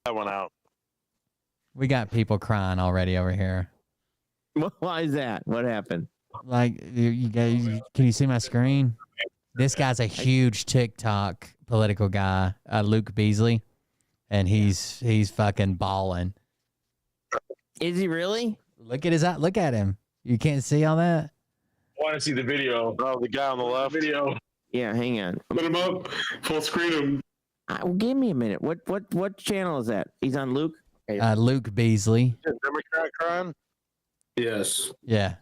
That went out. We got people crying already over here. Why is that? What happened? Like, you guys, can you see my screen? This guy's a huge TikTok political guy, Luke Beasley, and he's fucking balling. Is he really? Look at his eye. Look at him. You can't see all that? I want to see the video. Oh, the guy on the left. Video. Yeah, hang on. Put him up. Full screen him. Well, give me a minute. What channel is that? He's on Luke? Luke Beasley. Democrat crying? Yes. Yeah.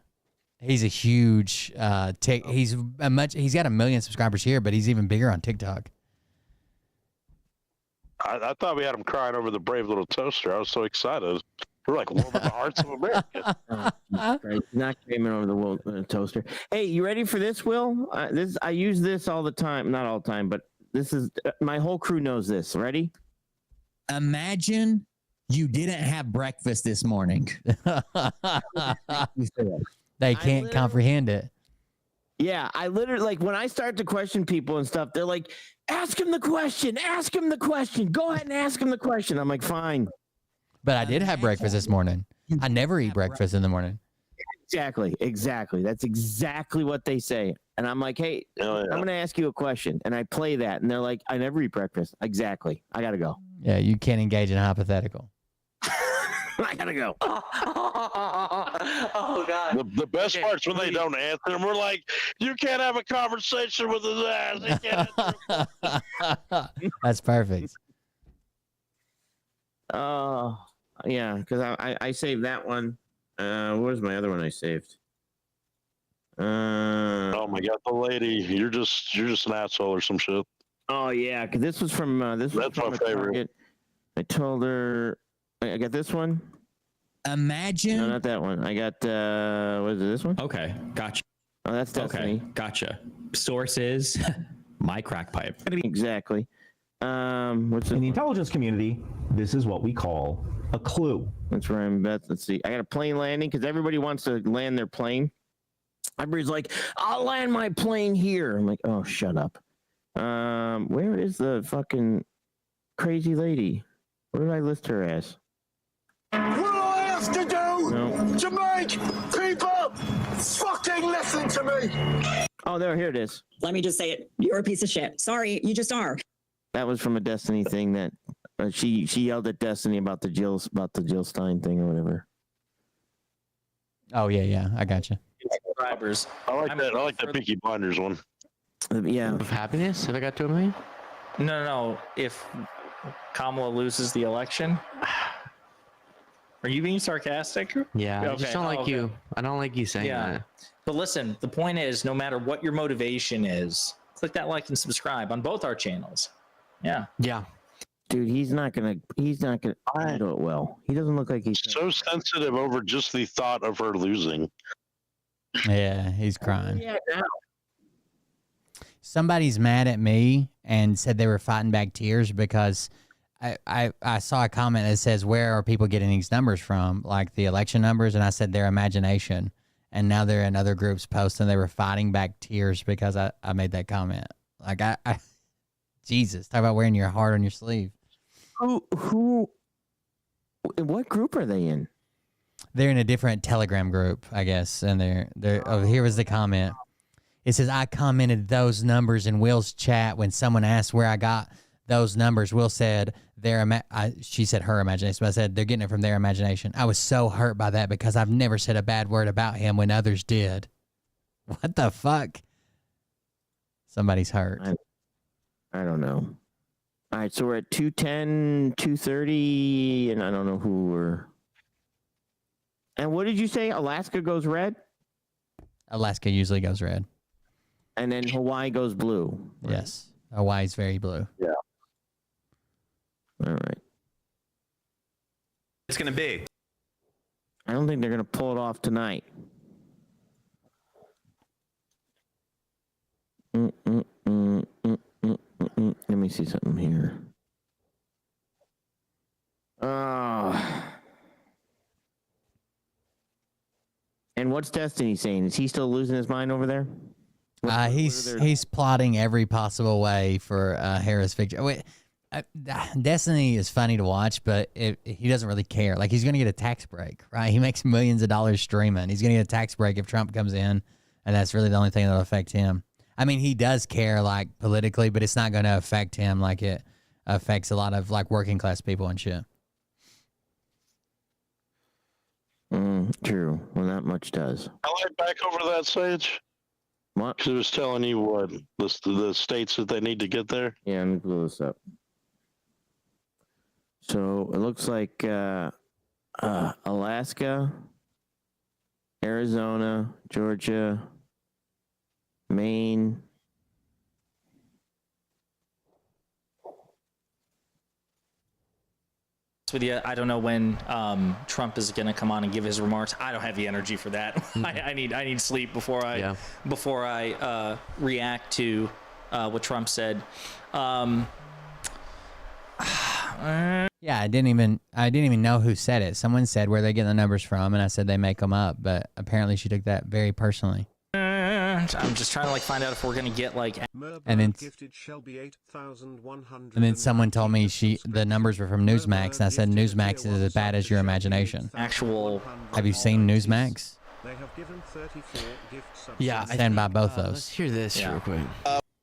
He's a huge he's got 1 million subscribers here, but he's even bigger on TikTok. I thought we had him crying over the brave little toaster. I was so excited. We're like warming the hearts of America. Right. Not screaming over the world toaster. Hey, you ready for this, Will? I use this all the time. Not all the time, but this is my whole crew knows this. Ready? Imagine you didn't have breakfast this morning. They can't comprehend it. Yeah, I literally, like, when I start to question people and stuff, they're like, ask him the question. Ask him the question. Go ahead and ask him the question. I'm like, fine. But I did have breakfast this morning. I never eat breakfast in the morning. Exactly. That's exactly what they say. And I'm like, hey, I'm going to ask you a question. And I play that. And they're like, I never eat breakfast. Exactly. I got to go. Yeah, you can't engage in a hypothetical. I got to go. Oh, God. The best part's when they don't answer and we're like, you can't have a conversation with his ass. He can't answer. That's perfect. Oh, yeah, because I saved that one. Where's my other one I saved? Oh my God, the lady, you're just an asshole or some shit. Oh yeah, because this was from That's my favorite. Target. I told her I got this one. Imagine. No, not that one. I got what is it? This one? Okay, gotcha. Oh, that's Destiny. Okay, gotcha. Source is my crack pipe. Exactly. What's in the intelligence community? This is what we call a clue. That's where I'm at. Let's see. I got a plane landing because everybody wants to land their plane. Everybody's like, I'll land my plane here. I'm like, oh, shut up. Where is the fucking crazy lady? What did I list her as? What do I have to do to make people fucking listen to me? Oh, here it is. Let me just say it. You're a piece of shit. Sorry, you just are. That was from a Destiny thing that she yelled at Destiny about the Jill Stein thing or whatever. Oh yeah, I got you. Subscribers. I like that Peaky Blinders one. Yeah. Of happiness? Have I got to 1 million? No. If Kamala loses the election, are you being sarcastic? Yeah, I just don't like you. I don't like you saying that. But listen, the point is, no matter what your motivation is, click that like and subscribe on both our channels. Yeah. Dude, he's not gonna handle it well. He doesn't look like he's so sensitive over just the thought of her losing. Yeah, he's crying. Yeah, now. Somebody's mad at me and said they were fighting back tears because I saw a comment that says, where are people getting these numbers from? Like the election numbers. And I said, their imagination. And now they're in other groups posting they were fighting back tears because I made that comment. Like Jesus, talk about wearing your heart on your sleeve. What group are they in? They're in a different Telegram group, I guess. And here was the comment. It says, I commented those numbers in Will's chat when someone asked where I got those numbers. Will said, she said her imagination, but I said they're getting it from their imagination. I was so hurt by that because I've never said a bad word about him when others did. What the fuck? Somebody's hurt. I don't know. All right, so we're at 210, 230, and I don't know who we're... And what did you say? Alaska goes red? Alaska usually goes red. And then Hawaii goes blue. Right? Yes. Hawaii's very blue. Yeah. All right. It's going to be. I don't think they're going to pull it off tonight. Let me see something here. And what's Destiny saying? Is he still losing his mind over there? He's plotting every possible way for Harris victory. Wait, Destiny is funny to watch, but he doesn't really care. Like, he's going to get a tax break, right? He makes millions of dollars streaming. He's going to get a tax break if Trump comes in, and that's really the only thing that'll affect him. I mean, he does care, like, politically, but it's not going to affect him like it affects a lot of, like, working class people and shit. True. Well, not much does. I like back over that, Sage. What? Because it was telling you what the states that they need to get there. Yeah, let me blow this up. So it looks like Alaska, Arizona, Georgia, Maine. With you, I don't know when Trump is going to come on and give his remarks. I don't have the energy for that. I need sleep before I react to what Trump said. Yeah, I didn't even know who said it. Someone said where they get the numbers from, and I said they make them up. But apparently, she took that very personally. I'm just trying to find out if we're gonna get and then someone told me the numbers were from Newsmax, and I said Newsmax is as bad as your imagination. Have you seen Newsmax? Yeah, I stand by both those. Let's hear this real quick.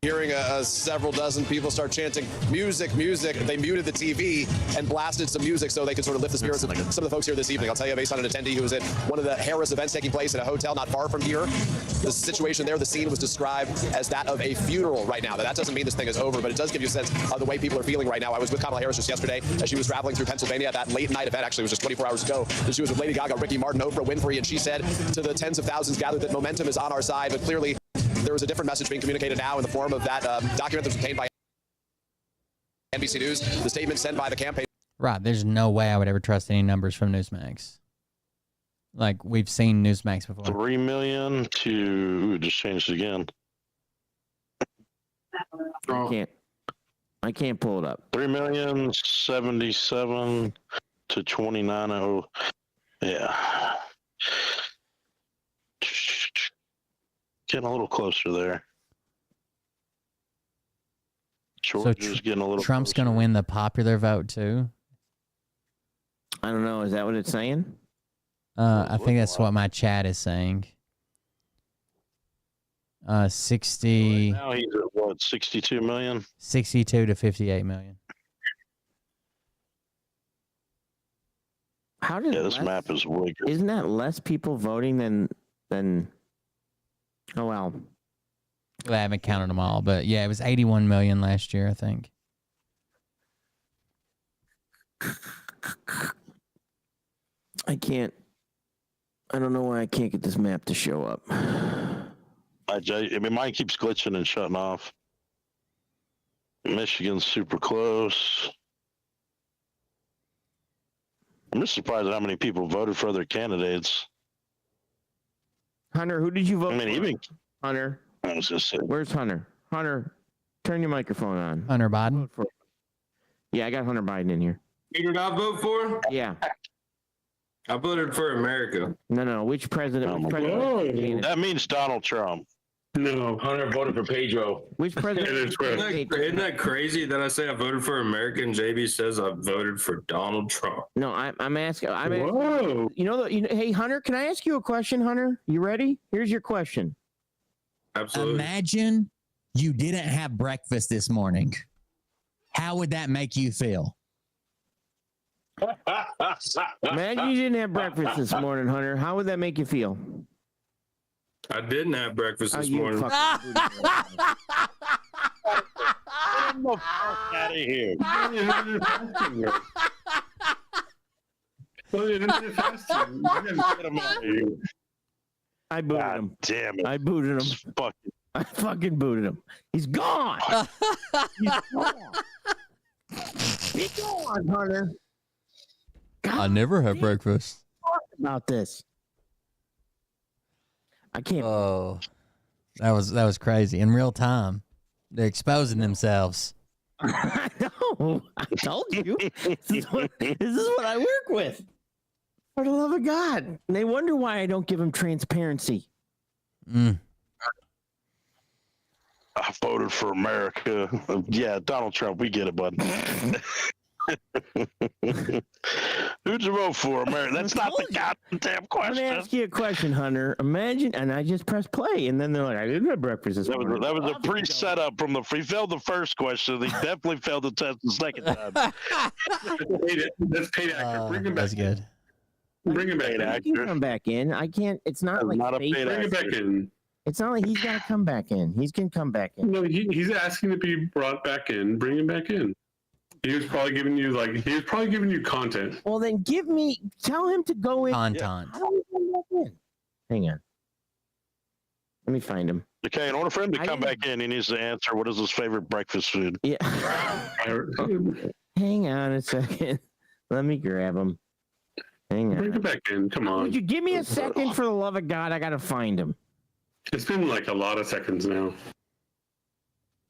Hearing several dozen people start chanting music, music, they muted the TV and blasted some music so they could sort of lift the spirits of some of the folks here this evening. I'll tell you, based on an attendee who was at one of the Harris events taking place at a hotel not far from here, the situation there, the scene was described as that of a funeral right now. Now, that doesn't mean this thing is over, but it does give you a sense of the way people are feeling right now. I was with Kamala Harris just yesterday as she was traveling through Pennsylvania at that late night event. Actually, it was just 24 hours ago. And she was with Lady Gaga, Ricky Martin, Oprah Winfrey, and she said to the tens of thousands gathered that momentum is on our side, but clearly there was a different message being communicated now in the form of that document that was obtained by NBC News, the statement sent by the campaign. Right. There's no way I would ever trust any numbers from Newsmax. Like, we've seen Newsmax before. 3 million to just changed it again. I can't pull it up. 3,077,000 to 29. Yeah. Getting a little closer there. Georgia's getting a little Trump's going to win the popular vote too? I don't know. Is that what it's saying? I think that's what my chat is saying. 60. Right now he's at what, 62 million? 62 to 58 million. How did this map is way good. Isn't that less people voting than oh well. I haven't counted them all, but yeah, it was 81 million last year, I think. I don't know why I can't get this map to show up. I mean, mine keeps glitching and shutting off. Michigan's super close. I'm just surprised at how many people voted for other candidates. Hunter, who did you vote for? Even Hunter. I was just saying. Where's Hunter? Hunter, turn your microphone on. Hunter Biden. Yeah, I got Hunter Biden in here. You did not vote for? Yeah. I voted for America. No. Which president? Which president? That means Donald Trump. No. Hunter voted for Pedro. Which president? Isn't that crazy that I say I voted for America and JB says I voted for Donald Trump? No, I'm asking. Whoa. Hey, Hunter, can I ask you a question, Hunter? You ready? Here's your question. Absolutely. Imagine you didn't have breakfast this morning. How would that make you feel? Imagine you didn't have breakfast this morning, Hunter. How would that make you feel? I didn't have breakfast this morning. Get the fuck out of here. I booted him. Damn it. I booted him. I fucking booted him. He's gone. He's gone. Be gone, Hunter. I never have breakfast. Talk about this. I can't. Oh, that was crazy. In real time, they're exposing themselves. I know. I told you. This is what I work with. For the love of God. And they wonder why I don't give them transparency. I voted for America. Yeah, Donald Trump. We get it, bud. Who'd you vote for, America? That's not the goddamn question. I'm gonna ask you a question, Hunter. Imagine, and I just press play, and then they're like, "I didn't have breakfast this morning." That was a pre-setup from the. He failed the first question. He definitely failed the test the second time. That's paid actor. Bring him back. That's good. Bring him back. He can come back in. I can't. It's not like not a fake. paid Bring him back in. It's not like he's got to come back in. He can come back in. No, he's asking to be brought back in. Bring him back in. He was probably giving you content. Well, then tell him to go in. Content. How do we come back in? Hang on. Let me find him. Okay, in order for him to come back in, he needs to answer what is his favorite breakfast food. Yeah. Hang on a second. Let me grab him. Hang on. Bring him back in. Come on. Would you give me a second for the love of God? I got to find him. It's been like a lot of seconds now.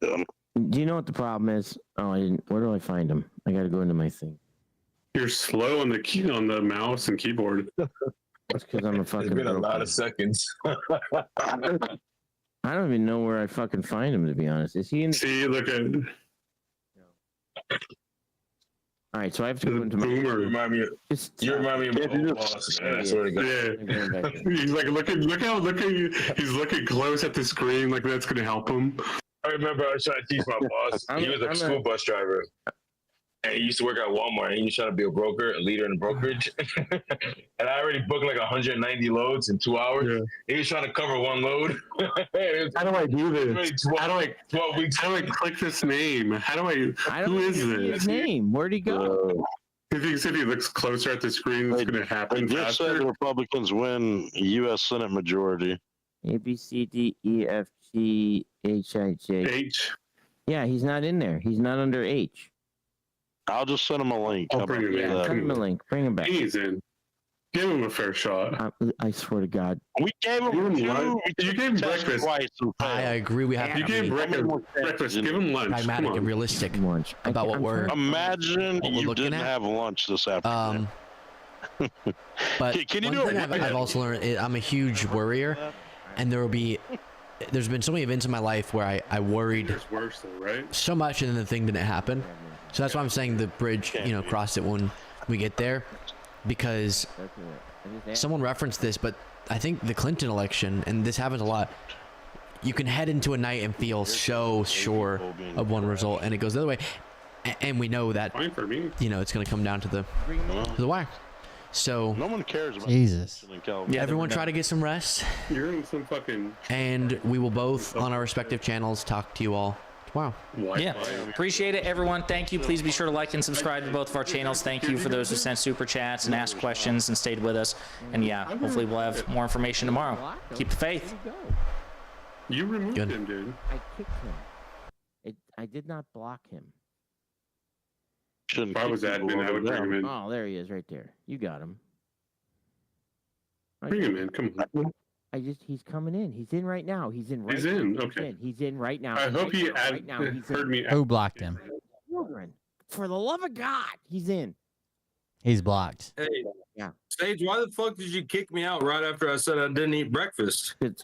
Do you know what the problem is? Oh, I didn't. Where do I find him? I got to go into my thing. You're slow on the mouse and keyboard. That's because I'm a fucking. It's been a lot of seconds. I don't even know where I fucking find him, to be honest. Is he in? See, look at. All right, so I have to go into my. Boomer. You remind me of my boss, man. I swear to God. Yeah. He's like, look at you. He's looking close at the screen, like that's gonna help him. I remember I was trying to teach my boss. He was a school bus driver. And he used to work at Walmart. And he was trying to be a broker, a leader in the brokerage. And I already booked like 190 loads in 2 hours. Yeah. He was trying to cover one load. How do I do this? 12 weeks. How do I click this name? Who is this? His name. Where'd he go? If he looks closer at the screen, it's going to happen They just said the Republicans win U.S. Senate majority. A, B, C, D, E, F, G, H, I, J. H. Yeah, he's not in there. He's not under H. I'll just send him a link. I'll bring him in. Send him a link. Bring him back. He's in. Give him a fair shot. I swear to God. We gave him lunch. You gave him breakfast. I agree. We have You to gave be breakfast. Give him lunch. pragmatic and realistic about what we're Imagine what we're you looking didn't at. have lunch this afternoon. But Can you one do thing it? I've also learned, I'm a huge worrier, and there's been so many events in my life where I worried It's worse though, right? so much and then the thing didn't happen. So that's why I'm saying the bridge, cross it when we get there, because someone referenced this, but I think the Clinton election, and this happens a lot, you can head into a night and feel so sure of one result, and it goes the other way, and we know that it's going to come down to the wire. So no one cares about Jesus. Everyone try to get some rest. You're in some fucking. And we will both on our respective channels talk to you all tomorrow. Yeah, appreciate it, everyone. Thank you. Please be sure to like and subscribe to both of our channels. Thank you for those who sent super chats and asked questions and stayed with us. And yeah, hopefully we'll have more information tomorrow. Keep the faith. You removed him, dude. I kicked him. I did not block him. If I was admin, I would bring him in. Oh, there he is, right there. You got him. Bring him in. Come on. He's coming in. He's in right now. He's in right in. Okay. He's in right now. I hope he right now. heard me. Who blocked him? Children. For the love of God, he's in. He's blocked. Hey, yeah. Sage, why the fuck did you kick me out right after I said I didn't eat breakfast? Banned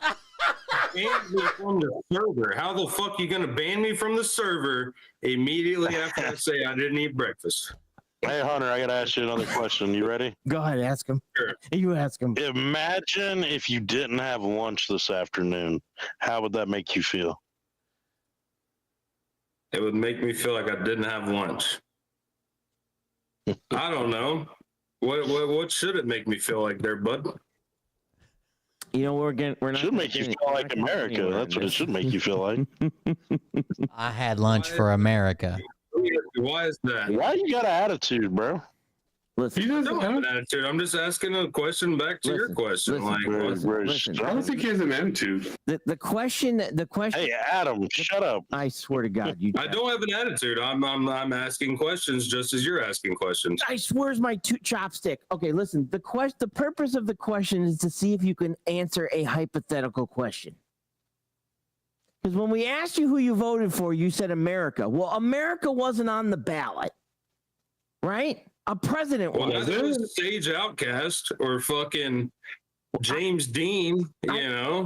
me from the server. How the fuck you gonna ban me from the server immediately after I say I didn't eat breakfast? Hey, Hunter, I got to ask you another question. You ready? Go ahead, ask him. Sure. You ask him. Imagine if you didn't have lunch this afternoon. How would that make you feel? It would make me feel like I didn't have lunch. I don't know. What should it make me feel like there, bud? You know, we're not. Should make you feel like America. That's what it should make you feel like. I had lunch for America. Why is that? Why you got an attitude, bro? Listen, I don't have an attitude. I'm just asking a question back to your question. Listen. I don't think he has an attitude. The question. Hey, Adam, shut up. I swear to God, you. I don't have an attitude. I'm asking questions just as you're asking questions. I swear's my chopstick. Okay, listen. The purpose of the question is to see if you can answer a hypothetical question. Because when we asked you who you voted for, you said America. Well, America wasn't on the ballot, right? A president Well, was. that was Sage Outcast or fucking James Dean,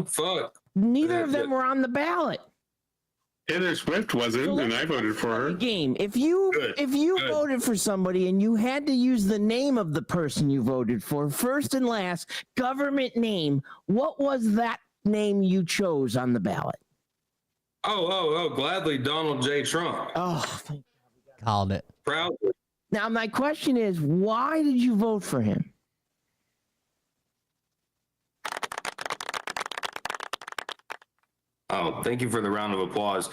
fuck. Neither of them were on the ballot. Taylor Swift wasn't, and I voted for her. Game. If you voted for somebody and you had to use the name of the person you voted for, first and last, government name, what was that name you chose on the ballot? Oh, gladly Donald J. Trump. Oh, Called it. Proudly. Now, my question is, why did you vote for him? Oh, thank you for the round of applause.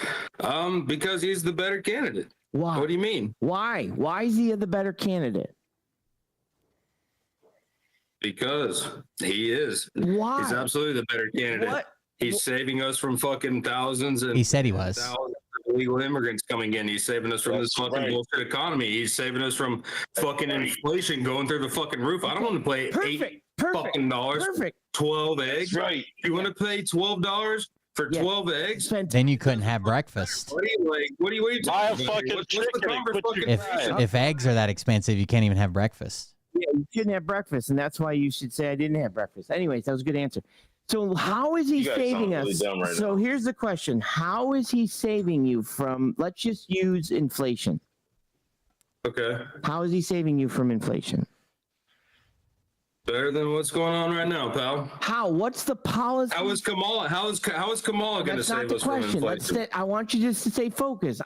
Because he's the better candidate. Why? What do you mean? Why? Why is he the better candidate? Because he is. Why? He's absolutely the better candidate. What? He's saving us from fucking thousands and He said he was. thousands of illegal immigrants coming in. He's saving us from this fucking bullshit economy. He's saving us from fucking inflation going through the fucking roof. I don't want to pay $8 fucking dollars for 12 eggs. Right. You want to pay $12 for 12 eggs? Then you couldn't have breakfast. What are you like? What are you Buy a talking about? fucking What's the chicken and quit your conversation? If eggs are that expensive, you can't even have breakfast. Yeah, you shouldn't have breakfast, and that's why you should say I didn't have breakfast. Anyways, that was a good answer. So how is he You guys saving sound really us? dumb right So now. here's the question. How is he saving you from, let's just use inflation. Okay. How is he saving you from inflation? Better than what's going on right now, pal. How? What's the policy? How is Kamala going to That's not save the us from question. Let's inflation? say, I want you just to stay focused.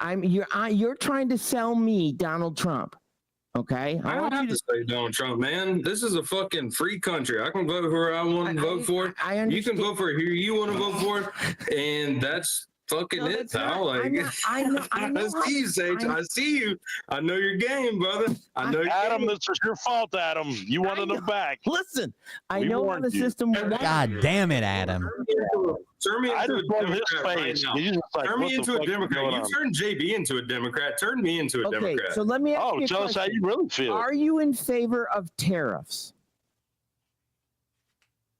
You're trying to sell me Donald Trump. Okay? I don't have to say Donald Trump, man. This is a fucking free country. I can vote who I want to vote for. You can vote for who you want to vote for, and that's fucking it, pal. Like, I see you, Sage. I see you. I know your game, brother. I know your Adam, game. this is your fault, Adam. You wanted them back. Listen, I We know how warned the you. system works. God damn it, Adam. Turn me I into just a love his Democrat right face. now. He's just like, Turn what me the into fuck a is Democrat. going You on? turned JB into a Democrat. Turn me into a Okay, Democrat. so let me ask you a Tell us how question. you really feel. Are you in favor of tariffs?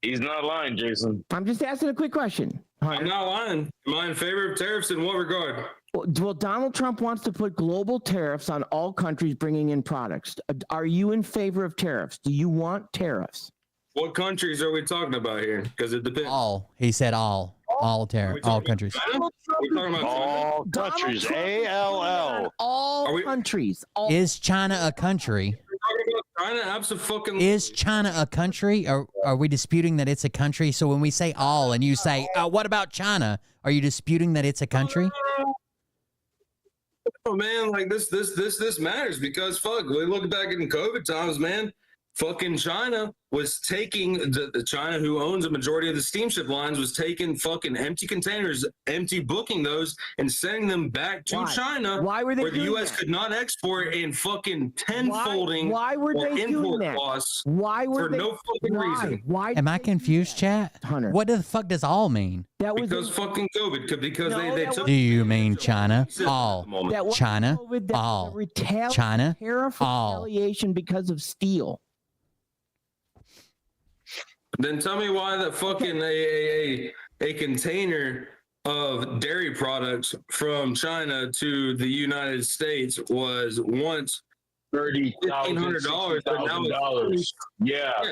He's not lying, Jason. I'm just asking a quick question. I'm not lying. Am I in favor of tariffs in what regard? Well, Donald Trump wants to put global tariffs on all countries bringing in products. Are you in favor of tariffs? Do you want tariffs? What countries are we talking about here? Because it depends. All. He said all. All countries. We're talking about All countries. ALL. All countries. All Is China a country? China, absolutely. Is China a country? Or are we disputing that it's a country? So when we say all and you say, what about China? Are you disputing that it's a country? Oh man, like this matters because fuck, we look back in COVID times, man. Fucking China was taking the China, who owns a majority of the steamship lines, was taking fucking empty containers, booking those and sending them back to China. Why were they where the doing U.S. that? could not export and fucking tenfolding Why were or they doing import that? costs Why were for they? no fucking reason. Why? Am I confused, chat? Hunter. What the fuck does all mean? That was Because fucking COVID, because they took. Do you mean China? All. That was China? COVID, that All. was a China? tariff All. retaliation because of steel. Then tell me why that fucking a container of dairy products from China to the United States was once $1,500, but now it's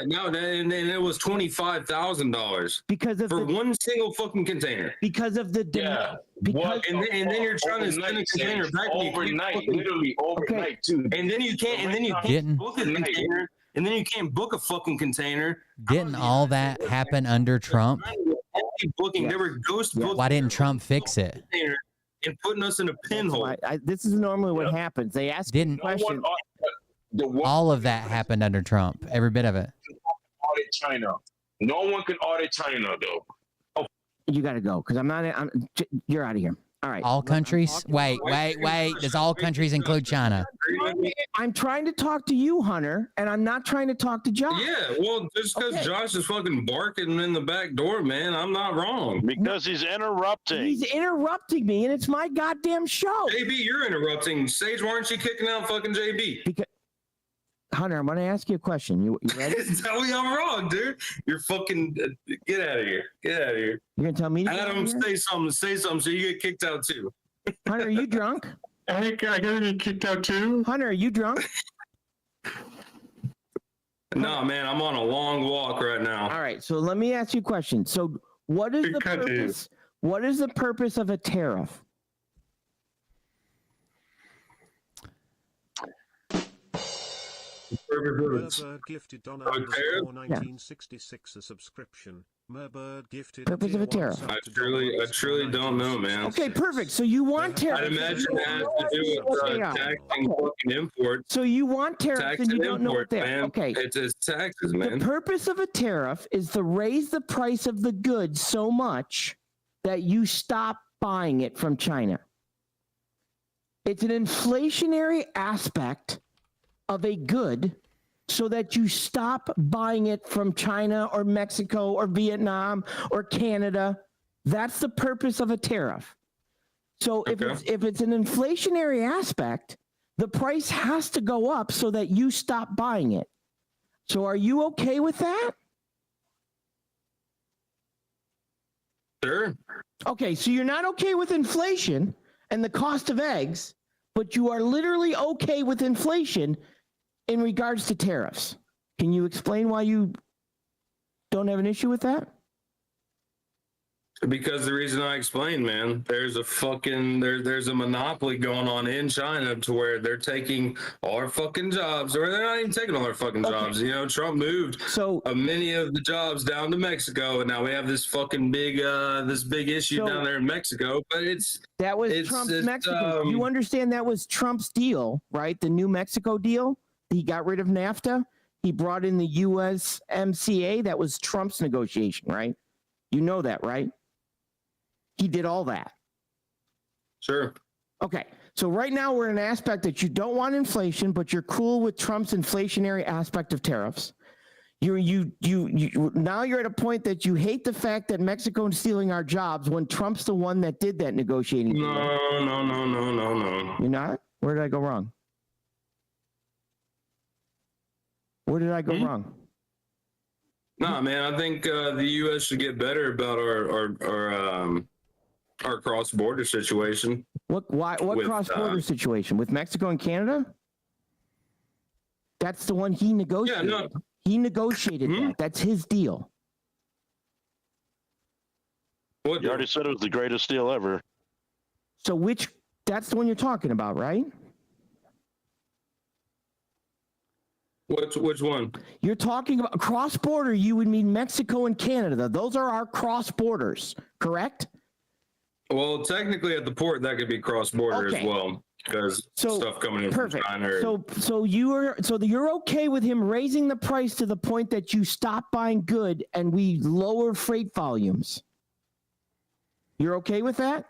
now and it was $25,000 because of one single fucking container. Because of the and then you're trying to send a container back overnight, literally overnight too. And then you can't book a container, and then you can't book a fucking container. Didn't all that happen under Trump? Booking, they were ghost booking. Why didn't Trump fix it? And putting us in a pinhole. This is normally what happens. They ask Didn't question. all of that happened under Trump? Every bit of it. Audit China. No one can audit China though. You got to go because you're out of here. All right. All countries? Wait. Does all countries include China? I'm trying to talk to you, Hunter, and I'm not trying to talk to Josh. Yeah, well, just because Josh is fucking barking in the back door, man, I'm not wrong. Because he's interrupting. He's interrupting me, and it's my goddamn show. JB, you're interrupting. Sage, why aren't you kicking out fucking JB? Because Hunter, I'm going to ask you a question. You ready? Tell me I'm wrong, dude. You're fucking get out of here. Get out of here. You're going to tell me to Adam, say something so you get kicked out too. Hunter, are you drunk? I gotta get kicked out too. Hunter, are you drunk? No, man, I'm on a long walk right now. All right, so let me ask you a question. So what is the purpose? What is the purpose of a tariff? Merbird gifted Donna underscore 1966 a subscription. Merbird gifted Purpose of a tariff. I truly don't know, man. Okay, perfect. So you want tariffs? I'd imagine it has to do with taxing fucking imports. So you want tariffs and you don't know what they are. Okay. It's taxes, man. The purpose of a tariff is to raise the price of the goods so much that you stop buying it from China. It's an inflationary aspect of a good so that you stop buying it from China or Mexico or Vietnam or Canada. That's the purpose of a tariff. So if it's an inflationary aspect, the price has to go up so that you stop buying it. So are you okay with that? Sure. Okay, so you're not okay with inflation and the cost of eggs, but you are literally okay with inflation in regards to tariffs. Can you explain why you don't have an issue with that? Because the reason I explained, man, there's a fucking there's a monopoly going on in China to where they're taking all our fucking jobs, or they're not even taking all our fucking jobs. You know, Trump moved many of the jobs down to Mexico, and now we have this fucking big issue down there in Mexico. But that was Trump's Mexico. You understand that was Trump's deal, right? The New Mexico deal. He got rid of NAFTA. He brought in the USMCA. That was Trump's negotiation, right? You know that, right? He did all that. Sure. Okay. So right now we're in an aspect that you don't want inflation, but you're cool with Trump's inflationary aspect of tariffs. Now you're at a point that you hate the fact that Mexico is stealing our jobs when Trump's the one that did that negotiating. No. You're not? Where did I go wrong? Where did I go wrong? Nah, man, I think the U.S. should get better about our cross-border situation. What cross-border situation? With Mexico and Canada? That's the one he negotiated. Yeah, no. He negotiated that. That's his deal. You already said it was the greatest deal ever. So that's the one you're talking about, right? Which one? You're talking about cross-border. You would mean Mexico and Canada. Those are our cross-borders, correct? Well, technically at the port, that could be cross-border as well, because stuff coming in from China. So you're okay with him raising the price to the point that you stop buying good and we lower freight volumes. You're okay with that?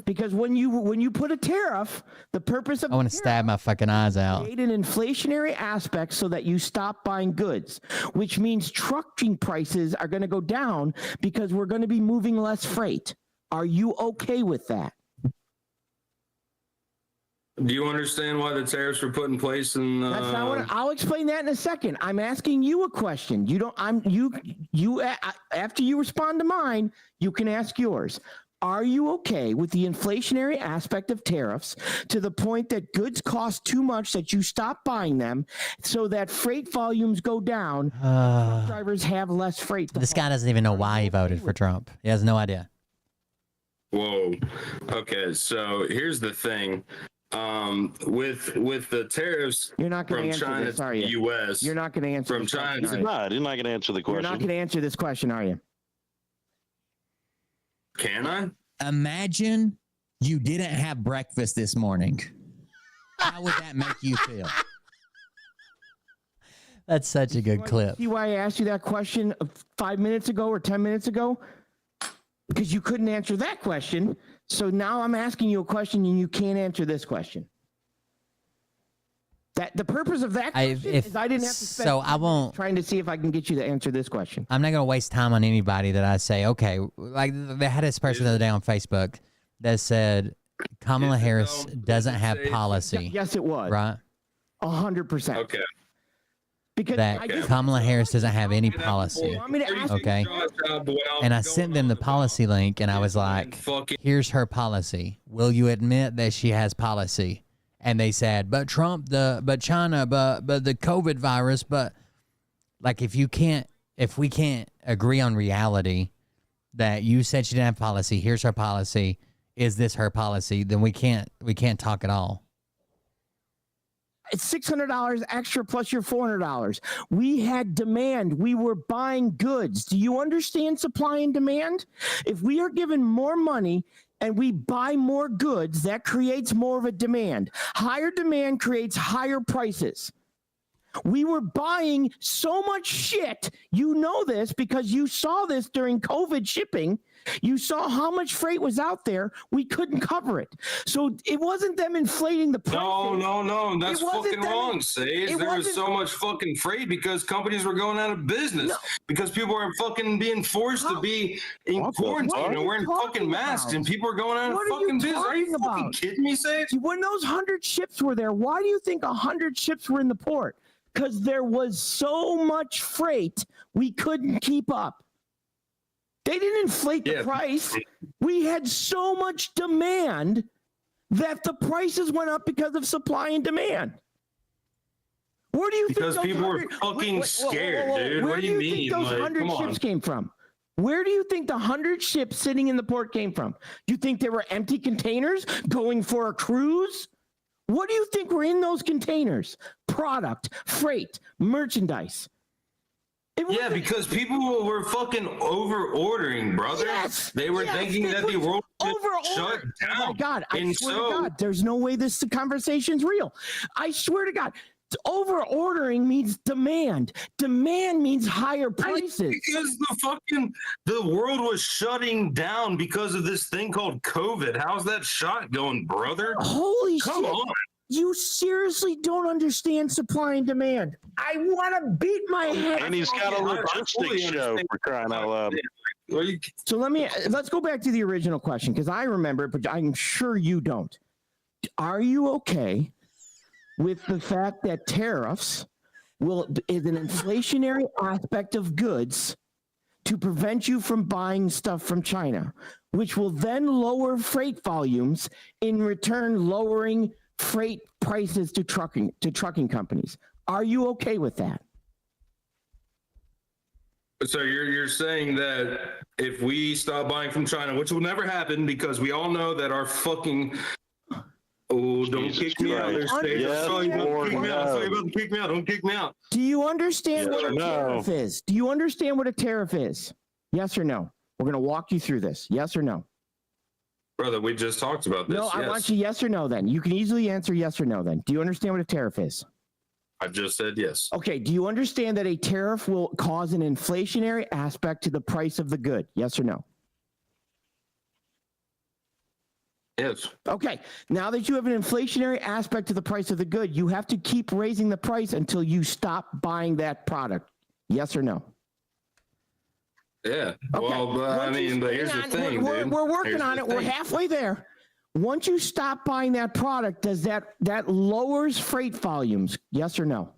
Because when you put a tariff, the purpose of I want to stab my fucking eyes out. Create an inflationary aspect so that you stop buying goods, which means trucking prices are going to go down because we're going to be moving less freight. Are you okay with that? Do you understand why the tariffs were put in place? And that's not what I'll explain that in a second. I'm asking you a question. You don't. After you respond to mine, you can ask yours. Are you okay with the inflationary aspect of tariffs to the point that goods cost too much that you stop buying them so that freight volumes go down? Truck drivers have less freight. This guy doesn't even know why he voted for Trump. He has no idea. Whoa. Okay, so here's the thing. With the tariffs you're not from China this, to the U.S. You're not going to answer from China to you're not going to answer the question. You're not going to answer this question, are you? Can I? Imagine you didn't have breakfast this morning. How would that make you feel? That's such a good clip. See why I asked you that question 5 minutes ago or 10 minutes ago? Because you couldn't answer that question. So now I'm asking you a question and you can't answer this question. That the purpose of that question is I didn't have to spend I won't trying to see if I can get you to answer this question. I'm not going to waste time on anybody that I say, okay, like they had this person the other day on Facebook that said Kamala Harris doesn't have policy. Yes, it was. Right? 100%. Okay. Because Kamala Harris doesn't have any policy. Okay. And I sent them the policy link and I was like, here's her policy. Will you admit that she has policy? And they said, but Trump, but China, but the COVID virus, but like if we can't agree on reality that you said she didn't have policy, here's her policy, is this her policy, then we can't talk at all. It's $600 extra plus your $400. We had demand. We were buying goods. Do you understand supply and demand? If we are given more money and we buy more goods, that creates more of a demand. Higher demand creates higher prices. We were buying so much shit. You know this because you saw this during COVID shipping. You saw how much freight was out there. We couldn't cover it. So it wasn't them inflating the price. No. That's fucking wrong, Sage. There was so much fucking freight because companies were going out of business. Because people were fucking being forced to be in quarantine and wearing fucking masks and people were going out of fucking business. Are you fucking kidding me, Sage? When those 100 ships were there, why do you think 100 ships were in the port? Because there was so much freight, we couldn't keep up. They didn't inflate the price. We had so much demand that the prices went up because of supply and demand. Where do you think because people were fucking scared, dude? What do you mean? Where do you think those 100 ships came from? Where do you think the 100 ships sitting in the port came from? Do you think they were empty containers going for a cruise? What do you think were in those containers? Product, freight, merchandise. Yeah, because people were fucking over-ordering, brother. Yes, they were thinking that the world would shut down. Oh my God, I swear to God, there's no way this conversation's real. I swear to God, over-ordering means demand. Demand means higher prices. Because the world was shutting down because of this thing called COVID. How's that shot going, brother? Holy shit. Come on. You seriously don't understand supply and demand. I want to beat my head. And he's got a logistics show for crying out loud. So let's go back to the original question because I remember it, but I'm sure you don't. Are you okay with the fact that tariffs is an inflationary aspect of goods to prevent you from buying stuff from China, which will then lower freight volumes, in return lowering freight prices to trucking companies? Are you okay with that? So you're saying that if we stop buying from China, which will never happen because we all know that our fucking don't kick me out there, State. Sorry about to kick me out. Don't kick me out. Do you understand what a tariff is? Do you understand what a tariff is? Yes or no? We're going to walk you through this. Yes or no? Brother, we just talked about this. No, I want you yes or no then. You can easily answer yes or no then. Do you understand what a tariff is? I just said yes. Okay, do you understand that a tariff will cause an inflationary aspect to the price of the good? Yes or no? Yes. Okay, now that you have an inflationary aspect to the price of the good, you have to keep raising the price until you stop buying that product. Yes or no? Yeah. Okay. Well, but, I mean, but here's the thing, we're dude. working on it. We're halfway there. Once you stop buying that product, does that lowers freight volumes? Yes or no?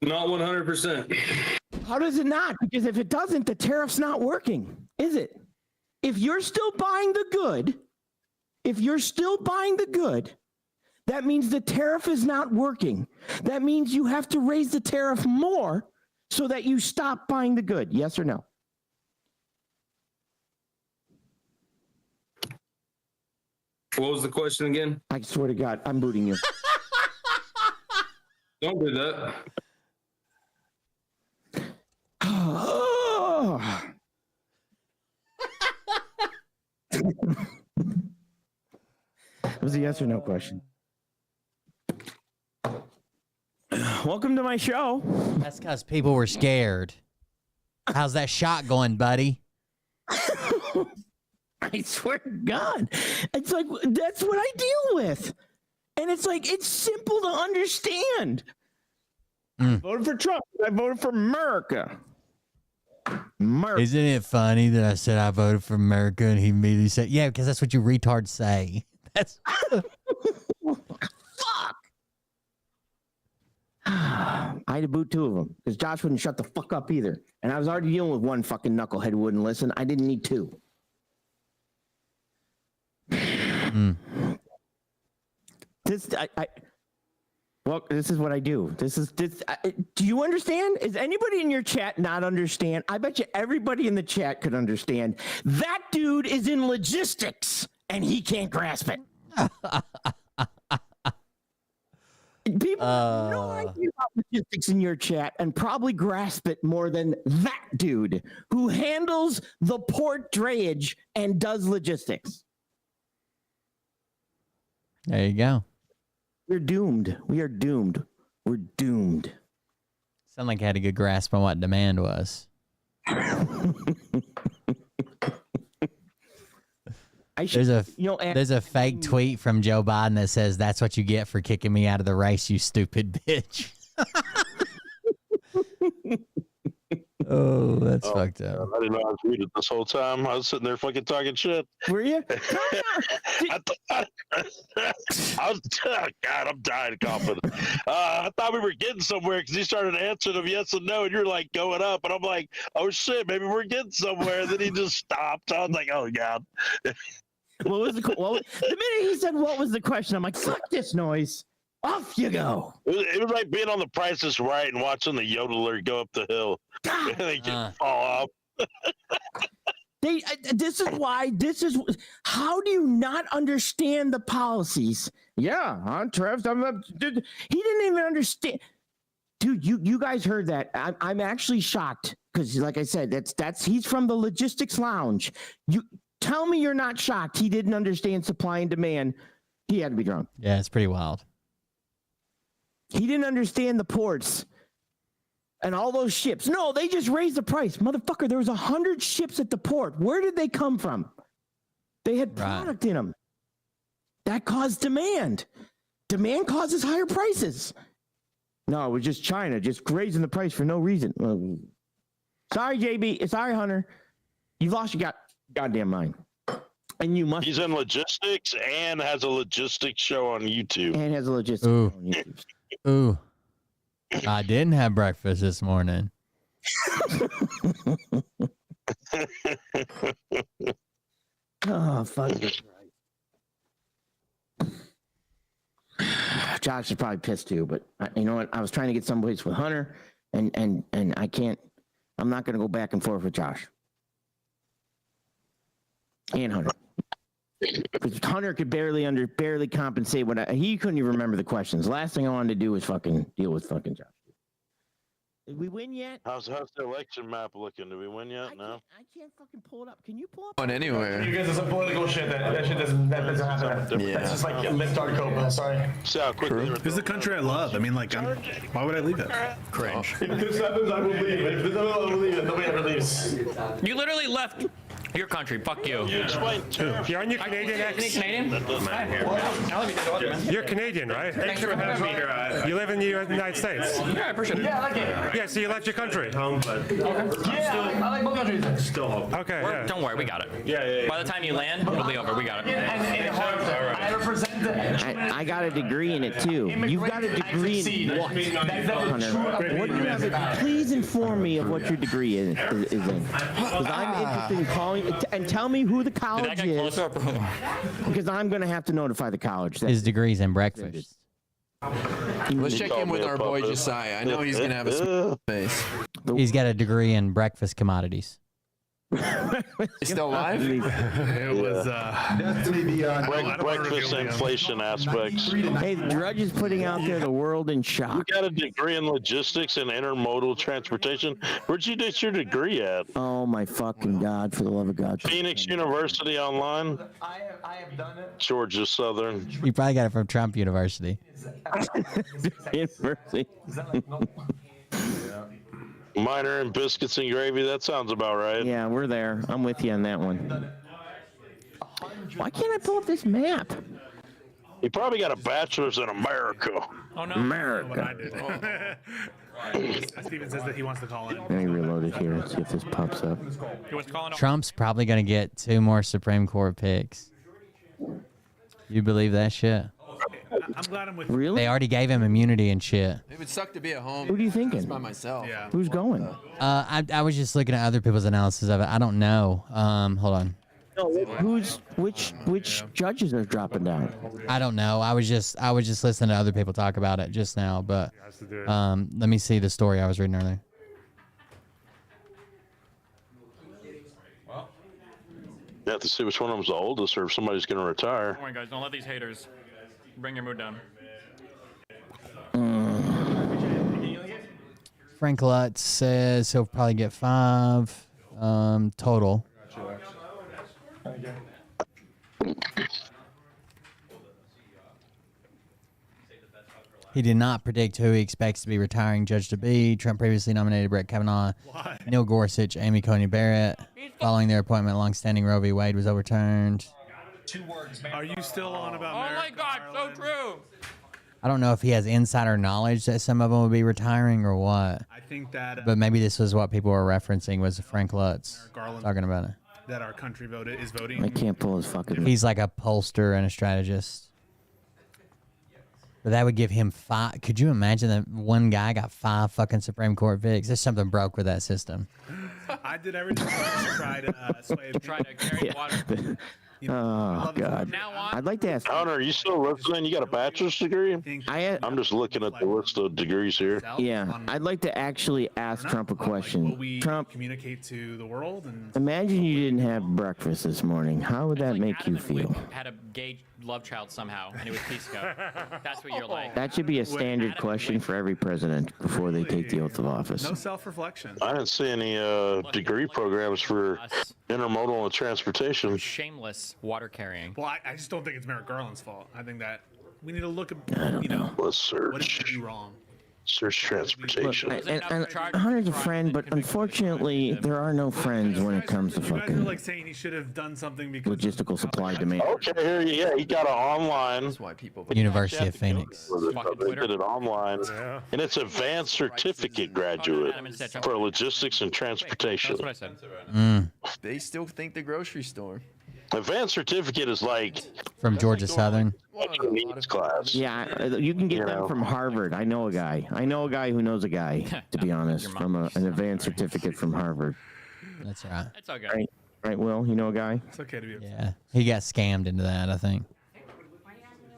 Not 100%. How does it not? Because if it doesn't, the tariff's not working, is it? If you're still buying the good, that means the tariff is not working. That means you have to raise the tariff more so that you stop buying the good. Yes or no? What was the question again? I swear to God, I'm booting you. Don't do that. It was a yes or no question. Welcome to my show. That's because people were scared. How's that shot going, buddy? I swear to God. It's like, that's what I deal with. And it's like, it's simple to understand. I voted for Trump. I voted for America. Isn't it funny that I said I voted for America and he immediately said, yeah, because that's what you retards say. That's fuck. I had to boot two of them because Josh wouldn't shut the fuck up either. And I was already dealing with one fucking knucklehead who wouldn't listen. I didn't need two. This is what I do. Do you understand? Is anybody in your chat not understand? I bet you everybody in the chat could understand. That dude is in logistics and he can't grasp it. People have no idea about logistics in your chat and probably grasp it more than that dude who handles the port drayage and does logistics. There you go. We're doomed. We are doomed. We're doomed. Sound like I had a good grasp on what demand was. There's a fake tweet from Joe Biden that says, "That's what you get for kicking me out of the race, you stupid bitch." Oh, that's fucked up. I didn't know I was muted this whole time. I was sitting there fucking talking shit. Were you? I was, God, I'm dying of confidence. I thought we were getting somewhere because he started answering them yes and no, and you're like going up, and I'm like, oh shit, maybe we're getting somewhere. And then he just stopped. I was like, oh God. What was the minute he said what was the question? I'm like, fuck this noise. Off you go. It was like being on The Price is Right and watching the yodeler go up the hill. And they just fall off. How do you not understand the policies? Yeah, on Trev. He didn't even understand. Dude, you guys heard that. I'm actually shocked because, like I said, he's from the logistics lounge. You tell me you're not shocked he didn't understand supply and demand. He had to be drunk. Yeah, it's pretty wild. He didn't understand the ports and all those ships. No, they just raised the price. Motherfucker, there was 100 ships at the port. Where did they come from? They had product in them. That caused demand. Demand causes higher prices. No, it was just China just raising the price for no reason. Sorry, JB. Sorry, Hunter. You've lost your goddamn mind. And you must. He's in logistics and has a logistics show on YouTube. And has a logistics show on YouTube. Ooh. I didn't have breakfast this morning. Oh, fuck. Josh is probably pissed too, but you know what? I was trying to get someplace with Hunter, and I can't. I'm not going to go back and forth with Josh and Hunter. Because Hunter could barely compensate he couldn't even remember the questions. Last thing I wanted to do was fucking deal with fucking Josh. Did we win yet? How's the election map looking? Did we win yet? No. I can't fucking pull it up. Can you pull up? On anywhere. You guys are some political shit that shit doesn't happen. Yeah. That's just like lit dark open. Sorry. See how quickly. This is the country I love. I mean, like, why would I leave it? Cringe. If this happens, I will leave. If this happens, I will leave. Nobody ever leaves. You literally left Your country, fuck you. Explain tariff. You're on your Canadian X. Canadian? You're Canadian, right? Thanks for having me here. You live in the United States. Yeah, I appreciate it. Yeah, I like it. Yeah, so you left your country. Yeah, I like both countries. Still. Okay. Yeah. Don't worry, we got it. Yeah. By the time you land, it'll be over. We got it. I represent I got a degree in it too. You've got a degree in what? Hunter, what do you have? Please inform me of what your degree is in. Because I'm interested in calling and tell me who the college is. Because I'm going to have to notify the college. His degree's in breakfast. Let's check in with our boy Josiah. I know he's going to have a small face. He's got a degree in breakfast commodities. He's still alive? It was breakfast inflation aspects. Hey, the Drudge is putting out there the world in shock. You got a degree in logistics and intermodal transportation. Where'd you get your degree at? Oh my fucking God! For the love of God! Phoenix University Online. I have done it. Georgia Southern. You probably got it from Trump University. University. Minor in biscuits and gravy. That sounds about right. Yeah, we're there. I'm with you on that one. Why can't I pull up this map? You probably got a bachelor's in America. Oh no, America. What I did. Steven says that he wants to call in. Let me reload it here and see if this pops up. He wants to call in. Trump's probably going to get 2 more Supreme Court picks. You believe that shit? I'm glad I'm with Really? They already gave him immunity and shit. It would suck to be at home. Who do you think? By myself. Yeah. Who's going? I was just looking at other people's analysis of it. I don't know. Hold on. No, which judges are dropping down? I don't know. I was just listening to other people talk about it just now. But let me see the story I was reading earlier. You have to see which one of them's the oldest, or if somebody's going to retire. Don't worry, guys. Don't let these haters bring your mood down. Frank Lutz says he'll probably get 5 total. He did not predict who he expects to be retiring judge to be. Trump previously nominated Brett Kavanaugh, Neil Gorsuch, Amy Coney Barrett. Following their appointment, longstanding Roe v. Wade was overturned. 2 words. Are you still on about? Oh my God, so true. I don't know if he has insider knowledge that some of them will be retiring or what. I think that. But maybe this was what people were referencing was Frank Lutz Garland, talking about it. That our country is voting. I can't pull his fucking. He's like a pollster and a strategist. But that would give him 5. Could you imagine that one guy got 5 fucking Supreme Court picks? There's something broke with that system. I did everything to try to sway. Try to carry water. Oh God! I'd like to ask. Hunter, are you still listening? You got a bachelor's degree? I'm just looking at the list of degrees here. Yeah, I'd like to actually ask Trump a question. Trump, communicate to the world and. Imagine you didn't have breakfast this morning. How would that make you feel? Had a gay love child somehow, and it was Pisco. That's what you're like. That should be a standard question for every president before they take the oath of office. No self-reflection. I didn't see any degree programs for intermodal and transportation. Shameless water carrying. Well, I just don't think it's Merrick Garland's fault. I think that we need to look at, Let's search. what did he do wrong. Search transportation. Look, and Hunter's a friend, but unfortunately, there are no friends when it comes to You guys are fucking like saying he should have done something because logistical supply demand. Okay, here, yeah, he got it online. That's why people. University of Phoenix. They did it online, and it's advanced certificate graduate for logistics and transportation. That's what I said. They still think the grocery store. Advanced certificate is like From Georgia Southern. needs class. Yeah, you can get them from Harvard. I know a guy. I know a guy who knows a guy, to be honest, from an advanced certificate from Harvard. That's right. It's all good. Right, Will? You know a guy? it's okay to be upset. Yeah. He got scammed into that, I think.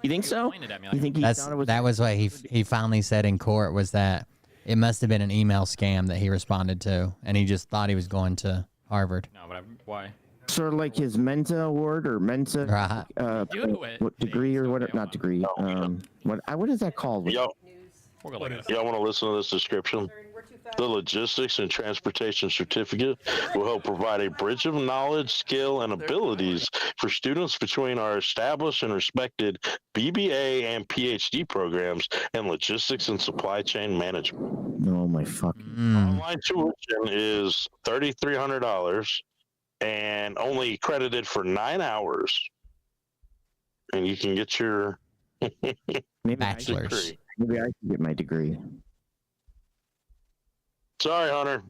You think so? You think he thought it was? That was what he finally said in court was that it must have been an email scam that he responded to, and he just thought he was going to Harvard. No, but why? Sort of like his Mensa award or Mensa what degree or whatever, not degree. What is that called? Y'all want to listen to this description? The logistics and transportation certificate will help provide a bridge of knowledge, skill, and abilities for students between our established and respected BBA and PhD programs in logistics and supply chain management. Oh my fucking! Online tuition is $3,300. and only credited for 9 hours. And you can get your bachelor's. Maybe I can get my degree. Sorry, Hunter.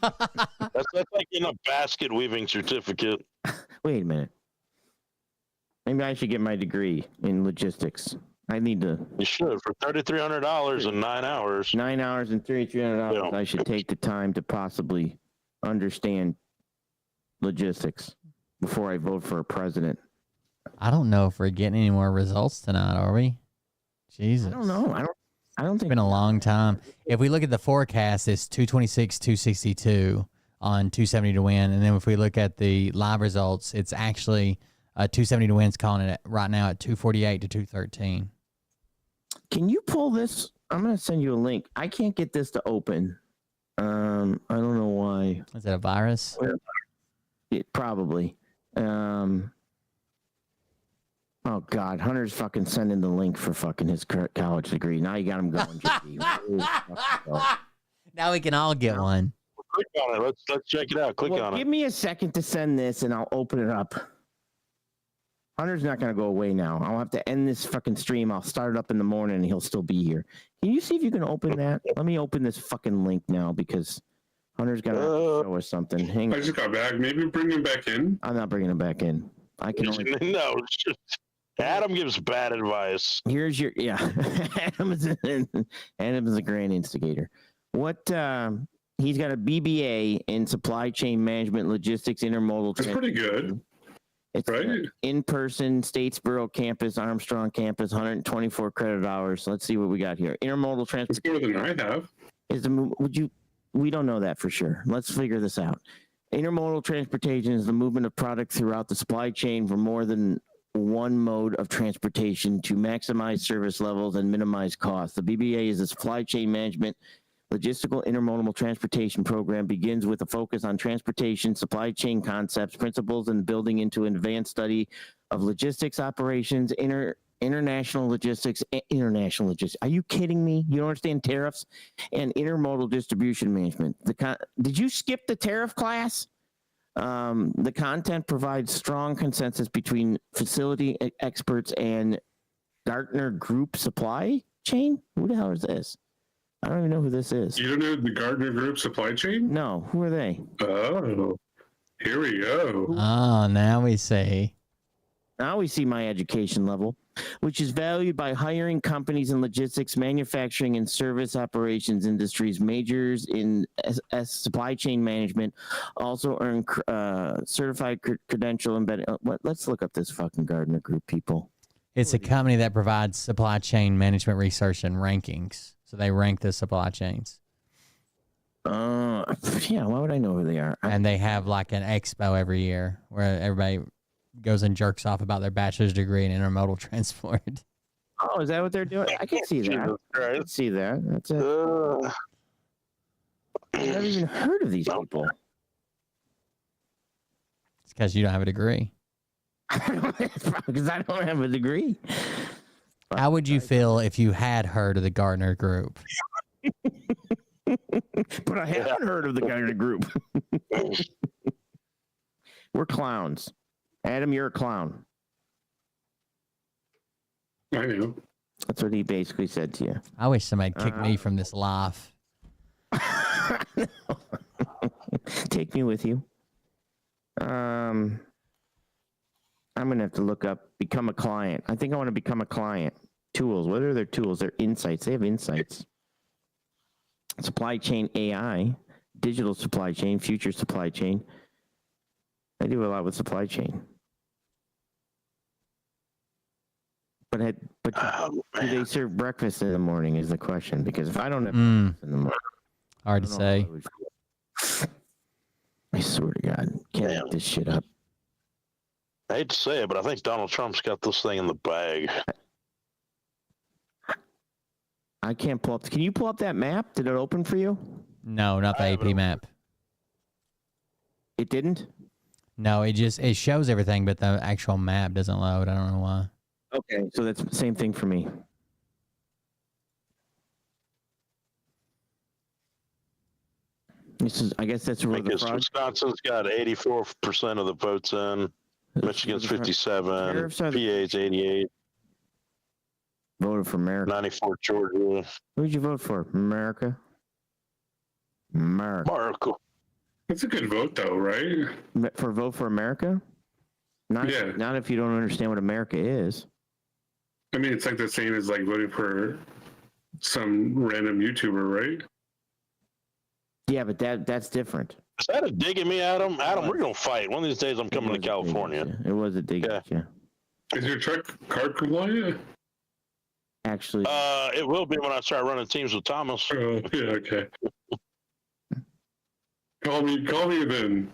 that's like in a basket weaving certificate. Wait a minute. Maybe I should get my degree in logistics. I need to. You should for $3,300 in 9 hours. 9 hours and $3,300. I should take the time to possibly understand logistics before I vote for a president. I don't know if we're getting any more results tonight, are we? Jesus. I don't know. I don't think it's been a long time. If we look at the forecast, it's 226, 262 on 270 to win. And then if we look at the live results, it's actually 270 to win's calling it right now at 248 to 213. Can you pull this? I'm going to send you a link. I can't get this to open. I don't know why. Is that a virus? Probably. Oh, God. Hunter's fucking sending the link for fucking his college degree. Now you got him going, JD. Now we can all get one. Click on it. Let's check it out. Click on it. Give me a second to send this, and I'll open it up. Hunter's not going to go away now. I'll have to end this fucking stream. I'll start it up in the morning, and he'll still be here. Can you see if you can open that? Let me open this fucking link now, because Hunter's got to show us something. Hang on. I just got back. Maybe bring him back in. I'm not bringing him back in. I can only... No, Adam gives bad advice. Here's your Adam is a grand instigator. What he's got a BBA in supply chain management, logistics, intermodal. That's pretty good. It's right. In-person Statesboro campus, Armstrong campus, 124 credit hours. So let's see what we got here. Intermodal transportation. It's more than I have. We don't know that for sure. Let's figure this out. Intermodal transportation is the movement of product throughout the supply chain for more than one mode of transportation to maximize service levels and minimize costs. The BBA is a supply chain management logistical intermodal transportation program, begins with a focus on transportation, supply chain concepts, principles, and building into an advanced study of logistics operations, international logistics. Are you kidding me? You don't understand tariffs? And intermodal distribution management. Did you skip the tariff class? The content provides strong consensus between facility experts and Gartner Group supply chain. Who the hell is this? I don't even know who this is. You don't know the Gartner Group supply chain? No. Who are they? Oh, here we go. Oh, now we see. Now we see my education level, which is valued by hiring companies in logistics, manufacturing, and service operations industries. Majors in supply chain management also earn certified credential embedded. Let's look up this fucking Gartner Group, people. It's a company that provides supply chain management research and rankings. So they rank the supply chains. Yeah, why would I know who they are? And they have like an expo every year where everybody goes and jerks off about their bachelor's degree in intermodal transport. Oh, is that what they're doing? I can see that. I can see that. That's it. I've never even heard of these people. It's because you don't have a degree. Because I don't have a degree. How would you feel if you had heard of the Gartner Group? But I haven't heard of the Gartner Group. We're clowns. Adam, you're a clown. I know. That's what he basically said to you. I wish somebody kicked me from this life. Take me with you. I'm going to have to look up become a client. I think I want to become a client. Tools. What are their tools? Their insights. They have insights. Supply chain AI, digital supply chain, future supply chain. I do a lot with supply chain. But do they serve breakfast in the morning is the question. Because if I don't have breakfast in the morning. Hard to say. I swear to God. Can't make this shit up. I hate to say it, but I think Donald Trump's got this thing in the bag. I can't pull up. Can you pull up that map? Did it open for you? No, not the AP map. It didn't? No, it shows everything, but the actual map doesn't load. I don't know why. Okay, so that's the same thing for me. I guess that's where the fraud. Wisconsin's got 84% of the votes in. Michigan's 57. PA's 88. Voted for America. 94 Georgia. Who'd you vote for? America. America. That's a good vote, though, right? For vote for America? Not if you don't understand what America is. I mean, it's like the same as like voting for some random YouTuber, right? Yeah, but that's different. Is that a dig at me, Adam? Adam, we're gonna fight. One of these days, I'm coming to California. It was a dig at you. Is your truck card compliant? Actually, it will be when I start running teams with Thomas. Oh, yeah, okay. Call me then.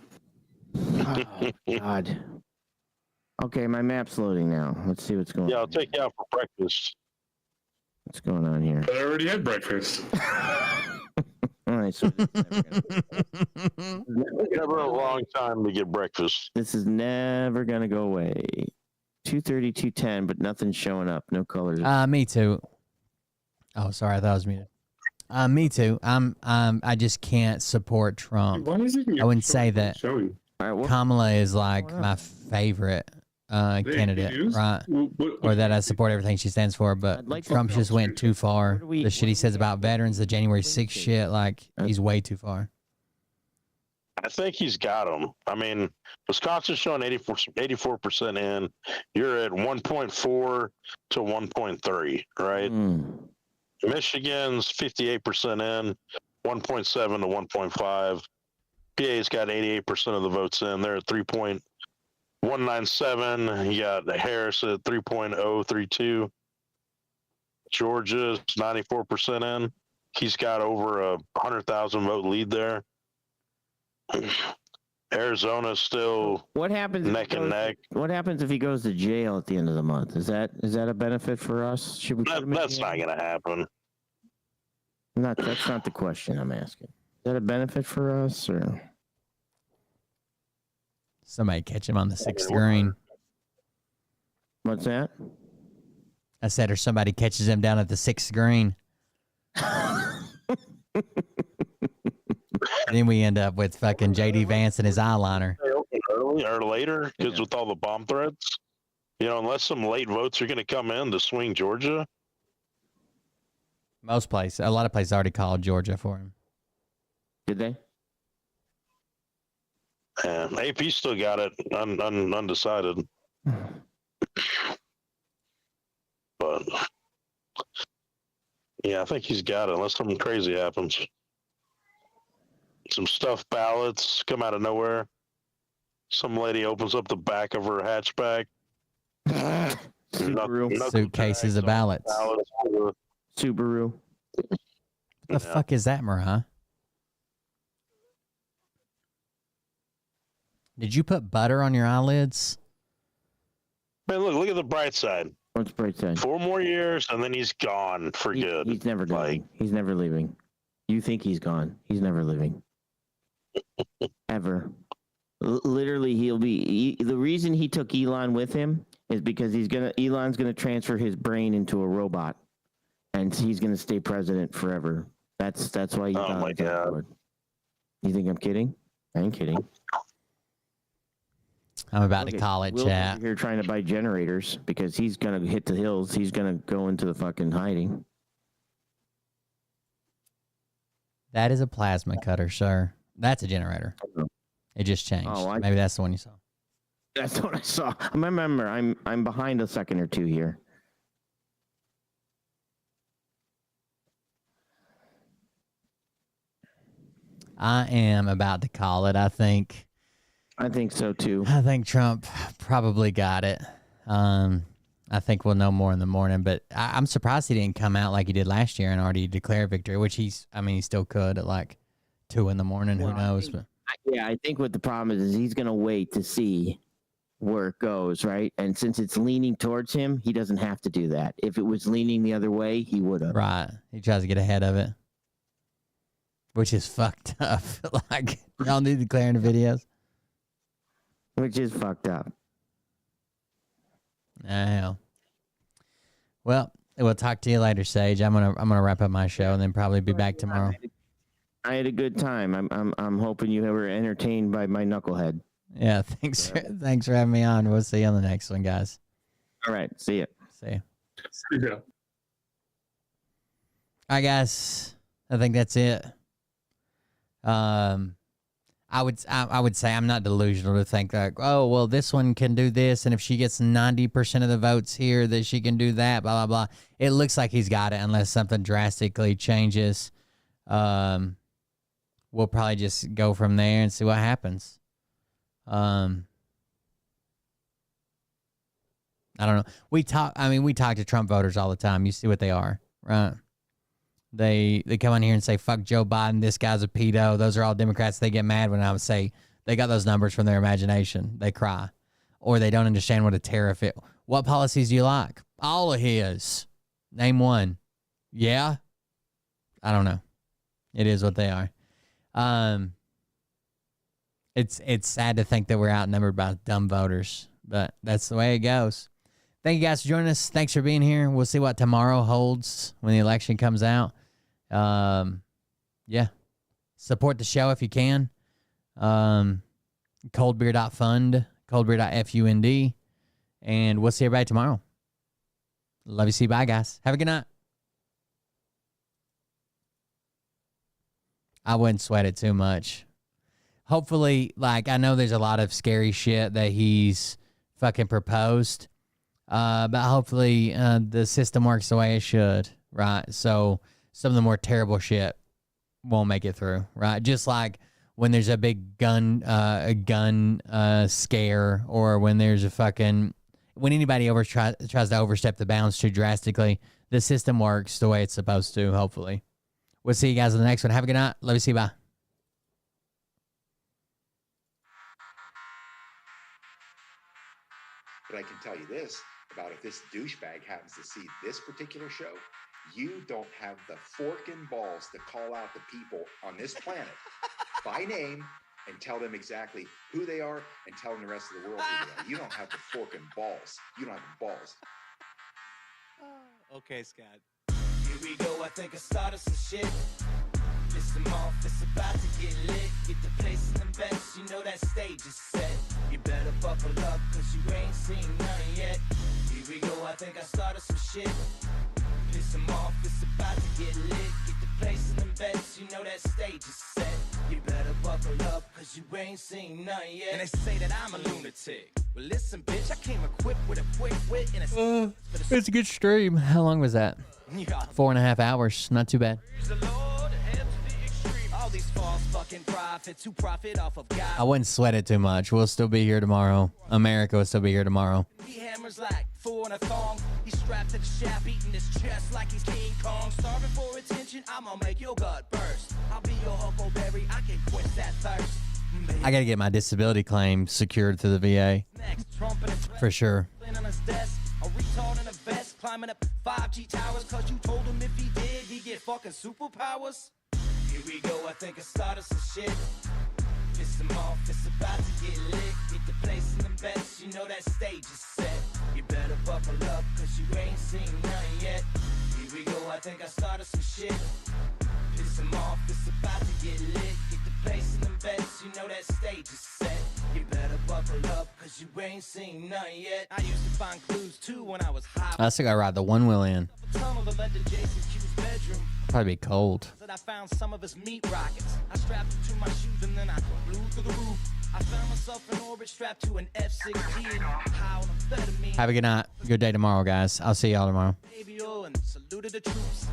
Oh, God. Okay, my map's loading now. Let's see what's going on. Yeah, I'll take you out for breakfast. What's going on here? I already had breakfast. All right, so never a long time to get breakfast. This is never gonna go away. 2:30, 2:10, but nothing's showing up. No colors. Me too. Oh, sorry, I thought I was muted. Me too. I just can't support Trump. Why is it I wouldn't say that Right, Kamala is like my favorite candidate, right? Or that I support everything she stands for, but Trump just went too far. The shit he says about veterans, the January 6th shit, like he's way too far. I think he's got them. I mean, Wisconsin's showing 84% in. You're at 1.4 to 1.3, right? Michigan's 58% in, 1.7 to 1.5. PA's got 88% of the votes in. They're at 3.197. You got Harris at 3.032. Georgia's 94% in. He's got over a 100,000 vote lead there. Arizona's still what happens neck and neck. What happens if he goes to jail at the end of the month? Is that a benefit for us? Should we? That's not going to happen. That's not the question I'm asking. Is that a benefit for us or? Somebody catch him on the 6th green. What's that? I said, or somebody catches him down at the 6th green. Then we end up with fucking JD Vance and his eyeliner. Early or later, because with all the bomb threats, unless some late votes are going to come in to swing Georgia. A lot of places already called Georgia for him. Did they? And AP still got it undecided. But yeah, I think he's got it unless something crazy happens. Some stuffed ballots come out of nowhere. Some lady opens up the back of her hatchback. Suitcases of ballots. Subaru. What the fuck is that, Mariah? Did you put butter on your eyelids? Man, look at the bright side. What's bright side? 4 more years, and then he's gone for good. He's never going. He's never leaving. You think he's gone. He's never leaving. Ever. Literally, he'll be... the reason he took Elon with him is because Elon's gonna transfer his brain into a robot, and he's gonna stay president forever. That's why he's my God. You think I'm kidding? I ain't kidding. I'm about to call it, chat. Here trying to buy generators because he's gonna hit the hills. He's gonna go into the fucking hiding. That is a plasma cutter, sir. That's a generator. It just changed. Maybe that's the one you saw. That's what I saw. Remember, I'm behind a second or two here. I am about to call it. I think so too. I think Trump probably got it. I think we'll know more in the morning, but I'm surprised he didn't come out like he did last year and already declare victory, which he still could at like 2 a.m. Who knows? I think what the problem is he's going to wait to see where it goes, right? And since it's leaning towards him, he doesn't have to do that. If it was leaning the other way, he would have. Right. He tries to get ahead of it, which is fucked up. Like, y'all need declaring the videos. Which is fucked up. Hell. Well, we'll talk to you later, Sage. I'm gonna wrap up my show and then probably be back tomorrow. I had a good time. I'm hoping you were entertained by my knucklehead. Yeah, thanks for having me on. We'll see you on the next one, guys. All right, see ya. See ya. Yeah. All right, guys. I think that's it. I would say I'm not delusional to think like, oh, well, this one can do this, and if she gets 90% of the votes here, that she can do that, blah, blah, blah. It looks like he's got it unless something drastically changes. We'll probably just go from there and see what happens. I don't know. We talk to Trump voters all the time. You see what they are, right? They come on here and say, fuck Joe Biden, this guy's a pedo. Those are all Democrats. They get mad when I would say they got those numbers from their imagination. They cry. Or they don't understand what a tariff is. What policies do you like? All of his. Name one. Yeah? I don't know. It is what they are. It's sad to think that we're outnumbered by dumb voters, but that's the way it goes. Thank you guys for joining us. Thanks for being here. We'll see what tomorrow holds when the election comes out. Yeah. Support the show if you can. Coldbeer.fund, coldbeer.fund, and we'll see everybody tomorrow. Love you. See you. Bye, guys. Have a good night. I wouldn't sweat it too much. Hopefully, like, I know there's a lot of scary shit that he's fucking proposed, but hopefully the system works the way it should, right? So some of the more terrible shit won't make it through, right? Just like when there's a big gun scare, or when there's when anybody tries to overstep the bounds too drastically, the system works the way it's supposed to, hopefully. We'll see you guys in the next one. Have a good night. Love you. See you. Bye. But I can tell you this about if this douchebag happens to see this particular show, you don't have the fork and balls to call out the people on this planet by name and tell them exactly who they are and tell them the rest of the world who they are. You don't have the fork and balls. You don't have the balls. Okay, Scott. Here we go, I think I started some shit. Listen off, it's about to get lit. Get the place in the best, you know that stage is set. You better buckle up, cause you ain't seen none yet. Here we go, I think I started some shit. Piss them off, it's about to get lit. Get the place in the best, you know that stage is set. You better buckle up, cause you ain't seen none yet. And they say that I'm a lunatic. Well, listen, bitch, I came equipped with a quick wit and a... It's a good stream. How long was that? 4.5 hours. Not too bad. I wouldn't sweat it too much. We'll still be here tomorrow. America will still be here tomorrow. He hammers like Thor in a thong. He's strapped to the shaft, beating his chest like he's King Kong. Starving for attention, I'm gonna make your gut burst. I'll be your Huckleberry, I can quench that thirst. I gotta get my disability claim secured through the VA. For sure. A retard in a vest, climbing up 5G towers, cause you told him if he did, he'd get fucking superpowers. Here we go, I think I started some shit. Piss them off, it's about to get lit. Get the place in the best, you know that stage is set. You better buckle up, cause you ain't seen none yet. Here we go, I think I started some shit. Piss them off, it's about to get lit. Get the place in the best, you know that stage is set. You better buckle up, cause you ain't seen none yet. I used to find clues too when I was high. I still gotta ride the one wheel in. Tunnel that led to Jason Q's bedroom. Probably be cold. I found some of his meat rockets. I strapped it to my shoes and then I flew through the roof. I found myself in orbit strapped to an F-16. High on amphetamine. Have a good night. Good day tomorrow, guys. I'll see y'all tomorrow. And saluted the troops.